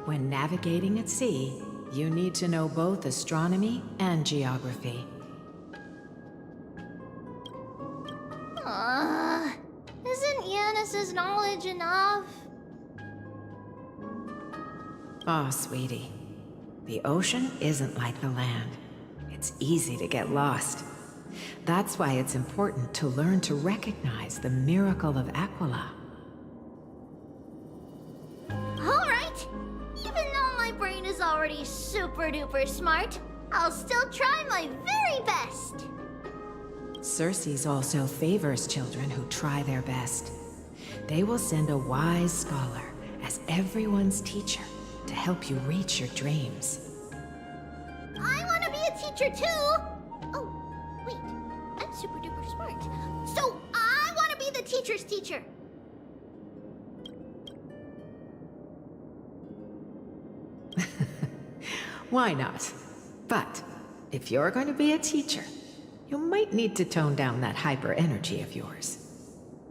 When navigating at sea, you need to know both astronomy and geography. Isn't Yanis's knowledge enough? Oh, sweetie. The ocean isn't like the land. It's easy to get lost. That's why it's important to learn to recognize the miracle of Aquila. Alright! Even though my brain is already super duper smart, I'll still try my very best! Circe also favors children who try their best. They will send a wise scholar as everyone's teacher to help you reach your dreams. I want to be a teacher too! Oh, wait. I'm super duper smart. So I want to be the teacher's teacher! Why not? But if you're going to be a teacher, you might need to tone down that hyper energy of yours.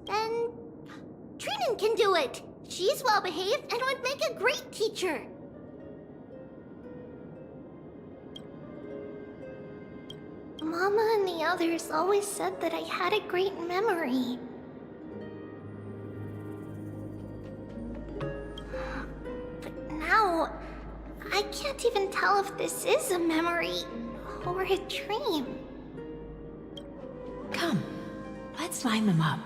Then Trinan can do it! She's well behaved and would make a great teacher! Mama and the others always said that I had a great memory. But now, I can't even tell if this is a memory or a dream. Come, let's line them up.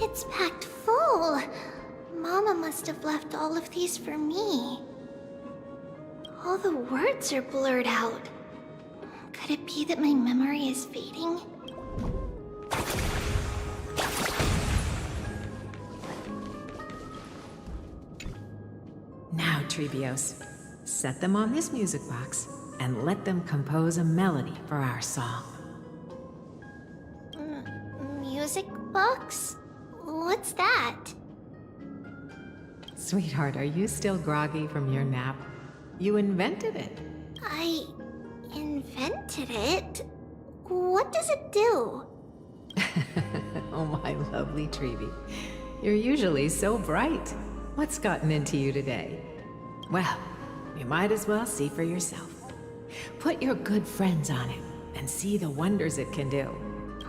It's packed full. Mama must have left all of these for me. All the words are blurred out. Could it be that my memory is fading? Now, Trebios, set them on this music box and let them compose a melody for our song. Music box? What's that? Sweetheart, are you still groggy from your nap? You invented it. I invented it? What does it do? Oh, my lovely Trebi. You're usually so bright. What's gotten into you today? Well, you might as well see for yourself. Put your good friends on it and see the wonders it can do.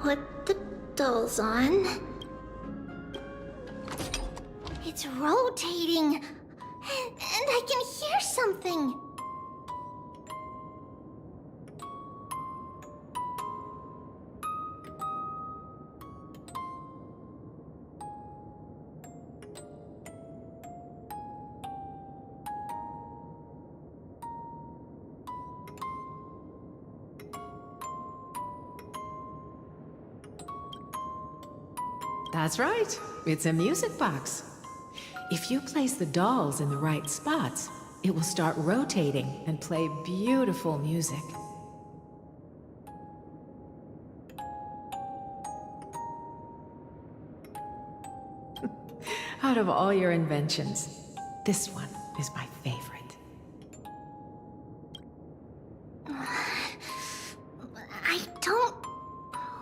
Put the dolls on. It's rotating, and I can hear something. That's right. It's a music box. If you place the dolls in the right spots, it will start rotating and play beautiful music. Out of all your inventions, this one is my favorite. I don't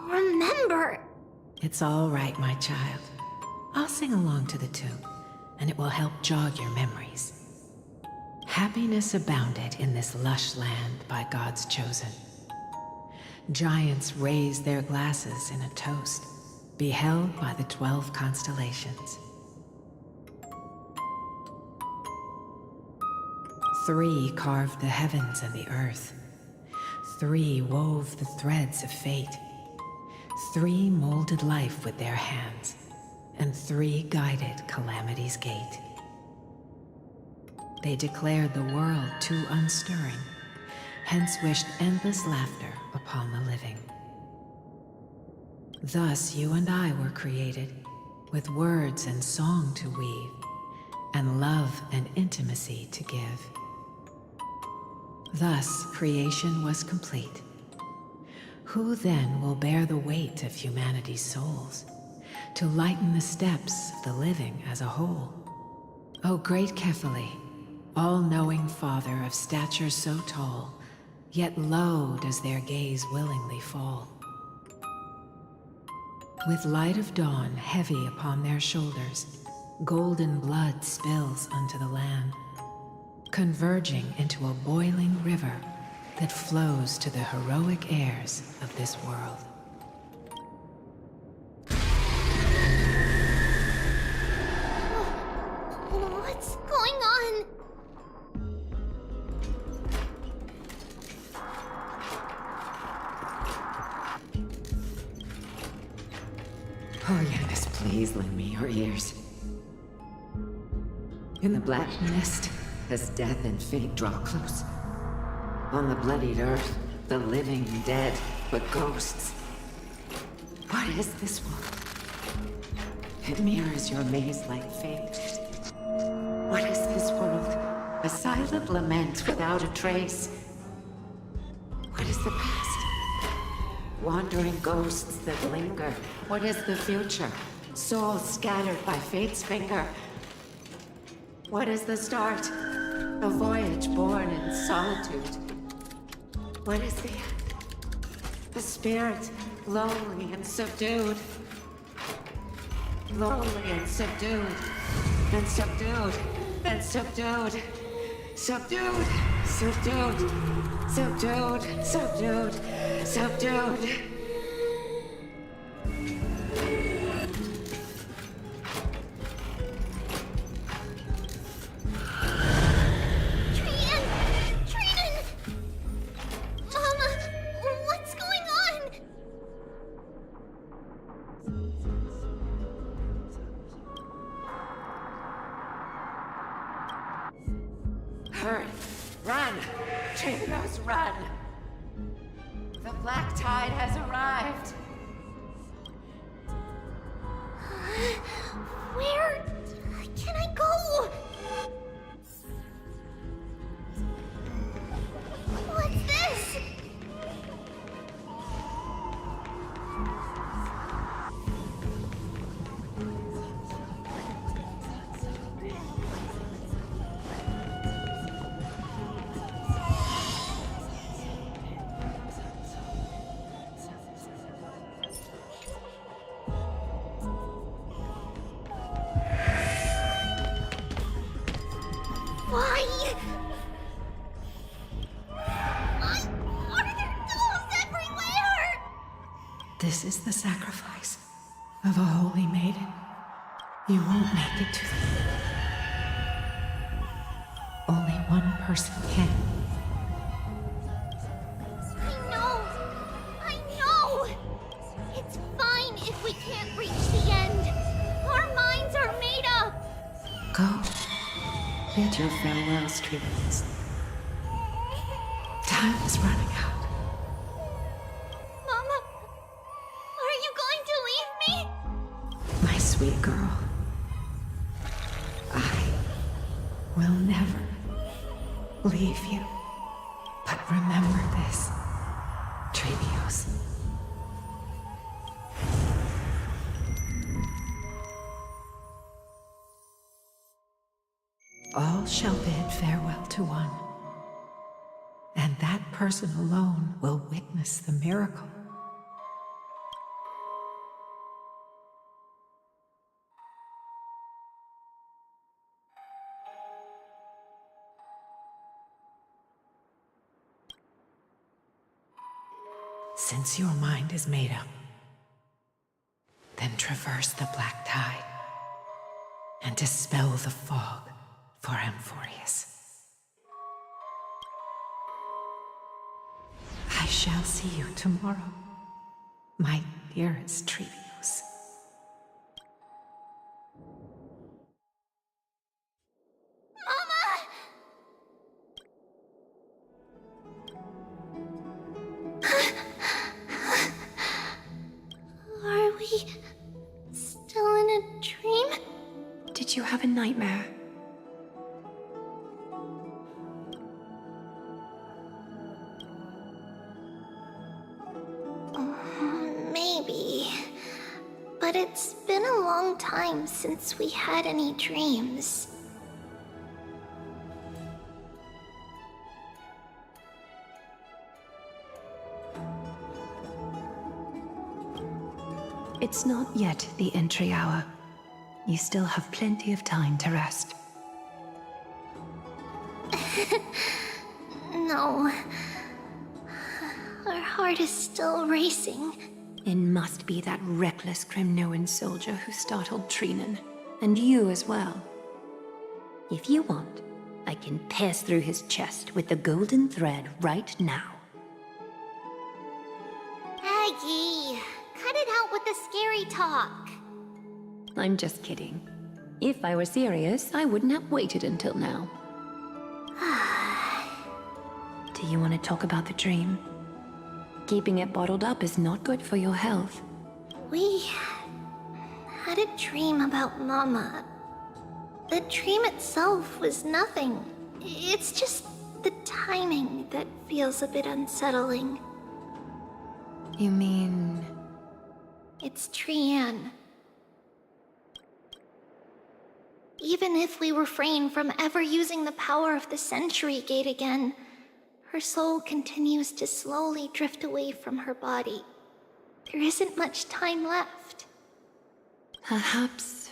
remember. It's all right, my child. I'll sing along to the tune, and it will help jog your memories. Happiness abounded in this lush land by God's chosen. Giants raised their glasses in a toast, beheld by the 12 constellations. 3 carved the heavens and the earth. 3 wove the threads of fate. 3 molded life with their hands, and 3 guided calamity's gate. They declared the world too unstirring, hence wished endless laughter upon the living. Thus you and I were created, with words and song to weave, and love and intimacy to give. Thus creation was complete. Who then will bear the weight of humanity's souls, to lighten the steps of the living as a whole? O great Kephale, all-knowing Father of stature so tall, yet low does their gaze willingly fall. With light of dawn heavy upon their shoulders, golden blood spills unto the land, converging into a boiling river that flows to the heroic heirs of this world. What's going on? Oh, yes, please lend me your ears. In the black mist, as death and fate draw close, on the bloodied earth, the living dead, but ghosts. What is this world? It mirrors your maze-like fate. What is this world? A silent lament without a trace. What is the past? Wandering ghosts that linger. What is the future? Souls scattered by fate's finger. What is the start? A voyage born in solitude. What is the end? A spirit lonely and subdued. lonely and subdued, and subdued, and subdued, subdued, subdued, subdued, subdued, subdued. Hurry! Run! Trinos, run! The black tide has arrived! Where can I go? What's this? Why? Why are there ghouls everywhere? This is the sacrifice of a holy maiden. You won't make it to them. Only one person can. I know! It's fine if we can't reach the end. Our minds are made up. Go. Bid your farewells, Trinos. Time is running out. Mama, are you going to leave me? My sweet girl. I will never leave you. But remember this, Trinos. All shall bid farewell to one, and that person alone will witness the miracle. Since your mind is made up, then traverse the black tide and dispel the fog for Amphorius. I shall see you tomorrow, my dearest Trevius. Are we still in a dream? Did you have a nightmare? Maybe. But it's been a long time since we had any dreams. It's not yet the entry hour. You still have plenty of time to rest. No. Our heart is still racing. It must be that reckless Kremnoan soldier who startled Trinan. And you as well. If you want, I can pierce through his chest with the golden thread right now. Aggie, cut it out with the scary talk. I'm just kidding. If I were serious, I wouldn't have waited until now. Do you want to talk about the dream? Keeping it bottled up is not good for your health. We had a dream about Mama. The dream itself was nothing. It's just the timing that feels a bit unsettling. You mean... It's Trian. Even if we refrain from ever using the power of the Century Gate again, her soul continues to slowly drift away from her body. There isn't much time left. Perhaps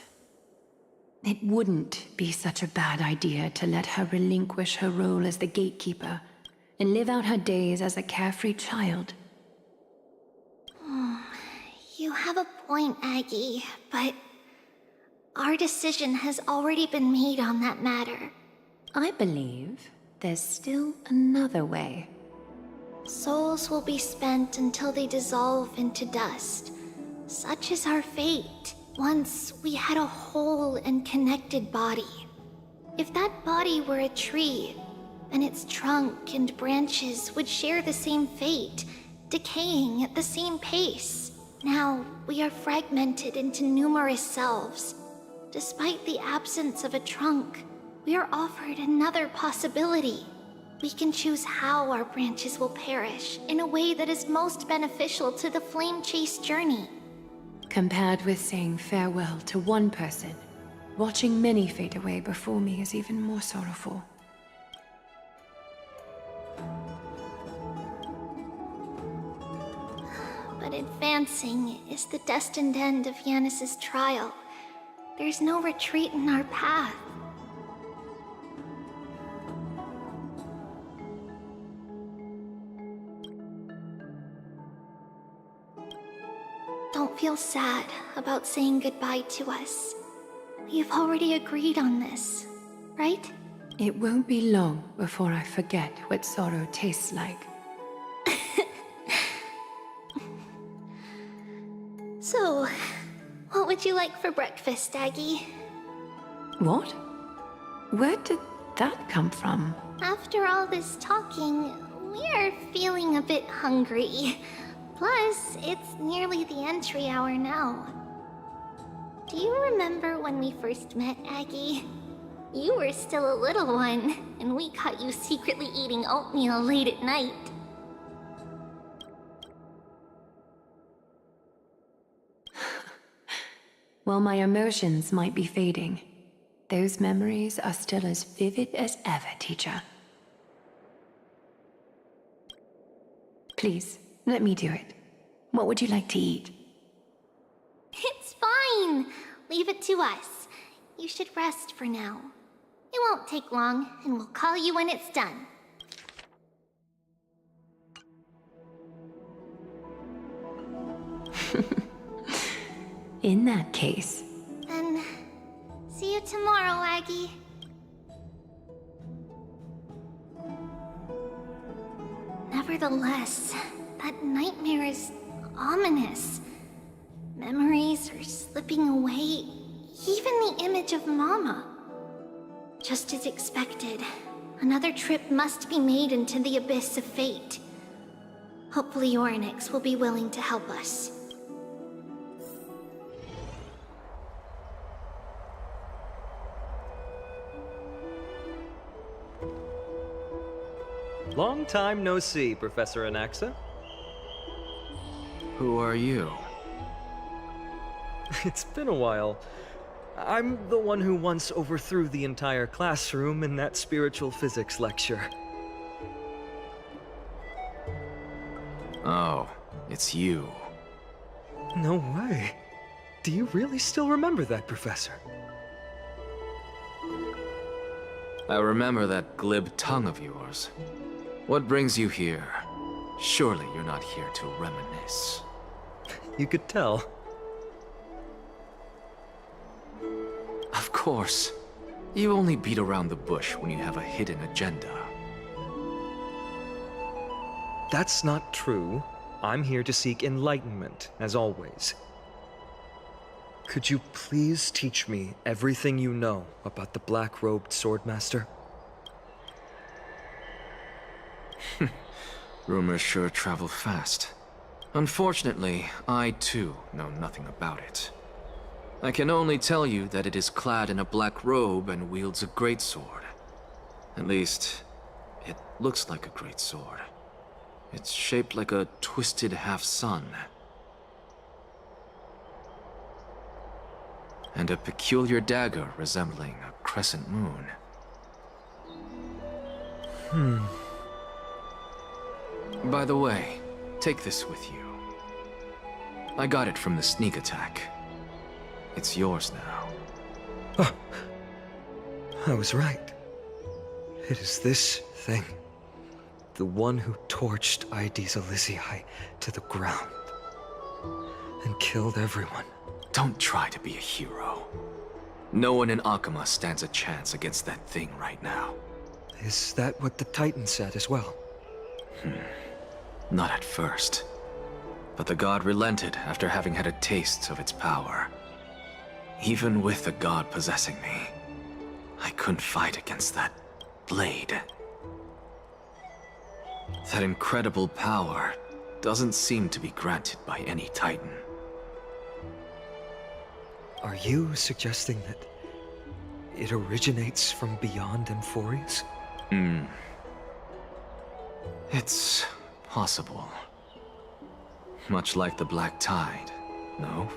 it wouldn't be such a bad idea to let her relinquish her role as the gatekeeper and live out her days as a carefree child. You have a point, Aggie, but our decision has already been made on that matter. I believe there's still another way. Souls will be spent until they dissolve into dust. Such is our fate. Once we had a whole and connected body. If that body were a tree, then its trunk and branches would share the same fate, decaying at the same pace. Now, we are fragmented into numerous selves. Despite the absence of a trunk, we are offered another possibility. We can choose how our branches will perish in a way that is most beneficial to the Flame Chase journey. Compared with saying farewell to one person, watching many fade away before me is even more sorrowful. But advancing is the destined end of Yanis's trial. There's no retreat in our path. Don't feel sad about saying goodbye to us. We've already agreed on this, right? It won't be long before I forget what sorrow tastes like. So, what would you like for breakfast, Aggie? What? Where did that come from? After all this talking, we are feeling a bit hungry. Plus, it's nearly the entry hour now. Do you remember when we first met, Aggie? You were still a little one, and we caught you secretly eating oatmeal late at night. While my emotions might be fading, those memories are still as vivid as ever, teacher. Please, let me do it. What would you like to eat? It's fine! Leave it to us. You should rest for now. It won't take long, and we'll call you when it's done. In that case... Then, see you tomorrow, Aggie. Nevertheless, that nightmare is ominous. Memories are slipping away, even the image of Mama. Just as expected, another trip must be made into the abyss of fate. Hopefully Orynyx will be willing to help us. Long time no see, Professor Anaxa. Who are you? It's been a while. I'm the one who once overthrew the entire classroom in that spiritual physics lecture. Oh, it's you. No way. Do you really still remember that, Professor? I remember that glib tongue of yours. What brings you here? Surely you're not here to reminisce. You could tell. Of course. You only beat around the bush when you have a hidden agenda. That's not true. I'm here to seek enlightenment, as always. Could you please teach me everything you know about the black-robed swordmaster? Rumors sure travel fast. Unfortunately, I too know nothing about it. I can only tell you that it is clad in a black robe and wields a greatsword. At least, it looks like a greatsword. It's shaped like a twisted half-sun. And a peculiar dagger resembling a crescent moon. By the way, take this with you. I got it from the sneak attack. It's yours now. Oh, I was right. It is this thing. The one who torched Aedes Elysiae to the ground. And killed everyone. Don't try to be a hero. No one in Akama stands a chance against that thing right now. Is that what the Titan said as well? Not at first. But the god relented after having had a taste of its power. Even with the god possessing me, I couldn't fight against that blade. That incredible power doesn't seem to be granted by any Titan. Are you suggesting that it originates from beyond Amphorius? It's possible. Much like the Black Tide, no?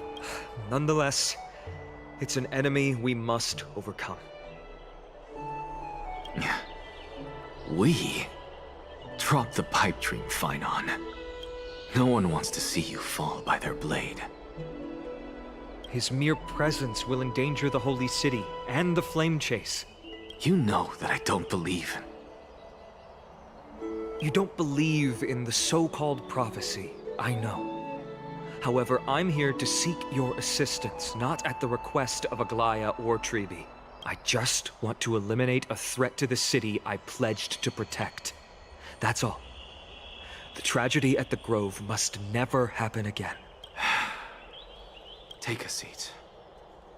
Nonetheless, it's an enemy we must overcome. We? Drop the pipe dream, Phynon. No one wants to see you fall by their blade. His mere presence will endanger the Holy City and the Flame Chase. You know that I don't believe in... You don't believe in the so-called prophecy, I know. However, I'm here to seek your assistance, not at the request of Aglaya or Tribi. I just want to eliminate a threat to the city I pledged to protect. That's all. The tragedy at the Grove must never happen again. Take a seat.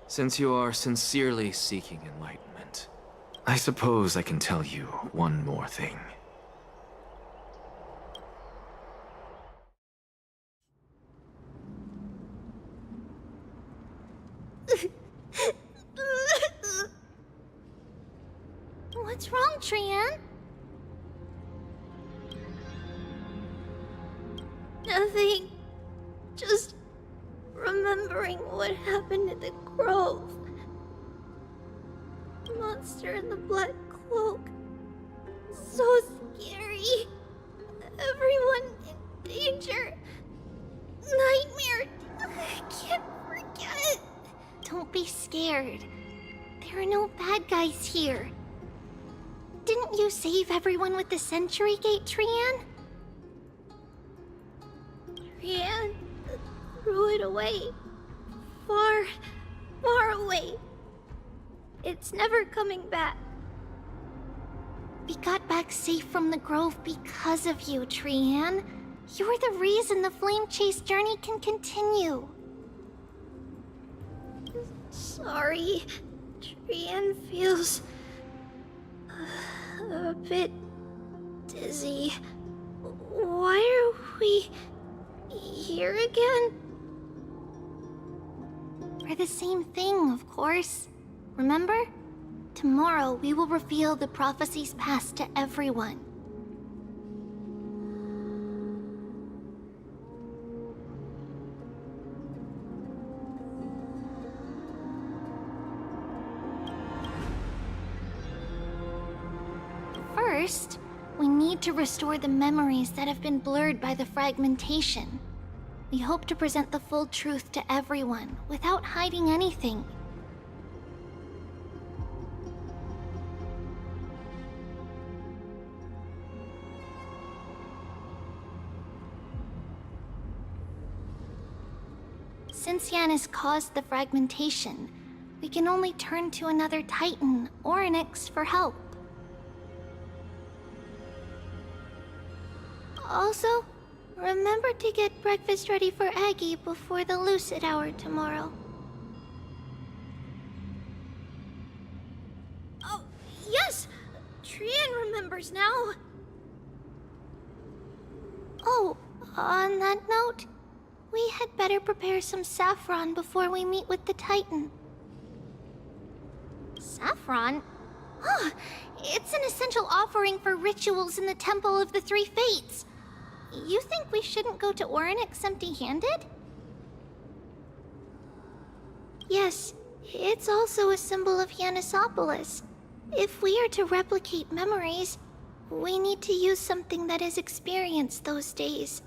Since you are sincerely seeking enlightenment, I suppose I can tell you one more thing. What's wrong, Trian? Nothing. Just remembering what happened at the Grove. Monster in the black cloak. So scary. Everyone in danger. Nightmare. I can't forget. Don't be scared. There are no bad guys here. Didn't you save everyone with the Century Gate, Trian? Trian threw it away. Far, far away. It's never coming back. We got back safe from the Grove because of you, Trian. You're the reason the Flame Chase journey can continue. Sorry. Trian feels a bit dizzy. Why are we here again? For the same thing, of course. Remember? Tomorrow we will reveal the prophecies past to everyone. First, we need to restore the memories that have been blurred by the fragmentation. We hope to present the full truth to everyone, without hiding anything. Since Yanis caused the fragmentation, we can only turn to another Titan or Onyx for help. Also, remember to get breakfast ready for Aggie before the lucid hour tomorrow. Oh, yes! Trian remembers now. Oh, on that note, we had better prepare some saffron before we meet with the Titan. Saffron? Oh, it's an essential offering for rituals in the Temple of the Three Fates. You think we shouldn't go to Orynyx empty-handed? Yes, it's also a symbol of Yanisopolis. If we are to replicate memories, we need to use something that has experienced those days.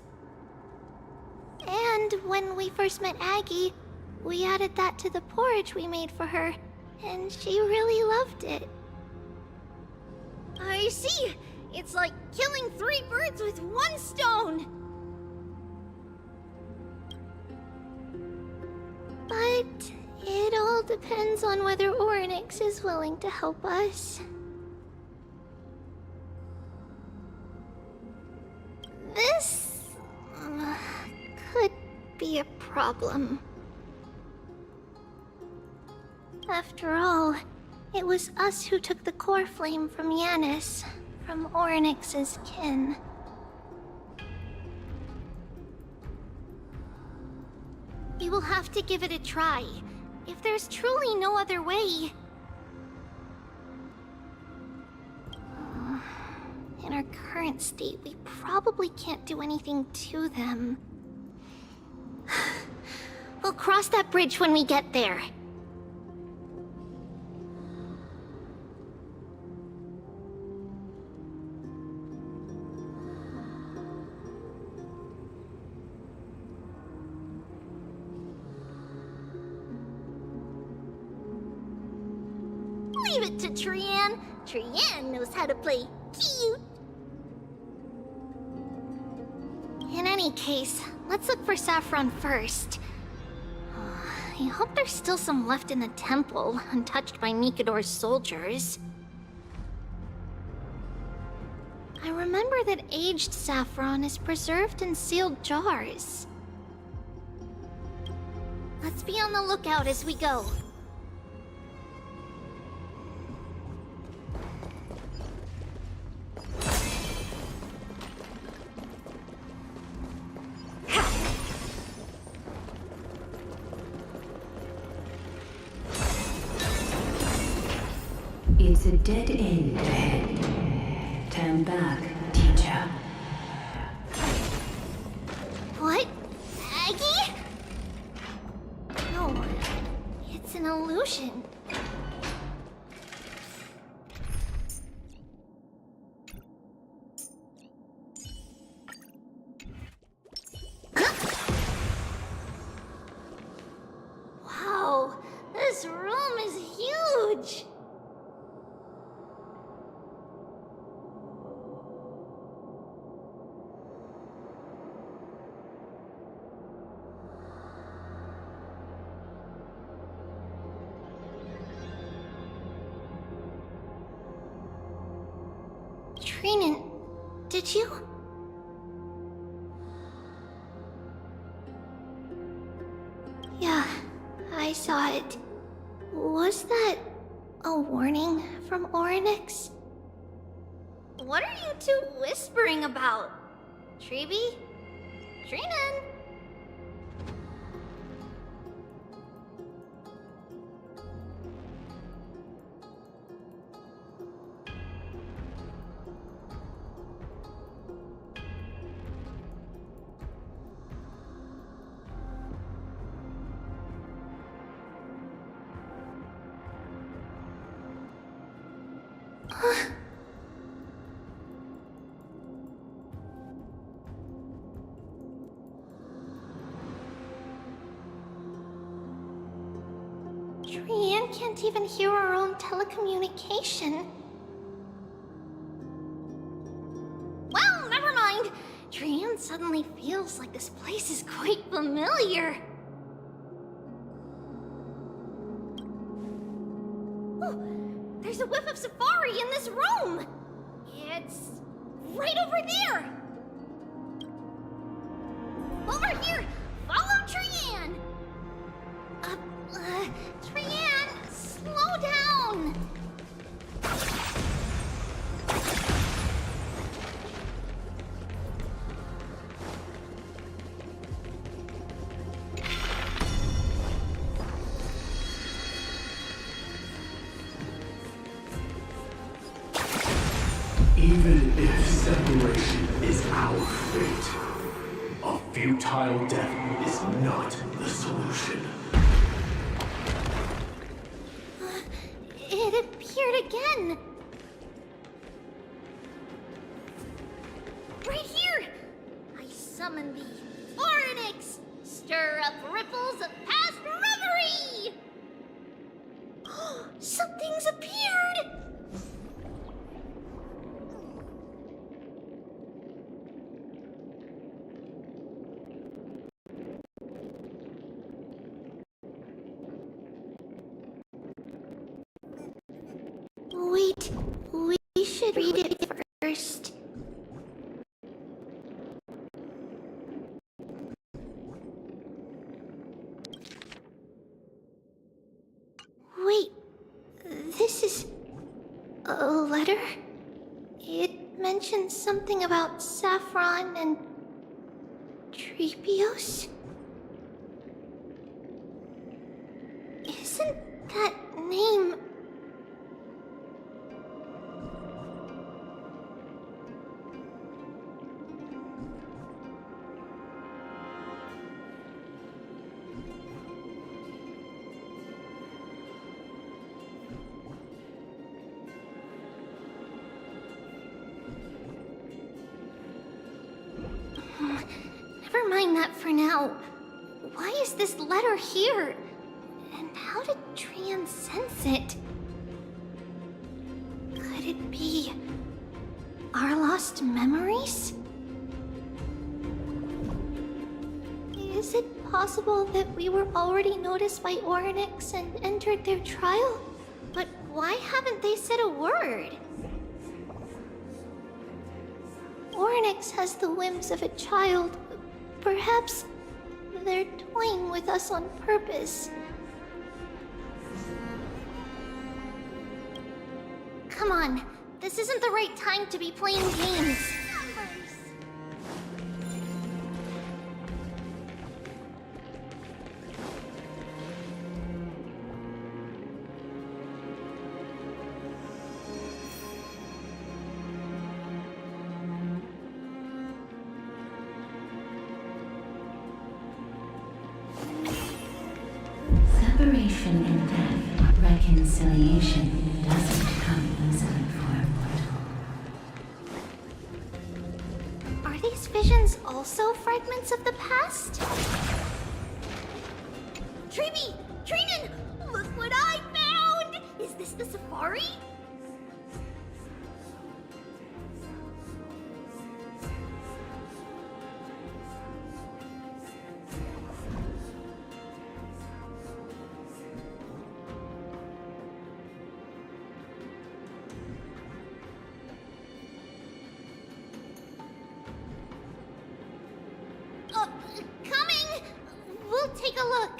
And when we first met Aggie, We added that to the porridge we made for her, and she really loved it. I see! It's like killing 3 birds with 1 stone! But it all depends on whether Orynyx is willing to help us. This could be a problem. After all, it was us who took the core flame from Yanis, from Orynyx's kin. We will have to give it a try. If there's truly no other way... In our current state, we probably can't do anything to them. We'll cross that bridge when we get there. Leave it to Trian. Trian knows how to play cute. In any case, let's look for Saffron first. I hope there's still some left in the temple, untouched by Nikador's soldiers. I remember that aged saffron is preserved in sealed jars. Let's be on the lookout as we go. It's a dead end ahead. Turn back, teacher. What? Aggie? No, it's an illusion. Wow, this room is huge! Trinan, did you? Yeah, I saw it. Was that a warning from Orynyx? What are you two whispering about? Treeby? Trinan? Trian can't even hear our own telecommunication. Well, never mind. Trian suddenly feels like this place is quite familiar. Oh, there's a whiff of safari in this room. It's right over there. Over here. Follow Trian. Trian, slow down! Even if separation is our fate, a futile death is not the solution. It appeared again. Right here! I summon thee, Orynyx! Stir up ripples of past reverie! Something's appeared! Wait, we should read it first. Wait, this is a letter? It mentions something about Saffron and Trepios? Isn't that name... Never mind that for now. Why is this letter here? And how did Trian sense it? Could it be our lost memories? Is it possible that we were already noticed by Oryx and entered their trial? But why haven't they said a word? Oryx has the whims of a child. Perhaps they're toying with us on purpose. Come on, this isn't the right time to be playing games. Separation and death, reconciliation doesn't come easily for a mortal. Are these visions also fragments of the past? Trebi! Trinan! Look what I found! Is this the safari? Coming! We'll take a look.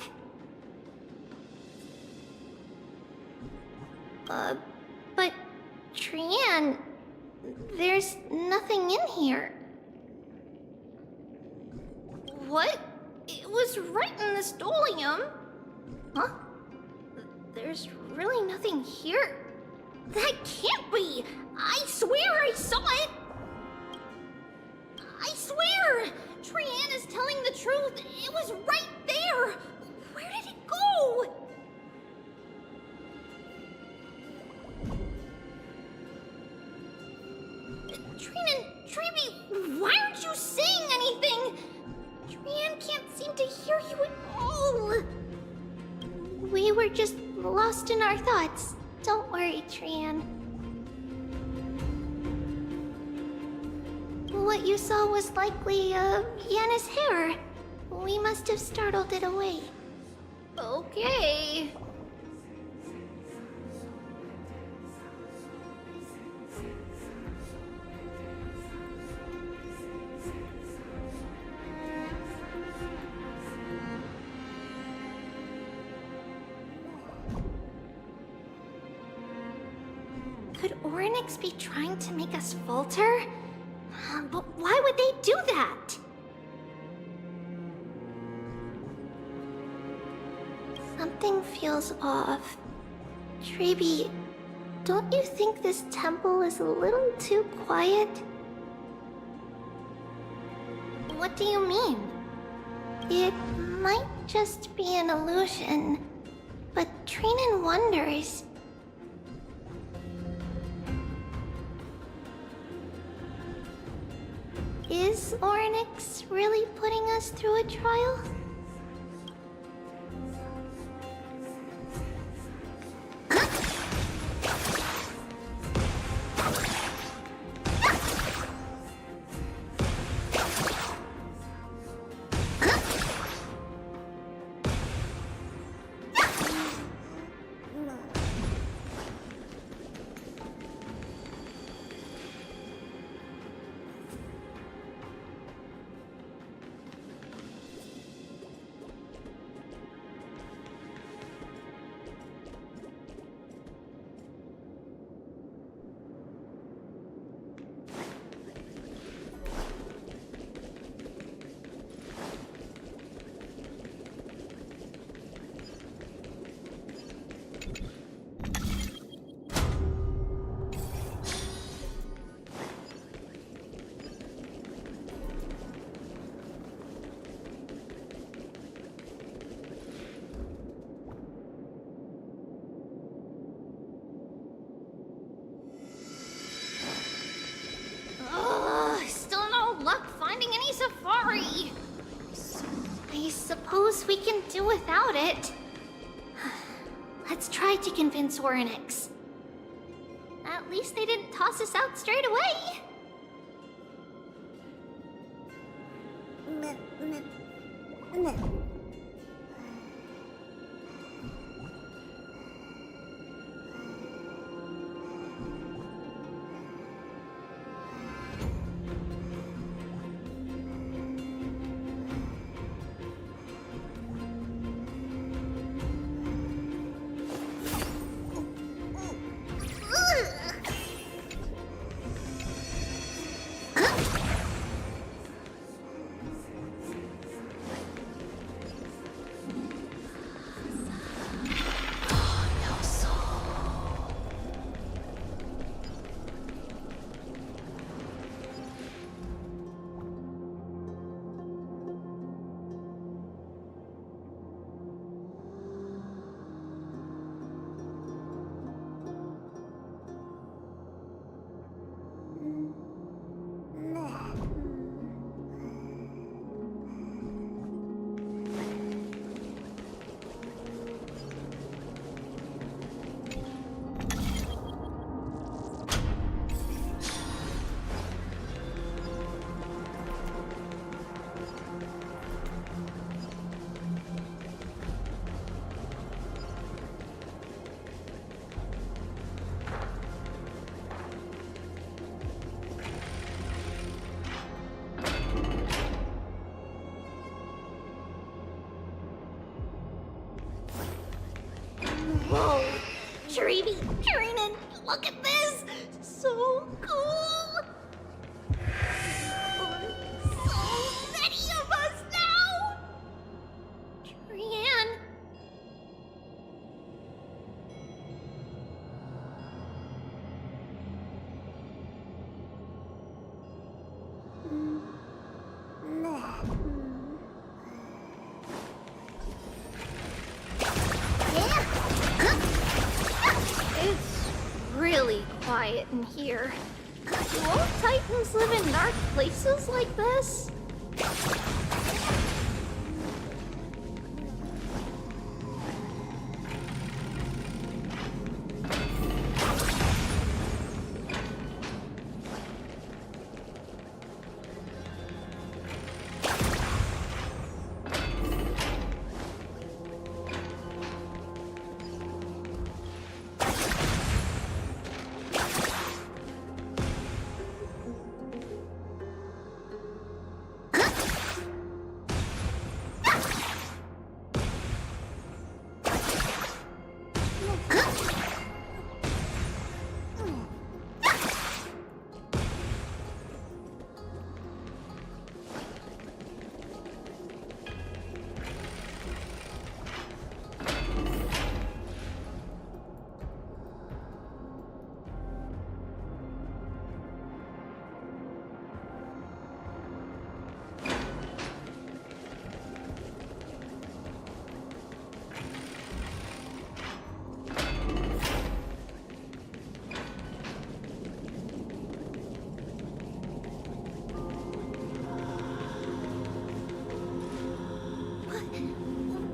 But Trian, there's nothing in here. What? It was right in the stolium. Huh? There's really nothing here. That can't be! I swear I saw it! I swear! Trian is telling the truth. It was right there. Where did it go? Trinan, Trebi, why aren't you saying anything? Trian can't seem to hear you at all. We were just lost in our thoughts. Don't worry, Trian. What you saw was likely, Yanna's hair. We must have startled it away. Okay. Could Oryx be trying to make us falter? But why would they do that? Something feels off. Trebi, don't you think this temple is a little too quiet? What do you mean? It might just be an illusion, but Trinan wonders. Is Oryx really putting us through a trial? Huh? do without it. Let's try to convince Orynyx. At least they didn't toss us out straight away. Whoa, Trinin, look at this! So cool! So many of us now! Trian. It's really quiet in here. Do all Titans live in dark places like this?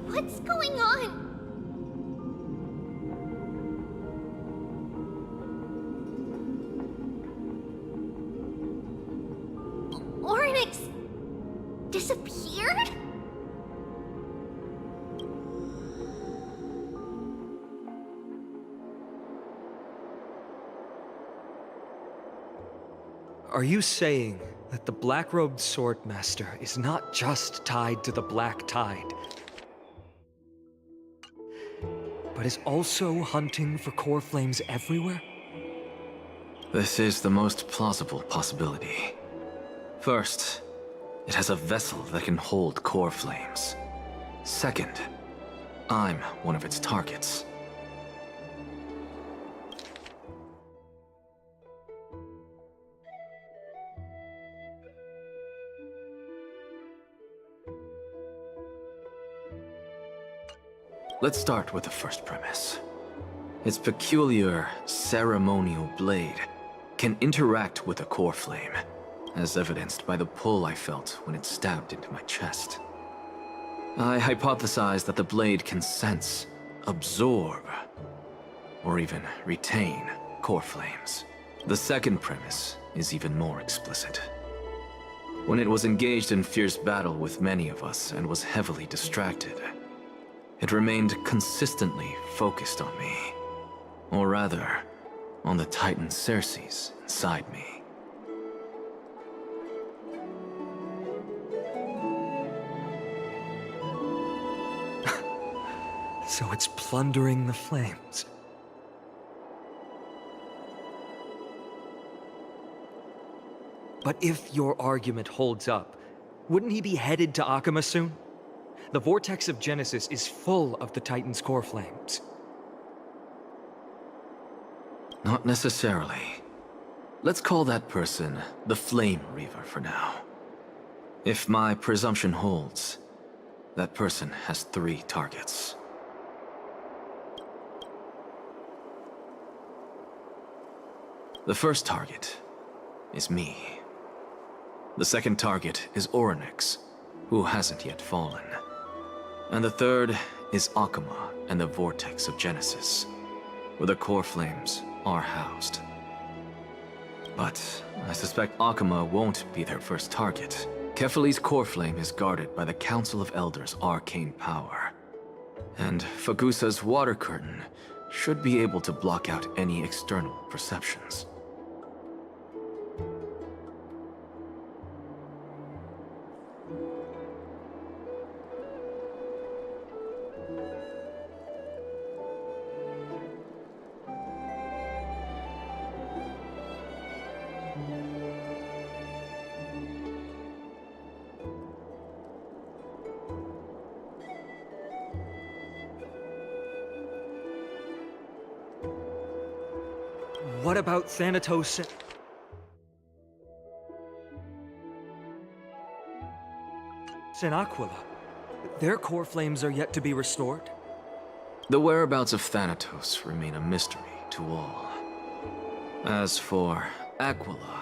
What's going on? Orynyx disappeared? Are you saying that the black-robed swordmaster is not just tied to the Black Tide, but is also hunting for core flames everywhere? This is the most plausible possibility. First, it has a vessel that can hold core flames. Second, I'm one of its targets. Let's start with the first premise. Its peculiar, ceremonial blade can interact with a core flame, as evidenced by the pull I felt when it stabbed into my chest. I hypothesize that the blade can sense, absorb, or even retain core flames. The second premise is even more explicit. When it was engaged in fierce battle with many of us and was heavily distracted, it remained consistently focused on me. Or rather, on the Titan Cersei's inside me. So it's plundering the flames. But if your argument holds up, wouldn't he be headed to Akama soon? The vortex of Genesis is full of the Titan's core flames. Not necessarily. Let's call that person the Flame Reaver for now. If my presumption holds, that person has 3 targets. The first target is me. The second target is Orynyx, who hasn't yet fallen. And the third is Akama and the Vortex of Genesis, where the core flames are housed. But I suspect Akama won't be their first target. Kefali's core flame is guarded by the Council of Elders' arcane power. And Fagusa's water curtain should be able to block out any external perceptions. What about Thanatos and Aquila? Their core flames are yet to be restored. The whereabouts of Thanatos remain a mystery to all. As for Aquila...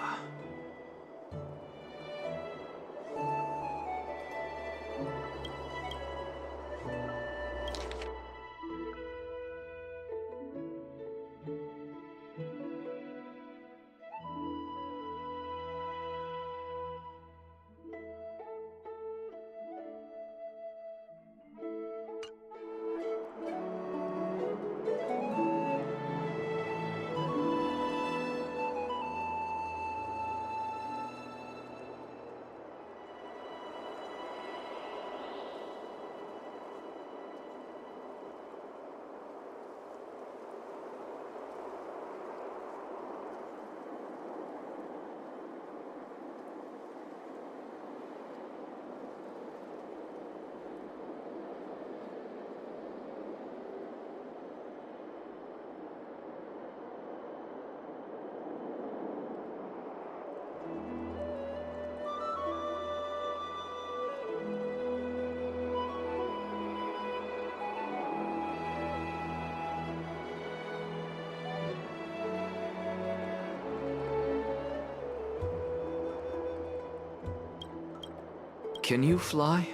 Can you fly?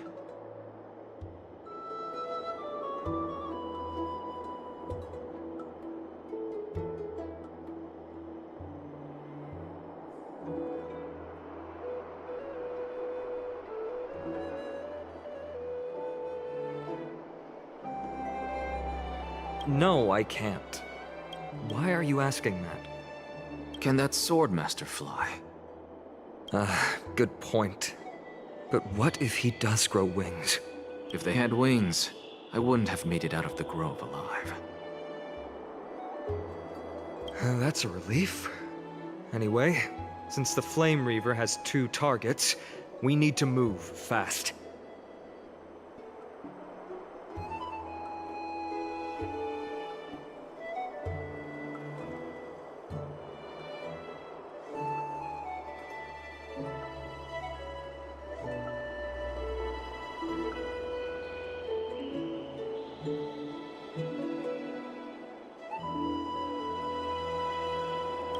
No, I can't. Why are you asking that? Can that Swordmaster fly? Good point. But what if he does grow wings? If they had wings, I wouldn't have made it out of the grove alive. That's a relief. Anyway, since the Flame Reaver has 2 targets, we need to move fast.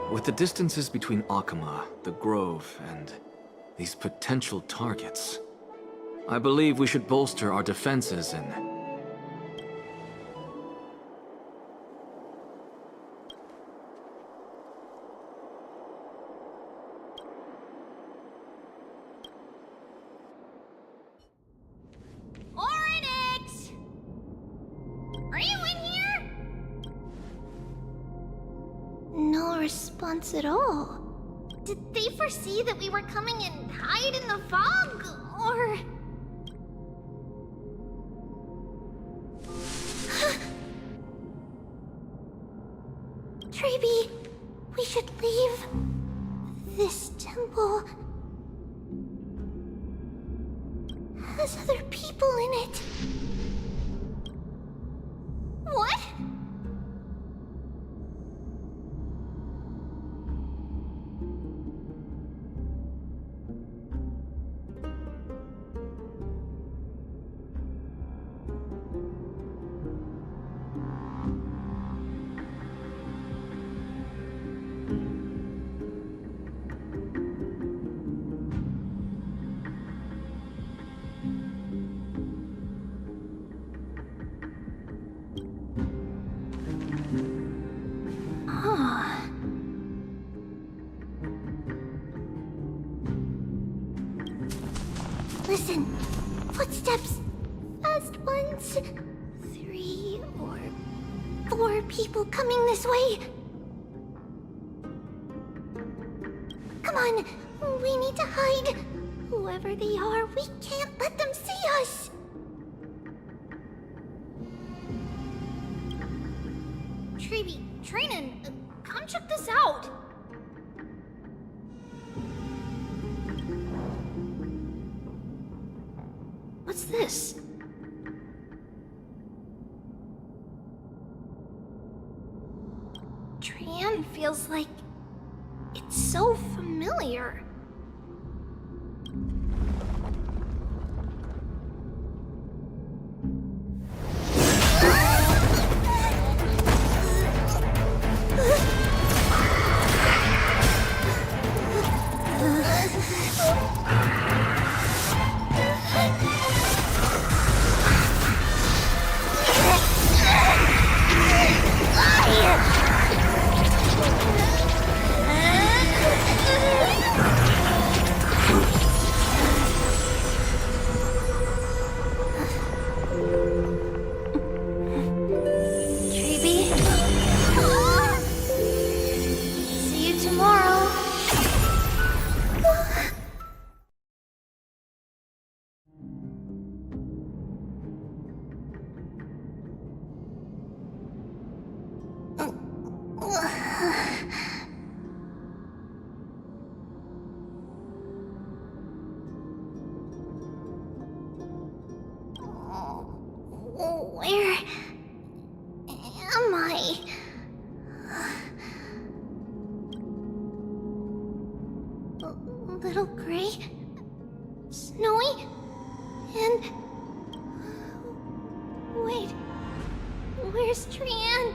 With the distances between Akama, the Grove, and these potential targets, I believe we should bolster our defenses and... Oryx! Are you in here? No response at all. Did they foresee that we were coming and hide in the fog? Or... Treeby, we should leave this temple. Has other people in it. What? Listen, footsteps. Fast ones. 3 or 4 people coming this way. Come on, we need to hide. Whoever they are, we can't let them see us. Treeby, Trinan, come check this out. What's this? Trian feels like it's so familiar. Where am I? Little gray, snowy, and wait, where's Trian?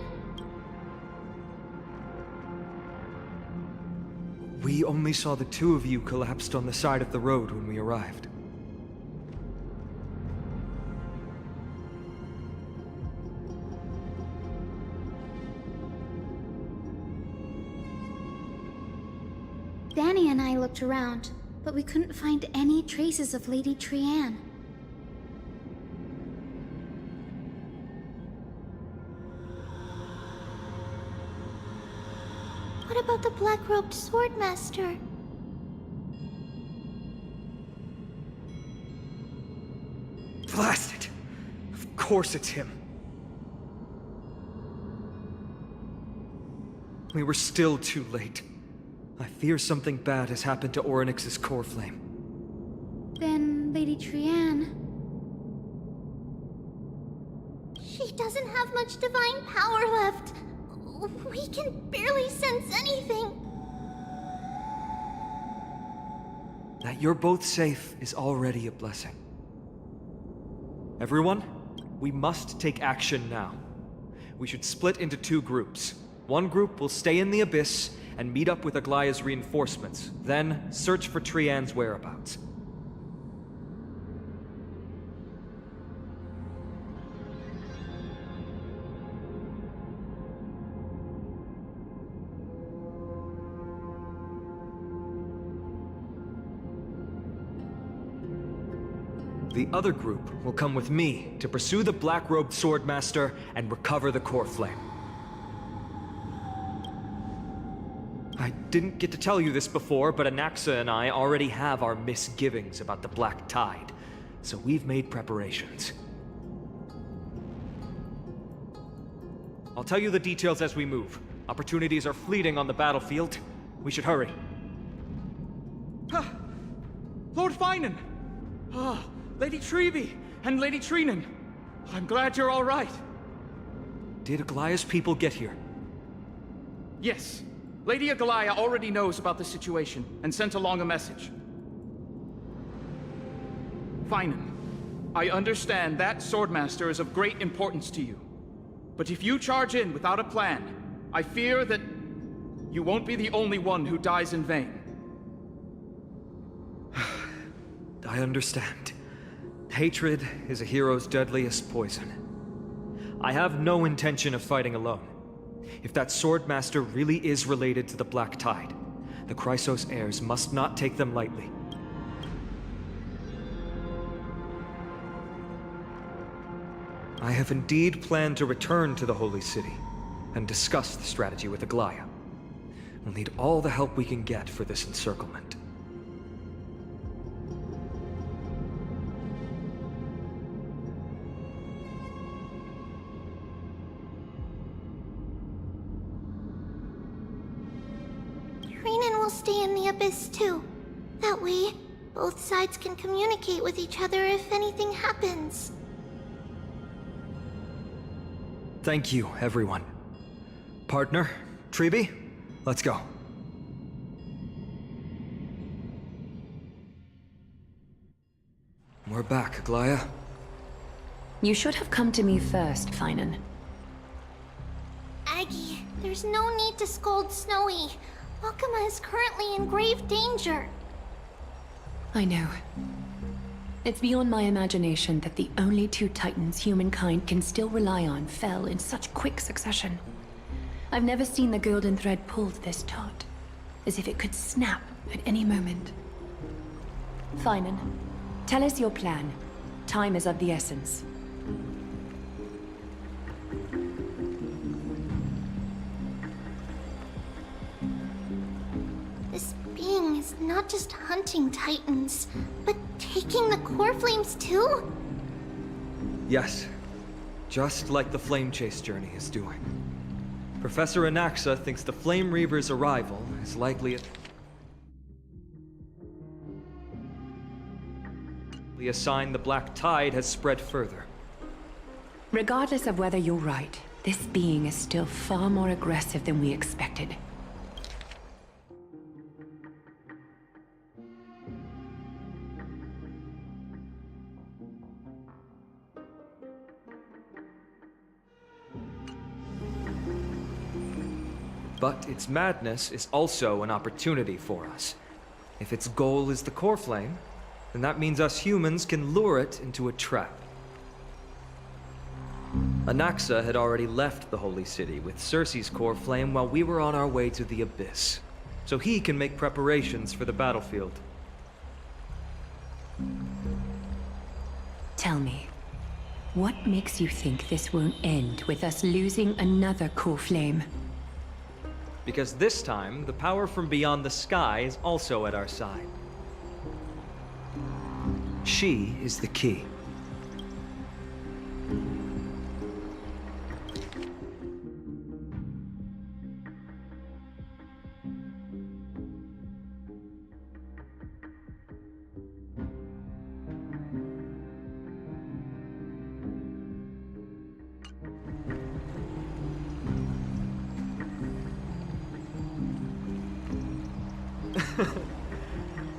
We only saw the two of you collapsed on the side of the road when we arrived. Danny and I looked around, but we couldn't find any traces of Lady Trian. What about the black-robed swordmaster? Blast it! Of course it's him. We were still too late. I fear something bad has happened to Oryx's core flame. Then Lady Trian... She doesn't have much divine power left. We can barely sense anything. That you're both safe is already a blessing. Everyone, we must take action now. We should split into 2 groups. One group will stay in the Abyss and meet up with Aglaya's reinforcements, then search for Trian's whereabouts. The other group will come with me to pursue the black-robed swordmaster and recover the core flame. I didn't get to tell you this before, but Anaxa and I already have our misgivings about the Black Tide, so we've made preparations. I'll tell you the details as we move. Opportunities are fleeting on the battlefield. We should hurry. Lord Finan! Lady Treby and Lady Treenan. I'm glad you're all right. Did Aglaya's people get here? Yes. Lady Aglaya already knows about the situation and sent along a message. Finan, I understand that Swordmaster is of great importance to you. But if you charge in without a plan, I fear that you won't be the only one who dies in vain. I understand. Hatred is a hero's deadliest poison. I have no intention of fighting alone. If that Swordmaster really is related to the Black Tide, the Chrysos heirs must not take them lightly. I have indeed planned to return to the Holy City and discuss the strategy with Aglaya. We'll need all the help we can get for this encirclement. Treenan will stay in the Abyss too. That way, both sides can communicate with each other if anything happens. Thank you, everyone. Partner, Treby, let's go. We're back, Aglaya. You should have come to me first, Finan. Aggie, there's no need to scold Snowy. Akuma is currently in grave danger. I know. It's beyond my imagination that the only two titans humankind can still rely on fell in such quick succession. I've never seen the golden thread pulled this taut, as if it could snap at any moment. Finan, tell us your plan. Time is of the essence. This being is not just hunting titans, but taking the core flames too? Yes, just like the Flame Chase journey is doing. Professor Anaxa thinks the Flame Reaver's arrival is likely a sign the Black Tide has spread further. Regardless of whether you're right, this being is still far more aggressive than we expected. But its madness is also an opportunity for us. If its goal is the core flame, then that means us humans can lure it into a trap. Anaxa had already left the Holy City with Cersei's core flame while we were on our way to the Abyss, so he can make preparations for the battlefield. Tell me, what makes you think this won't end with us losing another core flame? Because this time, the power from beyond the sky is also at our side. She is the key.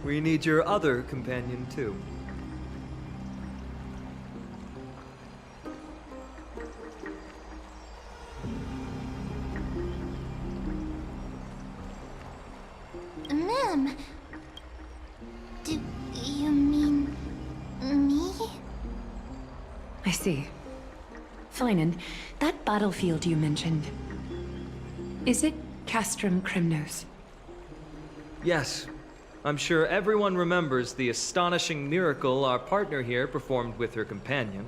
We need your other companion, too. Ma'am, do you mean me? I see. Finan, that battlefield you mentioned, is it Castrum Krymnos? Yes. I'm sure everyone remembers the astonishing miracle our partner here performed with her companion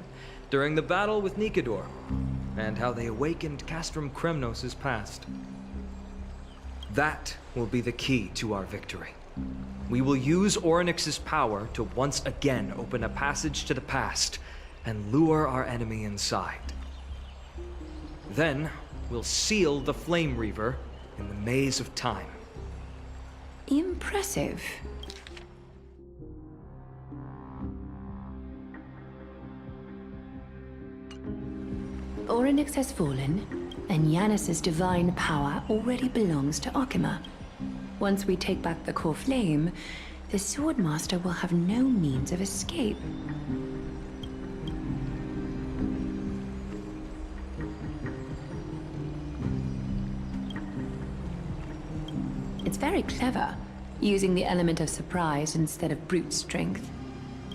during the battle with Nikedor, and how they awakened Castrum Kremnos' past. That will be the key to our victory. We will use Orynyx's power to once again open a passage to the past and lure our enemy inside. Then, we'll seal the Flame Reaver in the maze of time. Impressive. Orynyx has fallen, and Yanis's divine power already belongs to Arkema. Once we take back the core flame, the Swordmaster will have no means of escape. It's very clever, using the element of surprise instead of brute strength.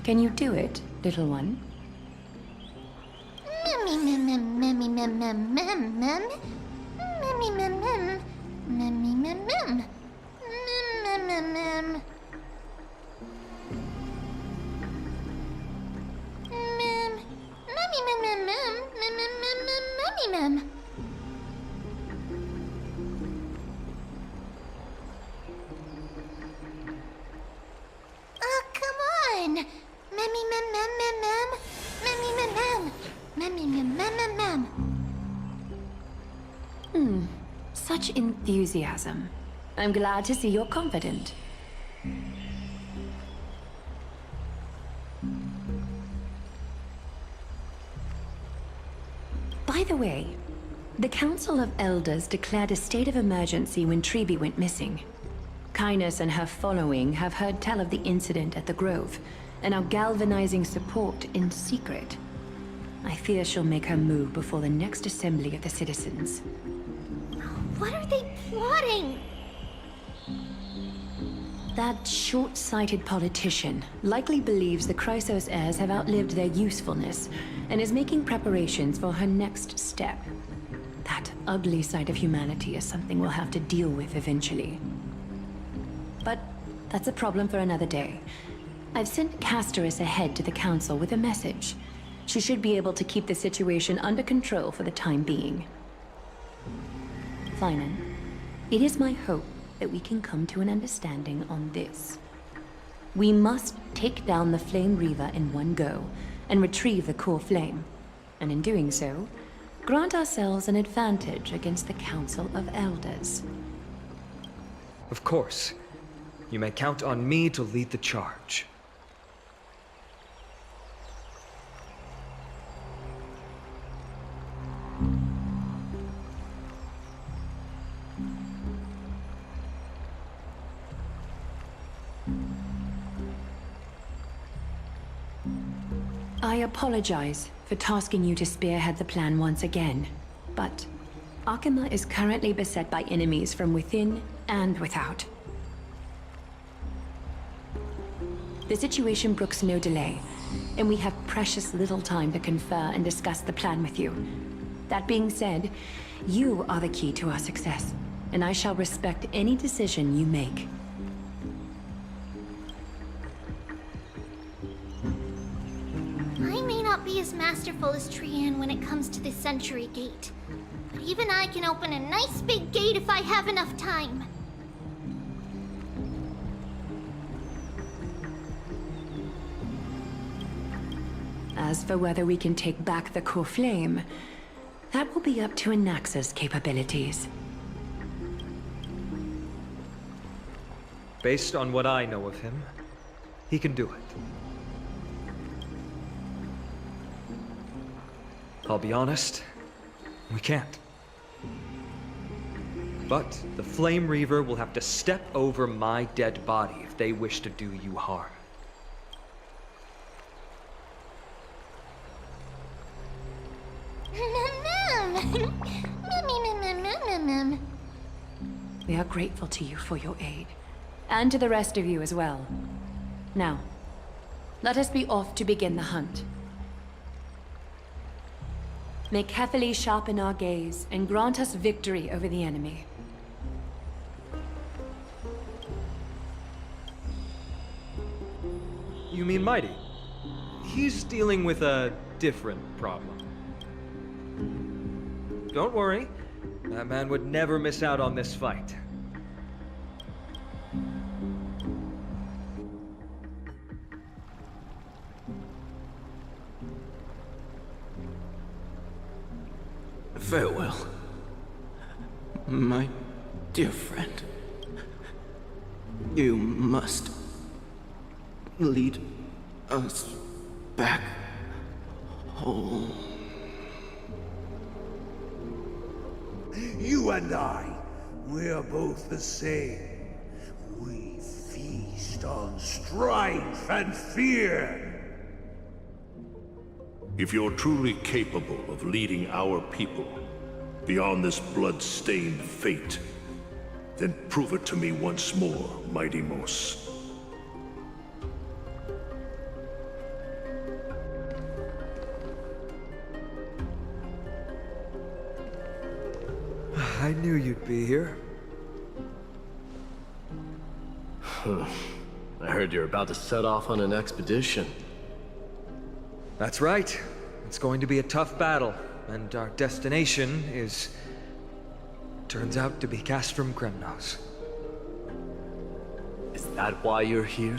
Can you do it, little one? Oh, come on! Memmy mem mem mem mem! Memmy mem mem! Memmy mem mem mem mem! Such enthusiasm. I'm glad to see you're confident. By the way, the Council of Elders declared a state of emergency when Treeby went missing. Kynus and her following have heard tell of the incident at the Grove, and are galvanizing support in secret. I fear she'll make her move before the next assembly of the citizens. What are they plotting? That short-sighted politician likely believes the Chrysos heirs have outlived their usefulness, and is making preparations for her next step. That ugly side of humanity is something we'll have to deal with eventually. But that's a problem for another day. I've sent Castorus ahead to the Council with a message. She should be able to keep the situation under control for the time being. Finan, it is my hope that we can come to an understanding on this. We must take down the Flame Reaver in one go, and retrieve the core flame. And in doing so, grant ourselves an advantage against the Council of Elders. Of course. You may count on me to lead the charge. I apologize for tasking you to spearhead the plan once again, but Arkema is currently beset by enemies from within and without. The situation brooks no delay, and we have precious little time to confer and discuss the plan with you. That being said, you are the key to our success, and I shall respect any decision you make. I may not be as masterful as Trian when it comes to the Century Gate, but even I can open a nice big gate if I have enough time. As for whether we can take back the core flame, that will be up to Anaxa's capabilities. Based on what I know of him, he can do it. I'll be honest, we can't. But the Flame Reaver will have to step over my dead body if they wish to do you harm. We are grateful to you for your aid, and to the rest of you as well. Now, let us be off to begin the hunt. May Kethely sharpen our gaze and grant us victory over the enemy. You mean Mighty? He's dealing with a different problem. Don't worry. That man would never miss out on this fight. Farewell, my dear friend. You must lead us back home. You and I, we're both the same. We feast on strife and fear. If you're truly capable of leading our people beyond this blood-stained fate, then prove it to me once more, Mighty Mos. I knew you'd be here. I heard you're about to set off on an expedition. That's right. It's going to be a tough battle, and our destination turns out to be Castrum Kremnos. Is that why you're here?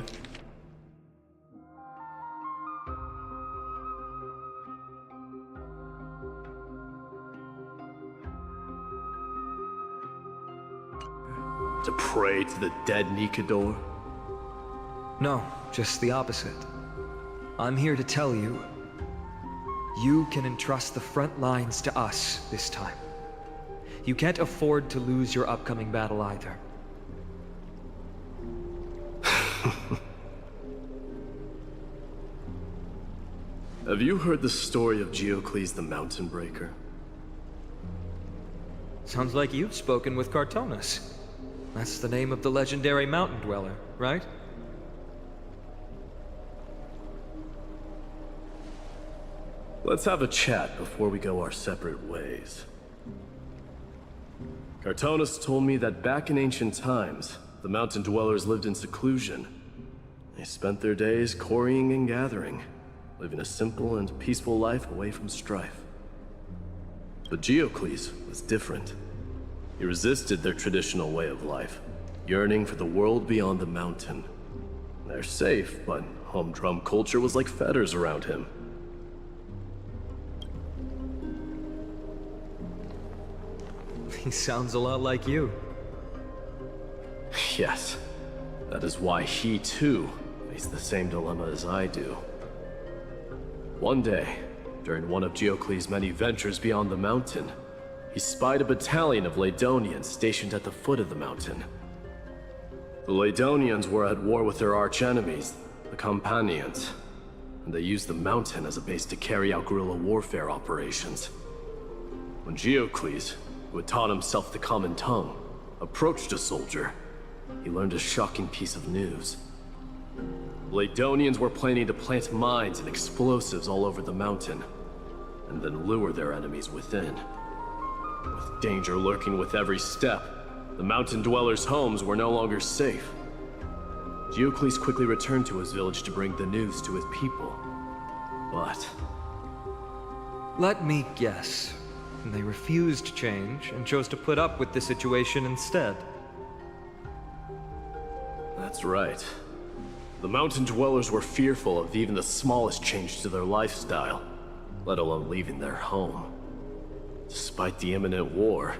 To pray to the dead Nikador? No, just the opposite. I'm here to tell you, you can entrust the front lines to us this time. You can't afford to lose your upcoming battle either. Have you heard the story of Geocles the Mountain Breaker? Sounds like you've spoken with Cartonus. That's the name of the legendary mountain dweller, right? Let's have a chat before we go our separate ways. Cartonus told me that back in ancient times, the mountain dwellers lived in seclusion. They spent their days quarrying and gathering, living a simple and peaceful life away from strife. But Geocles was different. He resisted their traditional way of life, yearning for the world beyond the mountain. They're safe, but humdrum culture was like fetters around him. He sounds a lot like you. Yes. That is why he, too, faced the same dilemma as I do. One day, during one of Geocles' many ventures beyond the mountain, he spied a battalion of Ladonians stationed at the foot of the mountain. The Ladonians were at war with their arch-enemies, the Companions, and they used the mountain as a base to carry out guerrilla warfare operations. When Geocles, who had taught himself the common tongue, approached a soldier, he learned a shocking piece of news. Ladonians were planning to plant mines and explosives all over the mountain, and then lure their enemies within. With danger lurking with every step, the mountain dwellers' homes were no longer safe. Geocles quickly returned to his village to bring the news to his people. But... let me guess. They refused change and chose to put up with the situation instead. That's right. The mountain dwellers were fearful of even the smallest change to their lifestyle, let alone leaving their home. Despite the imminent war,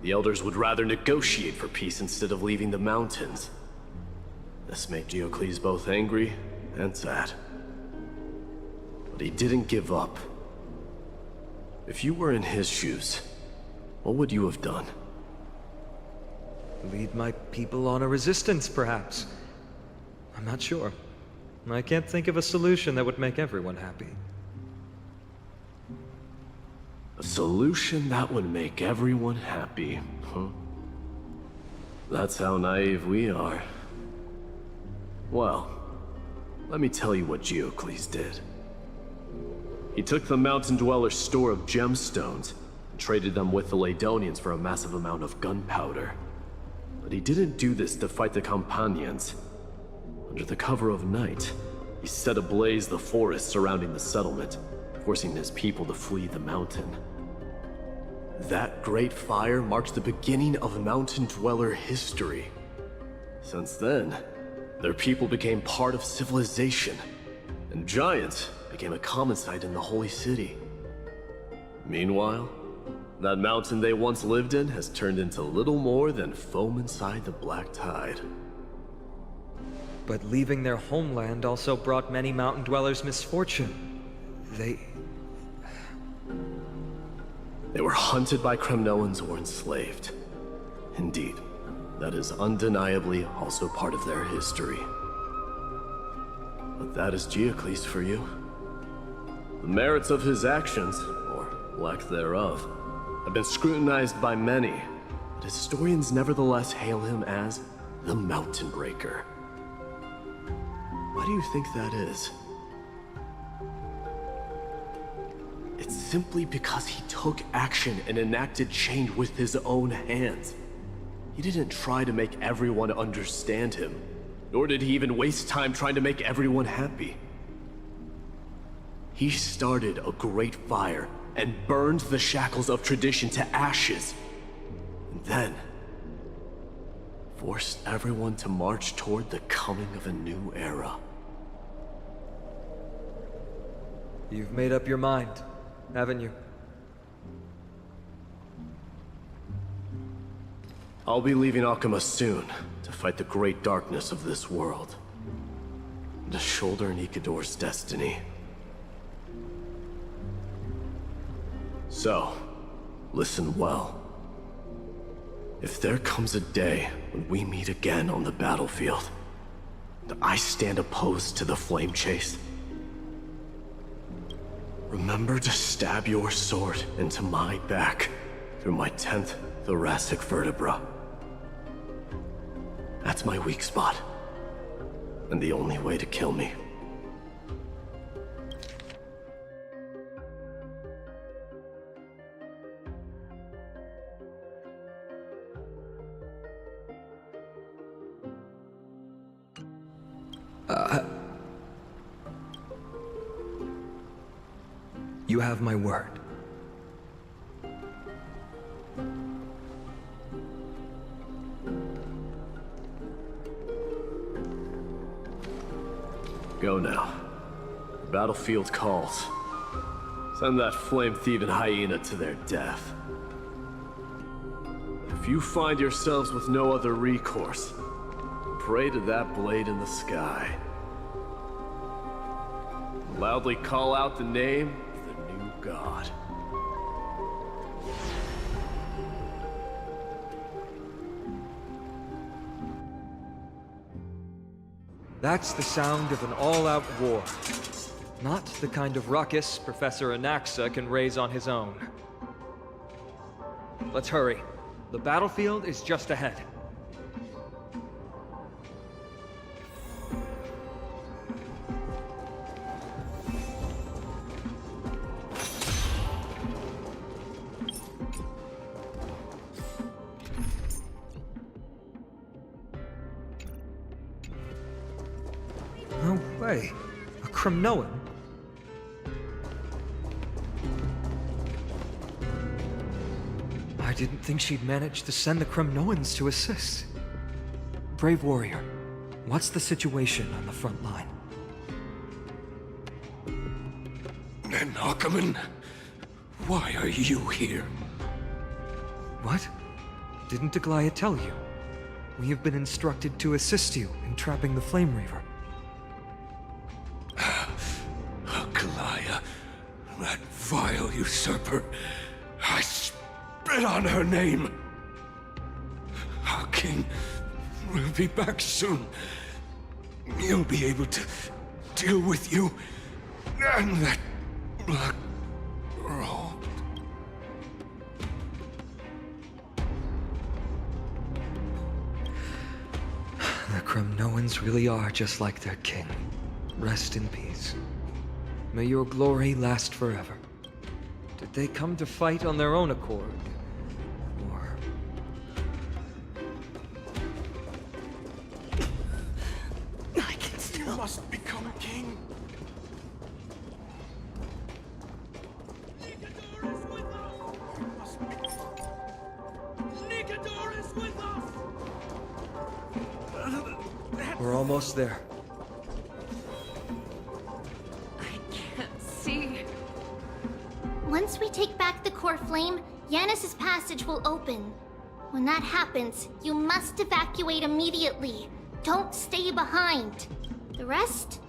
the elders would rather negotiate for peace instead of leaving the mountains. This made Geocles both angry and sad. But he didn't give up. If you were in his shoes, what would you have done? Lead my people on a resistance, perhaps. I'm not sure. I can't think of a solution that would make everyone happy. A solution that would make everyone happy, huh? That's how naive we are. Well, let me tell you what Geocles did. He took the mountain dwellers' store of gemstones and traded them with the Ladonians for a massive amount of gunpowder. But he didn't do this to fight the Companions. Under the cover of night, He set ablaze the forest surrounding the settlement, forcing his people to flee the mountain. That great fire marked the beginning of mountain dweller history. Since then, their people became part of civilization, and giants became a common sight in the holy city. Meanwhile, that mountain they once lived in has turned into little more than foam inside the black tide. But leaving their homeland also brought many mountain dwellers misfortune. They were hunted by Kremnoans or enslaved. Indeed, that is undeniably also part of their history. But that is Geocles for you. The merits of his actions, or lack thereof, have been scrutinized by many, but historians nevertheless hail him as the Mountain Breaker. Why do you think that is? It's simply because he took action and enacted change with his own hands. He didn't try to make everyone understand him, nor did he even waste time trying to make everyone happy. He started a great fire and burned the shackles of tradition to ashes, and then forced everyone to march toward the coming of a new era. You've made up your mind, haven't you? I'll be leaving Akuma soon to fight the great darkness of this world, and to shoulder Nikador's destiny. So, listen well. If there comes a day when we meet again on the battlefield, and I stand opposed to the flame chase, remember to stab your sword into my back through my 10th thoracic vertebra. That's my weak spot, and the only way to kill me. You have my word. Go now. The battlefield calls. Send that flame-thieving hyena to their death. If you find yourselves with no other recourse, pray to that blade in the sky. Loudly call out the name of the new god. That's the sound of an all-out war. Not the kind of ruckus Professor Anaxa can raise on his own. Let's hurry. The battlefield is just ahead. No way. A Kremnoan? I didn't think she'd manage to send the Kremnoans to assist. Brave warrior, what's the situation on the front line? And Ackerman, why are you here? What? Didn't Aglaya tell you? We have been instructed to assist you in trapping the Flame Reaver. Aglaya, that vile usurper. I spit on her name. Our king will be back soon. He'll be able to deal with you and that black robe. The Kremnoans really are just like their king. Rest in peace. May your glory last forever. Did they come to fight on their own accord? Or... You must become coming, King. We're almost there. Can't see. Once we take back the core flame, Yanis's passage will open. When that happens, you must evacuate immediately. Don't stay behind. The rest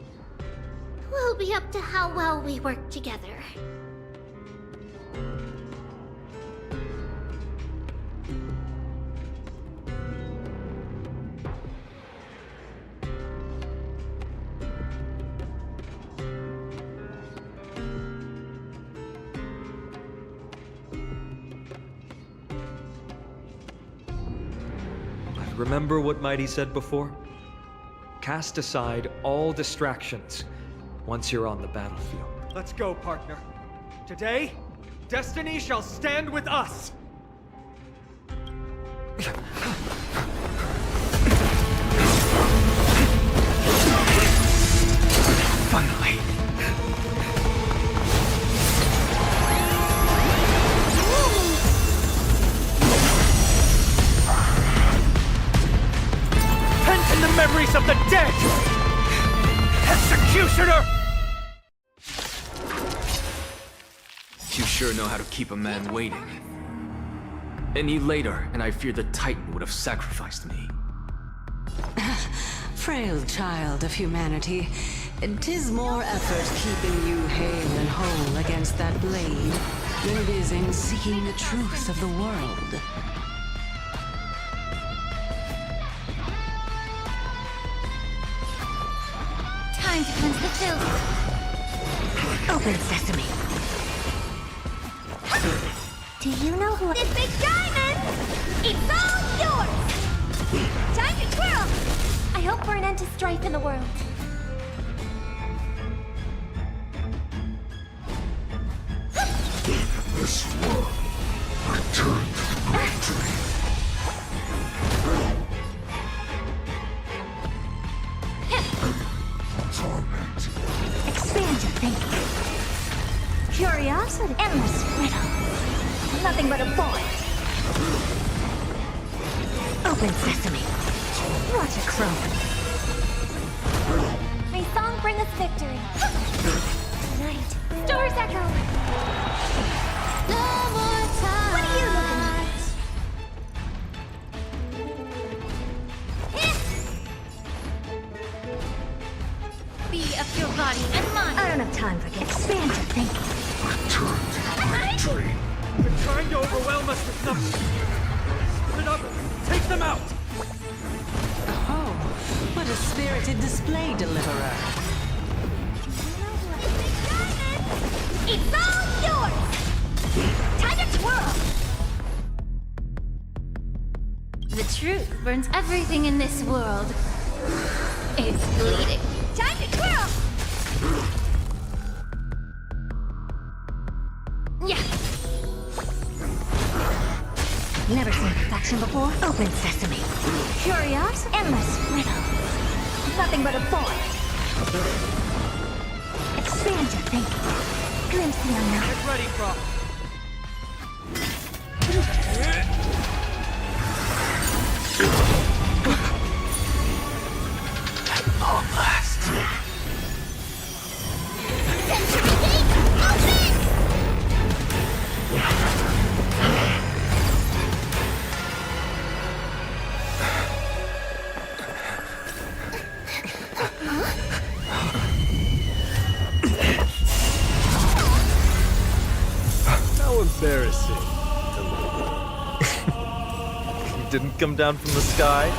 will be up to how well we work together. Remember what Mighty said before? Cast aside all distractions once you're on the battlefield. Let's go, partner. Today, destiny shall stand with us! Finally. In the memories of the dead! Executioner! You sure know how to keep a man waiting. Any later, and I fear the Titan would have sacrificed me. Frail child of humanity, 'tis more effort keeping you hale and whole against that blade than it is in seeking the truth of the world. Time to cleanse the filth. Open sesame. Do you know who— This big diamond! It's all yours! Time to twirl! I hope for an end to strife in the world. This world returned to victory. Torment. Expand your thinking. Curiosity. Endless riddle. Nothing but a void. Open sesame. Watch a crone. May song bring us victory. Tonight, stars echo. No more time. What are you looking at? Be of your body and mind. I don't have time for this. Expand your thinking. Return to victory. They're trying to overwhelm us with numbers. Split up! Take them out! Oh, what a spirited display, Deliverer. It's all yours! Time to twirl! The truth burns everything in this world. It's bleeding. Time to twirl! Yeah. Never seen perfection before? Open sesame. Curious? Endless riddle. Nothing but a void. Expand your thinking. Glimpse the unknown. Get ready, Prop. At long last. Century Gate, open! How embarrassing. You didn't come down from the sky?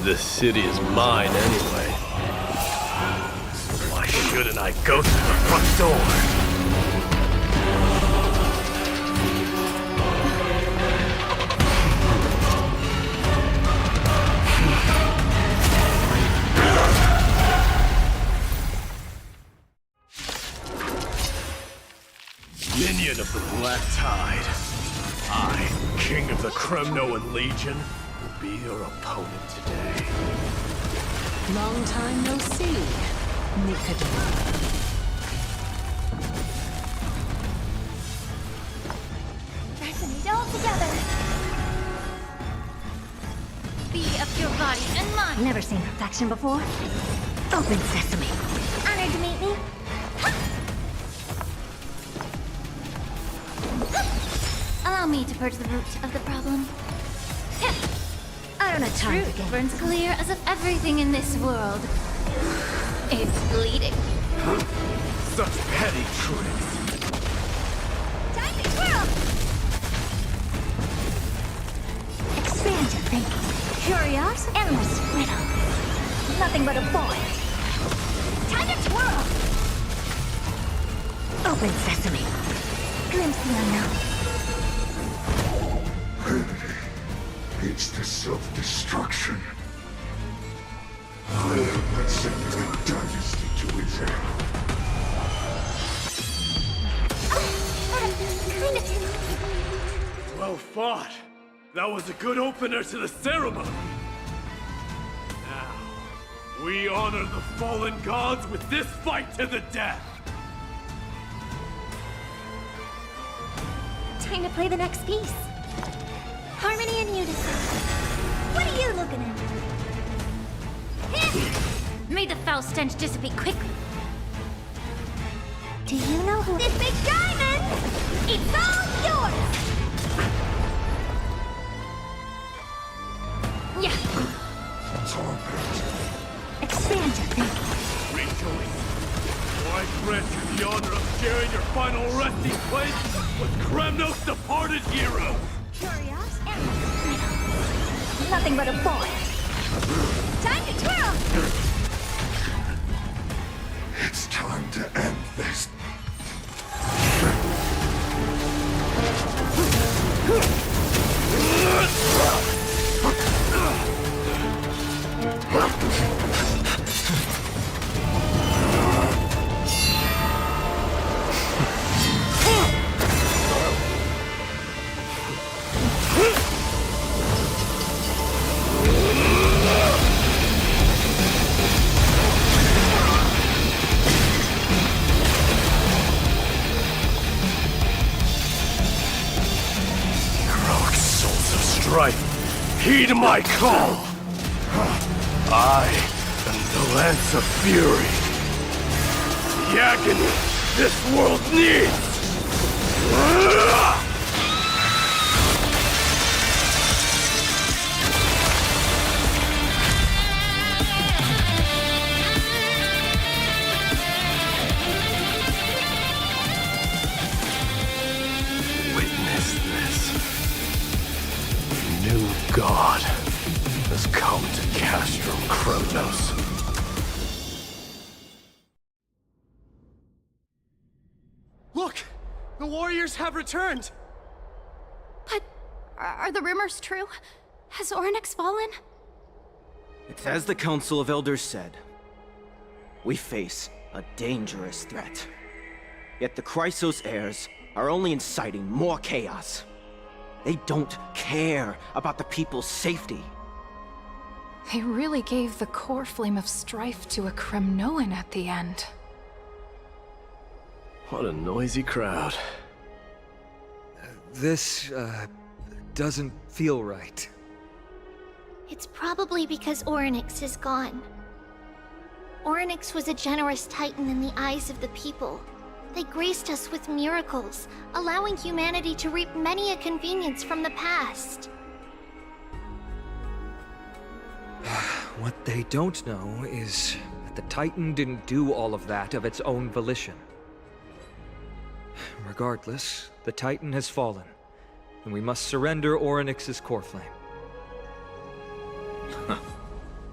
This city is mine anyway. Why shouldn't I go through the front door? Minion of the Black Tide. I, King of the Kremnoan Legion, be your opponent today. Long time no see, Nikado. Resonate all together. Be of your body and mind. Never seen perfection before. Open sesame. Honored to meet me. Allow me to purge the root of the problem. I don't have time for Truth burns clear as if everything in this world is bleeding. Such petty tricks. Time to twirl! Expand your thinking. Curious, endless riddle. Nothing but a void. Time to twirl! Open sesame. Glimpse the unknown. It's the self-destruction. I am but sending a dynasty to its end. Well fought. That was a good opener to the ceremony. Now, we honor the fallen gods with this fight to the death. Time to play the next piece. Harmony and unison. What are you looking at? May the foul stench dissipate quickly. Do you know who this big diamond? It's all yours! Yeah. Expand your thinking. Rejoice. For I grant you the honor of sharing your final resting place with Kremnos' departed hero. Curious, endless riddle. Nothing but a void. Time to twirl! It's time to end this. Heed my call! I am the Lance of Fury. The agony this world needs! Witness this. New god has come to Castrum Kremnos. Look! The warriors have returned! But are the rumors true? Has Orynyx fallen? It's as the Council of Elders said. We face a dangerous threat. Yet the Chrysos heirs are only inciting more chaos. They don't care about the people's safety. They really gave the core flame of strife to a Kremnoan at the end. What a noisy crowd. This, doesn't feel right. It's probably because Orynyx is gone. Orynyx was a generous titan in the eyes of the people. They graced us with miracles, allowing humanity to reap many a convenience from the past. What they don't know is that the Titan didn't do all of that of its own volition. Regardless, the Titan has fallen, and we must surrender Orynyx's core flame.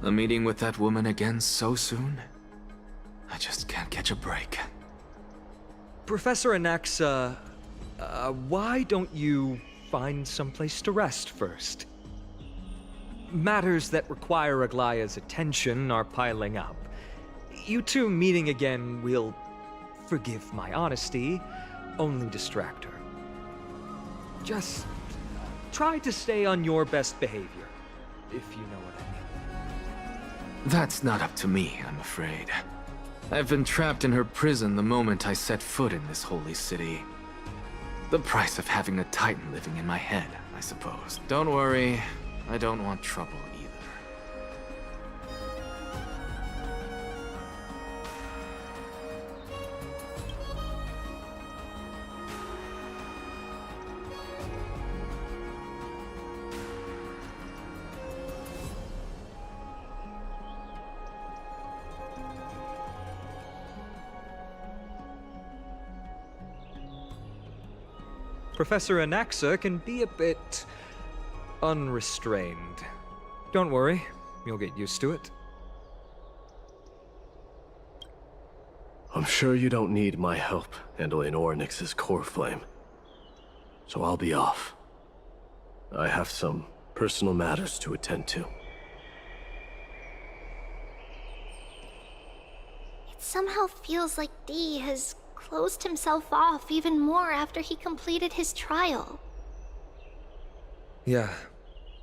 A meeting with that woman again so soon? I just can't catch a break. Professor Anaxa, why don't you find someplace to rest first? Matters that require Aglaya's attention are piling up. You two meeting again will, forgive my honesty, only distract her. Just try to stay on your best behavior. if you know what I mean. That's not up to me, I'm afraid. I've been trapped in her prison the moment I set foot in this holy city. The price of having a Titan living in my head, I suppose. Don't worry, I don't want trouble either. Professor Anaxa can be a bit unrestrained. Don't worry, you'll get used to it. I'm sure you don't need my help handling Ornyx's core flame. So I'll be off. I have some personal matters to attend to. It somehow feels like D has closed himself off even more after he completed his trial. Yeah,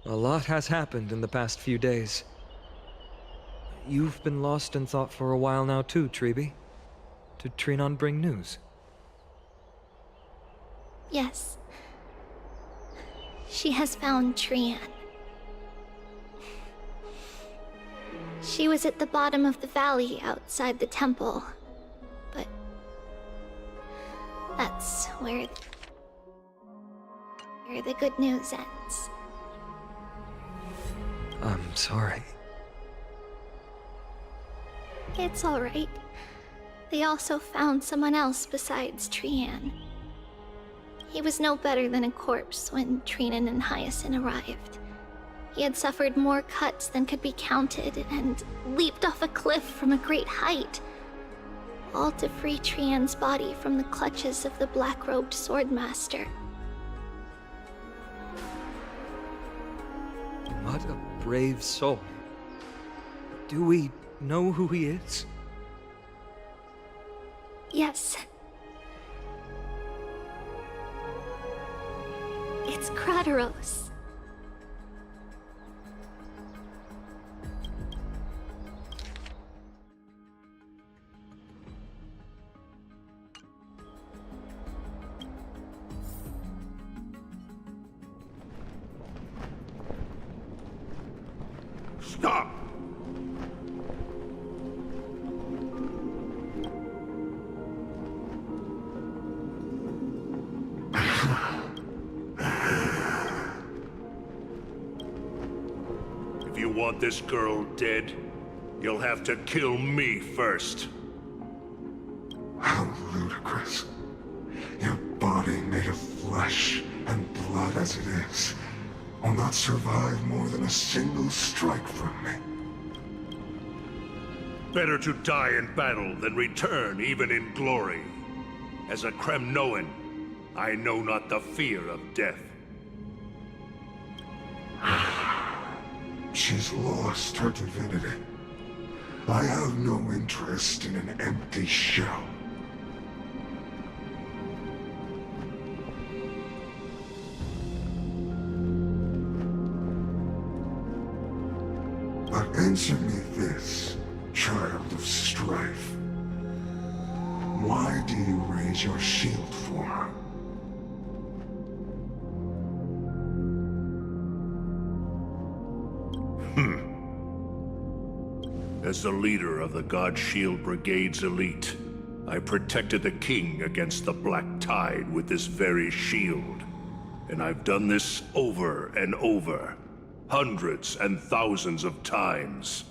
a lot has happened in the past few days. You've been lost in thought for a while now too, Treeby. Did Trinon bring news? Yes. She has found Trian. She was at the bottom of the valley outside the temple, but that's where the good news ends. I'm sorry. It's all right. They also found someone else besides Trian. He was no better than a corpse when Trinan and Hyacinth arrived. He had suffered more cuts than could be counted and leaped off a cliff from a great height, all to free Trian's body from the clutches of the black-robed swordmaster. What a brave soul. Do we know who he is? Yes. It's Krateros. Stop! If you want this girl dead, you'll have to kill me first. How ludicrous. Your body made of flesh and blood as it is will not survive more than a single strike from me. Better to die in battle than return even in glory. As a Kremnoan, I know not the fear of death. She's lost her divinity. I have no interest in an empty shell. But answer me this, child of strife. Why do you raise your shield for her? As the leader of the God Shield Brigade's elite, I protected the king against the Black Tide with this very shield. And I've done this over and over, hundreds and thousands of times.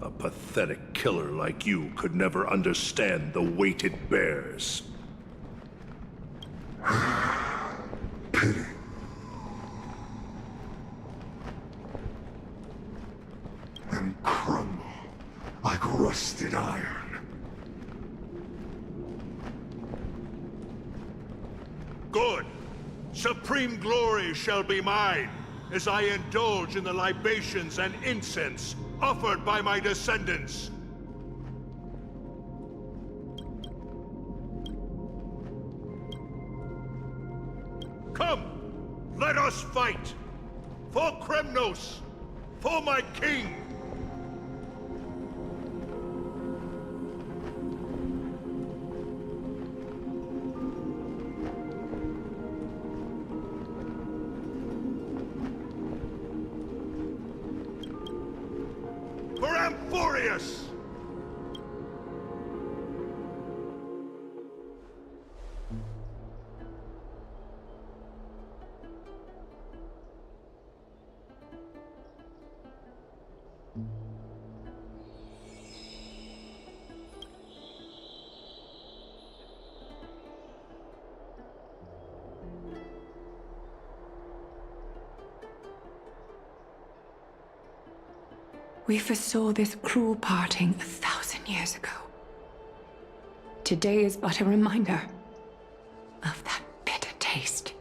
A pathetic killer like you could never understand the weight it bears. Pity. And crumble like rusted iron. Good! Supreme glory shall be mine, as I indulge in the libations and incense offered by my descendants. Come! Let us fight! For Kremnos! For my king! For Amphorius! We foresaw this cruel parting 1,000 years ago. Today is but a reminder of that bitter taste.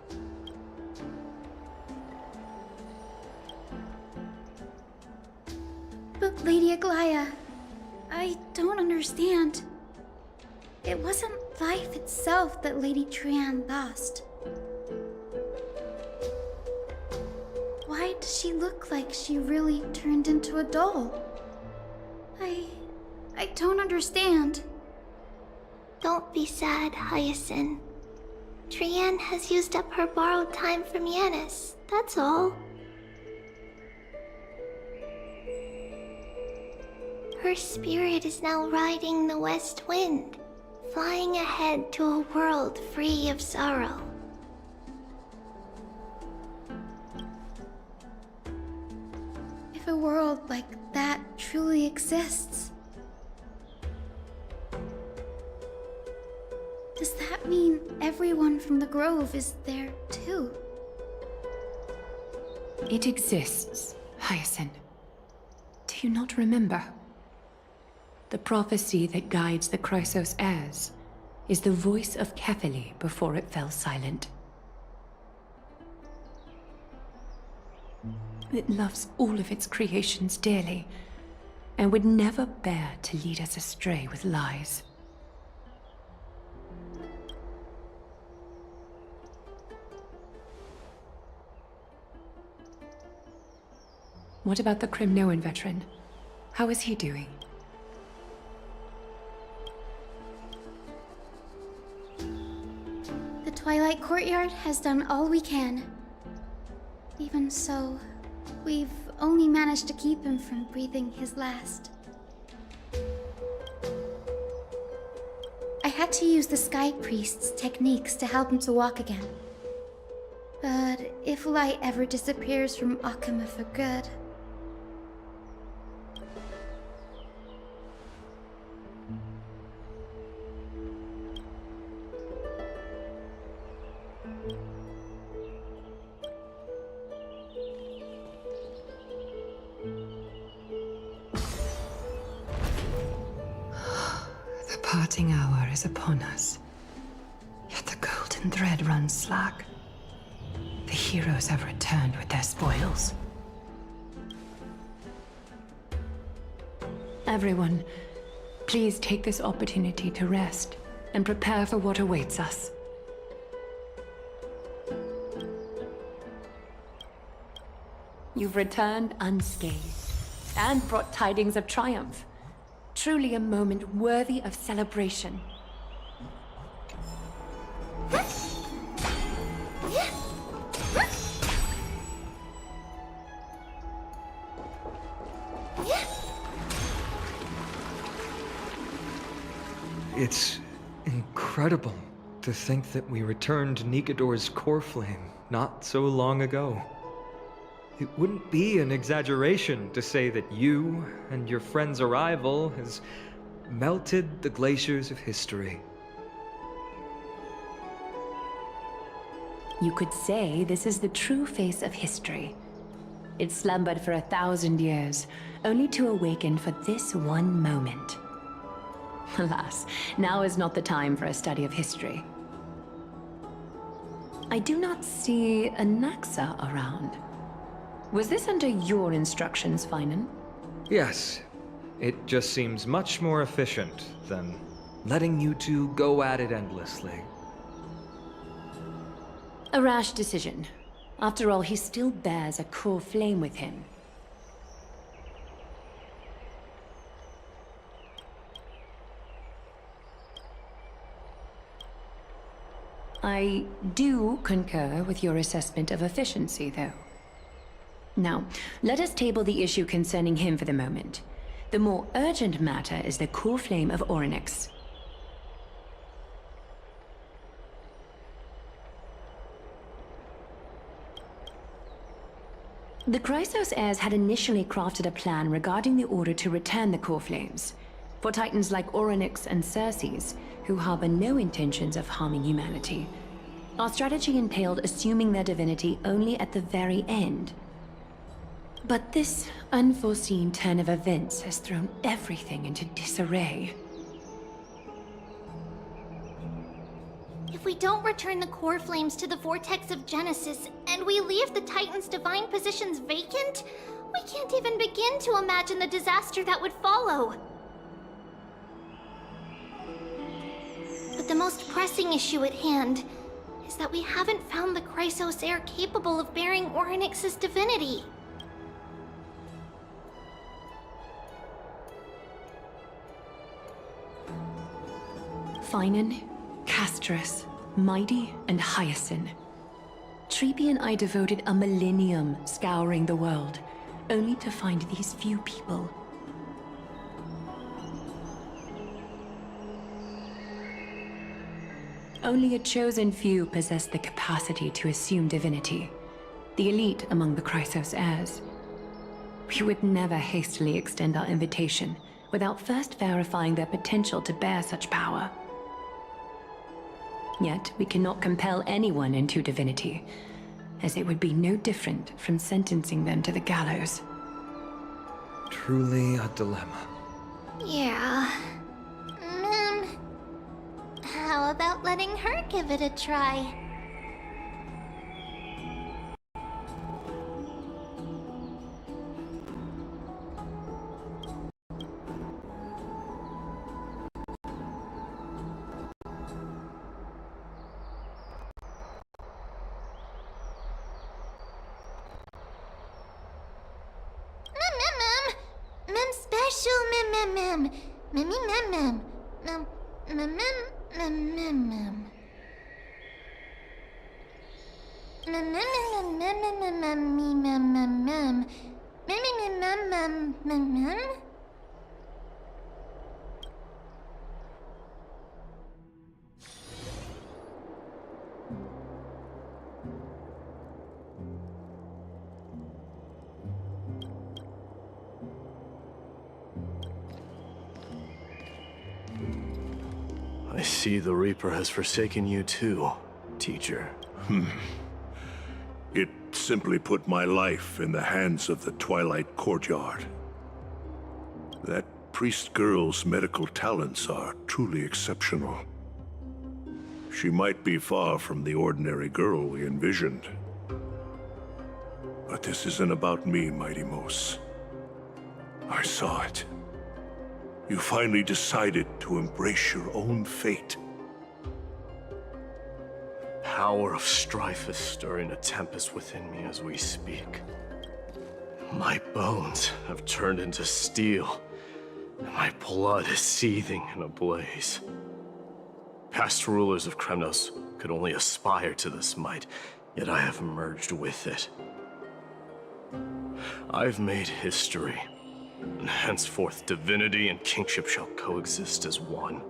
But Lady Aglaya, I don't understand. It wasn't life itself that Lady Trian lost. Why does she look like she really turned into a doll? I don't understand. Don't be sad, Hyacinth. Trian has used up her borrowed time from Yanis, that's all. Her spirit is now riding the west wind, flying ahead to a world free of sorrow. If a world like that truly exists, does that mean everyone from the Grove is there too? It exists, Hyacinth. Do you not remember? The prophecy that guides the Chrysos heirs is the voice of Kefili before it fell silent. It loves all of its creations dearly, and would never bear to lead us astray with lies. What about the Crimnoan veteran? How is he doing? The Twilight Courtyard has done all we can. Even so, we've only managed to keep him from breathing his last. I had to use the Sky Priest's techniques to help him to walk again. But if light ever disappears from Akama for good... The parting hour is upon us. Yet the golden thread runs slack. The heroes have returned with their spoils. Everyone, please take this opportunity to rest and prepare for what awaits us. You've returned unscathed and brought tidings of triumph. Truly a moment worthy of celebration. It's incredible to think that we returned Nikador's core flame not so long ago. It wouldn't be an exaggeration to say that you and your friend's arrival has melted the glaciers of history. You could say this is the true face of history. It slumbered for 1,000 years, only to awaken for this one moment. Alas, now is not the time for a study of history. I do not see a Naxa around. Was this under your instructions, Finan? Yes. It just seems much more efficient than letting you two go at it endlessly. A rash decision. After all, he still bears a core flame with him. I do concur with your assessment of efficiency, though. Now, let us table the issue concerning him for the moment. The more urgent matter is the core flame of Orynyx. The Chrysos heirs had initially crafted a plan regarding the order to return the core flames. For titans like Orynyx and Circes, who harbor no intentions of harming humanity, our strategy entailed assuming their divinity only at the very end. But this unforeseen turn of events has thrown everything into disarray. If we don't return the core flames to the vortex of Genesis, and we leave the Titan's divine positions vacant, we can't even begin to imagine the disaster that would follow. But the most pressing issue at hand is that we haven't found the Chrysos heir capable of bearing Orynyx's divinity. Finan, Castras, Mighty, and Hyacinth. Treepy and I devoted a millennium scouring the world, only to find these few people. Only a chosen few possess the capacity to assume divinity, the elite among the Chrysos heirs. We would never hastily extend our invitation without first verifying their potential to bear such power. Yet, we cannot compel anyone into divinity, as it would be no different from sentencing them to the gallows. Truly a dilemma. Yeah. How about letting her give it a try? I see the Reaper has forsaken you too, teacher. It simply put my life in the hands of the Twilight Courtyard. That priest girl's medical talents are truly exceptional. She might be far from the ordinary girl we envisioned. But this isn't about me, Mighty Mos. I saw it. You finally decided to embrace your own fate. Power of strife is stirring a tempest within me as we speak. My bones have turned into steel, and my blood is seething in a blaze. Past rulers of Kremnos could only aspire to this might, yet I have merged with it. I've made history, and henceforth divinity and kingship shall coexist as one.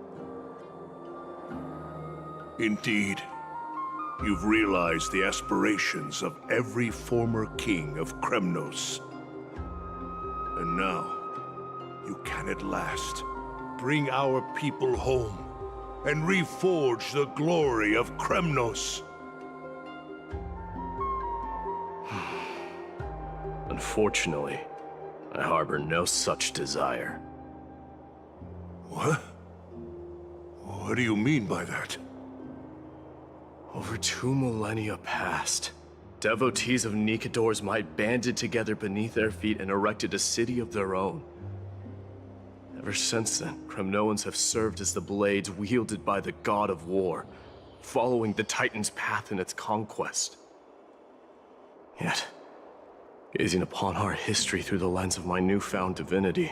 Indeed. You've realized the aspirations of every former king of Kremnos. And now, you can at last bring our people home and reforge the glory of Kremnos. Unfortunately, I harbor no such desire. What? What do you mean by that? Over 2 millennia past, devotees of Nikador's might banded together beneath their feet and erected a city of their own. Ever since then, Kremnoans have served as the blades wielded by the god of war, following the Titan's path in its conquest. Yet, gazing upon our history through the lens of my newfound divinity,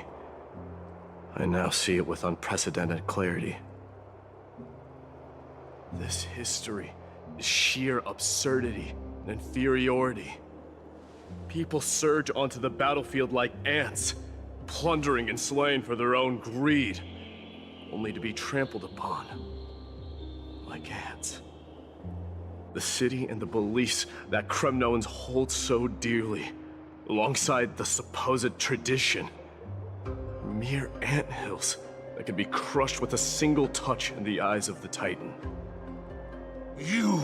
I now see it with unprecedented clarity. This history is sheer absurdity and inferiority. People surge onto the battlefield like ants, plundering and slaying for their own greed, only to be trampled upon like ants. The city and the beliefs that Kremnoans hold so dearly, alongside the supposed tradition, are mere anthills that can be crushed with a single touch in the eyes of the Titan. You!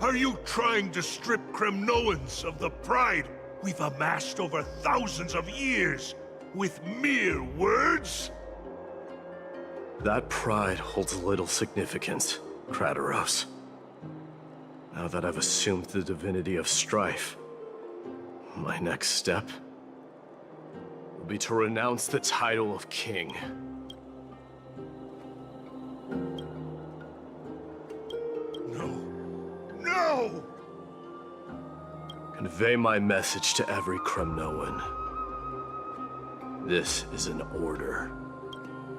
Are you trying to strip Kremnoans of the pride we've amassed over thousands of years with mere words? That pride holds little significance, Krateros. Now that I've assumed the divinity of strife, my next step will be to renounce the title of king. No! Convey my message to every Kremnoan. This is an order.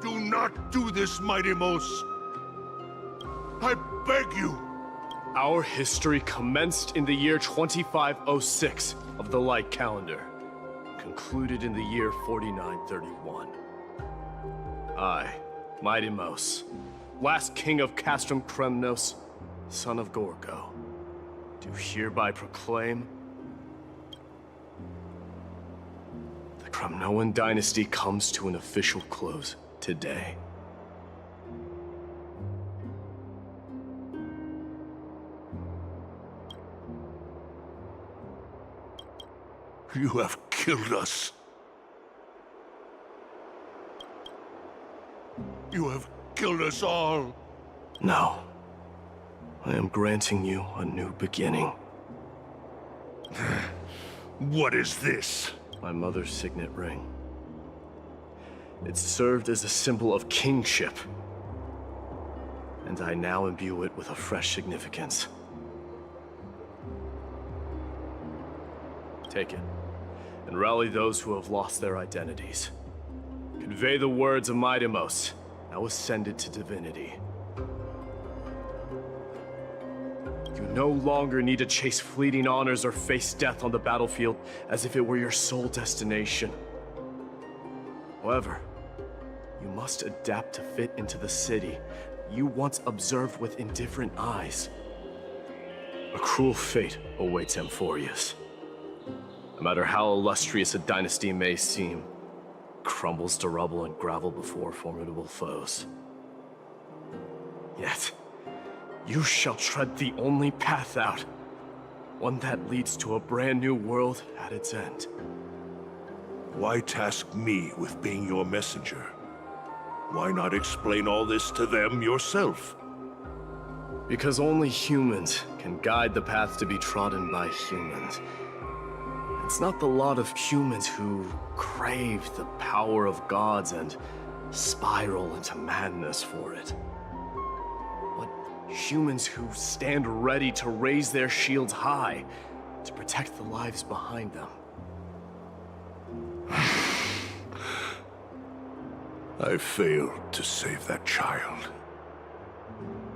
Do not do this, Mighty Mos. I beg you. Our history commenced in the year 2506 of the Light Calendar, concluded in the year 4931. I, Mighty Mos, last king of Castrum Kremnos, son of Gorgo, do hereby proclaim the Kremnoan dynasty comes to an official close today. You have killed us. You have killed us all. No. I am granting you a new beginning. What is this? My mother's signet ring. It served as a symbol of kingship, and I now imbue it with a fresh significance. Take it, and rally those who have lost their identities. Convey the words of Mighty Mos, now ascended to divinity. You no longer need to chase fleeting honors or face death on the battlefield as if it were your sole destination. However, you must adapt to fit into the city you once observed with indifferent eyes. A cruel fate awaits Amphorius. No matter how illustrious a dynasty may seem, it crumbles to rubble and gravel before formidable foes. Yet, you shall tread the only path out, one that leads to a brand new world at its end. Why task me with being your messenger? Why not explain all this to them yourself? Because only humans can guide the path to be trodden by humans. It's not the lot of humans who crave the power of gods and spiral into madness for it. Humans who stand ready to raise their shields high to protect the lives behind them. I failed to save that child.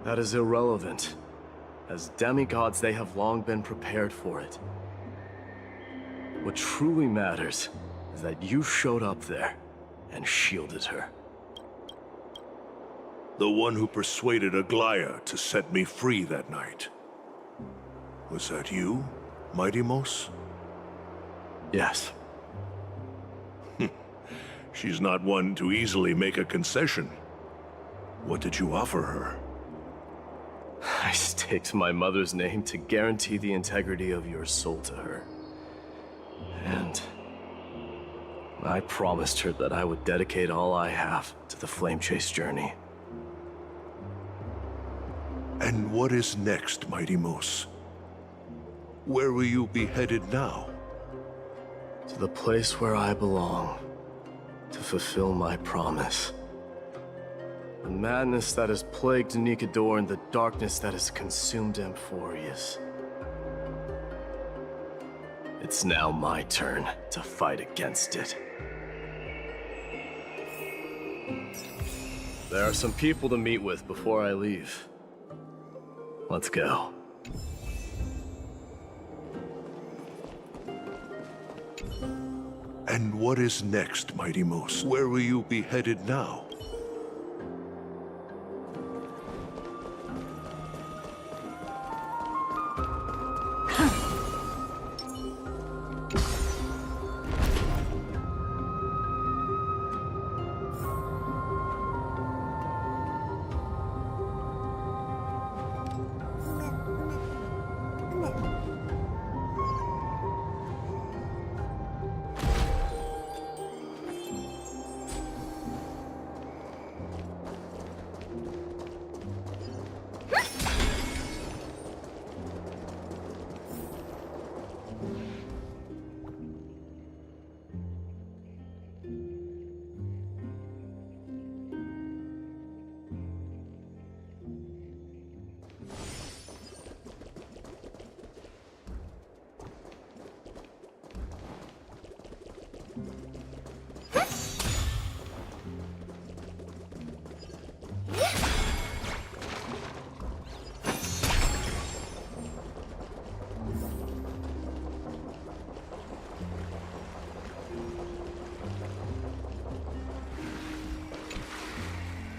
That is irrelevant. As demigods, they have long been prepared for it. What truly matters is that you showed up there and shielded her. The one who persuaded Aglaya to set me free that night. Was that you, Mighty Mos? Yes. She's not one to easily make a concession. What did you offer her? I staked my mother's name to guarantee the integrity of your soul to her. And I promised her that I would dedicate all I have to the Flame Chase journey. And what is next, Mighty Mos? Where will you be headed now? To the place where I belong, to fulfill my promise. The madness that has plagued Nikador and the darkness that has consumed Amphorius. It's now my turn to fight against it. There are some people to meet with before I leave. Let's go. And what is next, Mighty Moose? Where will you be headed now?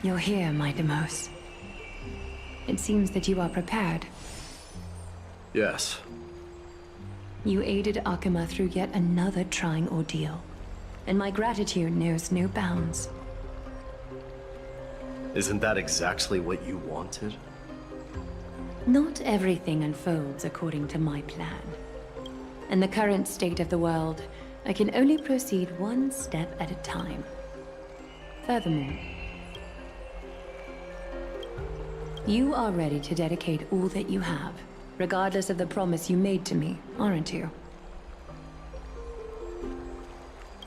You're here, my Demos. It seems that you are prepared. Yes. You aided Akuma through yet another trying ordeal, and my gratitude knows no bounds. Isn't that exactly what you wanted? Not everything unfolds according to my plan. In the current state of the world, I can only proceed one step at a time. Furthermore, you are ready to dedicate all that you have, regardless of the promise you made to me, aren't you?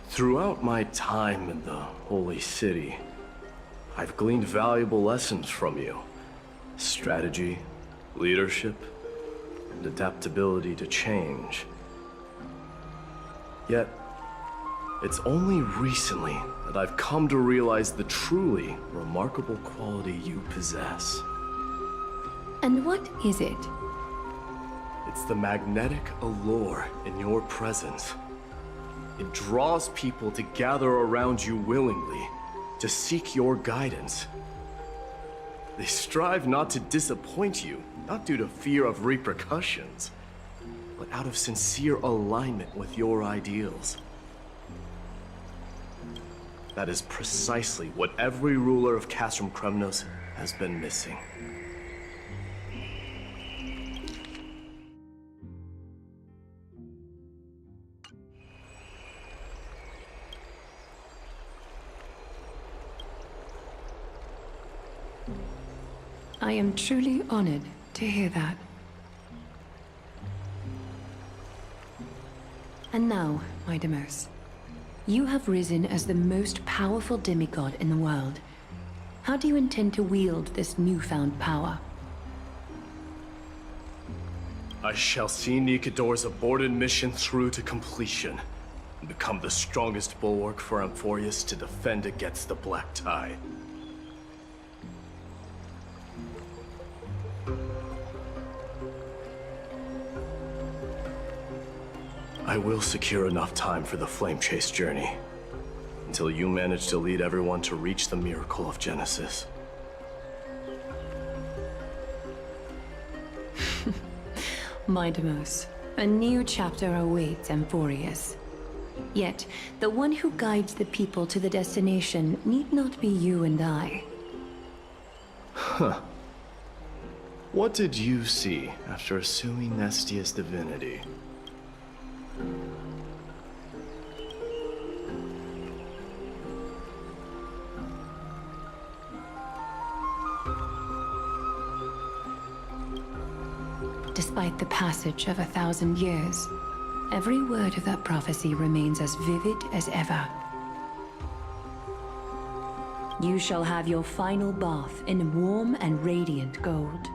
Throughout my time in the Holy City, I've gleaned valuable lessons from you. Strategy, leadership, and adaptability to change. Yet, it's only recently that I've come to realize the truly remarkable quality you possess. And what is it? It's the magnetic allure in your presence. It draws people to gather around you willingly, to seek your guidance. They strive not to disappoint you, not due to fear of repercussions, but out of sincere alignment with your ideals. That is precisely what every ruler of Castrum Kremnos has been missing. I am truly honored to hear that. And now, my Demos, you have risen as the most powerful demigod in the world. How do you intend to wield this newfound power? I shall see Nikador's aborted mission through to completion, and become the strongest bulwark for Amphorius to defend against the Black Tide. I will secure enough time for the Flame Chase journey, until you manage to lead everyone to reach the miracle of Genesis. My Demos, a new chapter awaits Amphorius. Yet, the one who guides the people to the destination need not be you and I. Huh. What did you see after assuming Nestia's divinity? Despite the passage of 1,000 years, every word of that prophecy remains as vivid as ever. You shall have your final bath in warm and radiant gold.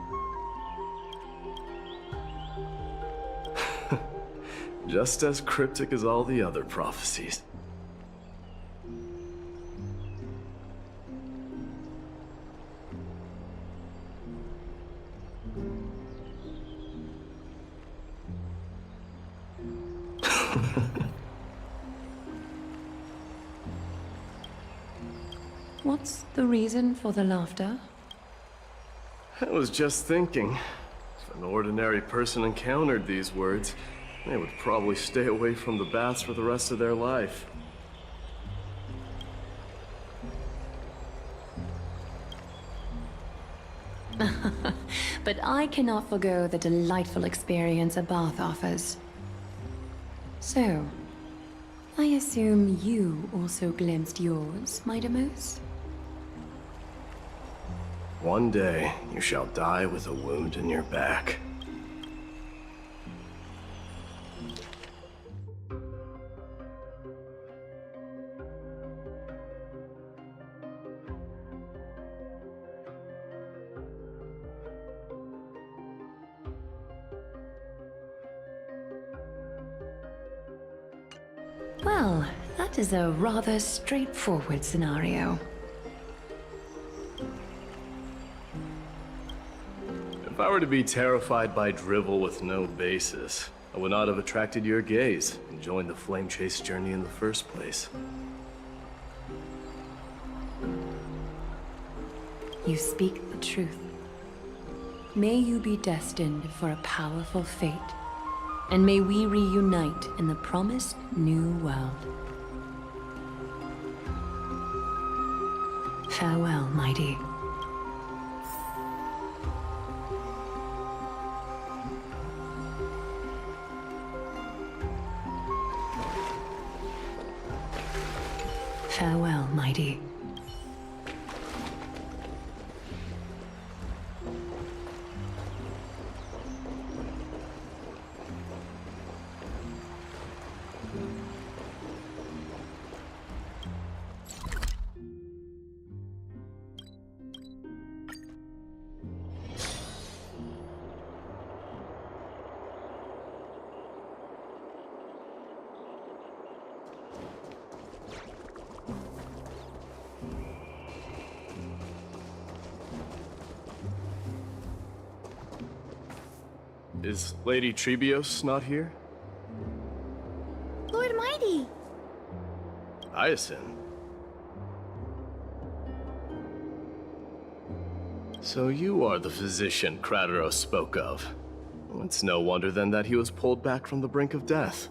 Just as cryptic as all the other prophecies. What's the reason for the laughter? I was just thinking, if an ordinary person encountered these words, they would probably stay away from the baths for the rest of their life. But I cannot forgo the delightful experience a bath offers. So, I assume you also glimpsed yours, Mightimus? One day, you shall die with a wound in your back. Well, that is a rather straightforward scenario. If I were to be terrified by drivel with no basis, I would not have attracted your gaze and joined the flame chase journey in the first place. You speak the truth. May you be destined for a powerful fate, and may we reunite in the promised new world. Farewell, mighty. Farewell, mighty. Is Lady Trebios not here? Lord Mighty! Hyacinth? So you are the physician Krateros spoke of. It's no wonder then that he was pulled back from the brink of death.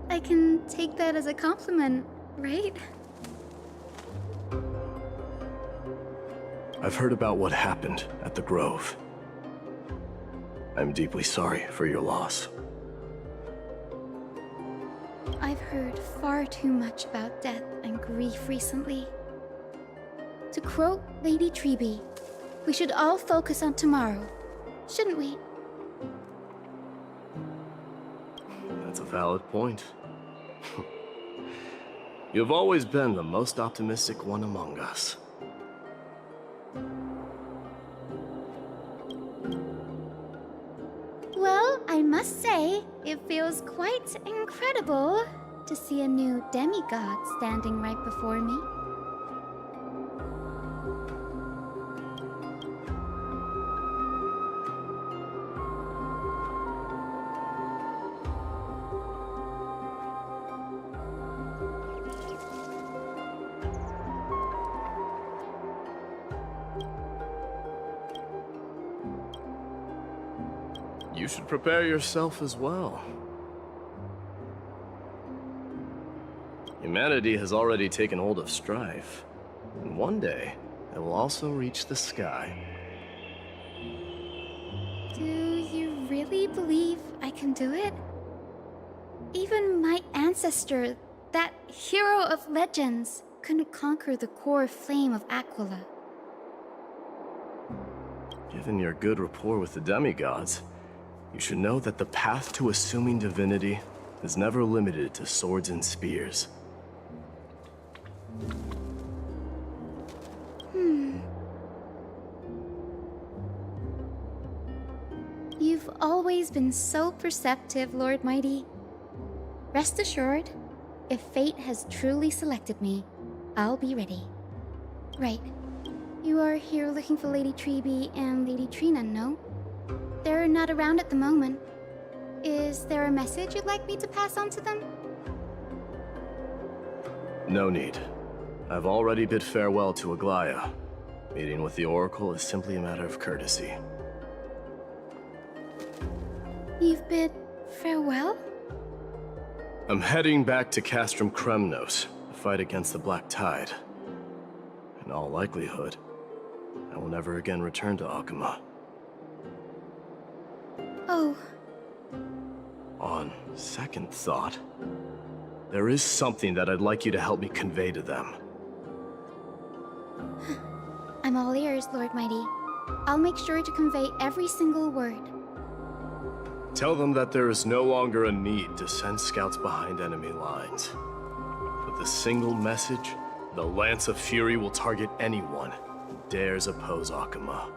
I can take that as a compliment, right? I've heard about what happened at the Grove. I'm deeply sorry for your loss. I've heard far too much about death and grief recently. To quote Lady Treby, we should all focus on tomorrow, shouldn't we? That's a valid point. You've always been the most optimistic one among us. Well, I must say, it feels quite incredible to see a new demigod standing right before me. You should prepare yourself as well. Humanity has already taken hold of strife, and one day it will also reach the sky. Do you really believe I can do it? Even my ancestor, that hero of legends, couldn't conquer the core flame of Aquila. Given your good rapport with the demigods, you should know that the path to assuming divinity is never limited to swords and spears. You've always been so perceptive, Lord Mighty. Rest assured, if fate has truly selected me, I'll be ready. Right. You are here looking for Lady Treeby and Lady Trina, no? They're not around at the moment. Is there a message you'd like me to pass on to them? No need. I've already bid farewell to Aglaya. Meeting with the Oracle is simply a matter of courtesy. You've bid farewell? I'm heading back to Castrum Kremnos to fight against the Black Tide. In all likelihood, I will never again return to Akuma. Oh. On second thought, there is something that I'd like you to help me convey to them. I'm all ears, Lord Mighty. I'll make sure to convey every single word. Tell them that there is no longer a need to send scouts behind enemy lines. With a single message, the Lance of Fury will target anyone who dares oppose Akuma.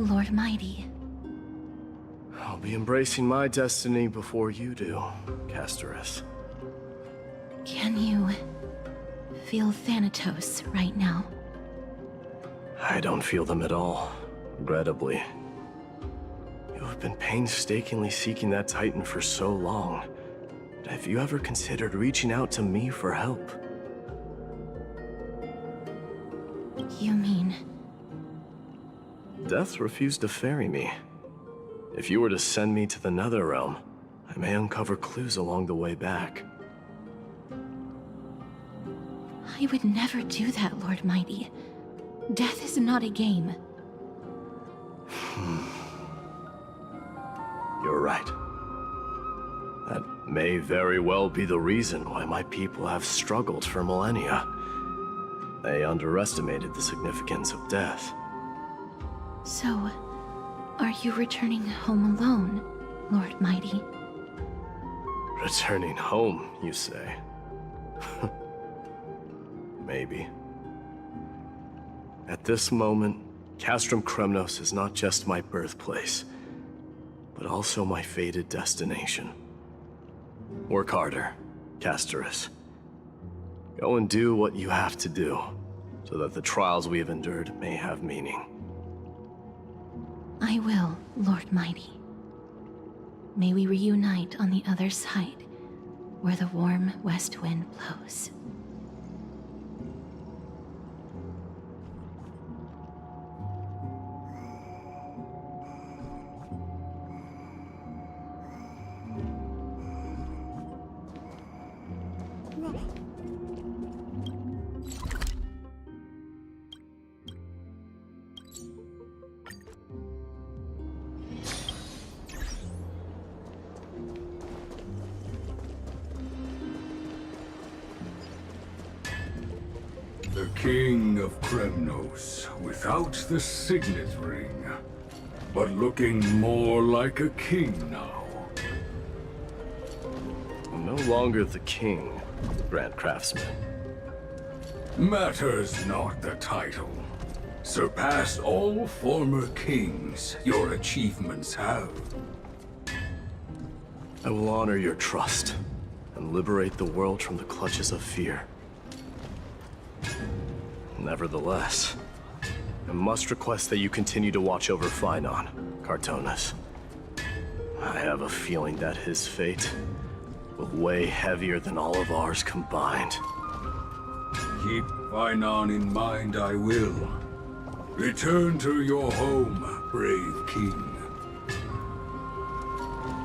Lord Mighty. I'll be embracing my destiny before you do, Castorus. Can you feel Thanatos right now? I don't feel them at all, regrettably. You have been painstakingly seeking that Titan for so long. Have you ever considered reaching out to me for help? You mean... Death refused to ferry me. If you were to send me to the Netherrealm, I may uncover clues along the way back. I would never do that, Lord Mighty. Death is not a game. You're right. That may very well be the reason why my people have struggled for millennia. They underestimated the significance of death. So, are you returning home alone, Lord Mighty? Returning home, you say? Maybe. At this moment, Castrum Kremnos is not just my birthplace, but also my fated destination. Work harder, Castorus. Go and do what you have to do, so that the trials we have endured may have meaning. I will, Lord Mighty. May we reunite on the other side, where the warm west wind blows. The King of Kremnos, without the signet ring, but looking more like a king now. I'm no longer the king, Grand Craftsman. Matters not the title. Surpassed all former kings your achievements have. I will honor your trust and liberate the world from the clutches of fear. Nevertheless, I must request that you continue to watch over Phainon, Cartonis. I have a feeling that his fate will weigh heavier than all of ours combined. Keep Phainon in mind, I will. Return to your home, brave king.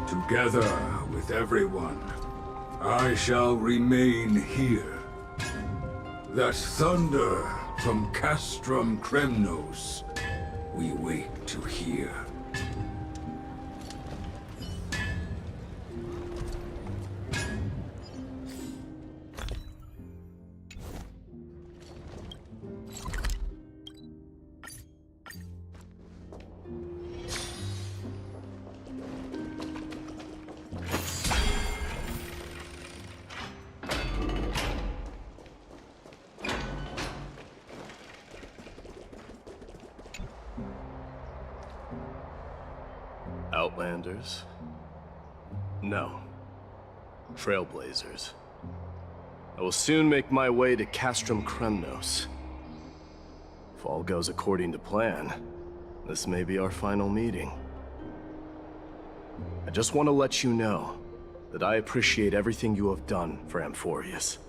Together with everyone, I shall remain here. That thunder from Castrum Kremnos we wait to hear. Outlanders? No. Trailblazers. I will soon make my way to Castrum Kremnos. If all goes according to plan, this may be our final meeting. I just want to let you know that I appreciate everything you have done for Amphorius.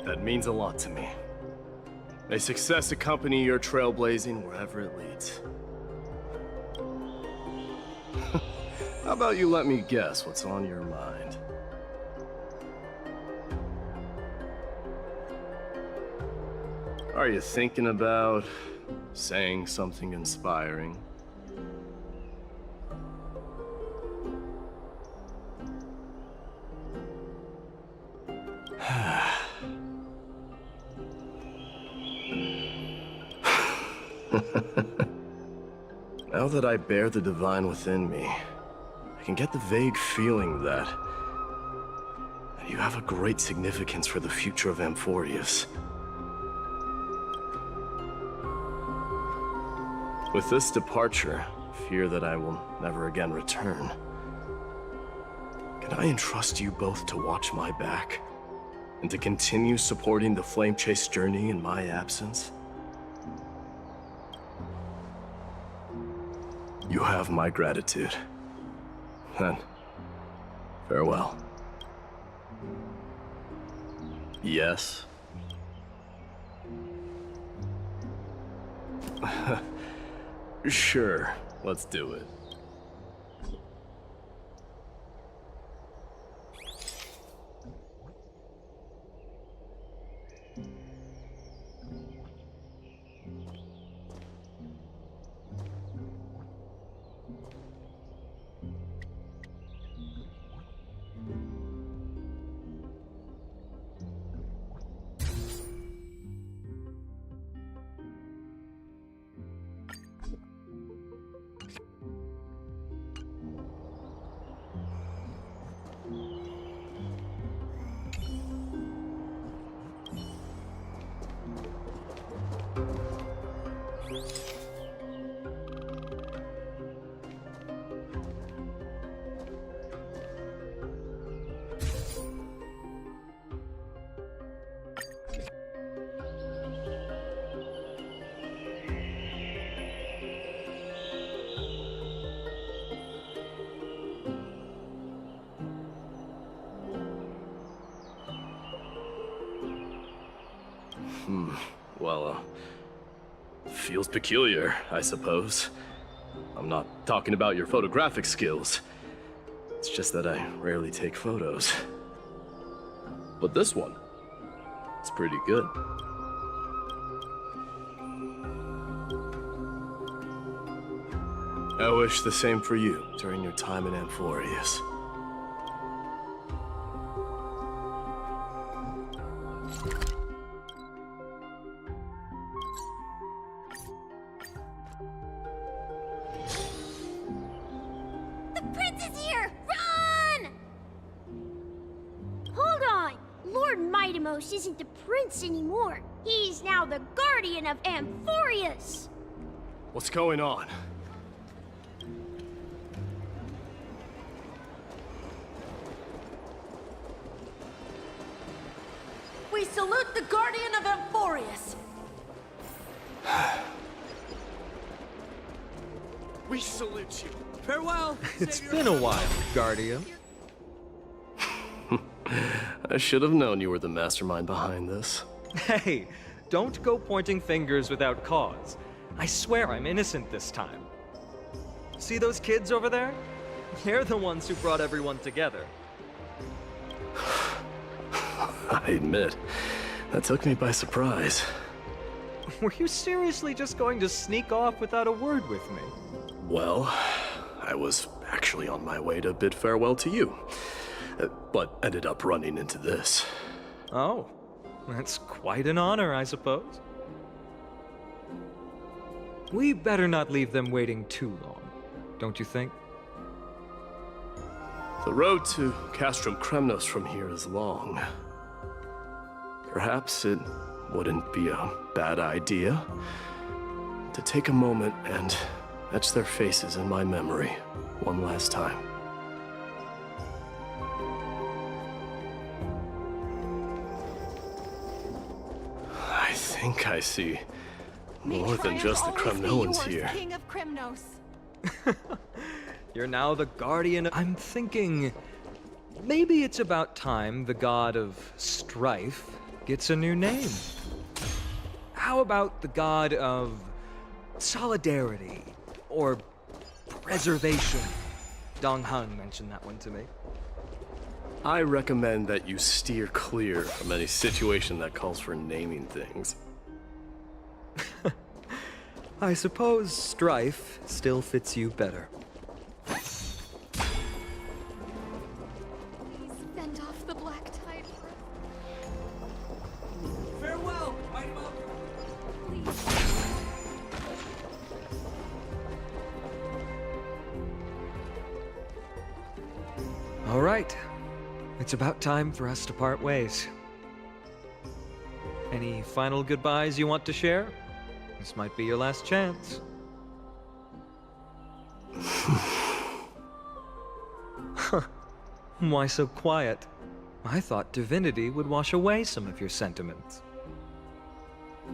That means a lot to me. May success accompany your trailblazing wherever it leads. How about you let me guess what's on your mind? Are you thinking about saying something inspiring? Now that I bear the divine within me, I can get the vague feeling that you have a great significance for the future of Amphorius. With this departure, I fear that I will never again return. Can I entrust you both to watch my back and to continue supporting the Flame Chase journey in my absence? You have my gratitude. Then, farewell. Yes? Sure, let's do it. Well, feels peculiar, I suppose. I'm not talking about your photographic skills. It's just that I rarely take photos. But this one, it's pretty good. I wish the same for you during your time in Amphorius. Isn't the prince anymore. He's now the guardian of Amphorius. What's going on? We salute the Guardian of Amphorius! We salute you. Farewell! It's been a while, Guardian. I should have known you were the mastermind behind this. Hey, don't go pointing fingers without cause. I swear I'm innocent this time. See those kids over there? They're the ones who brought everyone together. I admit, that took me by surprise. Were you seriously just going to sneak off without a word with me? Well, I was actually on my way to bid farewell to you, but ended up running into this. Oh, that's quite an honor, I suppose. We better not leave them waiting too long, don't you think? The road to Castrum Kremnos from here is long. Perhaps it wouldn't be a bad idea to take a moment and etch their faces in my memory one last time. I think I see more than just the Kremnoans here. King of Kremnos. You're now the Guardian. I'm thinking maybe it's about time the god of strife gets a new name. How about the god of solidarity or preservation? Dong Han mentioned that one to me. I recommend that you steer clear from any situation that calls for naming things. I suppose strife still fits you better. Fend off the black tide. Farewell, Mighty Mouse. All right. It's about time for us to part ways. Any final goodbyes you want to share? This might be your last chance. Why so quiet? I thought divinity would wash away some of your sentiments.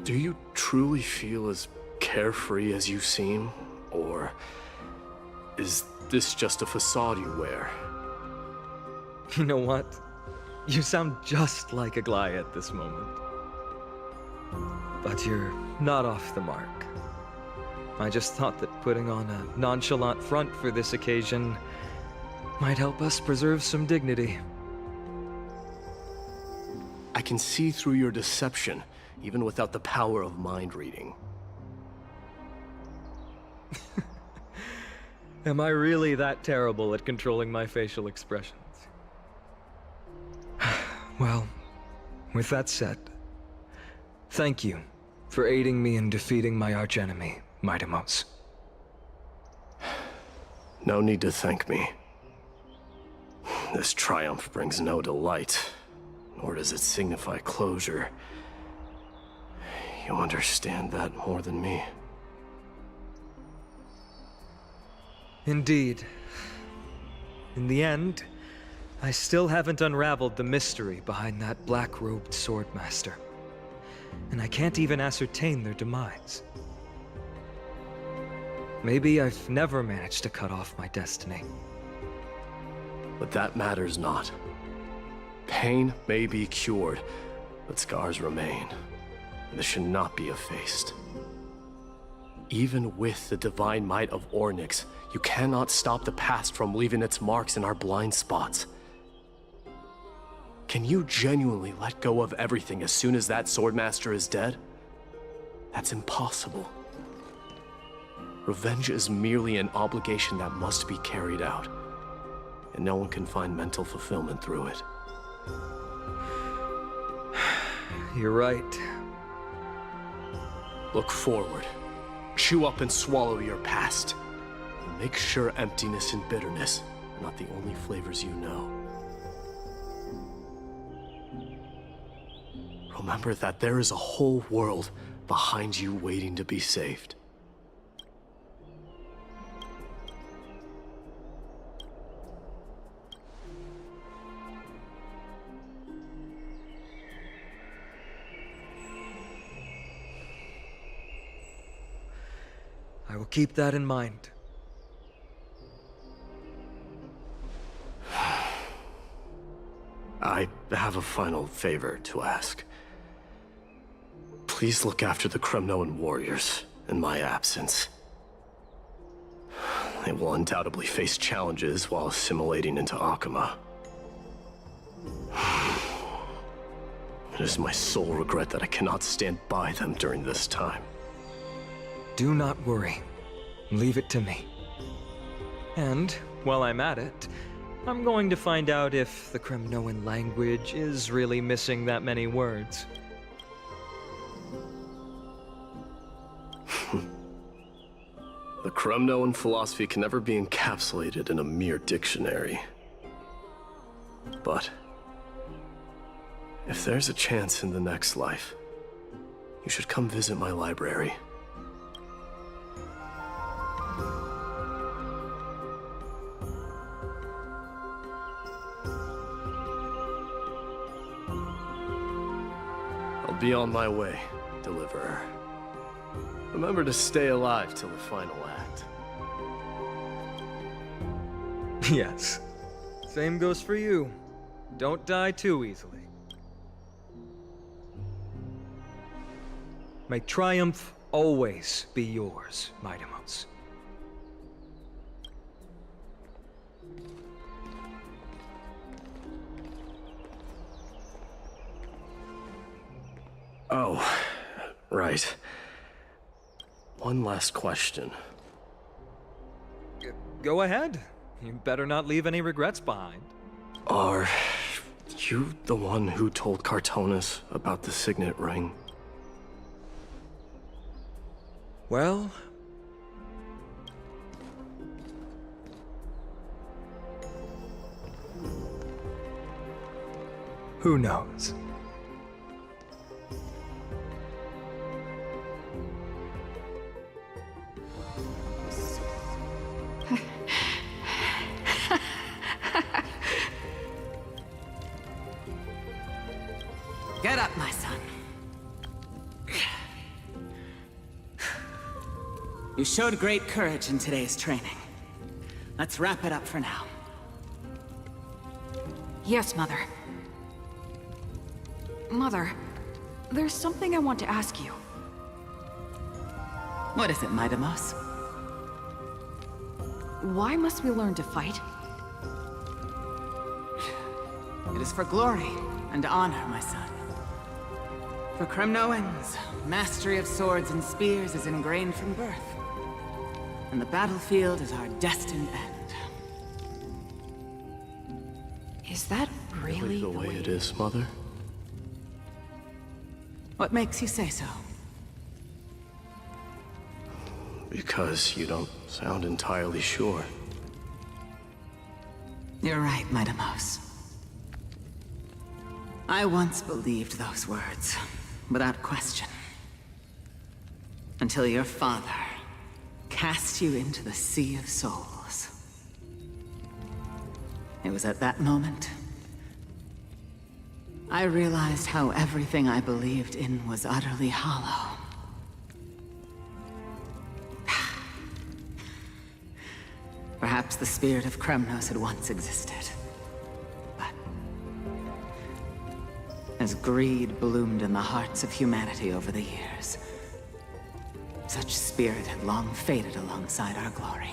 Do you truly feel as carefree as you seem? Or is this just a facade you wear? You know what? You sound just like Aglaia at this moment. But you're not off the mark. I just thought that putting on a nonchalant front for this occasion might help us preserve some dignity. I can see through your deception, even without the power of mind reading. Am I really that terrible at controlling my facial expressions? Well, with that said, thank you for aiding me in defeating my archenemy, Mightimos. No need to thank me. This triumph brings no delight, nor does it signify closure. You understand that more than me. Indeed. In the end, I still haven't unraveled the mystery behind that black-robed swordmaster. And I can't even ascertain their demise. Maybe I've never managed to cut off my destiny. But that matters not. Pain may be cured, but scars remain. This should not be effaced. Even with the divine might of Ornyx, you cannot stop the past from leaving its marks in our blind spots. Can you genuinely let go of everything as soon as that swordmaster is dead? That's impossible. Revenge is merely an obligation that must be carried out, and no one can find mental fulfillment through it. You're right. Look forward. Chew up and swallow your past. And make sure emptiness and bitterness are not the only flavors you know. Remember that there is a whole world behind you waiting to be saved. keep that in mind. I have a final favor to ask. Please look after the Kremnoan warriors in my absence. They will undoubtedly face challenges while assimilating into Akama. It is my sole regret that I cannot stand by them during this time. Do not worry. Leave it to me. And, while I'm at it, I'm going to find out if the Kremnoan language is really missing that many words. The Kremnoan philosophy can never be encapsulated in a mere dictionary. But if there's a chance in the next life, you should come visit my library. I'll be on my way, Deliverer. Remember to stay alive till the final act. Yes. Same goes for you. Don't die too easily. May triumph always be yours, Mightimos. Oh, right. One last question. Go ahead. You better not leave any regrets behind. Are you the one who told Cartonis about the signet ring? Well... who knows? Get up, my son. You showed great courage in today's training. Let's wrap it up for now. Yes, Mother. Mother, there's something I want to ask you. What is it, Mightimos? Why must we learn to fight? It is for glory and honor, my son. For Kremnoans, mastery of swords and spears is ingrained from birth. And the battlefield is our destined end. Is that really the way it is, Mother? What makes you say so? Because you don't sound entirely sure. You're right, Mightimos. I once believed those words, without question. Until your father cast you into the Sea of Souls. It was at that moment I realized how everything I believed in was utterly hollow. Perhaps the spirit of Kremnos had once existed. But as greed bloomed in the hearts of humanity over the years, such spirit had long faded alongside our glory.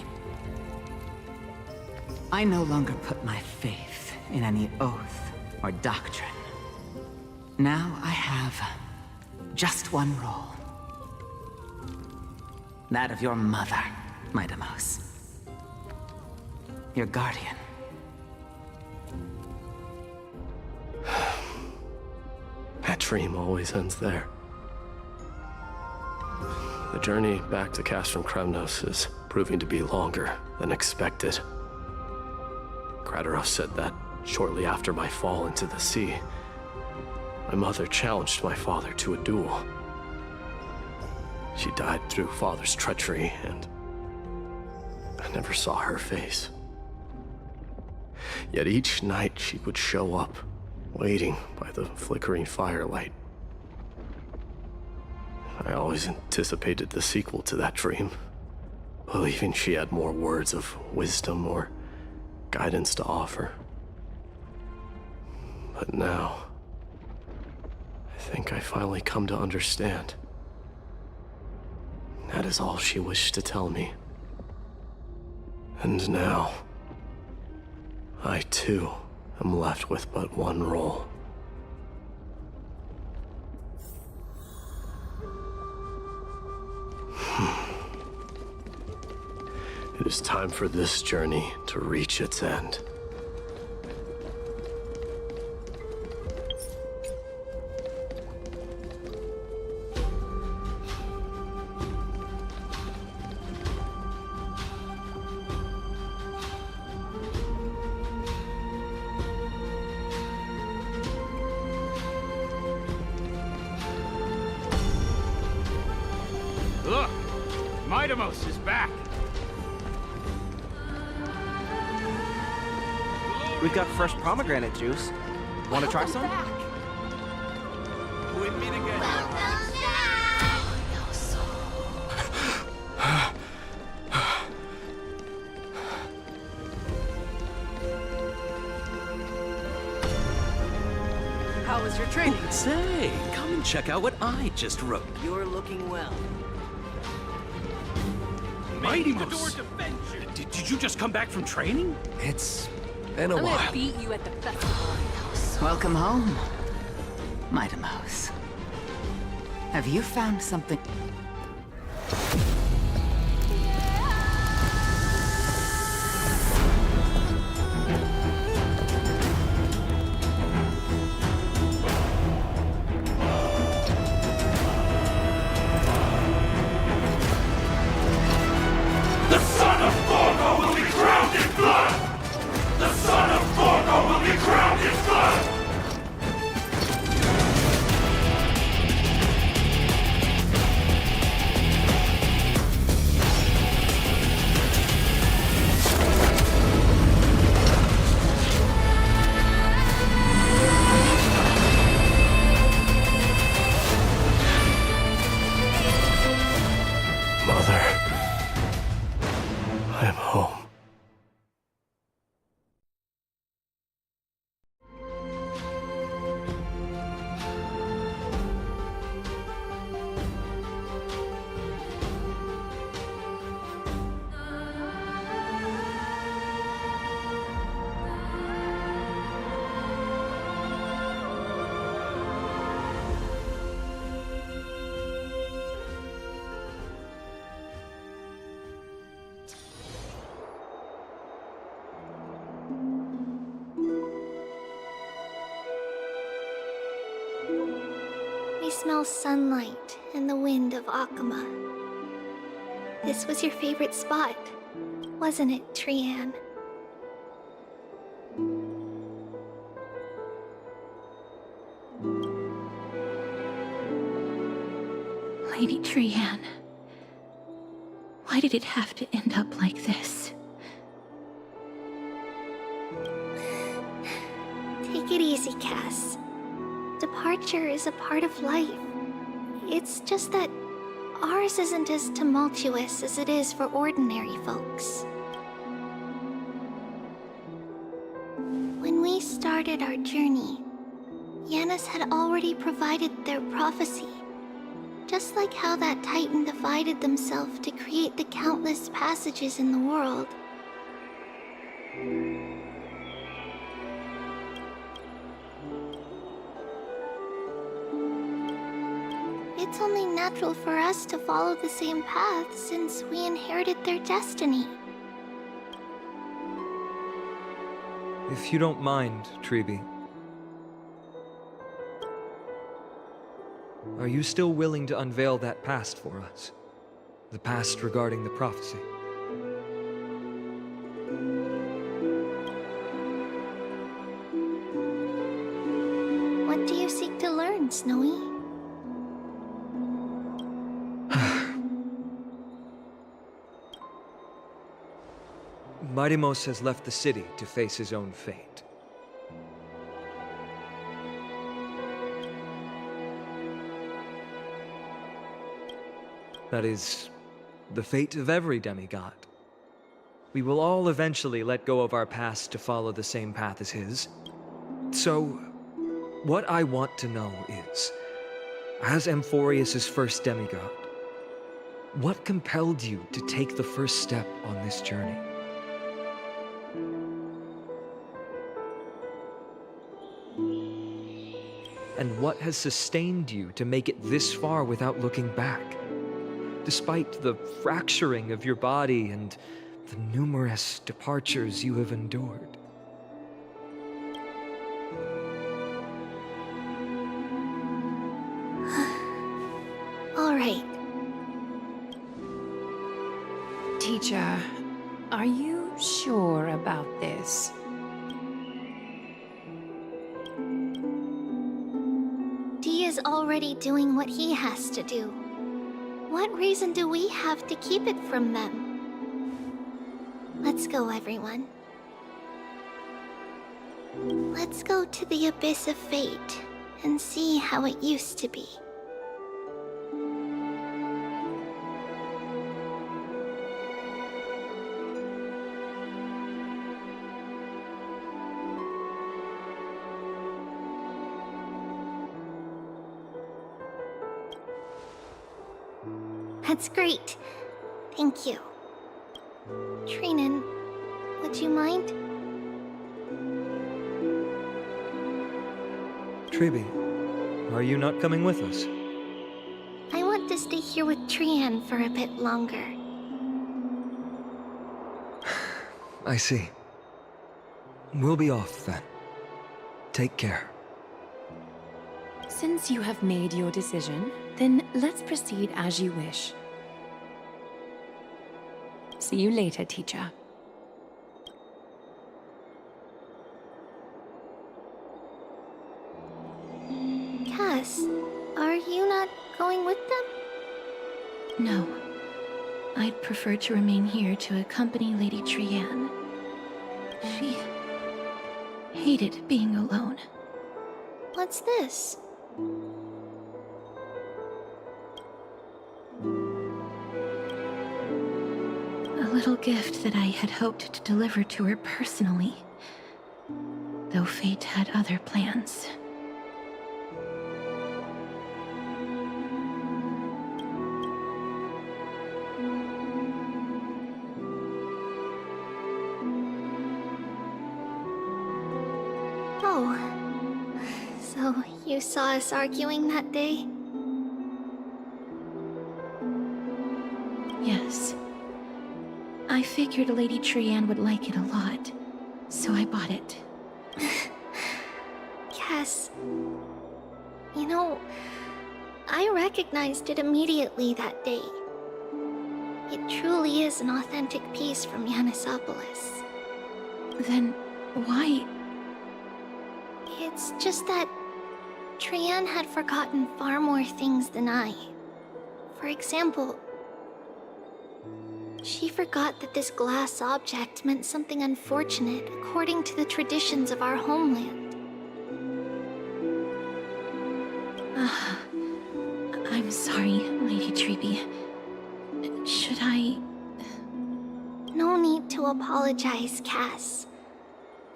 I no longer put my faith in any oath or doctrine. Now I have just one role. That of your mother, Mightimos. Your guardian. That dream always ends there. The journey back to Castrum Kremnos is proving to be longer than expected. Kratorov said that shortly after my fall into the sea, my mother challenged my father to a duel. She died through father's treachery, and I never saw her face. Yet each night she would show up, waiting by the flickering firelight. I always anticipated the sequel to that dream. believing she had more words of wisdom or guidance to offer. But now, I think I finally come to understand. That is all she wished to tell me. And now, I too am left with but one role. It is time for this journey to reach its end. Look! Midamos is back! We've got fresh pomegranate juice. Want to try some? We meet again. How was your training? Say, come and check out what I just wrote. You're looking well. Mighty The door defends you. Did you just come back from training? It's been a I'm while. gonna beat you at the festival. Welcome home, Mighty Mouse. Have you found something? The son of Borgo will be crowned in blood! The son of Borgo will be crowned in blood! Mother, I am home. We smell sunlight and the wind of Akama. This was your favorite spot, wasn't it, Trian? Lady Trian, why did it have to end up like this? Take it easy, Cass. Departure is a part of life. It's just that ours isn't as tumultuous as it is for ordinary folks. When we started our journey, Yanis had already provided their prophecy. Just like how that Titan divided themselves to create the countless passages in the world. It's only natural for us to follow the same path since we inherited their destiny. If you don't mind, Treeby, are you still willing to unveil that past for us? The past regarding the prophecy? What do you seek to learn, Snowy? Midamos has left the city to face his own fate. That is the fate of every demigod. We will all eventually let go of our past to follow the same path as his. So, what I want to know is, as Amphorius' first demigod, what compelled you to take the first step on this journey? And what has sustained you to make it this far without looking back? Despite the fracturing of your body and the numerous departures you have endured. All right. Teacher, are you sure about this? Dee is already doing what he has to do. What reason do we have to keep it from them? Let's go, everyone. Let's go to the Abyss of Fate and see how it used to be. That's great. Thank you. Trinan, would you mind? Tribi, are you not coming with us? I want to stay here with Trian for a bit longer. I see. We'll be off then. Take care. Since you have made your decision, then let's proceed as you wish. See you later, teacher. Cass, are you not going with them? No. I'd prefer to remain here to accompany Lady Trian. She hated being alone. What's this? A little gift that I had hoped to deliver to her personally, though fate had other plans. Oh. So you saw us arguing that day? Yes. I figured Lady Trian would like it a lot, so I bought it. Cass, you know, I recognized it immediately that day. It truly is an authentic piece from Yanisopolis. Then why? It's just that Trian had forgotten far more things than I. For example, she forgot that this glass object meant something unfortunate according to the traditions of our homeland. I'm sorry, Lady Tribi. Should I... No need to apologize, Cass.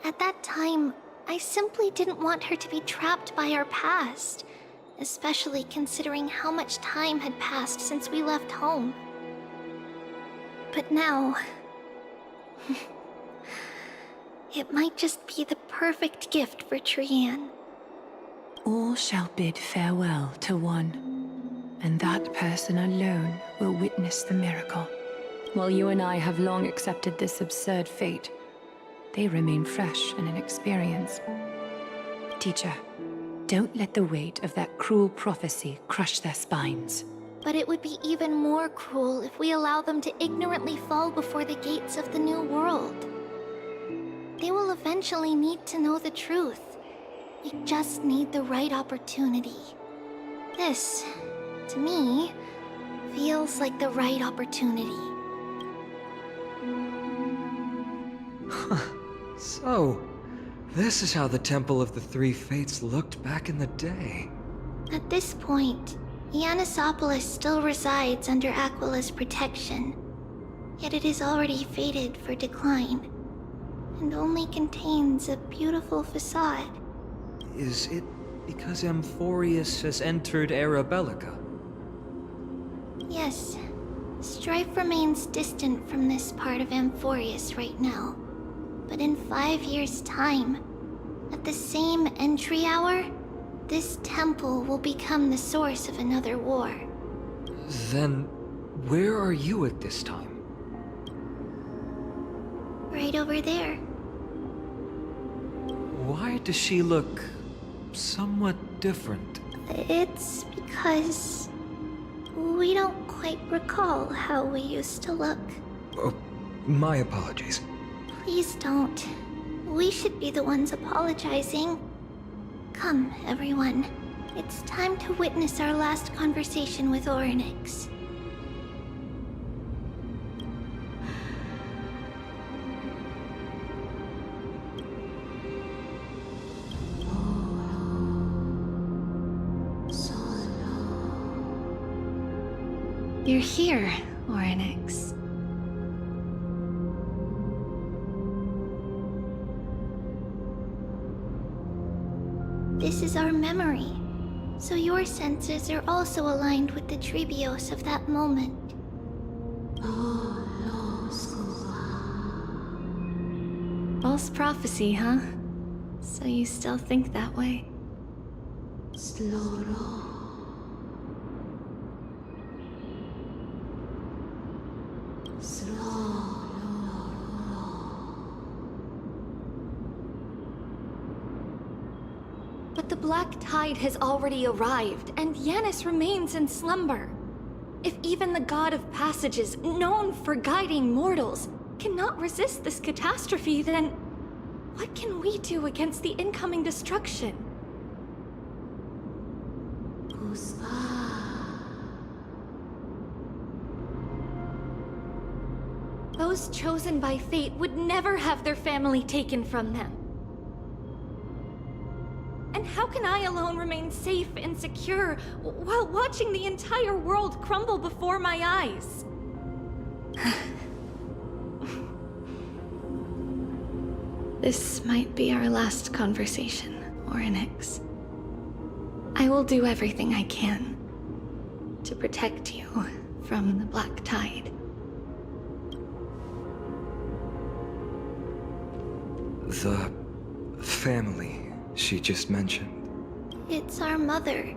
At that time, I simply didn't want her to be trapped by our past, especially considering how much time had passed since we left home. But now... it might just be the perfect gift for Trian. All shall bid farewell to one, and that person alone will witness the miracle. While you and I have long accepted this absurd fate, they remain fresh and inexperienced. Teacher, don't let the weight of that cruel prophecy crush their spines. But it would be even more cruel if we allow them to ignorantly fall before the gates of the new world. They will eventually need to know the truth. We just need the right opportunity. This, to me, feels like the right opportunity. So, this is how the Temple of the Three Fates looked back in the day. At this point, Yannisopolis still resides under Aquila's protection, yet it is already fated for decline, and only contains a beautiful facade. Is it because Amphorius has entered Era Bellica? Yes, strife remains distant from this part of Amphorius right now. But in 5 years' time, at the same entry hour, this temple will become the source of another war. Then, where are you at this time? Right over there. Why does she look somewhat different? It's because we don't quite recall how we used to look. Oh, my apologies. Please don't. We should be the ones apologizing. Come, everyone. It's time to witness our last conversation with Orynyx. You're here, Orynyx. This is our memory, so your senses are also aligned with the Trebios of that moment. False prophecy, huh? So you still think that way? But the Black Tide has already arrived, and Yanis remains in slumber. If even the God of Passages, known for guiding mortals, cannot resist this catastrophe, then what can we do against the incoming destruction? Those chosen by fate would never have their family taken from them. And how can I alone remain safe and secure while watching the entire world crumble before my eyes? This might be our last conversation, Orynyx. I will do everything I can to protect you from the Black Tide. The family she just mentioned. It's our mother.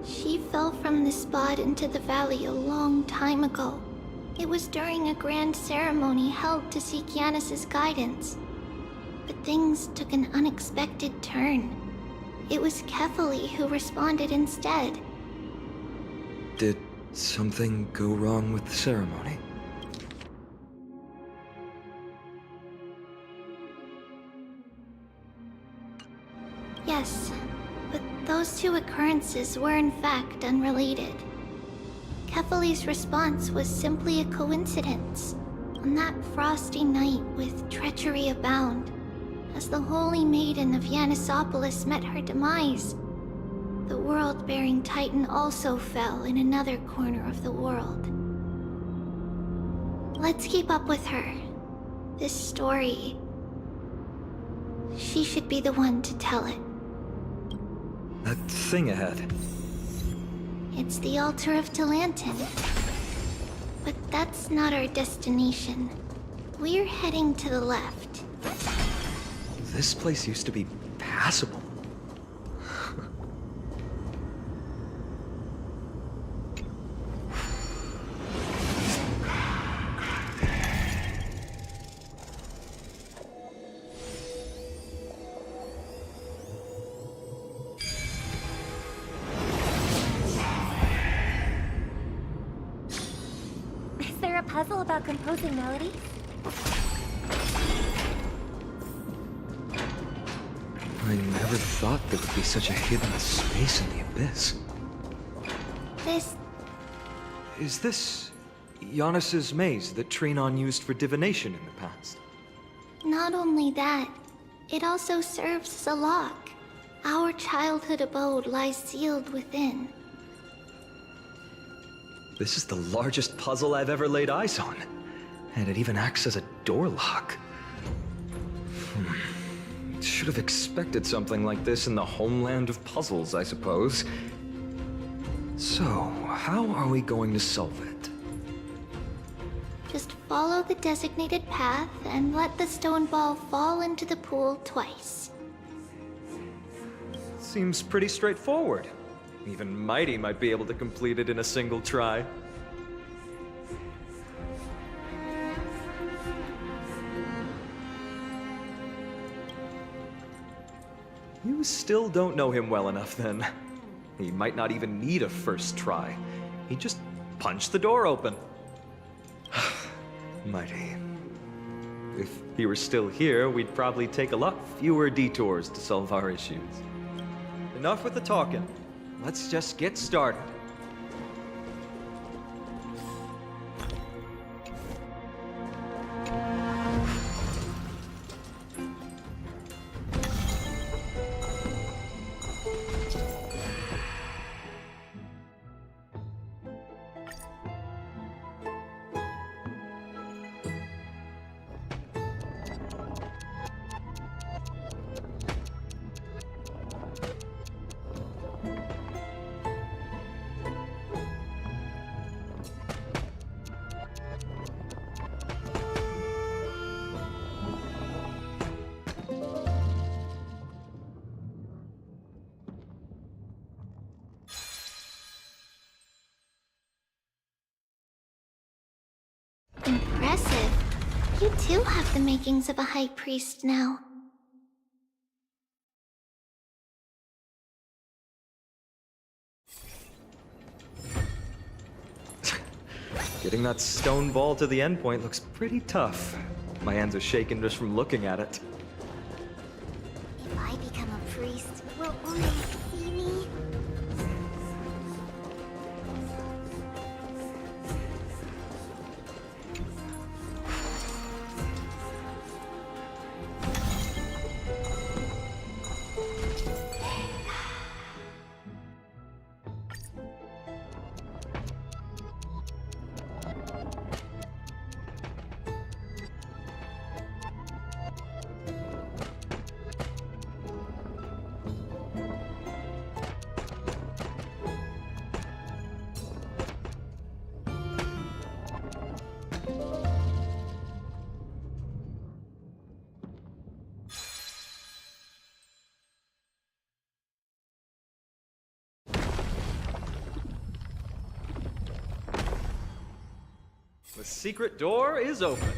She fell from the spot into the valley a long time ago. It was during a grand ceremony held to seek Yanis's guidance. But things took an unexpected turn. It was Kefali who responded instead. Did something go wrong with the ceremony? Yes, but those two occurrences were in fact unrelated. Kefali's response was simply a coincidence. On that frosty night with treachery abound, as the Holy Maiden of Yannisopolis met her demise, the world-bearing Titan also fell in another corner of the world. Let's keep up with her. This story... she should be the one to tell it. That thing ahead. It's the altar of Talantin. But that's not our destination. We're heading to the left. This place used to be passable. Is there a puzzle about composing melodies? I never thought there would be such a hidden space in the abyss. This... Is this Yanis's maze that Trinon used for divination in the past? Not only that, it also serves as a lock. Our childhood abode lies sealed within. This is the largest puzzle I've ever laid eyes on. And it even acts as a door lock. Should have expected something like this in the homeland of puzzles, I suppose. So, how are we going to solve it? Just follow the designated path and let the stone ball fall into the pool twice. Seems pretty straightforward. Even Mighty might be able to complete it in a single try. You still don't know him well enough, then. He might not even need a first try. He just punched the door open. Mighty. If he were still here, we'd probably take a lot fewer detours to solve our issues. Enough with the talking. Let's just get started. Impressive. You too have the makings of a high priest now. Getting that stone ball to the endpoint looks pretty tough. My hands are shaking just from looking at it. If I become a priest, will Ona see me? The secret door is open.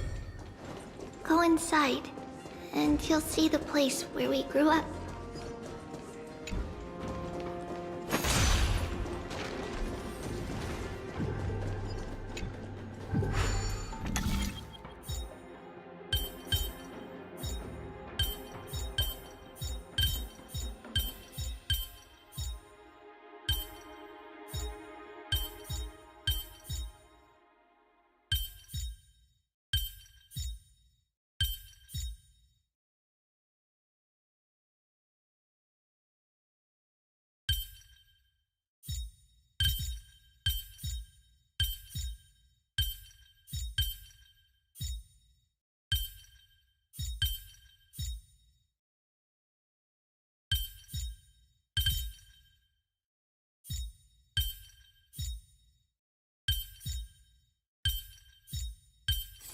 Go inside, and you'll see the place where we grew up.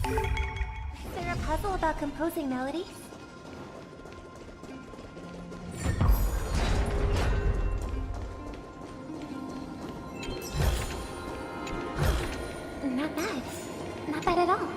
Is there a puzzle about composing melodies? Not bad. Not bad at all.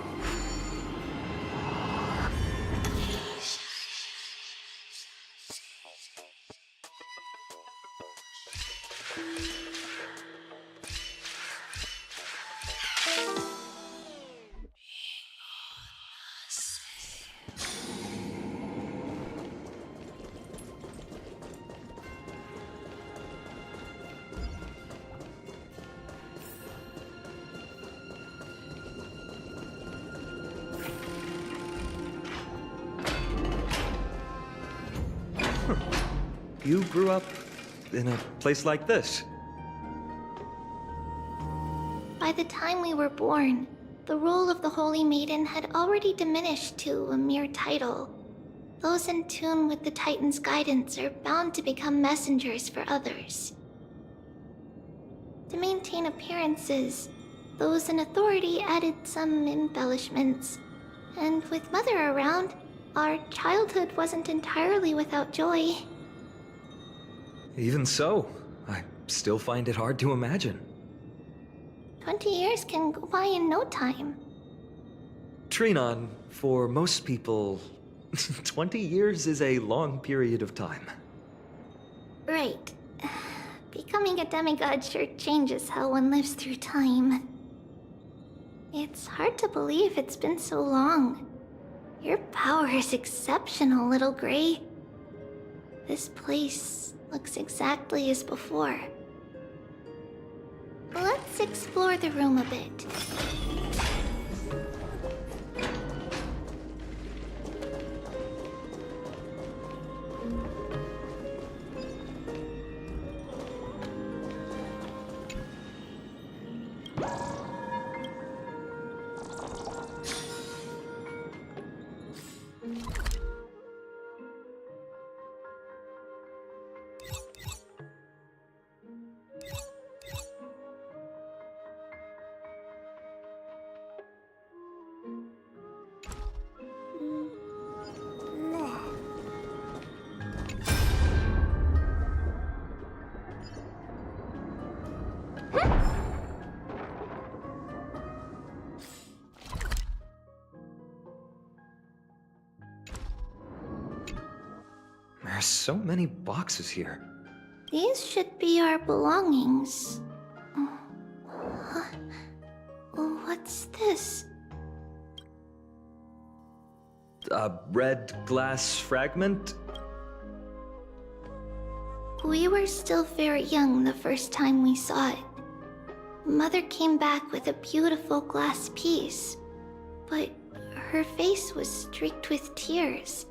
You grew up in a place like this? By By the time we were born, the role of the Holy Maiden had already diminished to a mere title. Those in tune with the Titan's guidance are bound to become messengers for others. To maintain appearances, those in authority added some embellishments. And with Mother around, our childhood wasn't entirely without joy. Even so, I still find it hard to imagine. 20 years can go by in no time. Trinon, for most people, 20 years is a long period of time. Right. Becoming a demigod sure changes how one lives through time. It's hard to believe it's been so long. Your power is exceptional, Little Gray. This place looks exactly as before. Let's explore the room a bit. There's so many boxes here. These should be our belongings. What's this? A red glass fragment? We were still very young the first time we saw it. Mother came back with a beautiful glass piece, but her face was streaked with tears.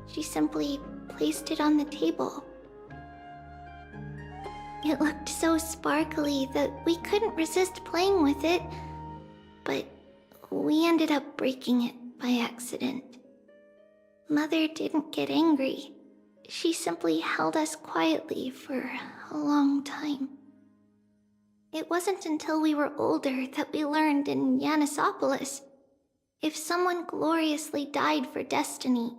She simply placed it on the table. It looked so sparkly that we couldn't resist playing with it, but we ended up breaking it by accident. Mother didn't get angry. She simply held us quietly for a long time. It wasn't until we were older that we learned in Yanisopolis, if someone gloriously died for destiny,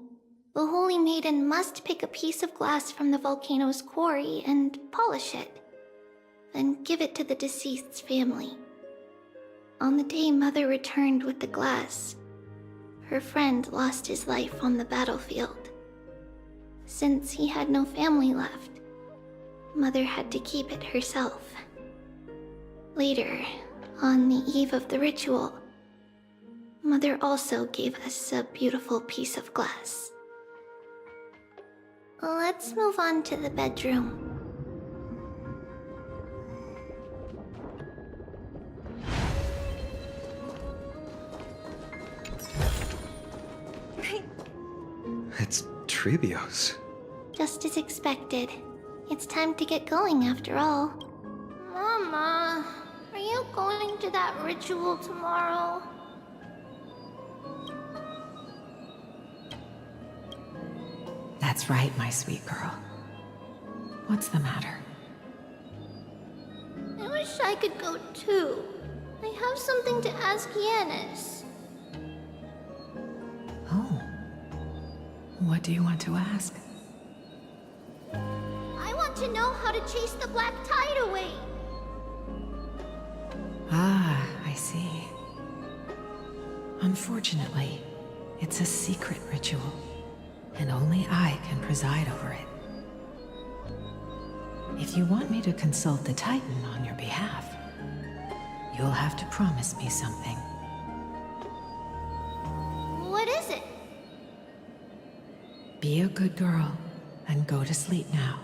the Holy Maiden must pick a piece of glass from the volcano's quarry and polish it, then give it to the deceased's family. On the day Mother returned with the glass, her friend lost his life on the battlefield. Since he had no family left, Mother had to keep it herself. Later, on the eve of the ritual, Mother also gave us a beautiful piece of glass. Let's move on to the bedroom. It's Trebios. Just as expected. It's time to get going after all. Mama, are you going to that ritual tomorrow? That's right, my sweet girl. What's the matter? I wish I could go too. I have something to ask Yanis. Oh. What do you want to ask? I want to know how to chase the black tide away. Ah, I see. Unfortunately, it's a secret ritual, and only I can preside over it. If you want me to consult the Titan on your behalf, you'll have to promise me something. What is it? Be a good girl and go to sleep now.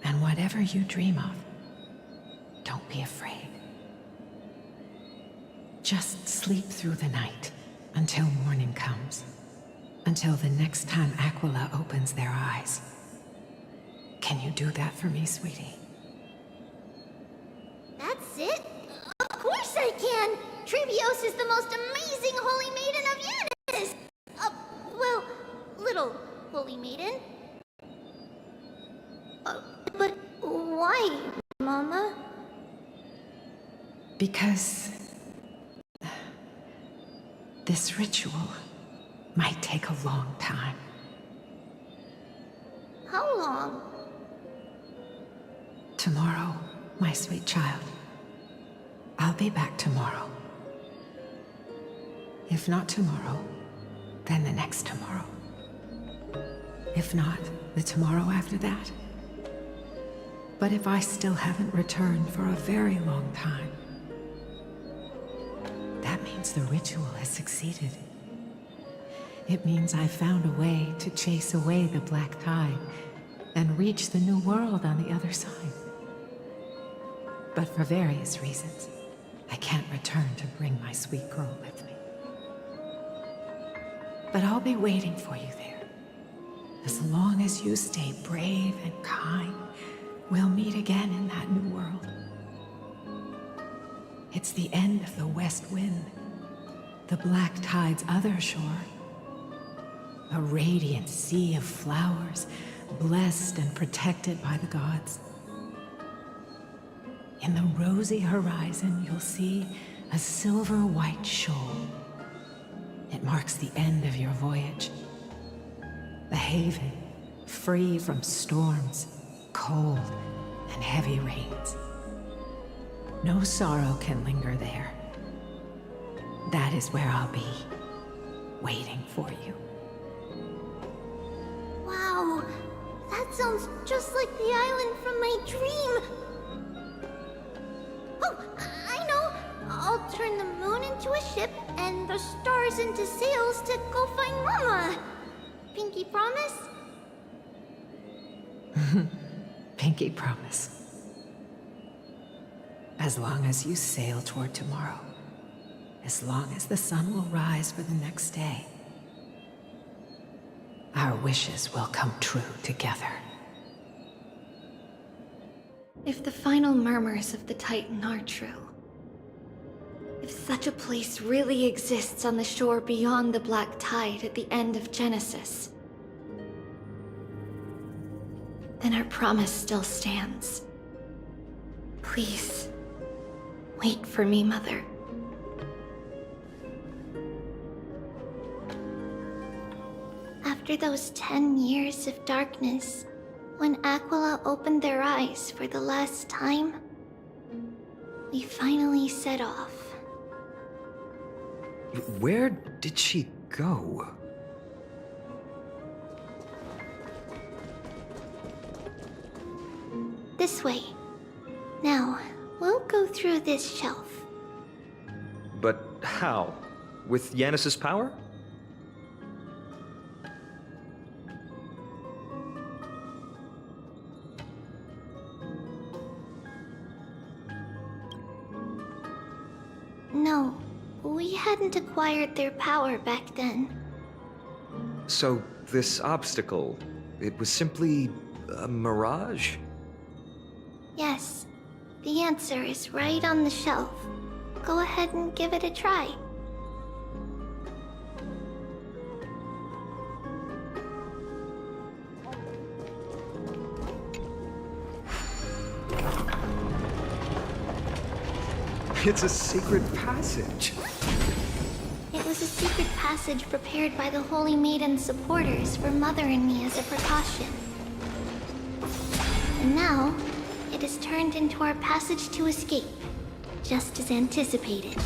And whatever you dream of, don't be afraid. Just sleep through the night until morning comes. Until the next time Aquila opens their eyes. Can you do that for me, sweetie? That's it? Of course I Trivios is the most amazing holy maiden of Yanis! Well, little holy maiden. But why, Mama? Because this ritual might take a long time. How long? Tomorrow, my sweet child. I'll be back tomorrow. If not tomorrow, then the next tomorrow. If not, the tomorrow after that. But if I still haven't returned for a very long time, that means the ritual has succeeded. It means I've found a way to chase away the black tide and reach the new world on the other side. But for various reasons, I can't return to bring my sweet girl with me. But I'll be waiting for you there. As long as you stay brave and kind, we'll meet again in that new world. It's the end of the West Wind, the black tide's other shore. A radiant sea of flowers, blessed and protected by the gods. In the rosy horizon, you'll see a silver-white shoal. It marks the end of your voyage. A haven, free from storms, cold, and heavy rains. No sorrow can linger there. That is where I'll be, waiting for you. Wow, that sounds just like the island from my dream. Oh, I know. I'll turn the moon into a ship and the stars into sails to go find Mama. Pinky promise? Pinky promise. As long as you sail toward tomorrow, as long as the sun will rise for the next day, our wishes will come true together. If the final murmurs of the Titan are true, if such a place really exists on the shore beyond the black tide at the end of Genesis, then our promise still stands. Please, wait for me, Mother. After those 10 years of darkness, when Aquila opened their eyes for the last time, we finally set off. Where did she go? This way. Now, we'll go through this shelf. But how? With Yanis's power? No, we hadn't acquired their power back then. So this obstacle, it was simply a mirage? Yes, the answer is right on the shelf. Go ahead and give it a try. It's a secret passage. It was a secret passage prepared by the Holy Maiden's supporters for Mother and me as a precaution. And now, it is turned into our passage to escape, just as anticipated.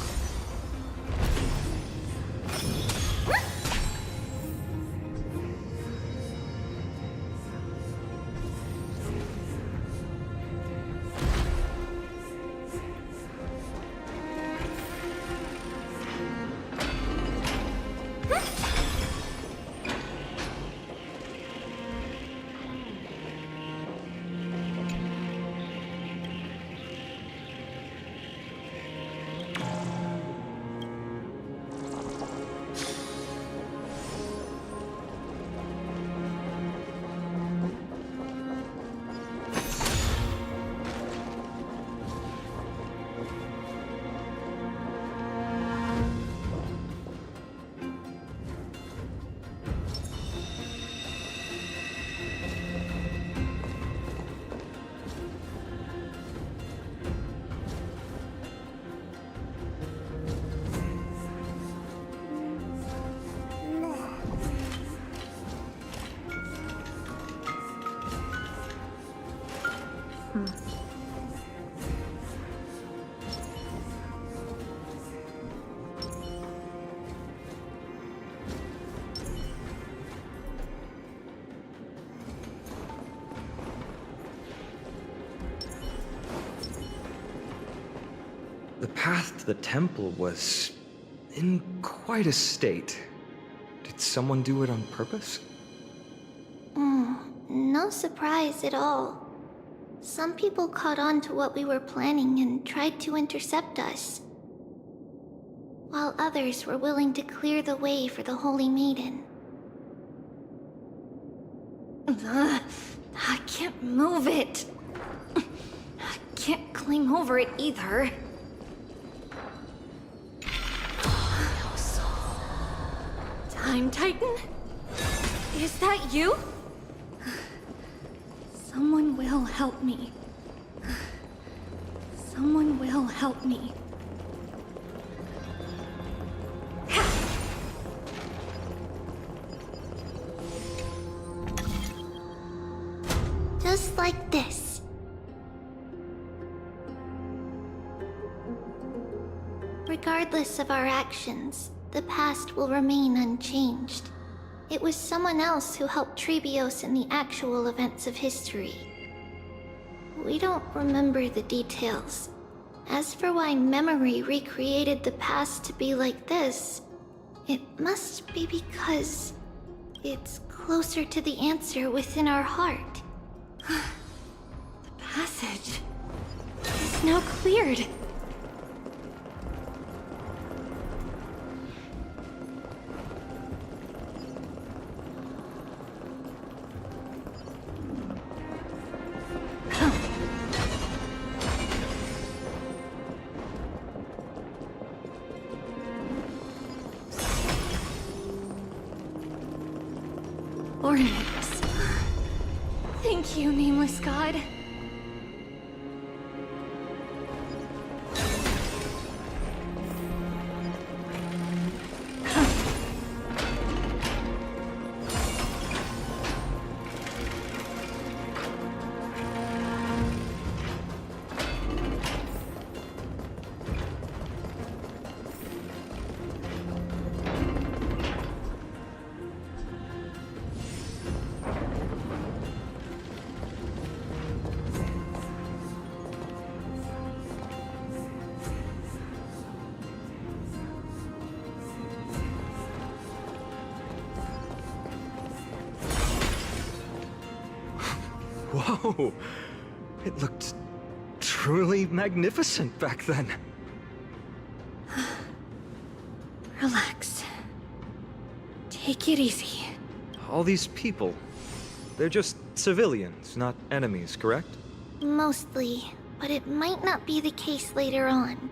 The path to the temple was in quite a state. Did someone do it on purpose? No surprise at all. Some people caught on to what we were planning and tried to intercept us, while others were willing to clear the way for the Holy Maiden. I can't move it. I can't cling over it either. Time Titan? Is that you? Someone will help me. Someone will help me. Just like this. Regardless of our actions, the past will remain unchanged. It was someone else who helped Trebios in the actual events of history. We don't remember the details. As for why memory recreated the past to be like this, it must be because it's closer to the answer within our heart. The passage is now cleared. Ornaments. Thank you, nameless god. Whoa! It looked truly magnificent back then. Relax. Take it easy. All these people, they're just civilians, not enemies, correct? Mostly, but it might not be the case later on.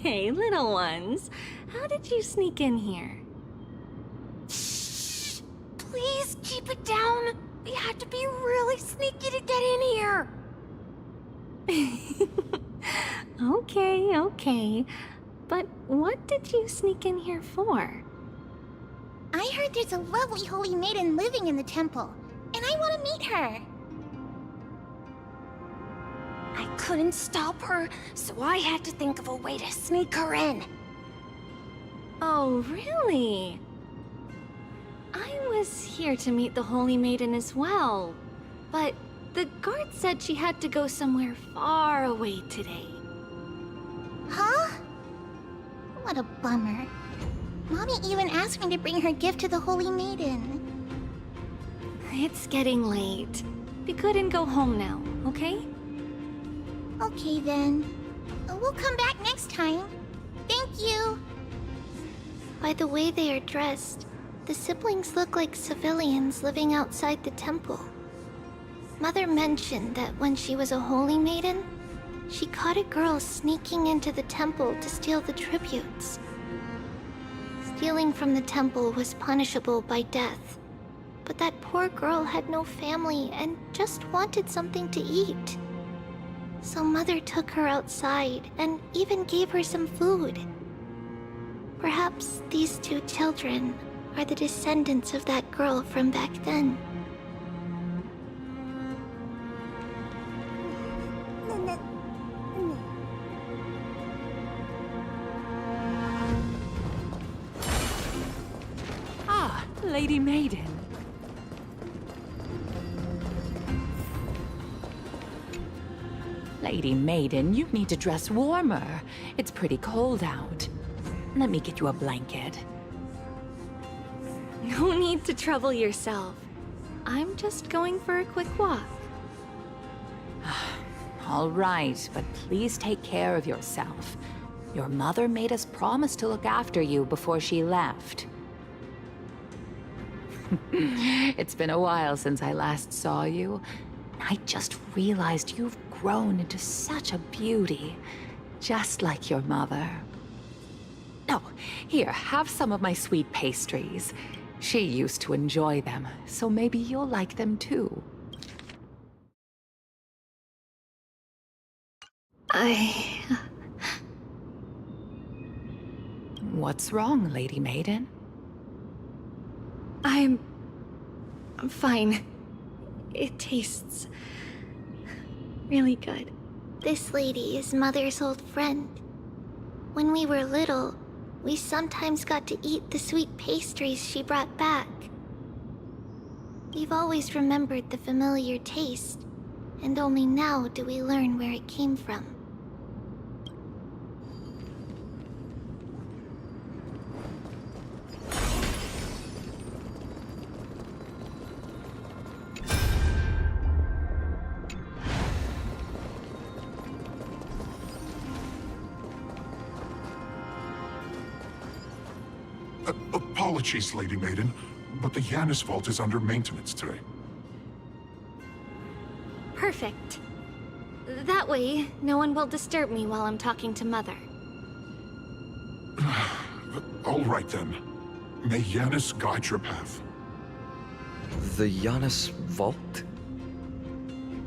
Hey, little ones. How did you sneak in here? Shh! Please keep it down. We had to be really sneaky to get in here. Okay. But what did you sneak in here for? I heard there's a lovely holy maiden living in the temple, and I want to meet her. I couldn't stop her, so I had to think of a way to sneak her in. Oh, really? I was here to meet the Holy Maiden as well, but the guard said she had to go somewhere far away today. Huh? What a bummer. Mommy even asked me to bring her gift to the Holy Maiden. It's getting late. Be good and go home now, okay? Okay then. We'll come back next time. Thank you. By the way they are dressed, the siblings look like civilians living outside the temple. Mother mentioned that when she was a holy maiden, she caught a girl sneaking into the temple to steal the tributes. Stealing from the temple was punishable by death, but that poor girl had no family and just wanted something to eat. So Mother took her outside and even gave her some food. Perhaps these two children are the descendants of that girl from back then. Ah, Lady Maiden. Lady Maiden, you need to dress warmer. It's pretty cold out. Let me get you a blanket. No need to trouble yourself. I'm just going for a quick walk. All right, but please take care of yourself. Your mother made us promise to look after you before she left. It's been a while since I last saw you. I just realized you've grown into such a beauty, just like your mother. Oh, here, have some of my sweet pastries. She used to enjoy them, so maybe you'll like them too. What's wrong, Lady Maiden? I'm fine. It tastes really good. This lady is Mother's old friend. When we were little, we sometimes got to eat the sweet pastries she brought back. We've always remembered the familiar taste, and only now do we learn where it came from. Apologies, Lady Maiden, but the Yanis vault is under maintenance today. Perfect. That way, no one will disturb me while I'm talking to Mother. All right then. May Yanis guide your path. The Yanis vault?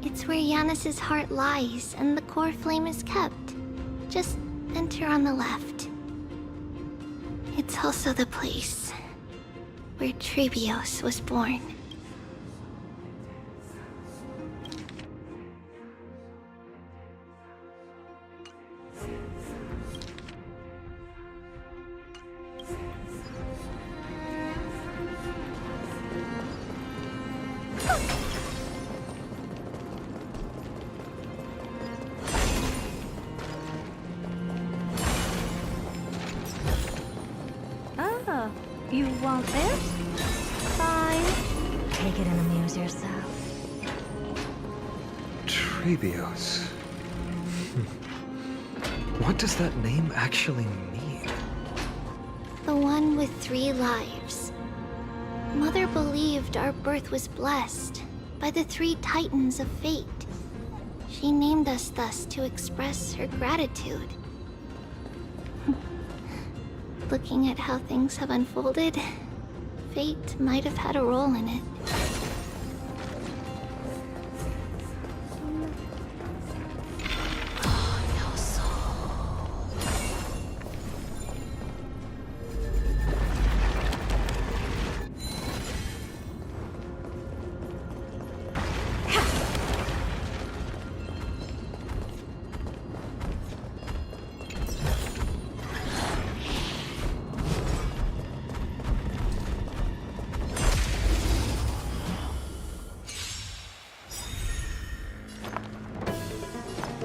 It's where Yanis's heart lies and the core flame is kept. Just enter on the left. It's also the place where Trebios was born. Oh, you want this? Fine. Take it and amuse yourself. Trebios. What does that name actually mean? The one with 3 lives. Mother believed our birth was blessed by the 3 titans of fate. She named us thus to express her gratitude. Looking at how things have unfolded, fate might have had a role in it.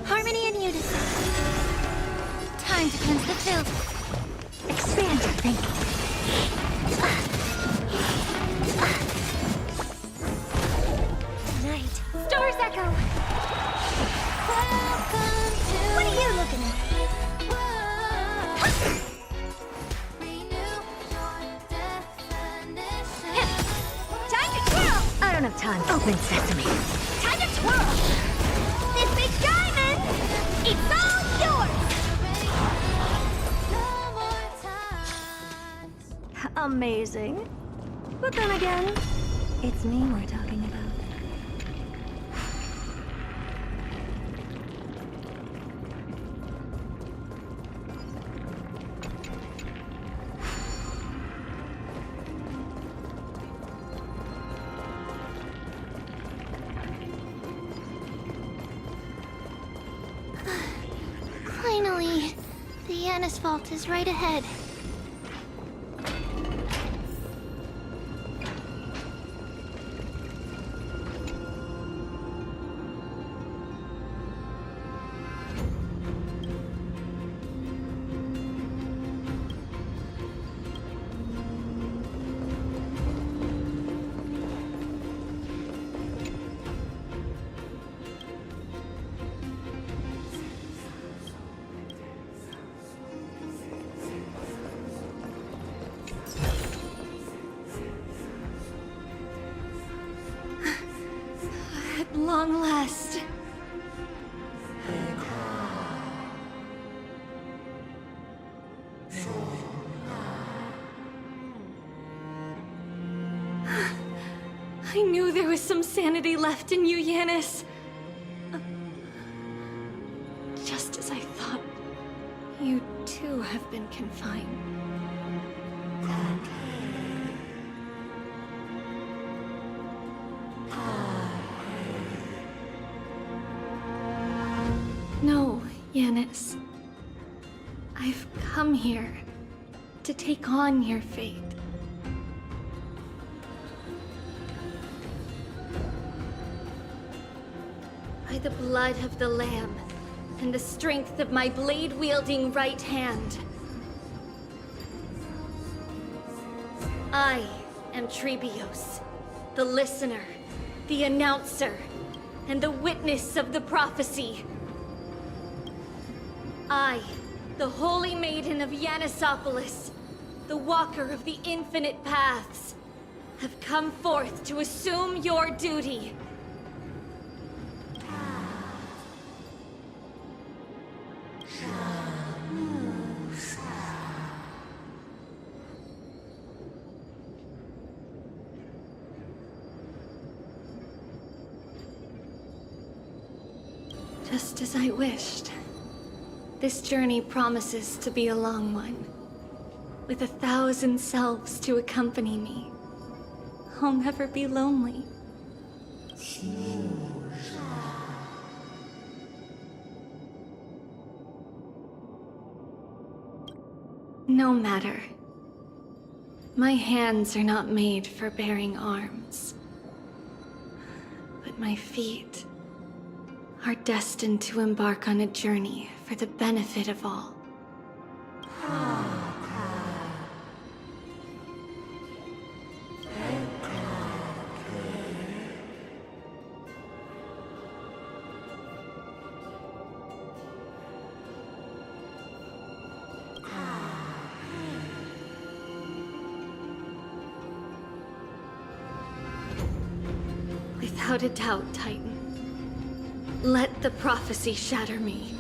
Harmony and unison. Time to cleanse the filth. Expand your thinking. Night. Stars echo. What are you looking at? Time to twirl! I don't have time. Open sesame. Time to twirl! This big diamond! It's all yours! Amazing. But then again, it's me we're talking about. Yanis Vault is right ahead. At long last. I knew there was some sanity left in you, Yanis. Just as I thought, you too have been confined. No, Yanis. I've come here to take on your fate. By the blood of the Lamb and the strength of my blade-wielding right hand, I am Trebios, the listener, the announcer, and the witness of the prophecy. I, the Holy Maiden of Yanisopolis, the Walker of the Infinite Paths, have come forth to assume your duty. Just as I wished. This journey promises to be a long one. With 1,000 selves to accompany me. I'll never be lonely. No matter. My hands are not made for bearing arms. But my feet are destined to embark on a journey for the benefit of all. Without a doubt, Titan. Let the prophecy shatter me,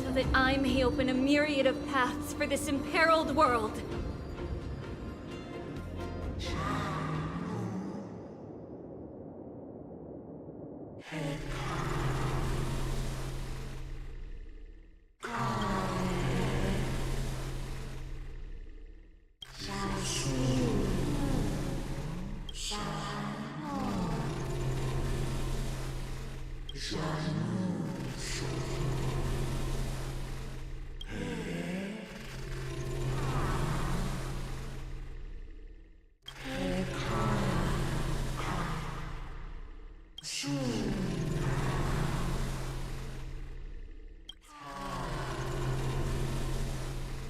so that I may open a myriad of paths for this imperiled world.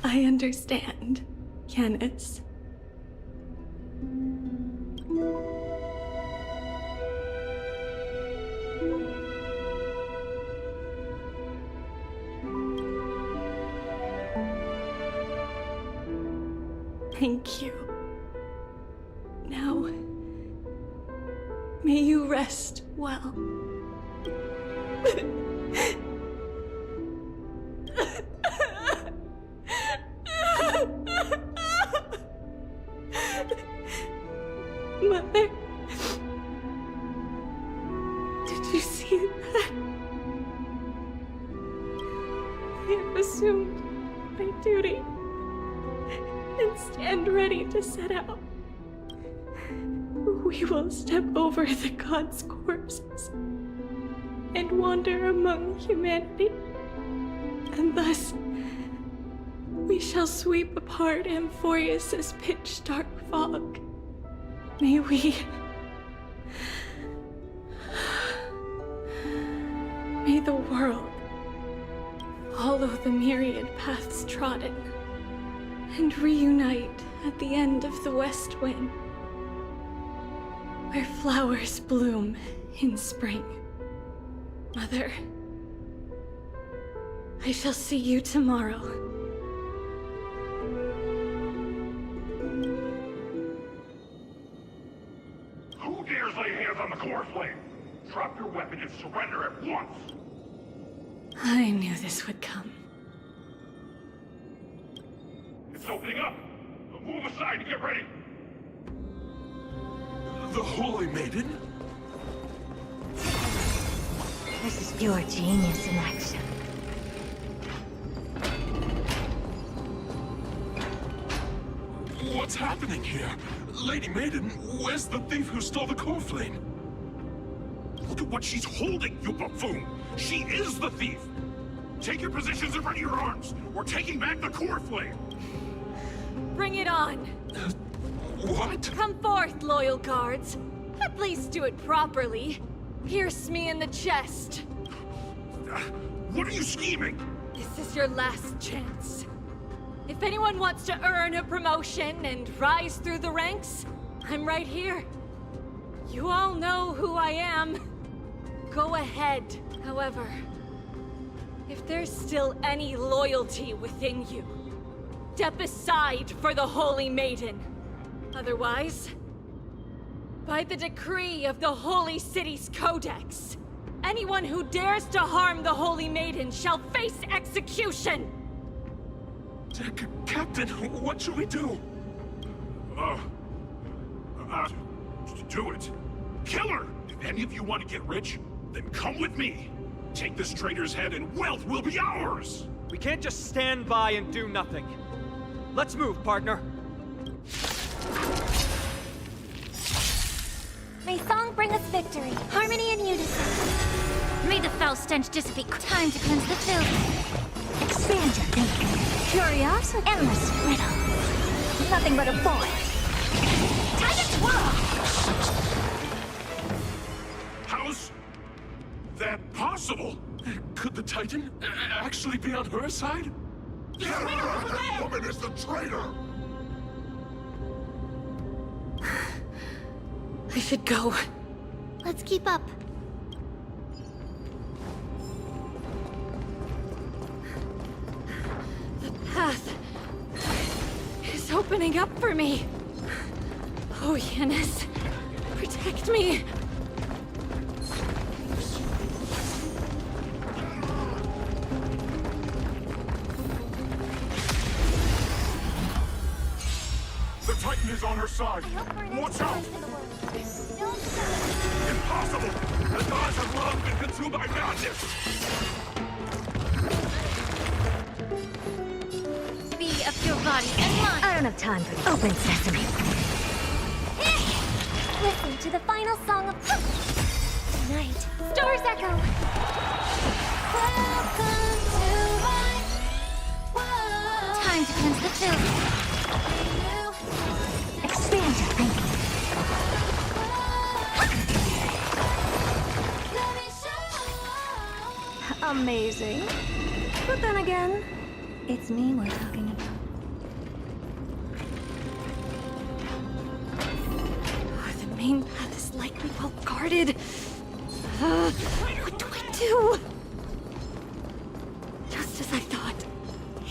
I understand, Yanis. Thank you. Now, may you rest well. Mother, did you see that? I have assumed my duty and stand ready to set out. We will step over the gods' corpses and wander among humanity, and thus We shall sweep apart Amphorius's pitch-dark fog. May we... May the world follow the myriad paths trodden and reunite at the end of the West Wind, where flowers bloom in spring. Mother, I shall see you tomorrow. Who dares lay hands on the core flame? Drop your weapon and surrender at once! I knew this would come. It's opening up! Move aside and get ready! The Holy Maiden? This is pure genius in action. What's happening here? Lady Maiden, where's the thief who stole the core flame? Look at what she's holding, you buffoon! She is the thief! Take your positions and ready your arms! We're taking back the core flame! Bring it on! What? Come forth, loyal guards. At least do it properly. Pierce me in the chest. What are you scheming? This is your last chance. If anyone wants to earn a promotion and rise through the ranks, I'm right here. You all know who I am. Go ahead. However, if there's still any loyalty within you, step aside for the Holy Maiden. Otherwise, by the decree of the Holy City's Codex, anyone who dares to harm the Holy Maiden shall face execution! Captain, what should we do? Do it. Kill her! If any of you want to get rich, then come with me. Take this traitor's head and wealth will be ours! We can't just stand by and do nothing. Let's move, partner. May song bring us victory, harmony and unison. May the foul stench dissipate. Time to cleanse the filth. Expand your thinking. Curiosity. Endless riddle. Nothing but a boy. Time to twirl. How's that possible? Could the Titan actually be on her side? That woman is the traitor! I should go. Let's keep up. The path is opening up for me. Oh, Yanis, protect me. The Titan is on her side! Watch out! Impossible! The gods have long been consumed by madness! Be of your body and mind. I don't have time for open sesame. Listen to the final song of night. Stars echo. Welcome to my world. Time to cleanse the filth. Expand your thinking. Amazing. But then again, it's me we're talking about. The main path is likely well guarded. What do I do? Just as I thought.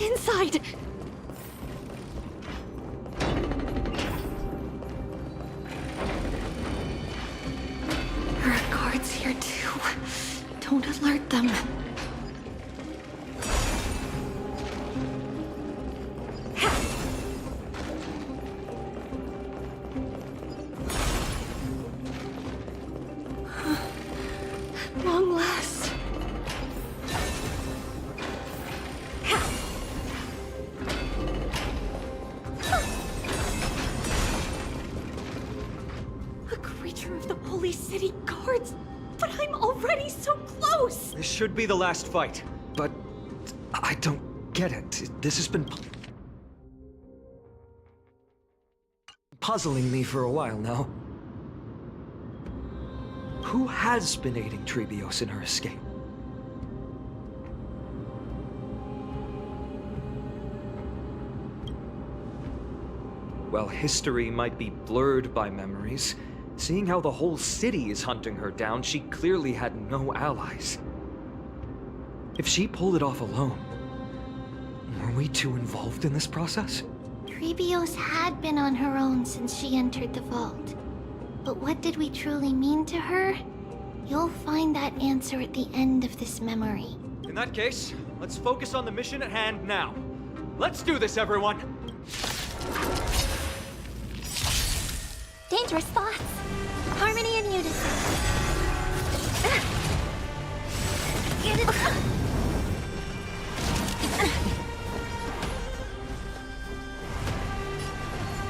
Inside! There are guards here too. Don't alert them. Long last. A creature of the Holy City Guards, but I'm already so close! This should be the last fight, but I don't get it. This has been puzzling me for a while now. Who has been aiding Trebios in her escape? While history might be blurred by memories, seeing how the whole city is hunting her down, she clearly had no allies. If she pulled it off alone, were we too involved in this process? Trebios had been on her own since she entered the vault. But what did we truly mean to her? You'll find that answer at the end of this memory. In that case, let's focus on the mission at hand now. Let's do this, everyone! Dangerous thoughts. Harmony and unison.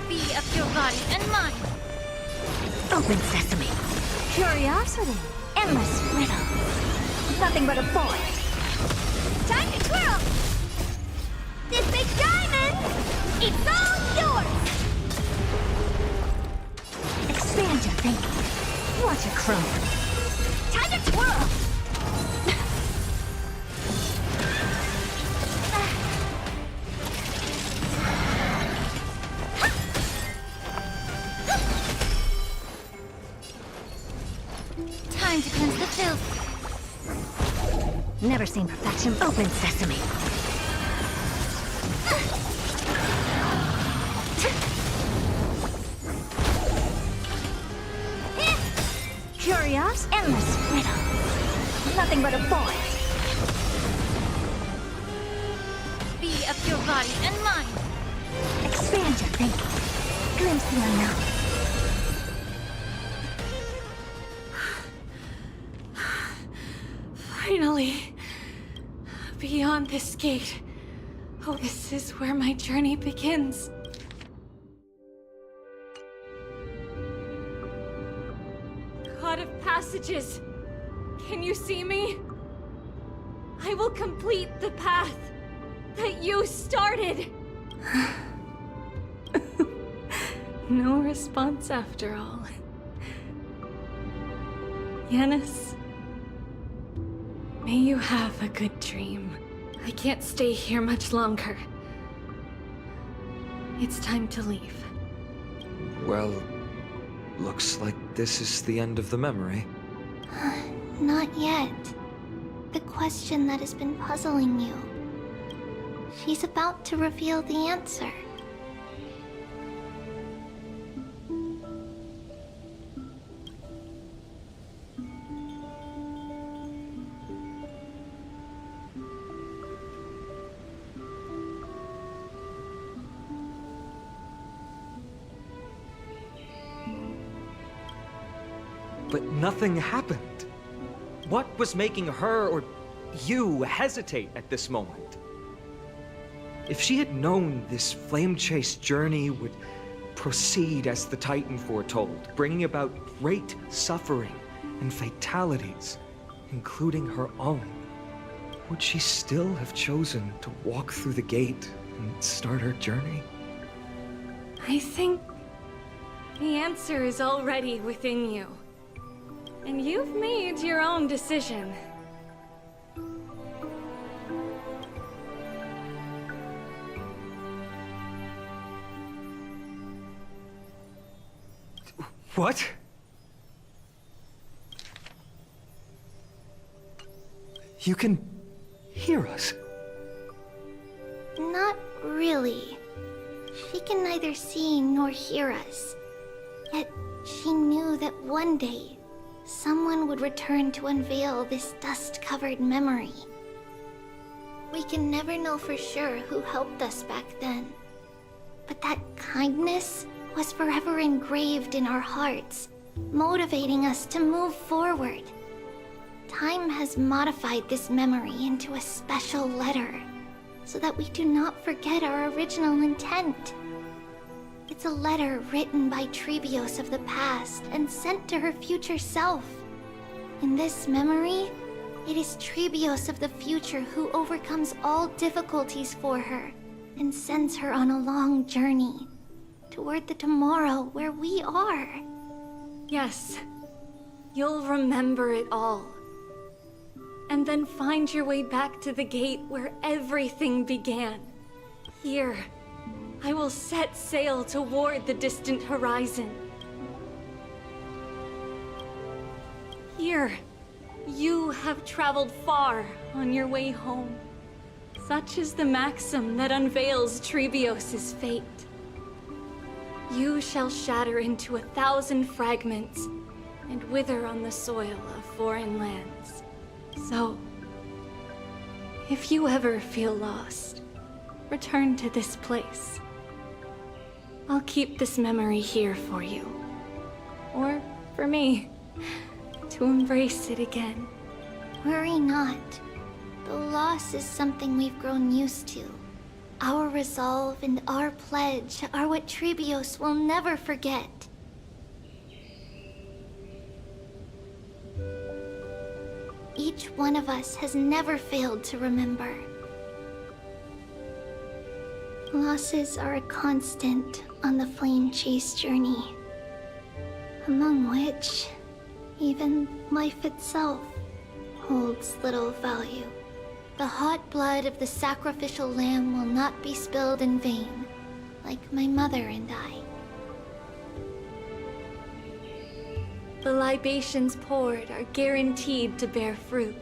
Be of your body and mind. Open sesame. Curiosity. Endless riddle. Nothing but a boy. Time to twirl! This big diamond! It's all yours! Expand your thinking. Watch it grow. Time to twirl! Time to cleanse the filth. Never seen perfection. Open sesame. Curious, endless riddle. Nothing but a boy. Be of your body and mind. Expand your thinking. Glimpse the unknown. Finally. Beyond this gate. Oh, this is where my journey begins. God of passages, can you see me? I will complete the path that you started. No response after all. Yanis, may you have a good dream. I can't stay here much longer. It's time to leave. Well, looks like this is the end of the memory. Not yet. The question that has been puzzling you. She's about to reveal the answer. But nothing happened. What was making her or you hesitate at this moment? If she had known this flame chase journey would proceed as the Titan foretold, bringing about great suffering and fatalities, including her own, would she still have chosen to walk through the gate and start her journey? I think the answer is already within you. And you've made your own decision. What? You can hear us? Not really. She can neither see nor hear us. Yet she knew that one day, someone would return to unveil this dust-covered memory. We can never know for sure who helped us back then. But that kindness was forever engraved in our hearts, motivating us to move forward. Time has modified this memory into a special letter, so that we do not forget our original intent. It's a letter written by Trebios of the past and sent to her future self. In this memory, it is Trebios of the future who overcomes all difficulties for her and sends her on a long journey toward the tomorrow where we are. Yes. You'll remember it all. And then find your way back to the gate where everything began. Here, I will set sail toward the distant horizon. Here, you have traveled far on your way home. Such is the maxim that unveils Trebios' fate. You shall shatter into 1,000 fragments and wither on the soil of foreign lands. So, if you ever feel lost, return to this place. I'll keep this memory here for you. Or for me, to embrace it again. Worry not. The loss is something we've grown used to. Our resolve and our pledge are what Trebios will never forget. Each one of us has never failed to remember. Losses are a constant on the flame chase journey, among which even life itself holds little value. The hot blood of the sacrificial lamb will not be spilled in vain, like my mother and I. The libations poured are guaranteed to bear fruit,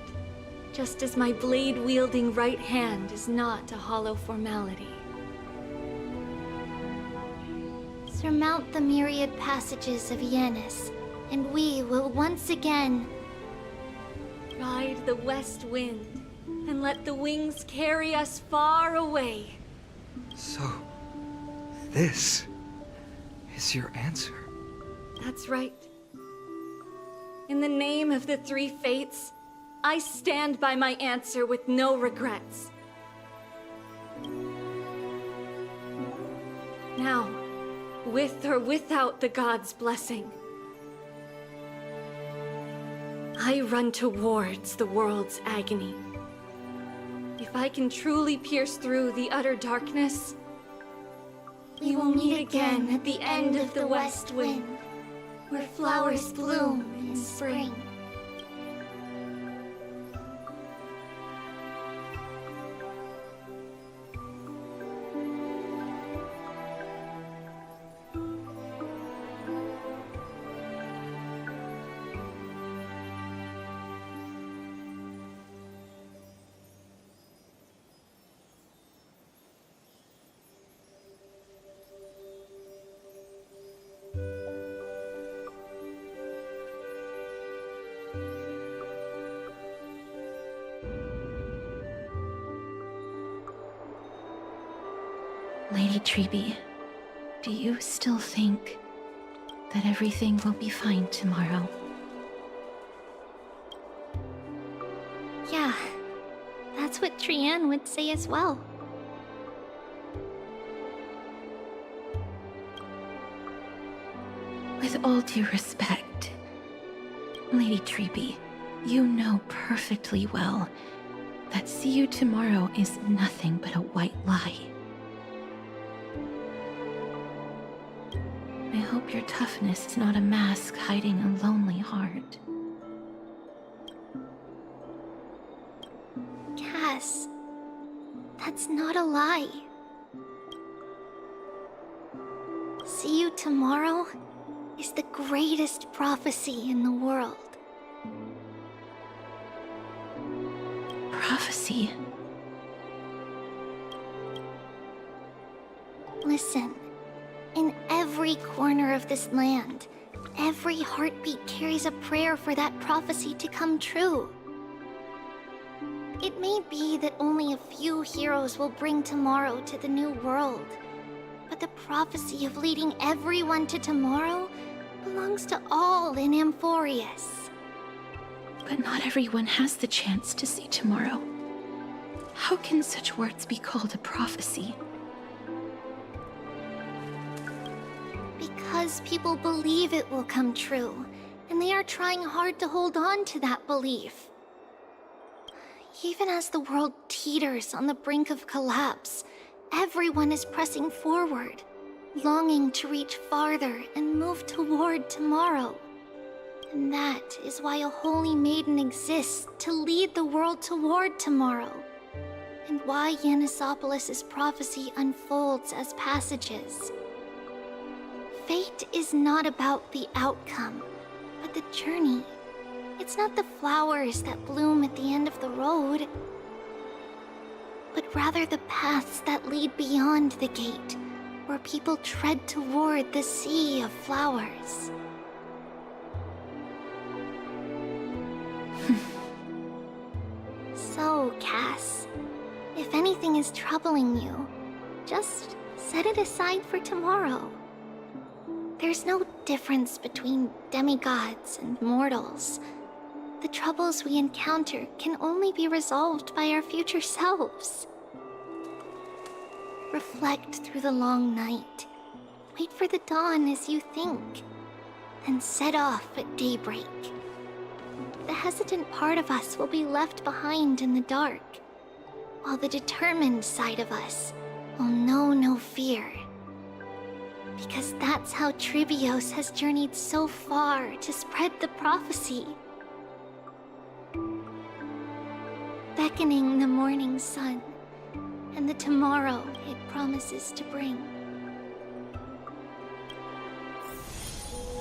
just as my blade-wielding right hand is not a hollow formality. Surmount the myriad passages of Yanis, and we will once again ride the west wind and let the wings carry us far away. So, this is your answer? That's right. In the name of the three fates, I stand by my answer with no regrets. Now, with or without the god's blessing, I run towards the world's agony. If I can truly pierce through the utter darkness, we will meet again at the end of the west wind, where flowers bloom in spring. Lady Trebi, do you still think that everything will be fine tomorrow? Yeah, that's what Trianne would say as well. With all due respect, Lady Trebi, you know perfectly well that see you tomorrow is nothing but a white lie. I hope your toughness is not a mask hiding a lonely heart. Cass, that's not a lie. See you tomorrow is the greatest prophecy in the world. Prophecy? Listen, in every corner of this land, every heartbeat carries a prayer for that prophecy to come true. It may be that only a few heroes will bring tomorrow to the new world, but the prophecy of leading everyone to tomorrow belongs to all in Amphorius. But not everyone has the chance to see tomorrow. How can such words be called a prophecy? Because people believe it will come true, and they are trying hard to hold on to that belief. Even as the world teeters on the brink of collapse, everyone is pressing forward, longing to reach farther and move toward tomorrow. And that is why a holy maiden exists to lead the world toward tomorrow, and why Yanisopoulos' prophecy unfolds as passages. Fate is not about the outcome, but the journey. It's not the flowers that bloom at the end of the road, but rather the paths that lead beyond the gate, where people tread toward the sea of flowers. So, Cass, if anything is troubling you, just set it aside for tomorrow. There's no difference between demigods and mortals. The troubles we encounter can only be resolved by our future selves. Reflect through the long night. Wait for the dawn as you think. Then set off at daybreak. The hesitant part of us will be left behind in the dark, while the determined side of us will know no fear. Because that's how Trivios has journeyed so far to spread the prophecy. Beckoning the morning sun, and the tomorrow it promises to bring.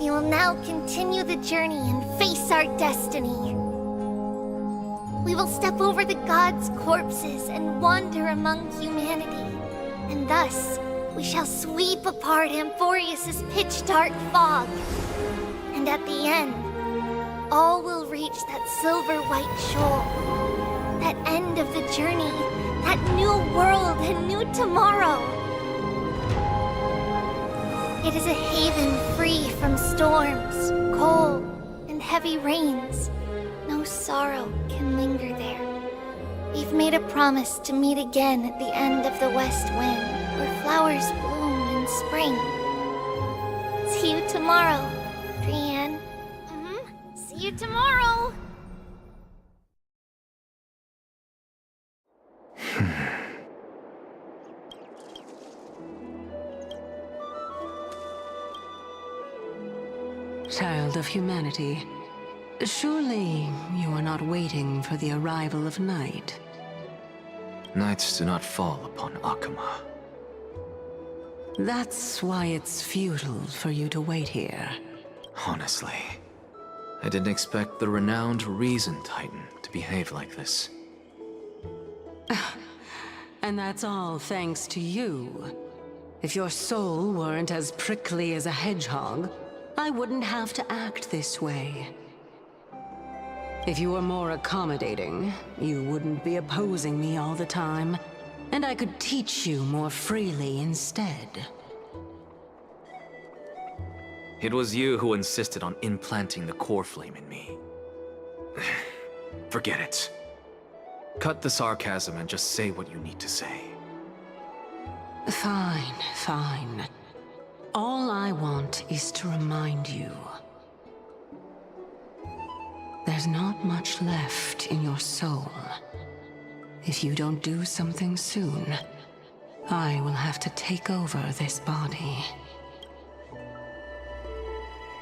We will now continue the journey and face our destiny. We will step over the gods' corpses and wander among humanity, and thus we shall sweep apart Amphorius' pitch-dark fog. And at the end, all will reach that silver-white shoal, that end of the journey, that new world and new tomorrow. It is a haven free from storms, cold, and heavy rains. No sorrow can linger there. We've made a promise to meet again at the end of the West Wind, where flowers bloom in spring. See you tomorrow, Brienne. See you tomorrow! Child of humanity, surely you are not waiting for the arrival of night. Nights do not fall upon Akama. That's why it's futile for you to wait here. Honestly, I didn't expect the renowned Reason Titan to behave like this. And that's all thanks to you. If your soul weren't as prickly as a hedgehog, I wouldn't have to act this way. If you were more accommodating, you wouldn't be opposing me all the time, and I could teach you more freely instead. It was you who insisted on implanting the core flame in me. Forget it. Cut the sarcasm and just say what you need to say. Fine, fine. All I want is to remind you. There's not much left in your soul. If you don't do something soon, I will have to take over this body.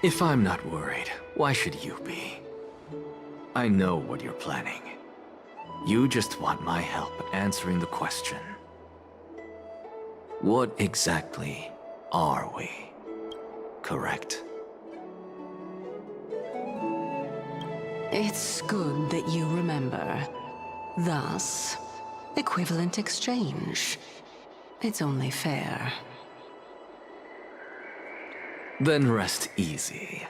If I'm not worried, why should you be? I know what you're planning. You just want my help answering the question. What exactly are we? Correct? It's good that you remember. Thus, equivalent exchange. It's only fair. Then rest easy.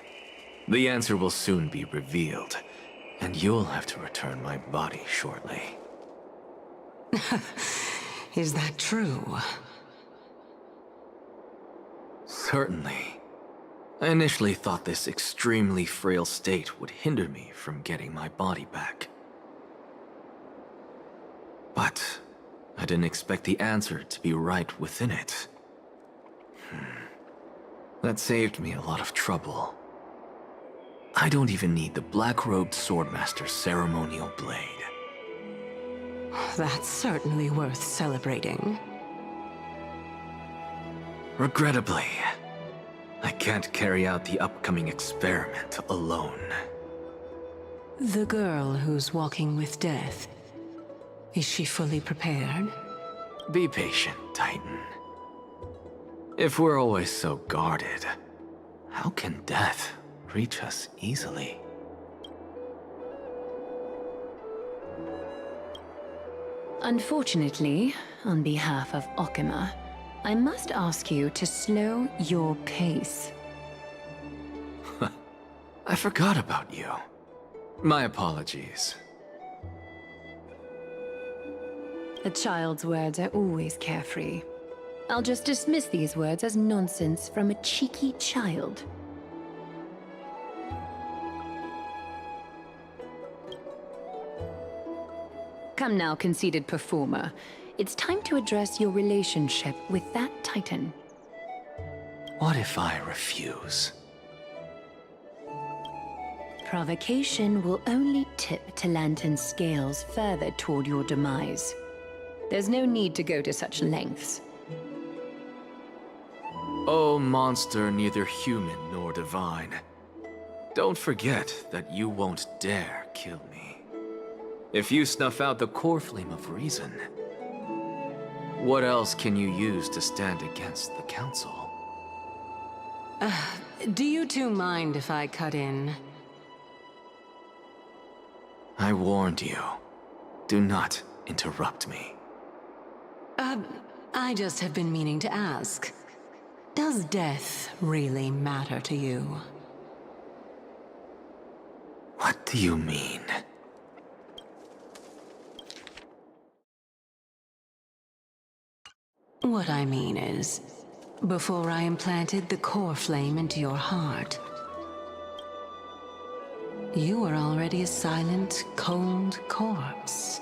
The answer will soon be revealed, and you'll have to return my body shortly. Is that true? Certainly. I initially thought this extremely frail state would hinder me from getting my body back. But I didn't expect the answer to be right within it. That saved me a lot of trouble. I don't even need the black-robed swordmaster's ceremonial blade. That's certainly worth celebrating. Regrettably, I can't carry out the upcoming experiment alone. The girl who's walking with death. Is she fully prepared? Be patient, Titan. If we're always so guarded, how can death reach us easily? Unfortunately, on behalf of Okima, I must ask you to slow your pace. I forgot about you. My apologies. A child's words are always carefree. I'll just dismiss these words as nonsense from a cheeky child. Come now, conceited performer. It's time to address your relationship with that Titan. What if I refuse? Provocation will only tip Talantan's scales further toward your demise. There's no need to go to such lengths. Oh, monster neither human nor divine. Don't forget that you won't dare kill me. If you snuff out the core flame of reason, what else can you use to stand against the Council? Do you two mind if I cut in? I warned you. Do not interrupt me. I just have been meaning to ask. Does death really matter to you? What do you mean? What I mean is, before I implanted the core flame into your heart, you were already a silent, cold corpse.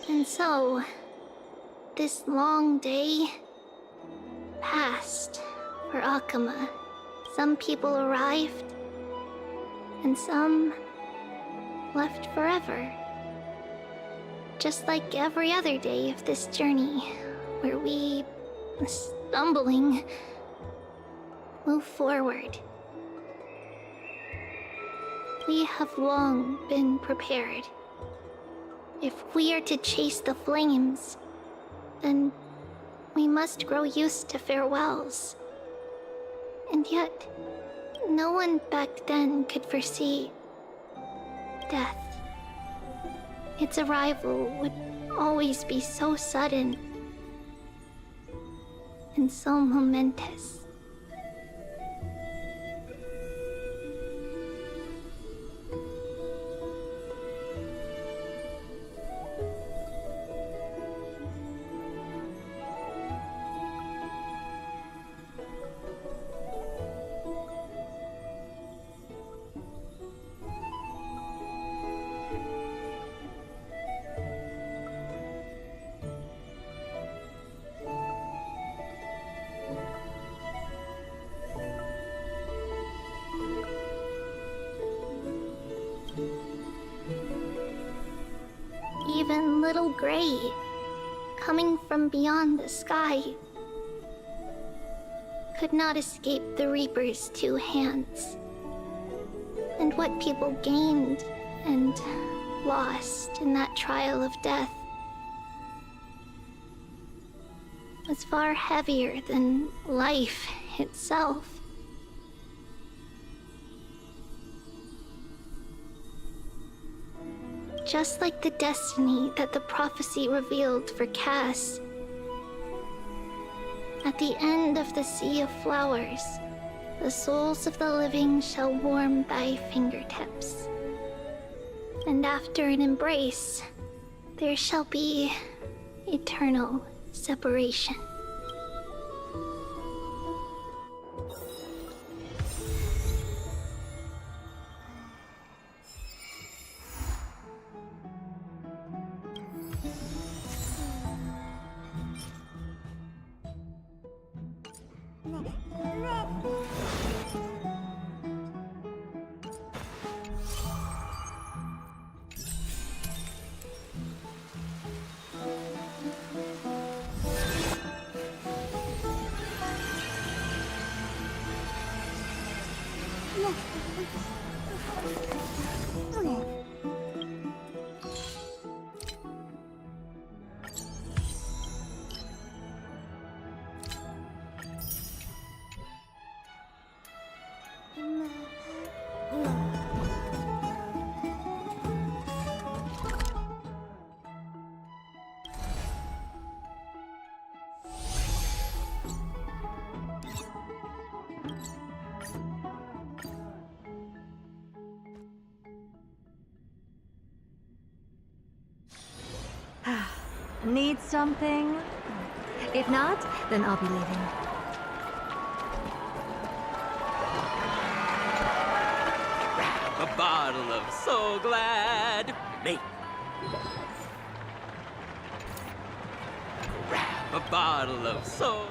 And so, this long day passed for Akama. Some people arrived, and some left forever. Just like every other day of this journey, where we, stumbling, move forward. We have long been prepared. If we are to chase the flames, then we must grow used to farewells. And yet, no one back then could foresee death. Its arrival would always be so sudden and so momentous. Even little Gray, coming from beyond the sky, could not escape the Reaper's two hands. And what people gained and lost in that trial of death was far heavier than life itself. Just like the destiny that the prophecy revealed for Cass. At the end of the Sea of Flowers, the souls of the living shall warm thy fingertips. And after an embrace, there shall be eternal separation. Need something? If not, then I'll be leaving. A bottle of So Glad me. A bottle of So